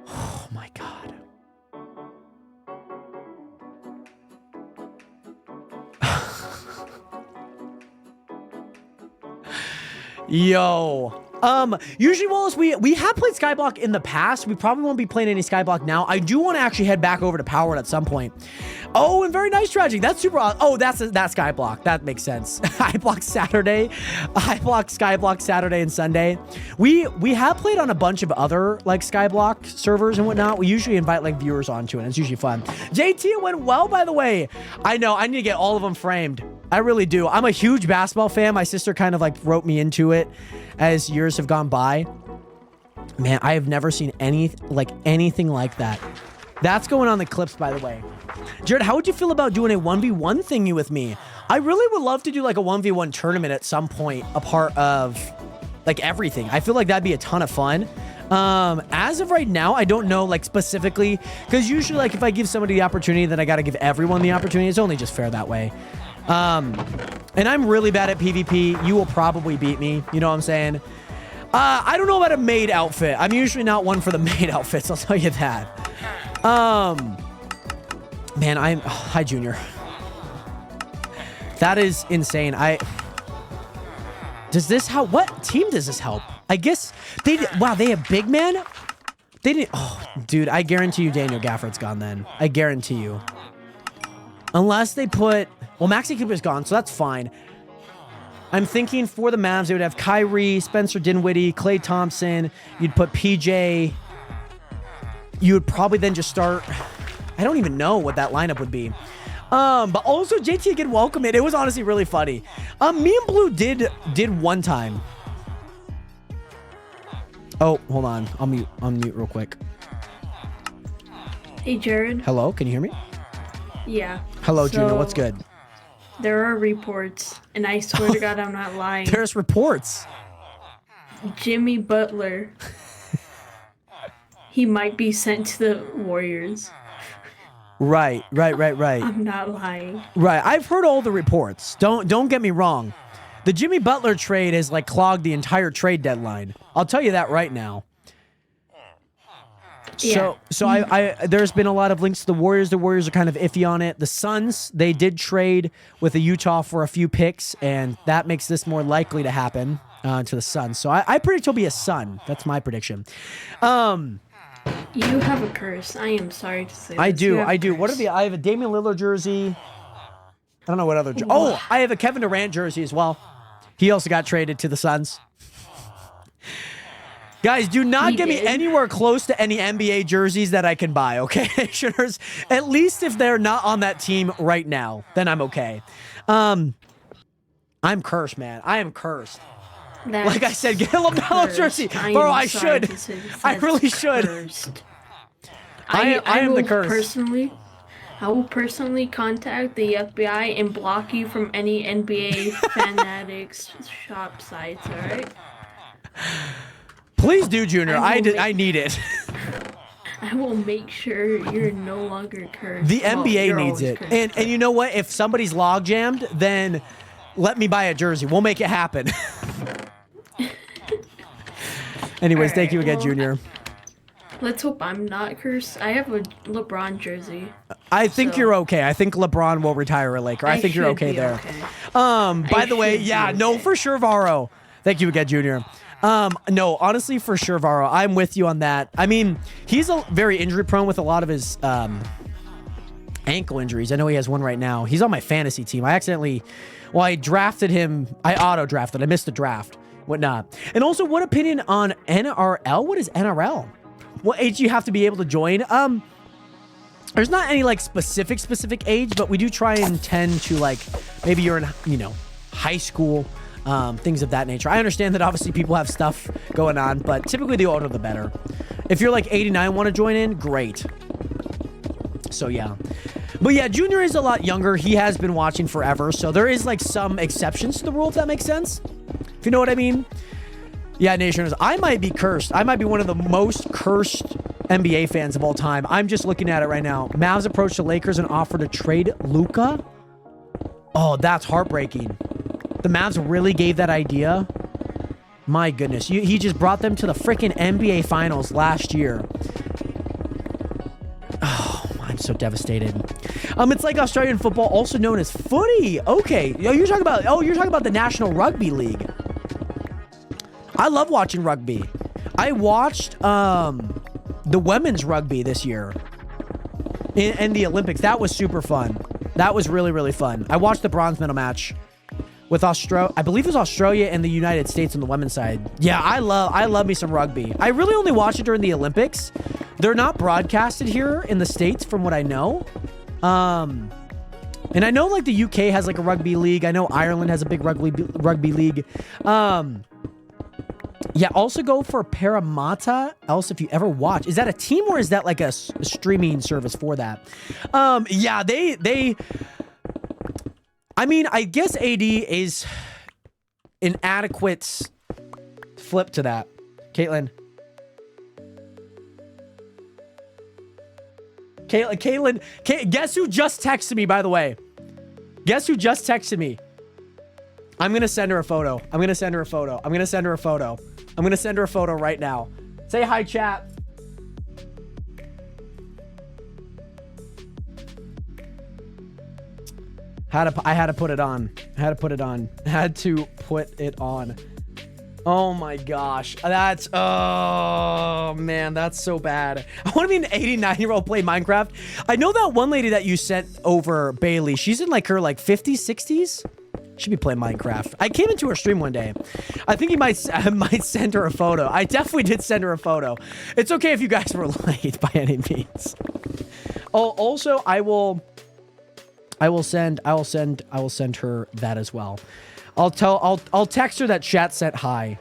Oh, my God. Yo. Usually, Wallace, we have played Skyblock in the past. We probably won't be playing any Skyblock now. I do want to actually head back over to Powered at some point. Oh, and very nice strategy. That's super awesome. Oh, that's Skyblock. That makes sense. I block Skyblock Saturday and Sunday. We have played on a bunch of other like Skyblock servers and whatnot. We usually invite like viewers onto it. It's usually fun. JT, it went well, by the way. I know. I need to get all of them framed. I really do. I'm a huge basketball fan. My sister kind of like wrote me into it as years have gone by. Man, I have never seen anything like that. That's going on the clips, by the way. Jared, how would you feel about doing a 1v1 thingy with me? I really would love to do like a 1v1 tournament at some point, a part of like everything. I feel like that'd be a ton of fun. As of right now, I don't know like specifically, because usually like if I give somebody the opportunity, then I got to give everyone the opportunity. It's only just fair that way. And I'm really bad at PvP. You will probably beat me. You know what I'm saying? I don't know about a maid outfit. I'm usually not one for the maid outfits. I'll tell you that. Man, hi, Junior. That is insane. Does this help? What team does this help? I guess wow, they have big man? They didn't. Oh, dude, I guarantee you Daniel Gafford's gone then. I guarantee you. Unless they put, well, Maxi Cooper's gone, so that's fine. I'm thinking for the Mavs, they would have Kyrie, Spencer Dinwiddie, Klay Thompson. You'd put PJ. You would probably then just start. I don't even know what that lineup would be. But also JT again, welcome it. It was honestly really funny. Me and Blue did one time. Oh, hold on. I'll mute real quick.
Hey, Jared.
Hello, can you hear me?
Yeah.
Hello, Junior. What's good?
There are reports, and I swear to God, I'm not lying.
There's reports.
Jimmy Butler. He might be sent to the Warriors.
Right.
I'm not lying.
Right. I've heard all the reports. Don't get me wrong. The Jimmy Butler trade has like clogged the entire trade deadline. I'll tell you that right now.
Yeah.
So I there's been a lot of links to the Warriors. The Warriors are kind of iffy on it. The Suns, they did trade with the Utah for a few picks, and that makes this more likely to happen to the Suns. So I predict he'll be a Sun. That's my prediction.
You have a curse. I am sorry to say.
I do.
What
I have a Damian Lillard jersey. I don't know what other. Oh, I have a Kevin Durant jersey as well. He also got traded to the Suns. Guys, do not get me anywhere close to any NBA jerseys that I can buy, okay? At least if they're not on that team right now, then I'm okay. I'm cursed, man. I am cursed. Like I said, get a LaMelo jersey. Bro, I should. I really should. I am the curse.
I will personally contact the FBI and block you from any NBA fanatics shop sites, alright?
Please do, Junior. I need it.
I will make sure you're no longer cursed.
The NBA needs it. And you know what? If somebody's log jammed, then let me buy a jersey. We'll make it happen. Anyways, thank you again, Junior.
Let's hope I'm not cursed. I have a LeBron jersey.
I think you're okay. I think LeBron will retire a Laker. I think you're okay there. Okay. By the way, yeah, no, for sure, Varo. Thank you again, Junior. No, honestly, for sure, Varo. I'm with you on that. I mean, he's very injury prone with a lot of his ankle injuries. I know he has one right now. He's on my fantasy team. I drafted him. I auto-drafted. I missed the draft. Whatnot. And also, what opinion on NRL? What is NRL? What age do you have to be able to join? There's not any like specific age, but we do try and tend to like maybe you're in, high school, things of that nature. I understand that obviously people have stuff going on, but typically the older the better. If you're like 89, want to join in, great. So yeah. But yeah, Junior is a lot younger. He has been watching forever, so there is like some exceptions to the rule, if that makes sense. If you know what I mean. Yeah, Nationers, I might be cursed. I might be one of the most cursed NBA fans of all time. I'm just looking at it right now. Mavs approached the Lakers and offered to trade Luka. Oh, that's heartbreaking. The Mavs really gave that idea. My goodness. He just brought them to the freaking NBA Finals last year. Oh, I'm so devastated. It's like Australian football, also known as footy. Okay. You're talking about the National Rugby League. I love watching rugby. I watched the women's rugby this year in the Olympics. That was super fun. That was really, really fun. I watched the bronze medal match with Australia. I believe it was Australia and the United States on the women's side. Yeah, I love me some rugby. I really only watch it during the Olympics. They're not broadcasted here in the States from what I know. And I know like the UK has like a rugby league. I know Ireland has a big rugby league. Yeah, also go for Parramatta. Else, if you ever watch, is that a team or is that like a streaming service for that? Yeah, they. I mean, I guess AD is an adequate flip to that. Caitlin, guess who just texted me, by the way? Guess who just texted me? I'm going to send her a photo. I'm going to send her a photo right now. Say hi, chat. I had to put it on. Had to put it on. Oh my gosh. Oh man, that's so bad. I want to be an 89-year-old play Minecraft. I know that one lady that you sent over, Bailey. She's in like her 50s, 60s. Should be playing Minecraft. I came into her stream one day. I think I might send her a photo. I definitely did send her a photo. It's okay if you guys were late by any means. Oh, also I will send her that as well. I'll text her that chat sent hi.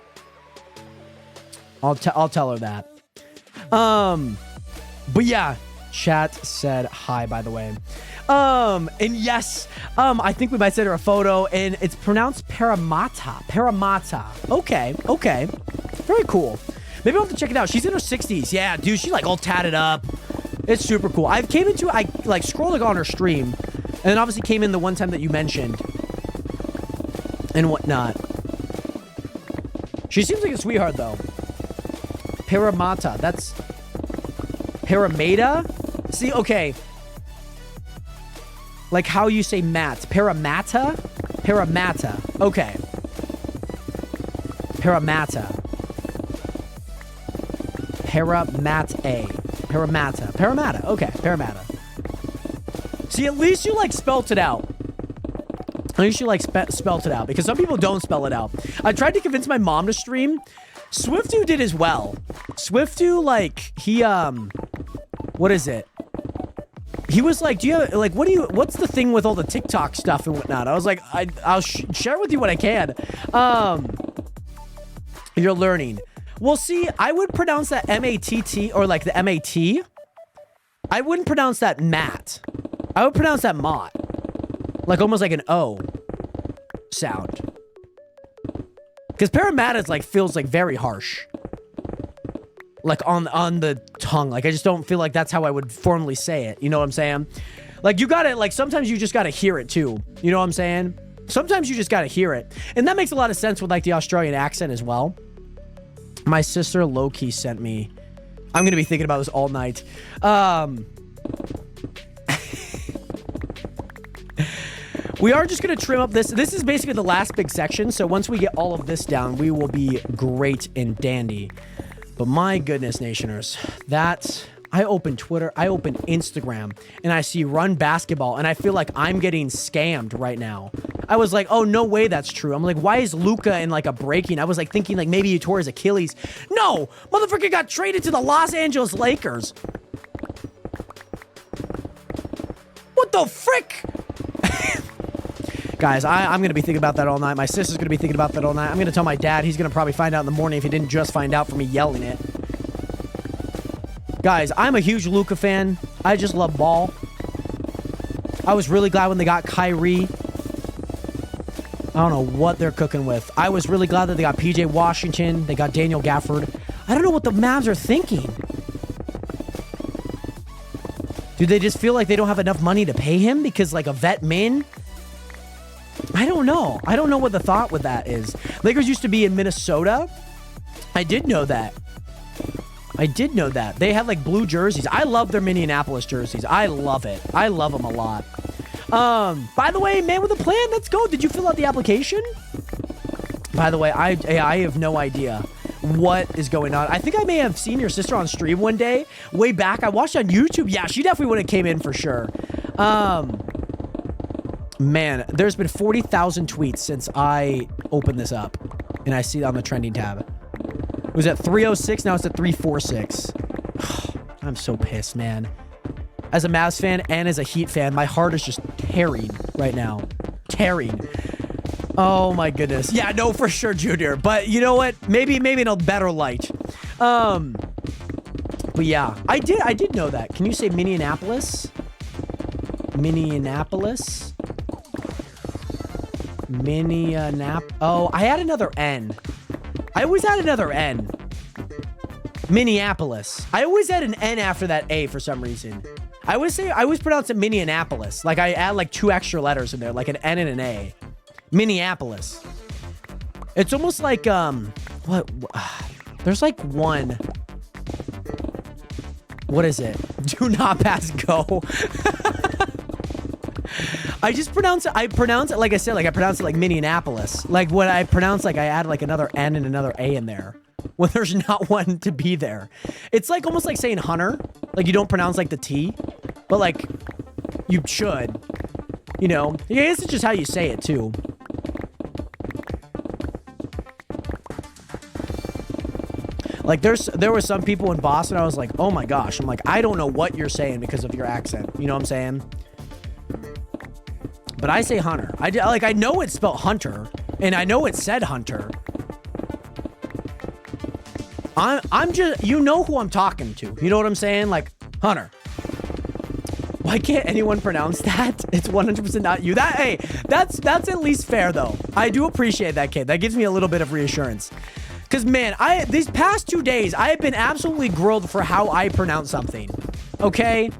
I'll tell her that. But yeah, chat said hi, by the way. And yes, I think we might send her a photo, and it's pronounced Paramata. Okay. Very cool. Maybe I'll have to check it out. She's in her 60s. Yeah, dude, she's like all tatted up. It's super cool. I like scrolled on her stream, and then obviously came in the one time that you mentioned and whatnot. She seems like a sweetheart though. Paramata. That's Paramata? See, okay. Like how you say mat. Paramata? Paramata. Okay. Paramata. Paramata. Okay, Paramata. See, at least you like spelt it out. At least you like spelt it out, because some people don't spell it out. I tried to convince my mom to stream. Swiftu did as well. Swiftu, like, he, what is it? He was like, do you have, like, what's the thing with all the TikTok stuff and whatnot? I was like, I'll share with you what I can. You're learning. Well, see, I would pronounce that M-A-T-T, or like the M-A-T. I wouldn't pronounce that mat. I would pronounce that mot. Like almost like an O sound. Because Paramata is like, feels like very harsh. Like on the tongue. Like I just don't feel like that's how I would formally say it. You know what I'm saying? Like you gotta, like sometimes you just gotta hear it too. You know what I'm saying? Sometimes you just gotta hear it. And that makes a lot of sense with like the Australian accent as well. My sister low-key sent me. I'm gonna be thinking about this all night. We are just going to trim up this. This is basically the last big section. So once we get all of this down, we will be great and dandy. But my goodness, Nationers, I open Twitter, I open Instagram, and I see Run Basketball, and I feel like I'm getting scammed right now. I was like, oh, no way that's true. I'm like, why is Luka in like a breaking? I was like thinking like maybe he tore his Achilles. No, motherfucker got traded to the Los Angeles Lakers. What the frick? Guys, I'm going to be thinking about that all night. My sister's going to be thinking about that all night. I'm going to tell my dad. He's going to probably find out in the morning if he didn't just find out from me yelling it. Guys, I'm a huge Luka fan. I just love ball. I was really glad when they got Kyrie. I don't know what they're cooking with. I was really glad that they got PJ Washington. They got Daniel Gafford. I don't know what the Mavs are thinking. Do they just feel like they don't have enough money to pay him because like a vet min? I don't know. I don't know what the thought with that is. Lakers used to be in Minnesota. I did know that. They had like blue jerseys. I love their Minneapolis jerseys. I love it. I love them a lot. By the way, man with a plan, let's go. Did you fill out the application? By the way, I have no idea what is going on. I think I may have seen your sister on stream one day, way back. I watched on YouTube. Yeah, she definitely would have came in for sure. Man, there's been 40,000 tweets since I opened this up, and I see it on the trending tab. It was at 306, now it's at 346. I'm so pissed, man. As a Mavs fan and as a Heat fan, my heart is just tearing right now. Tearing. Oh my goodness. Yeah, no, for sure, Junior. But you know what? Maybe in a better light. But yeah, I did know that. Can you say Minneapolis? Minneapolis? Oh, I had another N. I always had another N. Minneapolis. I always had an N after that A for some reason. I always pronounce it Minneapolis. Like I add like 2 extra letters in there, like an N and an A. Minneapolis. It's almost like what? There's like one. What is it? Do not pass go. I just pronounce it. I pronounce it like I said. Like I pronounce it like Minneapolis. Like when I pronounce, like I add like another N and another A in there when there's not one to be there. It's like almost like saying Hunter. Like you don't pronounce like the T, but like you should. You know, I guess it's just how you say it too. Like there were some people in Boston, I was like, oh my gosh. I'm like, I don't know what you're saying because of your accent. You know what I'm saying? But I say Hunter. I know it's spelled Hunter, and I know it said Hunter. I'm just, you know who I'm talking to. You know what I'm saying? Like, Hunter. Why can't anyone pronounce that? It's 100% not you. Hey, that's at least fair though. I do appreciate that, kid. That gives me a little bit of reassurance. Because, man, these past 2 days, I have been absolutely grilled for how I pronounce something. Okay?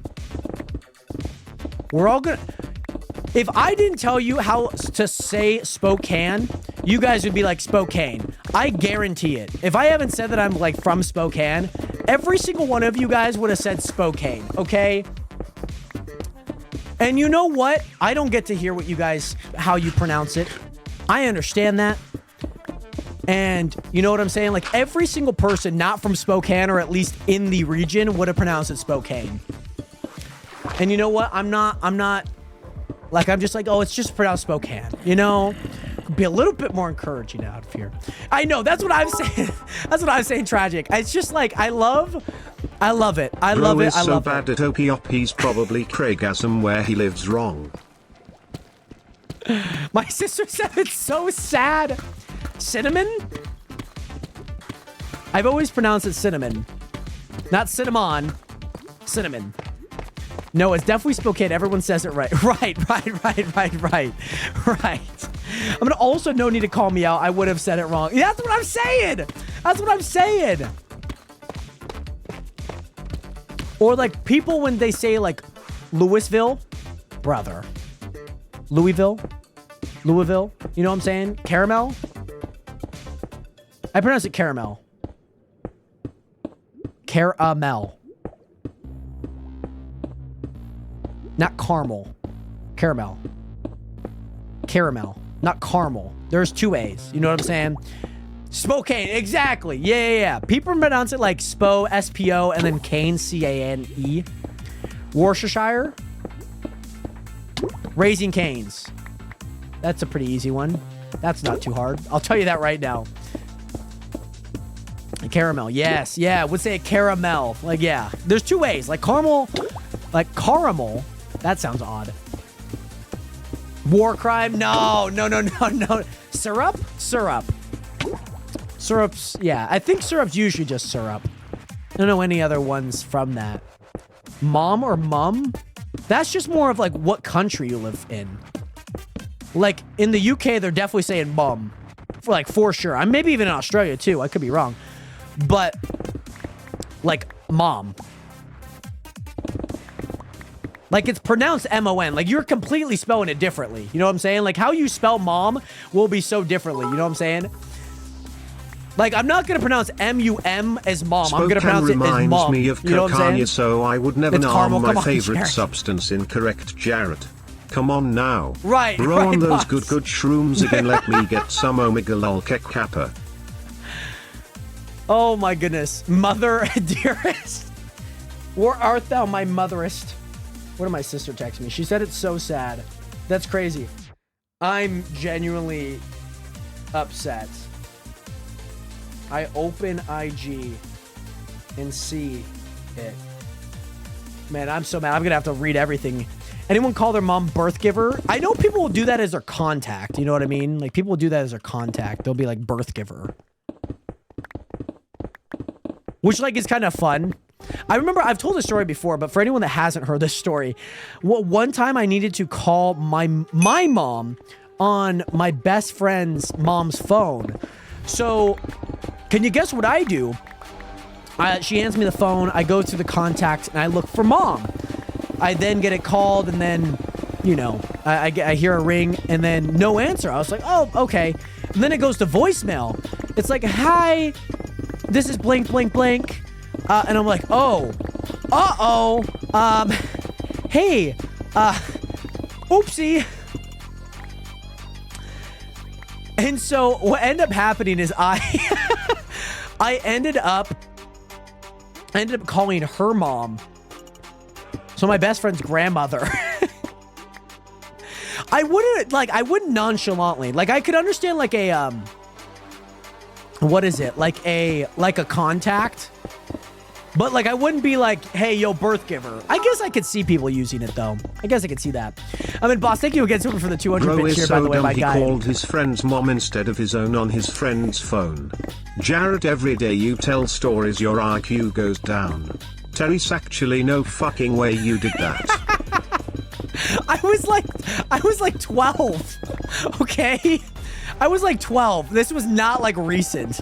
We're all gonna... If I didn't tell you how to say Spokane, you guys would be like, Spokane. I guarantee it. If I haven't said that I'm, like, from Spokane, every single one of you guys would have said Spokane, okay? And you know what? I don't get to hear what you guys... how you pronounce it. I understand that. And you know what I'm saying? Like every single person not from Spokane or at least in the region would have pronounced it Spokane. And you know what? I'm not like, I'm just like, oh, it's just pronounced Spokane, you know? Be a little bit more encouraging out of here. I know, that's what I'm saying. That's what I'm saying, tragic. It's just like, I love it. I love it. I love it.
so bad at Opiop, he's probably Craigasm where he lives wrong.
My sister said it's so sad. Cinnamon? I've always pronounced it cinnamon. Not cinnamon. Cinnamon. No, it's definitely Spokane. Everyone says it right. Right. I'm gonna also no need to call me out. I would have said it wrong. That's what I'm saying. That's what I'm saying. Or like people when they say like Louisville, brother. Louisville. You know what I'm saying? Caramel. I pronounce it caramel. Caramel. Not caramel. Caramel. Caramel. Not caramel. There's 2 A's. You know what I'm saying? Spokane. Exactly. Yeah. People pronounce it like Spo, S-P-O, and then Cane, C-A-N-E. Worcestershire. Raising Canes. That's a pretty easy one. That's not too hard. I'll tell you that right now. Caramel, yes, yeah, would say caramel. Like, yeah, there's 2 ways. Like caramel, that sounds odd. War crime, no. Syrup. Syrup's, yeah, I think syrup's usually just syrup. I don't know any other ones from that. Mom or mum? That's just more of like what country you live in. Like in the UK, they're definitely saying mum, for sure. I'm maybe even in Australia too. I could be wrong. But, like, mom. Like, it's pronounced M-O-N. Like, you're completely spelling it differently. You know what I'm saying? Like, how you spell mom will be so differently. You know what I'm saying? Like, I'm not going to pronounce M-U-M as mom. I'm going to pronounce it as mom.
Me of
you know what I'm saying?
So I would never
it's
know
caramel.
my
Come
favorite
on,
substance incorrect, Jarrett. Come on now.
Right,
Roll
right,
on those
boss.
good shrooms again. Let me get some omega lol kappa.
Oh my goodness. Mother dearest. Where art thou, my motherest? What did my sister text me? She said it's so sad. That's crazy. I'm genuinely upset. I open IG and see it. Man, I'm so mad. I'm gonna have to read everything. Anyone call their mom birth giver? I know people will do that as their contact. You know what I mean? Like people will do that as their contact. They'll be like birth giver. Which like is kind of fun. I remember I've told this story before, but for anyone that hasn't heard this story, one time I needed to call my mom on my best friend's mom's phone. So can you guess what I do? She hands me the phone. I go to the contacts and I look for mom. I then get it called and then, you know, I hear a ring and then no answer. I was like, oh, okay. And then it goes to voicemail. It's like, hi, this is blank, blank, blank. And I'm like, oh, hey, Oopsie. And so what ended up happening is I ended up calling her mom. So my best friend's grandmother. I wouldn't nonchalantly. Like, I could understand like a, what is it? Like a contact. But like, I wouldn't be like, hey, yo, birth giver. I guess I could see people using it though. I guess I could see that. I mean, boss, thank you again so much for the 200 bits here, by the way, my guy.
He called his friend's mom instead of his own on his friend's phone. Jared, every day you tell stories, your IQ goes down. Terry's actually no fucking way you did that.
I was like 12. Okay? I was like 12. This was not like recent.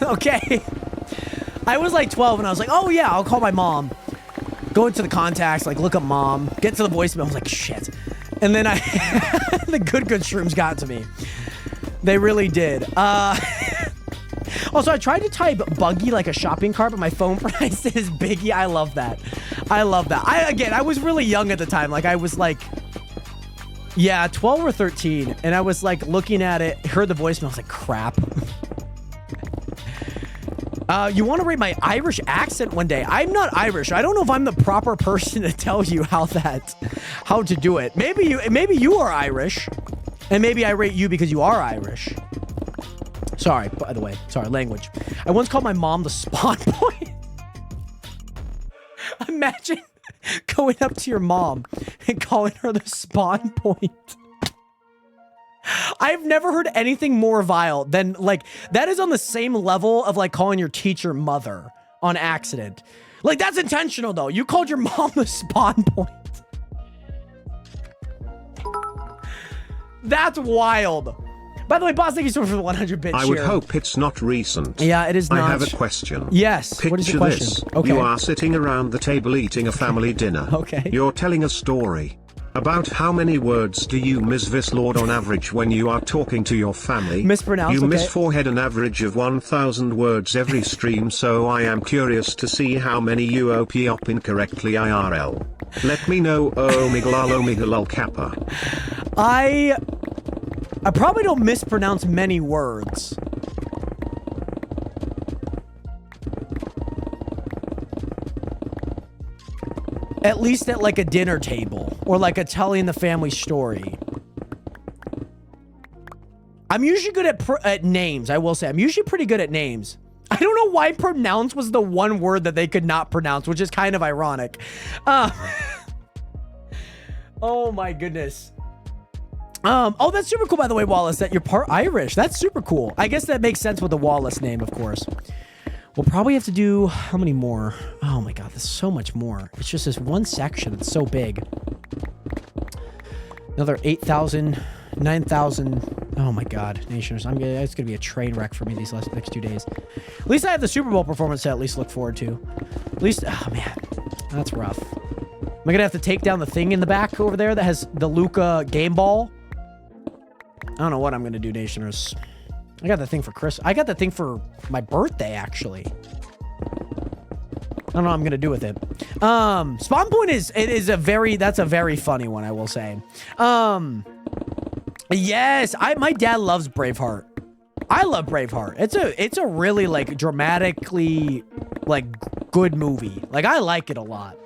Okay? I was like 12 and I was like, oh yeah, I'll call my mom. Go into the contacts, like look up mom, get to the voicemail. I was like, shit. And then the good shrooms got to me. They really did. Also, I tried to type buggy like a shopping cart, but my phone pronounced it as biggie. I love that. I love that. I was really young at the time. Like I was like, yeah, 12 or 13. And I was like looking at it, heard the voicemail. I was like, crap. You want to rate my Irish accent one day? I'm not Irish. I don't know if I'm the proper person to tell you how to do it. Maybe you are Irish, and maybe I rate you because you are Irish. Sorry, by the way. Sorry, language. I once called my mom the spawn point. Imagine going up to your mom and calling her the spawn point. I've never heard anything more vile than, like, that is on the same level of, like, calling your teacher mother on accident. Like, that's intentional, though. You called your mom the spawn point. That's wild. By the way, boss, thank you so much for the 100 bits.
I would hope it's not recent.
Yeah, it is not.
I have a question.
Yes.
Picture
what is your question?
This.
Okay.
You are sitting around the table eating a family dinner.
Okay.
You're telling a story. About how many words do you misvislord on average when you are talking to your family?
Mispronounce,
You
okay.
miss forehead an average of 1,000 words every stream, so I am curious to see how many you op up incorrectly IRL. Let me know, Omega Kappa.
I probably don't mispronounce many words. At least at like a dinner table or like a telling the family story. I'm usually good at names, I will say. I'm usually pretty good at names. I don't know why pronounce was the one word that they could not pronounce, which is kind of ironic. Oh my goodness. Oh, that's super cool, by the way, Wallace, that you're part Irish. That's super cool. I guess that makes sense with the Wallace name, of course. We'll probably have to do... How many more? Oh my god, there's so much more. It's just this one section. It's so big. Another 8,000, 9,000. Oh my god, Nationers. It's going to be a train wreck for me these next 2 days. At least I have the Super Bowl performance to at least look forward to. At least... Oh man, that's rough. Am I going to have to take down the thing in the back over there that has the Luka game ball? I don't know what I'm going to do, Nationers. I got the thing for Chris. I got the thing for my birthday, actually. I don't know what I'm going to do with it. Spawn point that's a very funny one, I will say. Yes, my dad loves Braveheart. I love Braveheart. It's a really, like, dramatically, like, good movie. Like, I like it a lot.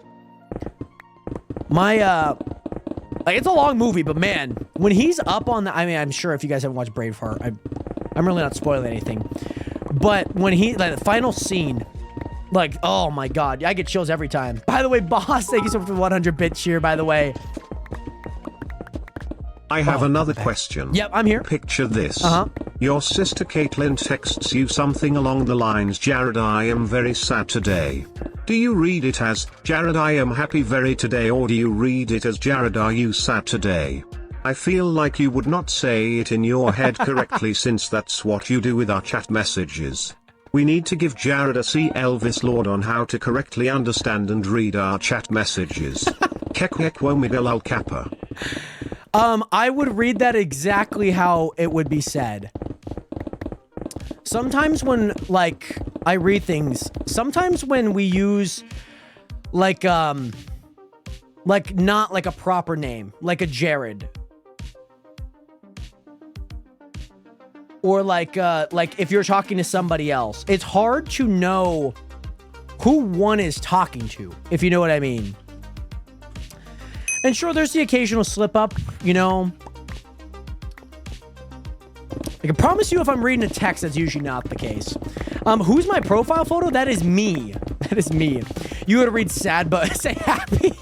Like, it's a long movie, but man, when he's up on the... I mean, I'm sure if you guys haven't watched Braveheart, I'm really not spoiling anything. But when like, the final scene, like, oh my god, I get chills every time. By the way, boss, thank you so much for 100 bits cheer, by the way.
I have another question.
Yep, I'm here.
Picture this.
Uh-huh.
Your sister Caitlin texts you something along the lines, Jared, I am very sad today. Do you read it as, Jared, I am happy very today, or do you read it as, Jared, are you sad today? I feel like you would not say it in your head correctly since that's what you do with our chat messages. We need to give Jared a C. Elvis Lord on how to correctly understand and read our chat messages. Kekwekwo Miguel Kappa.
I would read that exactly how it would be said. Sometimes when, like, I read things, sometimes when we use, like, Like, not like a proper name, like a Jared. Or like if you're talking to somebody else. It's hard to know who one is talking to, if you know what I mean. And sure, there's the occasional slip up, you know. I can promise you if I'm reading a text, that's usually not the case. Who's my profile photo? That is me. That is me. You gotta read sad, but say happy.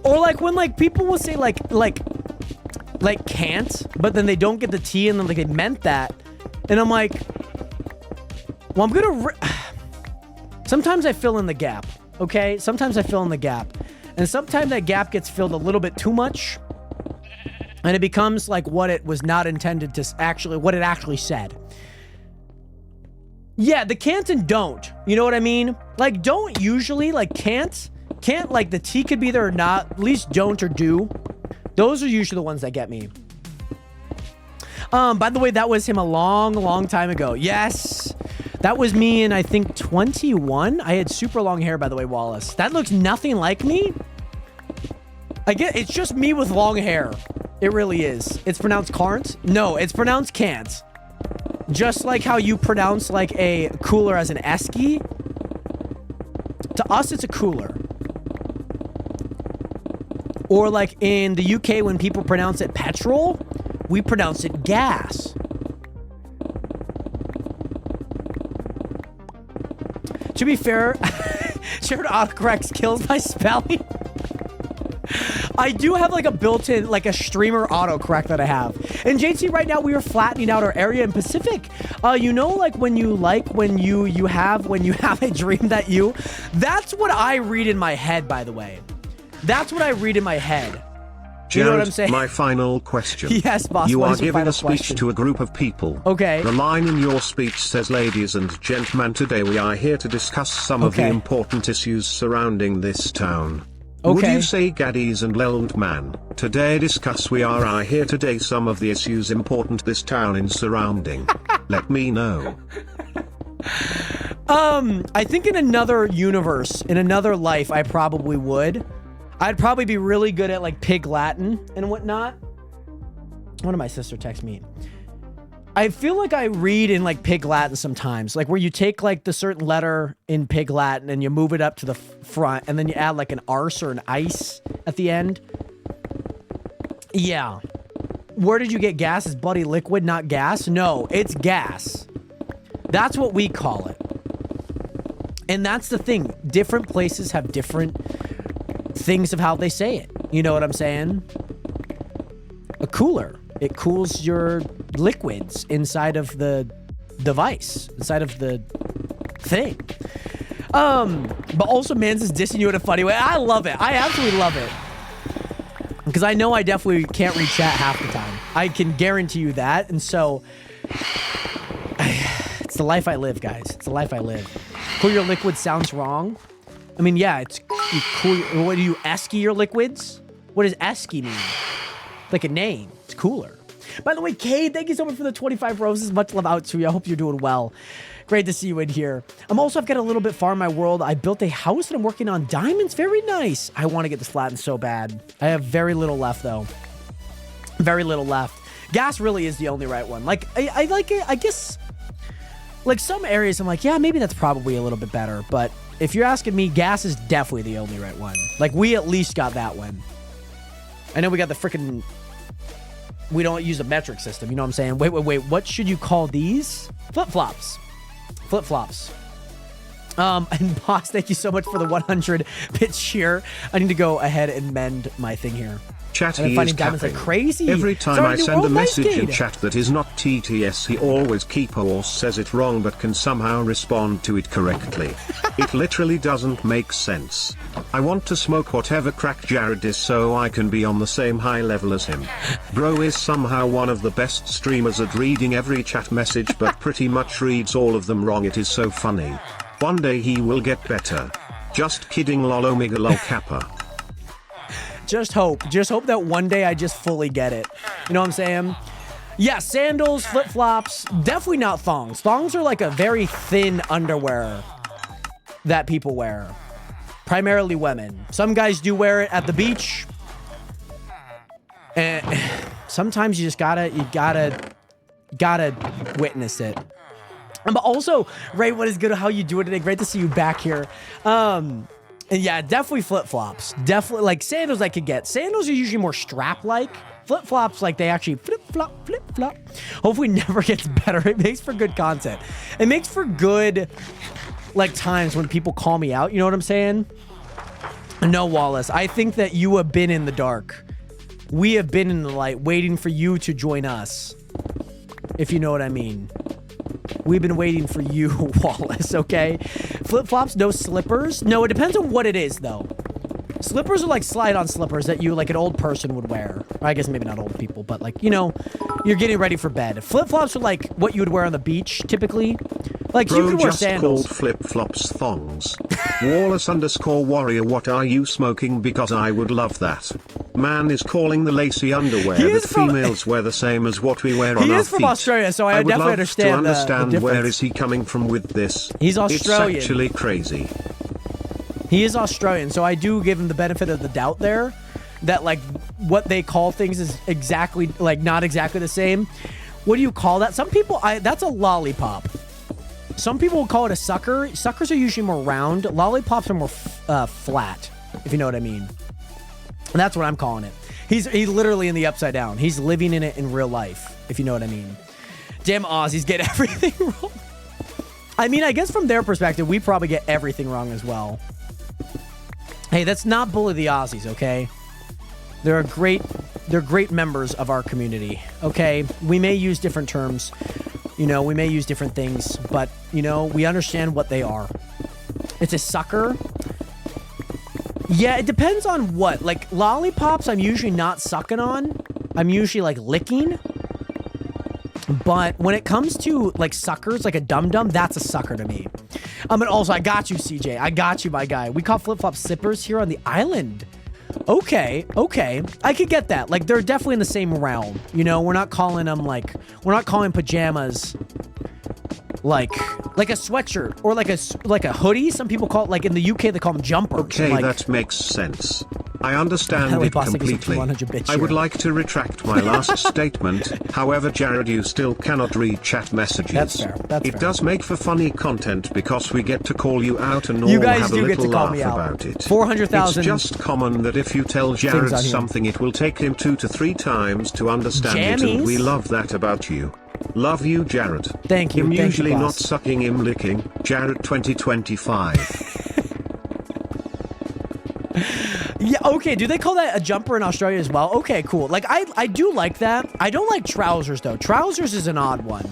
Or like when like people will say like can't, but then they don't get the T and then like they meant that. And I'm like, well, I'm gonna... Sometimes I fill in the gap, okay? Sometimes I fill in the gap. And sometimes that gap gets filled a little bit too much. And it becomes like what it was not intended to actually, what it actually said. Yeah, the can't and don't. You know what I mean? Like, don't usually, like, can't, like, the T could be there or not. At least don't or do. Those are usually the ones that get me. By the way, that was him a long time ago. Yes. That was me in, I think, 21. I had super long hair, by the way, Wallace. That looks nothing like me. I get, it's just me with long hair. It really is. It's pronounced can't? No, it's pronounced can't. Just like how you pronounce like a cooler as an esky. To us, it's a cooler. Or like in the UK, when people pronounce it petrol, we pronounce it gas. To be fair, shared autocorrect kills my spelling. I do have like a built-in, like a streamer autocorrect that I have. And JT, right now we are flattening out our area in Pacific. You know, like when you have a dream that you, that's what I read in my head, by the way. That's what I read in my head.
Jared,
you know what I'm saying?
My final question.
Yes, boss.
You are giving a speech to a group of people.
Okay.
The line in your speech says, "Ladies and gentlemen, today we are here to discuss some of the important issues surrounding this town." Would you say, Gaddies and Lelund man, today discuss we are here today some of the issues important this town in surrounding? Let me know.
I think in another universe, in another life, I probably would. I'd probably be really good at like Pig Latin and whatnot. One of my sister texts me. I feel like I read in like Pig Latin sometimes, like where you take like the certain letter in Pig Latin and you move it up to the front and then you add like an arse or an ice at the end. Yeah. Where did you get gas? Is bloody liquid, not gas? No, it's gas. That's what we call it. And that's the thing. Different places have different things of how they say it. You know what I'm saying? A cooler. It cools your liquids inside of the device, inside of the thing. But also Mans is dissing you in a funny way. I love it. I absolutely love it. Because I know I definitely can't read chat half the time. I can guarantee you that. And so, it's the life I live, guys. It's the life I live. Cool your liquid sounds wrong. I mean, yeah, it's you cool. What do you esky your liquids? What does esky mean? Like a name. It's cooler. By the way, Cade, thank you so much for the 25 roses. Much love out to you. I hope you're doing well. Great to see you in here. I've got a little bit far in my world. I built a house and I'm working on diamonds. Very nice. I want to get this flattened so bad. I have very little left, though. Very little left. Gas really is the only right one. Like, I like it. I guess, like, some areas I'm like, yeah, maybe that's probably a little bit better. But if you're asking me, gas is definitely the only right one. Like, we at least got that one. I know we got the freaking... We don't use a metric system. You know what I'm saying? Wait. What should you call these? Flip-flops. Flip-flops. And boss, thank you so much for the 100 bit cheer. I need to go ahead and mend my thing here.
Chat, he is tapping.
Like crazy.
Every time I send a message in chat that is not TTS, he always keeps or says it wrong but can somehow respond to it correctly. It literally doesn't make sense. I want to smoke whatever crack Jared is so I can be on the same high level as him. Bro is somehow one of the best streamers at reading every chat message but pretty much reads all of them wrong. It is so funny. One day he will get better. Just kidding, lol, omega lol kappa.
Just hope that one day I just fully get it. You know what I'm saying? Yeah, sandals, flip-flops, definitely not thongs. Thongs are like a very thin underwear that people wear. Primarily women. Some guys do wear it at the beach. And sometimes you just gotta witness it. But also, Ray, what is good? How you doing today? Great to see you back here. And yeah, definitely flip-flops. Definitely, like, sandals I could get. Sandals are usually more strap-like. Flip-flops, like, they actually flip-flop, flip-flop. Hopefully never gets better. It makes for good content. It makes for good, like, times when people call me out. You know what I'm saying? No, Wallace. I think that you have been in the dark. We have been in the light, waiting for you to join us. If you know what I mean. We've been waiting for you, Wallace, okay? Flip-flops, no slippers. No, it depends on what it is, though. Slippers are like slide-on slippers that you, like, an old person would wear. Or I guess maybe not old people, but, like, you know, you're getting ready for bed. Flip-flops are like what you would wear on the beach, typically. Like,
Bro,
you can wear
just
sandals.
called flip-flops thongs. Wallace_warrior, what are you smoking? Because I would love that. Man is calling the lacy underwear that females wear the same as what we wear on our feet.
He is from Australia, so I definitely understand
to understand
the
where is he coming from with this.
He's Australian.
It's actually crazy.
He is Australian, so I do give him the benefit of the doubt there. That, like, what they call things is exactly, like, not exactly the same. What do you call that? Some people, that's a lollipop. Some people will call it a sucker. Suckers are usually more round. Lollipops are more flat, if you know what I mean. And that's what I'm calling it. He's literally in the upside down. He's living in it in real life, if you know what I mean. Damn Aussies get everything wrong. I mean, I guess from their perspective, we probably get everything wrong as well. Hey, that's not bully the Aussies, okay? They're great members of our community, okay? We may use different terms. You know, we may use different things, but, you know, we understand what they are. It's a sucker. Yeah, it depends on what. Like, lollipops, I'm usually not sucking on. I'm usually, like, licking. But when it comes to, like, suckers, like a dum-dum, that's a sucker to me. And also, I got you, CJ. I got you, my guy. We call flip-flop sippers here on the island. Okay, okay. I could get that. Like, they're definitely in the same realm. You know, we're not calling them, like, we're not calling pajamas like a sweatshirt or like a hoodie. Some people call it, like, in the UK, they call them jumpers.
Okay,
like,
that makes sense. I understand it completely. I would like to retract my last statement. However, Jared, you still cannot read chat messages.
That's fair. That's
it
fair.
does make for funny content because we get to call you out and all
You guys
have a
do get
little
to call
laugh
me out.
about it.
400,000.
It's just common that if you tell Jared something, it will take him 2 to 3 times to understand it, and we love that about you. Love you, Jared.
Thank you.
Him
Thank
usually
you,
not
boss.
sucking, him licking. Jared 2025.
Yeah, okay. Do they call that a jumper in Australia as well? Okay, cool. Like, I do like that. I don't like trousers, though. Trousers is an odd one.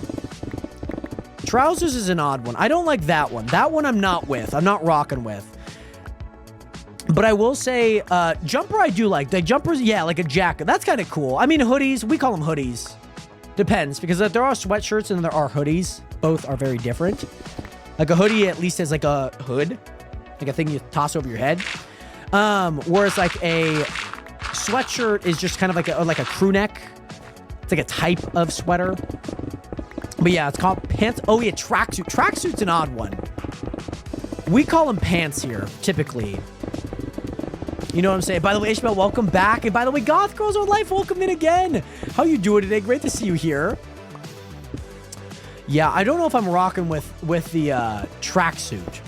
Trousers is an odd one. I don't like that one. That one I'm not with. I'm not rocking with. But I will say, jumper I do like. The jumpers, yeah, like a jacket. That's kind of cool. I mean, hoodies, we call them hoodies. Depends, because there are sweatshirts and there are hoodies. Both are very different. Like a hoodie at least has like a hood. Like a thing you toss over your head. Whereas like a sweatshirt is just kind of like a crew neck. It's like a type of sweater. But yeah, it's called pants. Oh yeah, tracksuit. Tracksuit's an odd one. We call them pants here, typically. You know what I'm saying? By the way, Ishmael, welcome back. And by the way, Goth Girls of Life, welcome in again. How you doing today? Great to see you here. Yeah, I don't know if I'm rocking with the tracksuit.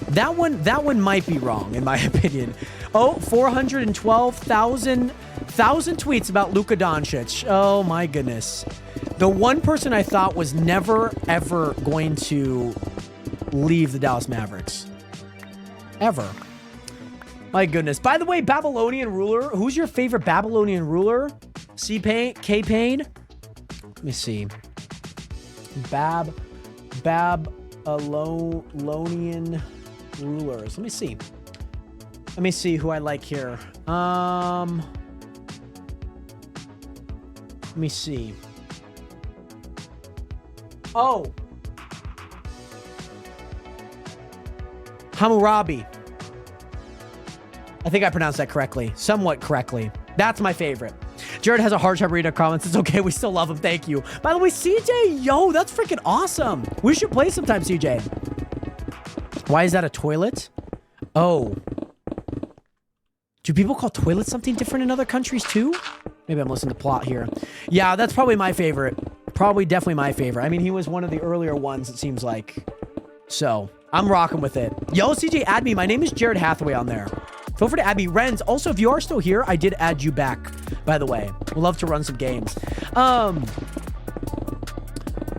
That one might be wrong, in my opinion. Oh, 412,000 tweets about Luka Doncic. Oh, my goodness. The one person I thought was never, ever going to leave the Dallas Mavericks. Ever. My goodness. By the way, Babylonian ruler. Who's your favorite Babylonian ruler? K-Pain? Let me see. Babylonian rulers. Let me see. Let me see who I like here. Let me see. Oh. Hammurabi. I think I pronounced that correctly. Somewhat correctly. That's my favorite. Jared has a hard time reading our comments. It's okay. We still love him. Thank you. By the way, CJ, yo, that's freaking awesome. We should play sometime, CJ. Why is that a toilet? Oh. Do people call toilets something different in other countries too? Maybe I'm listening to plot here. Yeah, that's probably my favorite. Probably definitely my favorite. I mean, he was one of the earlier ones, it seems like. So, I'm rocking with it. Yo, CJ, add me. My name is Jared Hathaway on there. Feel free to add me. Renz, also, if you are still here, I did add you back, by the way. We'd love to run some games.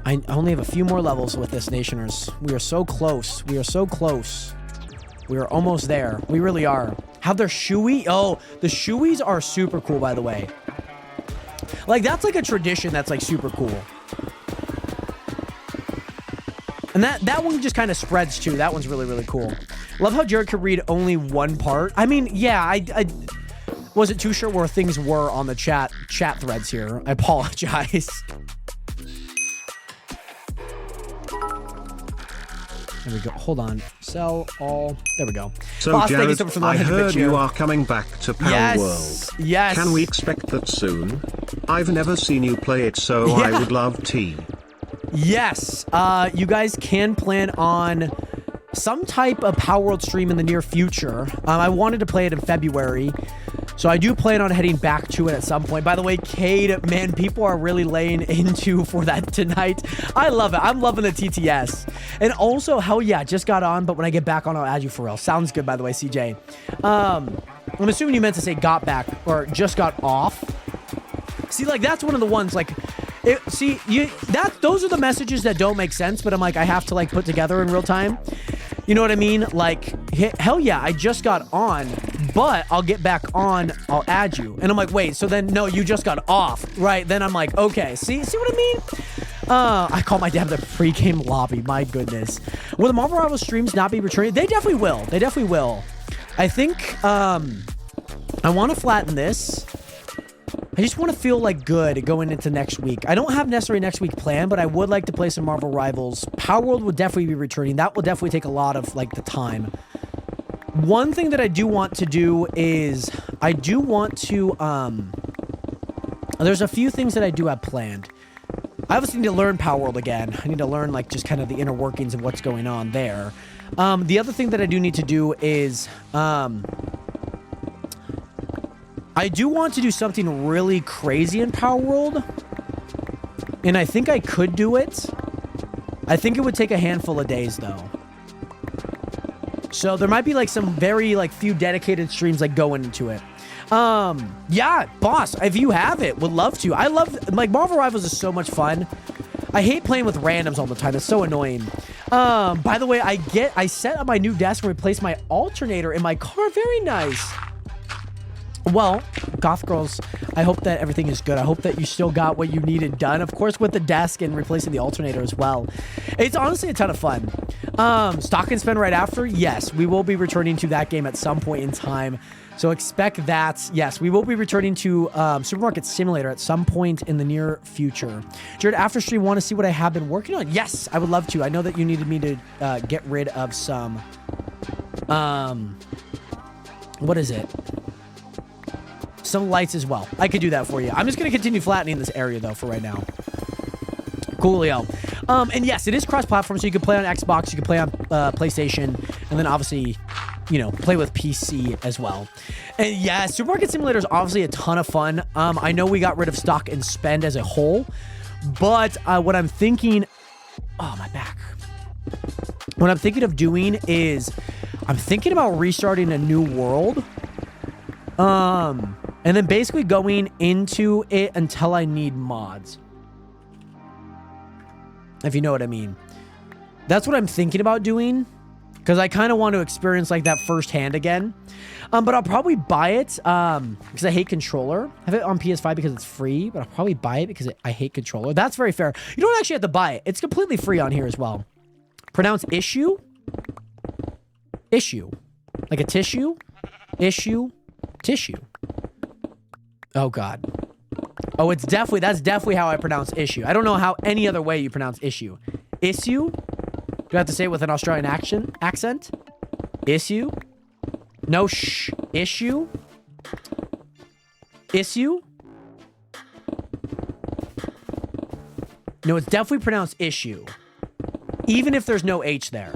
I only have a few more levels with this, Nationers. We are so close. We are so close. We are almost there. We really are. Have their shoey? Oh, the shoeys are super cool, by the way. Like, that's like a tradition that's like super cool. And that one just kind of spreads too. That one's really, really cool. Love how Jared could read only one part. I mean, yeah, I wasn't too sure where things were on the chat threads here. I apologize. There we go. Hold on. Sell all. There we go.
So,
Boss,
Jared,
thank you so much for the
I
100
heard
bit
you are coming back to Power World.
Yes.
Can we expect that soon? I've never seen you play it, so
Yeah.
I would love tea.
Yes. You guys can plan on some type of Power World stream in the near future. I wanted to play it in February, so I do plan on heading back to it at some point. By the way, Cade, man, people are really laying into for that tonight. I love it. I'm loving the TTS. And also, hell yeah, just got on, but when I get back on, I'll add you for real. Sounds good, by the way, CJ. I'm assuming you meant to say got back or just got off. See, like, that's one of the ones, like, those are the messages that don't make sense, but I'm like, I have to, like, put together in real time. You know what I mean? Like, hell yeah, I just got on, but I'll get back on, I'll add you. And I'm like, wait, so then, no, you just got off, right? Then I'm like, okay, see what I mean? I call my dad the pre-game lobby, my goodness. Will the Marvel Rivals streams not be returning? They definitely will. They definitely will. I think, I want to flatten this. I just want to feel like good going into next week. I don't have necessarily next week planned, but I would like to play some Marvel Rivals. Power World would definitely be returning. That will definitely take a lot of like the time. One thing that I do want to do is I do want to, there's a few things that I do have planned. I obviously need to learn Power World again. I need to learn like just kind of the inner workings of what's going on there. The other thing that I do need to do is, I do want to do something really crazy in Power World. And I think I could do it. I think it would take a handful of days, though. So there might be, like, some very, like, few dedicated streams, like, going into it. Yeah, boss, if you have it, would love to. I love, like, Marvel Rivals is so much fun. I hate playing with randoms all the time. It's so annoying. By the way, I set up my new desk and replaced my alternator in my car. Very nice. Well, Goth Girls, I hope that everything is good. I hope that you still got what you needed done. Of course, with the desk and replacing the alternator as well. It's honestly a ton of fun. Stock and Spend right after? Yes, we will be returning to that game at some point in time. So expect that. Yes, we will be returning to Supermarket Simulator at some point in the near future. Jared, after stream, want to see what I have been working on? Yes, I would love to. I know that you needed me to get rid of some... what is it? Some lights as well. I could do that for you. I'm just going to continue flattening this area, though, for right now. Coolio. And yes, it is cross-platform, so you can play on Xbox, you can play on PlayStation, and then obviously, you know, play with PC as well. And yeah, Supermarket Simulator is obviously a ton of fun. I know we got rid of Stock and Spend as a whole, but what I'm thinking... Oh, my back. What I'm thinking of doing is I'm thinking about restarting a new world. And then basically going into it until I need mods. If you know what I mean. That's what I'm thinking about doing. Because I kind of want to experience like that firsthand again. But I'll probably buy it because I hate controller. I have it on PS5 because it's free. But I'll probably buy it because I hate controller. That's very fair. You don't actually have to buy it. It's completely free on here as well. Pronounce issue. Issue. Like a tissue. Issue. Tissue. Oh, God. Oh, that's definitely how I pronounce issue. I don't know how any other way you pronounce issue. Issue? Do I have to say it with an Australian accent? Issue? No, shh. Issue? Issue? No, it's definitely pronounced issue. Even if there's no H there.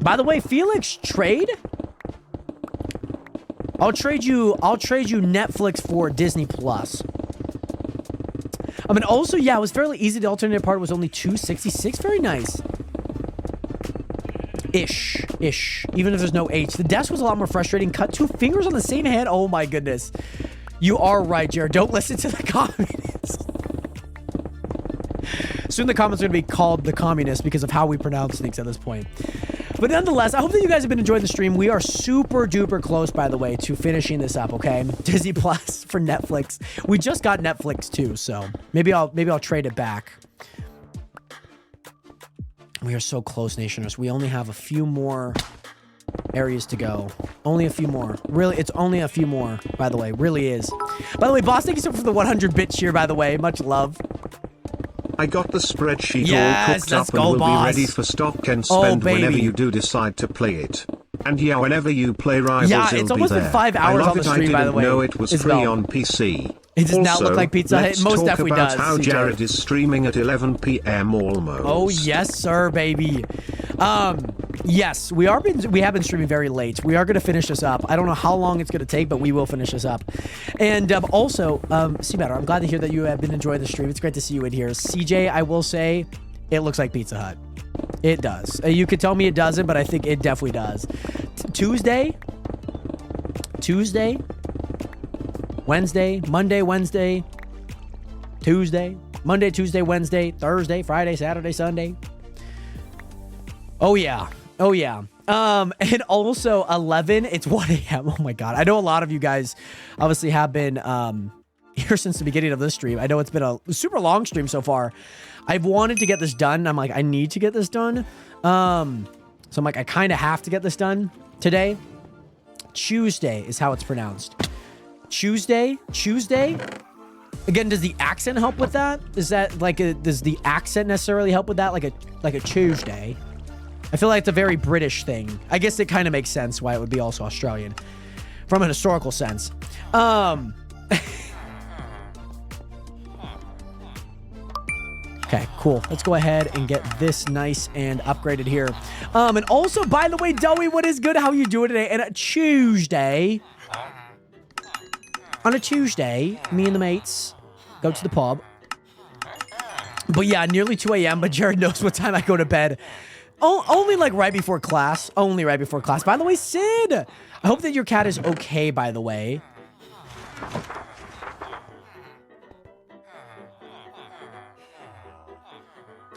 By the way, Felix, trade? I'll trade you Netflix for Disney Plus. I mean, also, yeah, it was fairly easy. The alternate part was only $266. Very nice. Ish. Even if there's no H. The desk was a lot more frustrating. Cut 2 fingers on the same hand. Oh my goodness. You are right, Jared. Don't listen to the communists. Soon the comments are going to be called the communists because of how we pronounce things at this point. But nonetheless, I hope that you guys have been enjoying the stream. We are super duper close, by the way, to finishing this up, okay? Disney Plus for Netflix. We just got Netflix too, so maybe I'll trade it back. We are so close, Nationers. We only have a few more areas to go. Only a few more. Really, it's only a few more, by the way. Really is. By the way, boss, thank you so much for the 100-bit cheer, by the way. Much love.
I got the spreadsheet all cooked up and will be ready for stock and spend whenever you do decide to play it. And yeah, whenever you play Rivals,
yeah, it's almost been 5 hours on the stream, by the way.
I didn't know it was free on PC.
It does not look like Pizza Hut. It most definitely does.
Let's talk about how Jared is streaming at 11 p.m. almost.
Oh, yes, sir, baby. Yes, we have been streaming very late. We are going to finish this up. I don't know how long it's going to take, but we will finish this up. And also, Seabatter, I'm glad to hear that you have been enjoying the stream. It's great to see you in here. CJ, I will say, it looks like Pizza Hut. It does. You could tell me it doesn't, but I think it definitely does. Tuesday, Wednesday, Monday, Wednesday, Tuesday, Monday, Tuesday, Wednesday, Thursday, Friday, Saturday, Sunday. Oh yeah. Oh yeah. And also 11, it's 1 a.m. Oh my God. I know a lot of you guys obviously have been here since the beginning of this stream. I know it's been a super long stream so far. I've wanted to get this done. I'm like, I need to get this done. So I'm like, I kind of have to get this done today. Tuesday is how it's pronounced. Tuesday. Again, does the accent help with that? Is that like does the accent necessarily help with that? Like a Tuesday. I feel like it's a very British thing. I guess it kind of makes sense why it would be also Australian from an historical sense. Okay, cool. Let's go ahead and get this nice and upgraded here. And also, by the way, Doey, what is good? How you doing today? And on a Tuesday, me and the mates go to the pub. But yeah, nearly 2 a.m., but Jared knows what time I go to bed. Only like right before class. Only right before class. By the way, Sid, I hope that your cat is okay, by the way.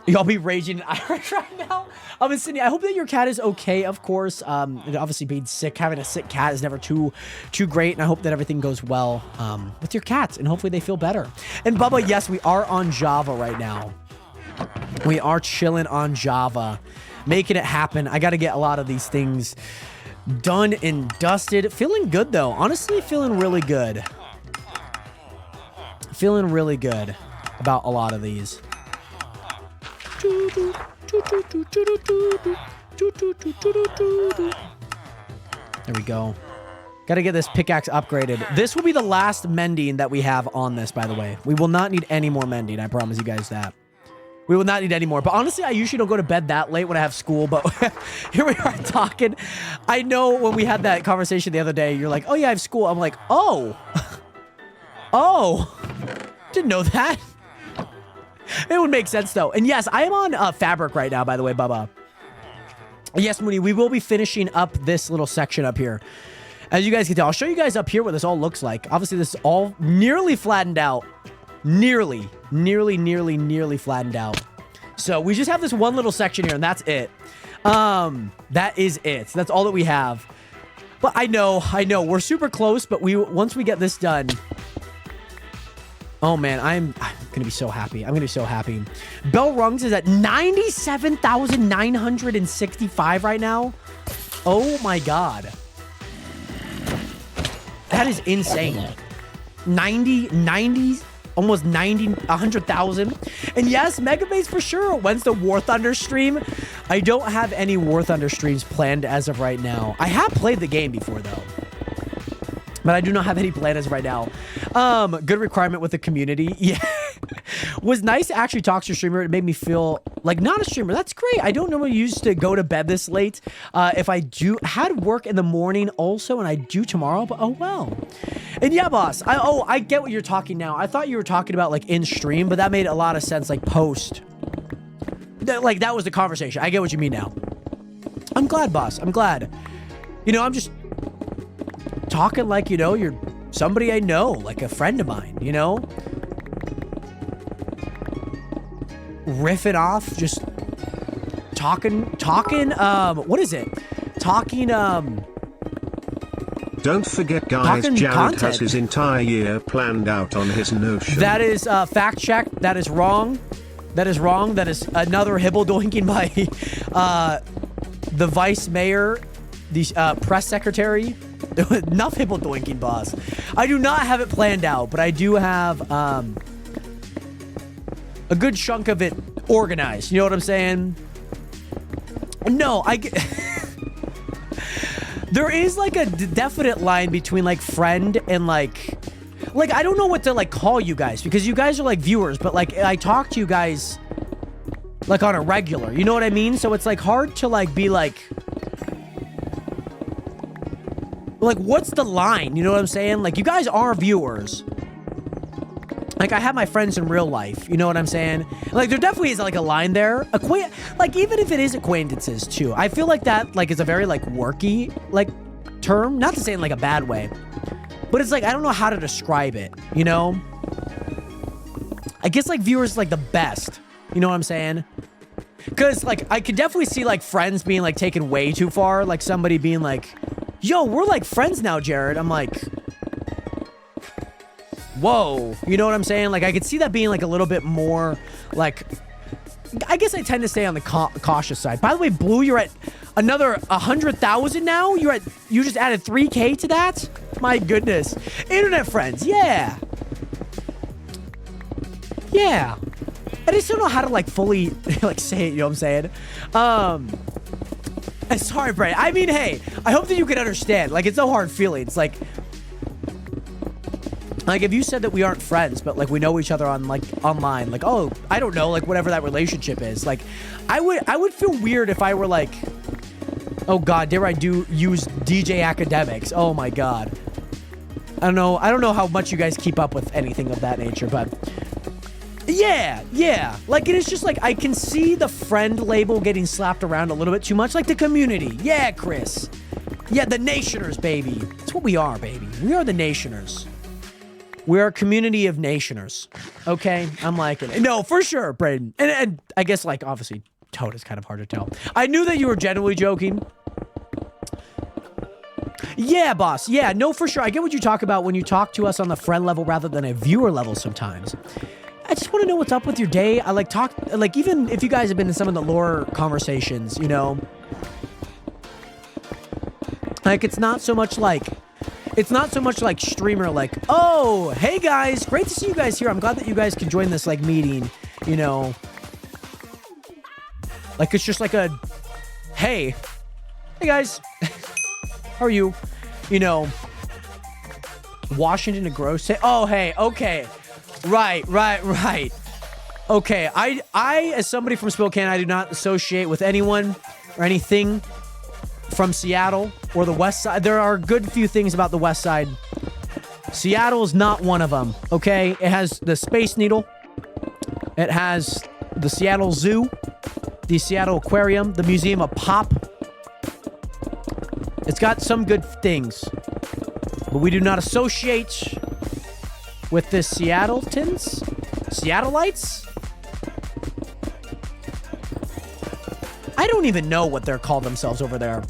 Y'all be raging in Irish right now. And Sydney, I hope that your cat is okay, of course. Obviously being sick, having a sick cat is never too great. And I hope that everything goes well with your cats. And hopefully they feel better. And Bubba, yes, we are on Java right now. We are chilling on Java. Making it happen. I got to get a lot of these things done and dusted. Feeling good, though. Honestly, feeling really good. Feeling really good about a lot of these. There we go. Got to get this pickaxe upgraded. This will be the last mending that we have on this, by the way. We will not need any more mending. I promise you guys that. We will not need any more. But honestly, I usually don't go to bed that late when I have school. But here we are talking. I know when we had that conversation the other day, you're like, oh, yeah, I have school. I'm like, oh. Oh. Didn't know that. It would make sense, though. And yes, I am on Fabric right now, by the way, Bubba. Yes, Mooney, we will be finishing up this little section up here. As you guys can tell, I'll show you guys up here what this all looks like. Obviously, this is all nearly flattened out. Nearly flattened out. So we just have this one little section here, and that's it. That is it. That's all that we have. But I know, we're super close, but once we get this done, oh man, I'm gonna be so happy. I'm gonna be so happy. Bell Rungs is at 97,965 right now. Oh my god. That is insane. 90, almost 100,000. And yes, Megabase for sure. When's the War Thunder stream? I don't have any War Thunder streams planned as of right now. I have played the game before though, but I do not have any planned as of right now. Good requirement with the community. Yeah. Was nice to actually talk to your streamer. It made me feel like not a streamer. That's great. I don't normally used to go to bed this late. If I had work in the morning also, and I do tomorrow, but oh well. And yeah, boss, I get what you're talking now. I thought you were talking about like in stream, but that made a lot of sense, like post. Like that was the conversation. I get what you mean now. I'm glad, boss. I'm glad. You know, I'm just talking like, you know, you're somebody I know, like a friend of mine, you know? Riffing off, just talking, what is it? Talking,
Don't forget, guys, Jared has his entire year planned out on his Notion.
That is, fact check. That is wrong. That is wrong. That is another hibble doinking by, the vice mayor, the, press secretary. Enough hibble doinking, boss. I do not have it planned out, but I do have, a good chunk of it organized. You know what I'm saying? No, there is like a definite line between like friend and like I don't know what to like call you guys, because you guys are like viewers, but like I talk to you guys like on a regular, you know what I mean? So it's like hard to like be like what's the line? You know what I'm saying? Like you guys are viewers. Like, I have my friends in real life, you know what I'm saying? Like, there definitely is, like, a line there. Like, even if it is acquaintances, too. I feel like that, like, is a very, like, worky, like, term. Not to say in, like, a bad way. But it's, like, I don't know how to describe it, you know? I guess, like, viewers, like, the best. You know what I'm saying? Because, like, I could definitely see, like, friends being, like, taken way too far. Like, somebody being like, yo, we're, like, friends now, Jared. I'm like... Whoa, you know what I'm saying? Like, I could see that being, like, a little bit more, like, I guess I tend to stay on the cautious side. By the way, Blue, you're at another 100,000 now? You just added 3K to that? My goodness. Internet friends, yeah. Yeah. I just don't know how to, like, fully, like, say it, you know what I'm saying? Sorry, Bray. I mean, hey, I hope that you can understand. Like, it's no hard feelings. Like, if you said that we aren't friends, but, like, we know each other on, like, online, like, oh, I don't know, like, whatever that relationship is, like, I would feel weird if I were, like, oh, God, dare I use DJ Academics? Oh, my God. I don't know how much you guys keep up with anything of that nature, but... Yeah. Like, it is just, like, I can see the friend label getting slapped around a little bit too much, like the community. Yeah, Chris. Yeah, the Nationers, baby. That's what we are, baby. We are the Nationers. We're a community of Nationers. Okay? I'm liking it. No, for sure, Braden. And I guess, like, obviously, Toad is kind of hard to tell. I knew that you were genuinely joking. Yeah, boss. Yeah, no, for sure. I get what you talk about when you talk to us on the friend level rather than a viewer level sometimes. I just want to know what's up with your day. I like even if you guys have been in some of the lore conversations, you know, like it's not so much like streamer, like, oh, hey guys, great to see you guys here. I'm glad that you guys can join this like meeting, you know, like it's just like a, hey guys, how are you? You know, Washington to Gross. Oh, hey, okay. Right. Okay, I, as somebody from Spokane, I do not associate with anyone or anything from Seattle or the West Side. There are a good few things about the West Side. Seattle is not one of them, okay? It has the Space Needle. It has the Seattle Zoo, the Seattle Aquarium, the Museum of Pop. It's got some good things, but we do not associate with the Seattleites? I don't even know what they're called themselves over there.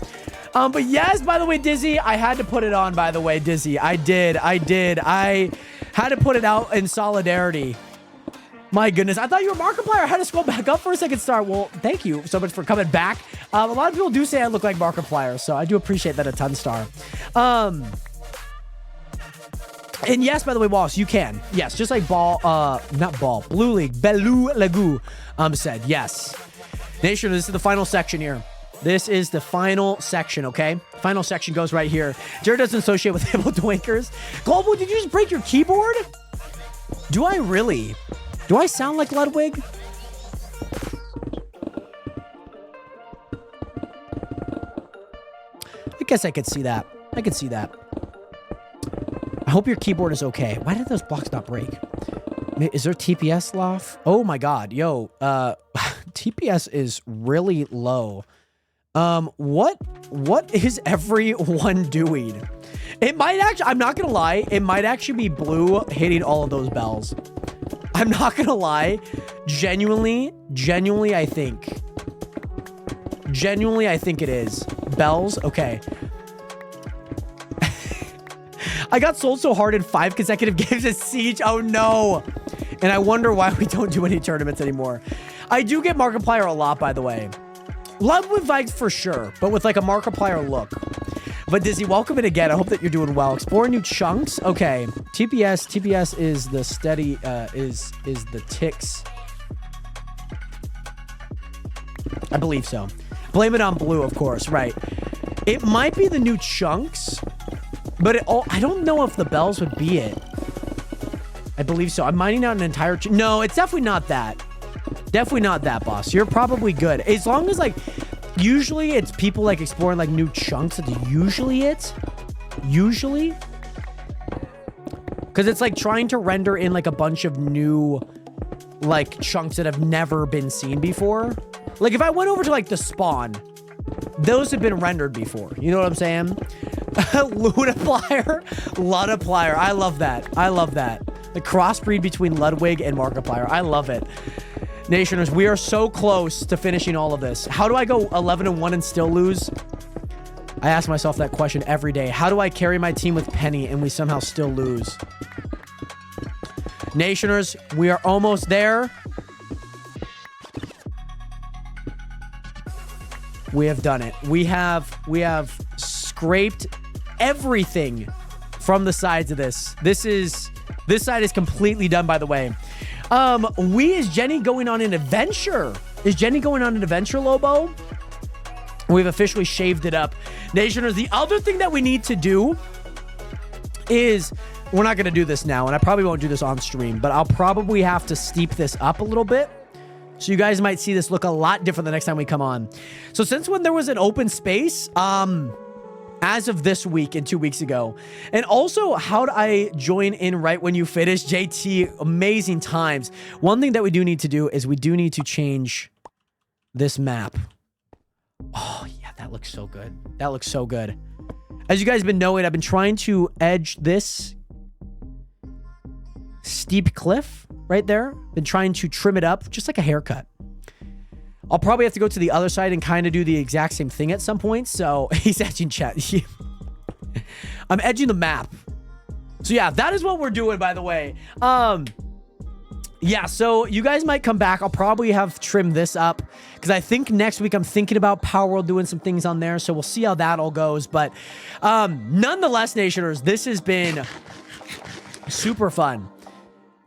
But yes, by the way, Dizzy, I had to put it on, by the way, Dizzy. I did. I had to put it out in solidarity. My goodness. I thought you were Markiplier. I had to scroll back up for a second, Star. Well, thank you so much for coming back. A lot of people do say I look like Markiplier, so I do appreciate that a ton, Star. And yes, by the way, Wallace, you can. Yes, just like Blue League, Belu Lagu said. Yes. Nation, this is the final section here. This is the final section, okay? Final section goes right here. Jared doesn't associate with Hibble Twinkers. Global, did you just break your keyboard? Do I really? Do I sound like Ludwig? guess I could see that. I could see that. I hope your keyboard is okay. Why did those blocks not break? Is there TPS loft? Oh my god, yo, TPS is really low. What is everyone doing? It might actually, I'm not gonna lie, it might actually be blue hitting all of those bells. I'm not gonna lie. Genuinely, I think it is. Bells, okay. I got sold so hard in 5 consecutive games of Siege. Oh no. And I wonder why we don't do any tournaments anymore. I do get Markiplier a lot, by the way. Love with Vikes for sure, but with like a Markiplier look. But Dizzy, welcome in again. I hope that you're doing well. Explore new chunks. Okay. TPS is the steady, is the ticks. I believe so. Blame it on blue, of course. Right. It might be the new chunks, but I don't know if the bells would be it. I believe so. I'm mining out an entire... No, it's definitely not that. Definitely not that, boss. You're probably good. As long as, like... Usually, it's people, like, exploring, like, new chunks. That's usually it. Usually. Because it's, like, trying to render in, like, a bunch of new, like, chunks that have never been seen before. Like, if I went over to, like, the spawn, those have been rendered before. You know what I'm saying? Ludiplier? Ludiplier. I love that. I love that. The crossbreed between Ludwig and Markiplier. I love it. Nationers, we are so close to finishing all of this. How do I go 11-1 and still lose? I ask myself that question every day. How do I carry my team with Penny and we somehow still lose? Nationers, we are almost there. We have done it. We have scraped everything from the sides of this. This side is completely done, by the way. Is Jenny going on an adventure? Is Jenny going on an adventure, Lobo? We've officially shaved it up. Nationers, the other thing that we need to do is, we're not going to do this now, and I probably won't do this on stream, but I'll probably have to steep this up a little bit. So you guys might see this look a lot different the next time we come on. So since when there was an open space, as of this week and 2 weeks ago. And also, how'd I join in right when you finish? JT, amazing times. One thing that we do need to do is we do need to change this map. Oh, yeah, that looks so good. That looks so good. As you guys have been knowing, I've been trying to edge this steep cliff right there. Been trying to trim it up, just like a haircut. I'll probably have to go to the other side and kind of do the exact same thing at some point. So he's edging chat. I'm edging the map. So yeah, that is what we're doing, by the way. Yeah, so you guys might come back. I'll probably have trimmed this up because I think next week I'm thinking about Power World doing some things on there. So we'll see how that all goes. But nonetheless, Nationers, this has been super fun.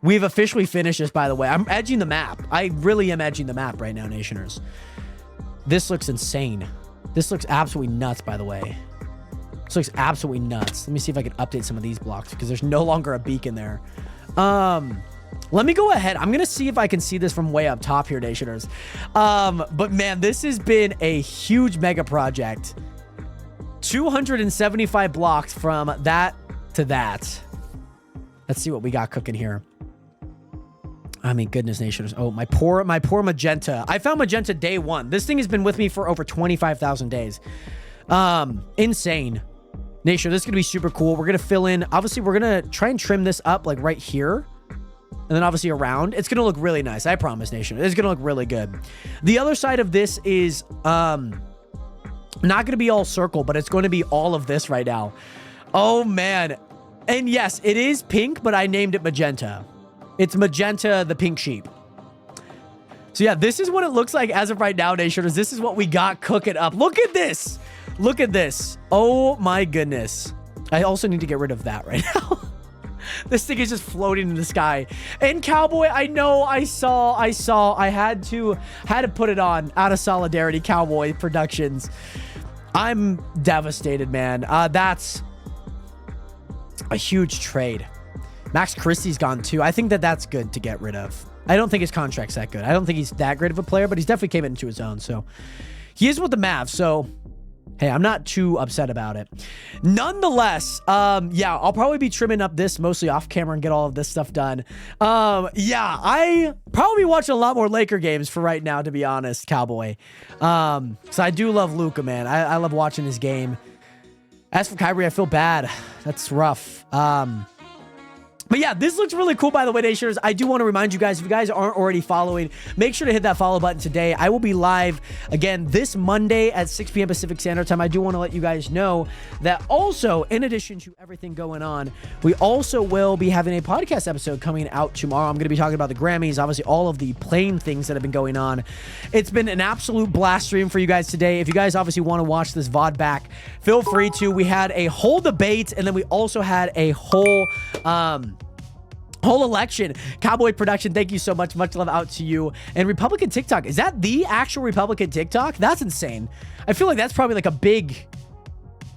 We've officially finished this, by the way. I'm edging the map. I really am edging the map right now, Nationers. This looks insane. This looks absolutely nuts, by the way. This looks absolutely nuts. Let me see if I can update some of these blocks because there's no longer a beacon there. Let me go ahead. I'm going to see if I can see this from way up top here, Nationers. But man, this has been a huge mega project. 275 blocks from that to that. Let's see what we got cooking here. I mean, goodness, Nationers. Oh, my poor Magenta. I found Magenta day one. This thing has been with me for over 25,000 days. Insane. Nation, this is going to be super cool. We're going to fill in. Obviously, we're going to try and trim this up like right here. And then obviously around. It's going to look really nice. I promise, Nation. It's going to look really good. The other side of this is not going to be all circle, but it's going to be all of this right now. Oh, man. And yes, it is pink, but I named it Magenta. It's Magenta, the pink sheep. So yeah, this is what it looks like as of right now, Nationers. This is what we got cooking up. Look at this. Look at this. Oh my goodness. I also need to get rid of that right now. This thing is just floating in the sky. And Cowboy, I know, I saw. I had to put it on out of solidarity, Cowboy Productions. I'm devastated, man. That's a huge trade. Max Christie's gone too. I think that that's good to get rid of. I don't think his contract's that good. I don't think he's that great of a player, but he's definitely came into his own. So he is with the Mavs. So hey, I'm not too upset about it. Nonetheless, yeah, I'll probably be trimming up this mostly off camera and get all of this stuff done. Yeah, I probably watching a lot more Laker games for right now, to be honest, Cowboy. So I do love Luka, man. I love watching his game. As for Kyrie, I feel bad. That's rough. But yeah, this looks really cool, by the way, Nationers. I do want to remind you guys, if you guys aren't already following, make sure to hit that follow button today. I will be live again this Monday at 6 p.m. Pacific Standard Time. I do want to let you guys know that also, in addition to everything going on, we also will be having a podcast episode coming out tomorrow. I'm going to be talking about the Grammys, obviously all of the playing things that have been going on. It's been an absolute blast stream for you guys today. If you guys obviously want to watch this VOD back, feel free to. We had a whole debate, and then we also had a whole election. Cowboy Production, thank you so much. Much love out to you. And Republican TikTok, is that the actual Republican TikTok? That's insane. I feel like that's probably like a big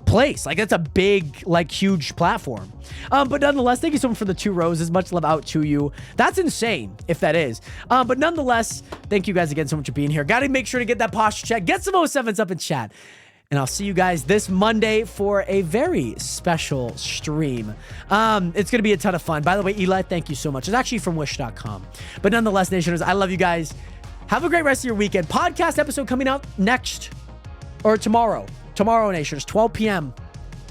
place. Like that's a big, like huge platform. But nonetheless, thank you so much for the 2 roses. Much love out to you. That's insane if that is. But nonetheless, thank you guys again so much for being here. Got to make sure to get that posture check. Get some 07s up in chat. And I'll see you guys this Monday for a very special stream. It's going to be a ton of fun. By the way, Eli, thank you so much. It's actually from wish.com. But nonetheless, Nationers, I love you guys. Have a great rest of your weekend. Podcast episode coming out next or tomorrow. Tomorrow, Nationers, 12 p.m.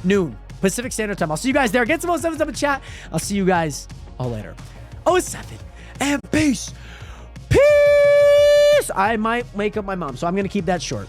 noon Pacific Standard Time. I'll see you guys there. Get some 07s up in chat. I'll see you guys all later. 07 and peace. Peace. I might wake up my mom, so I'm going to keep that short.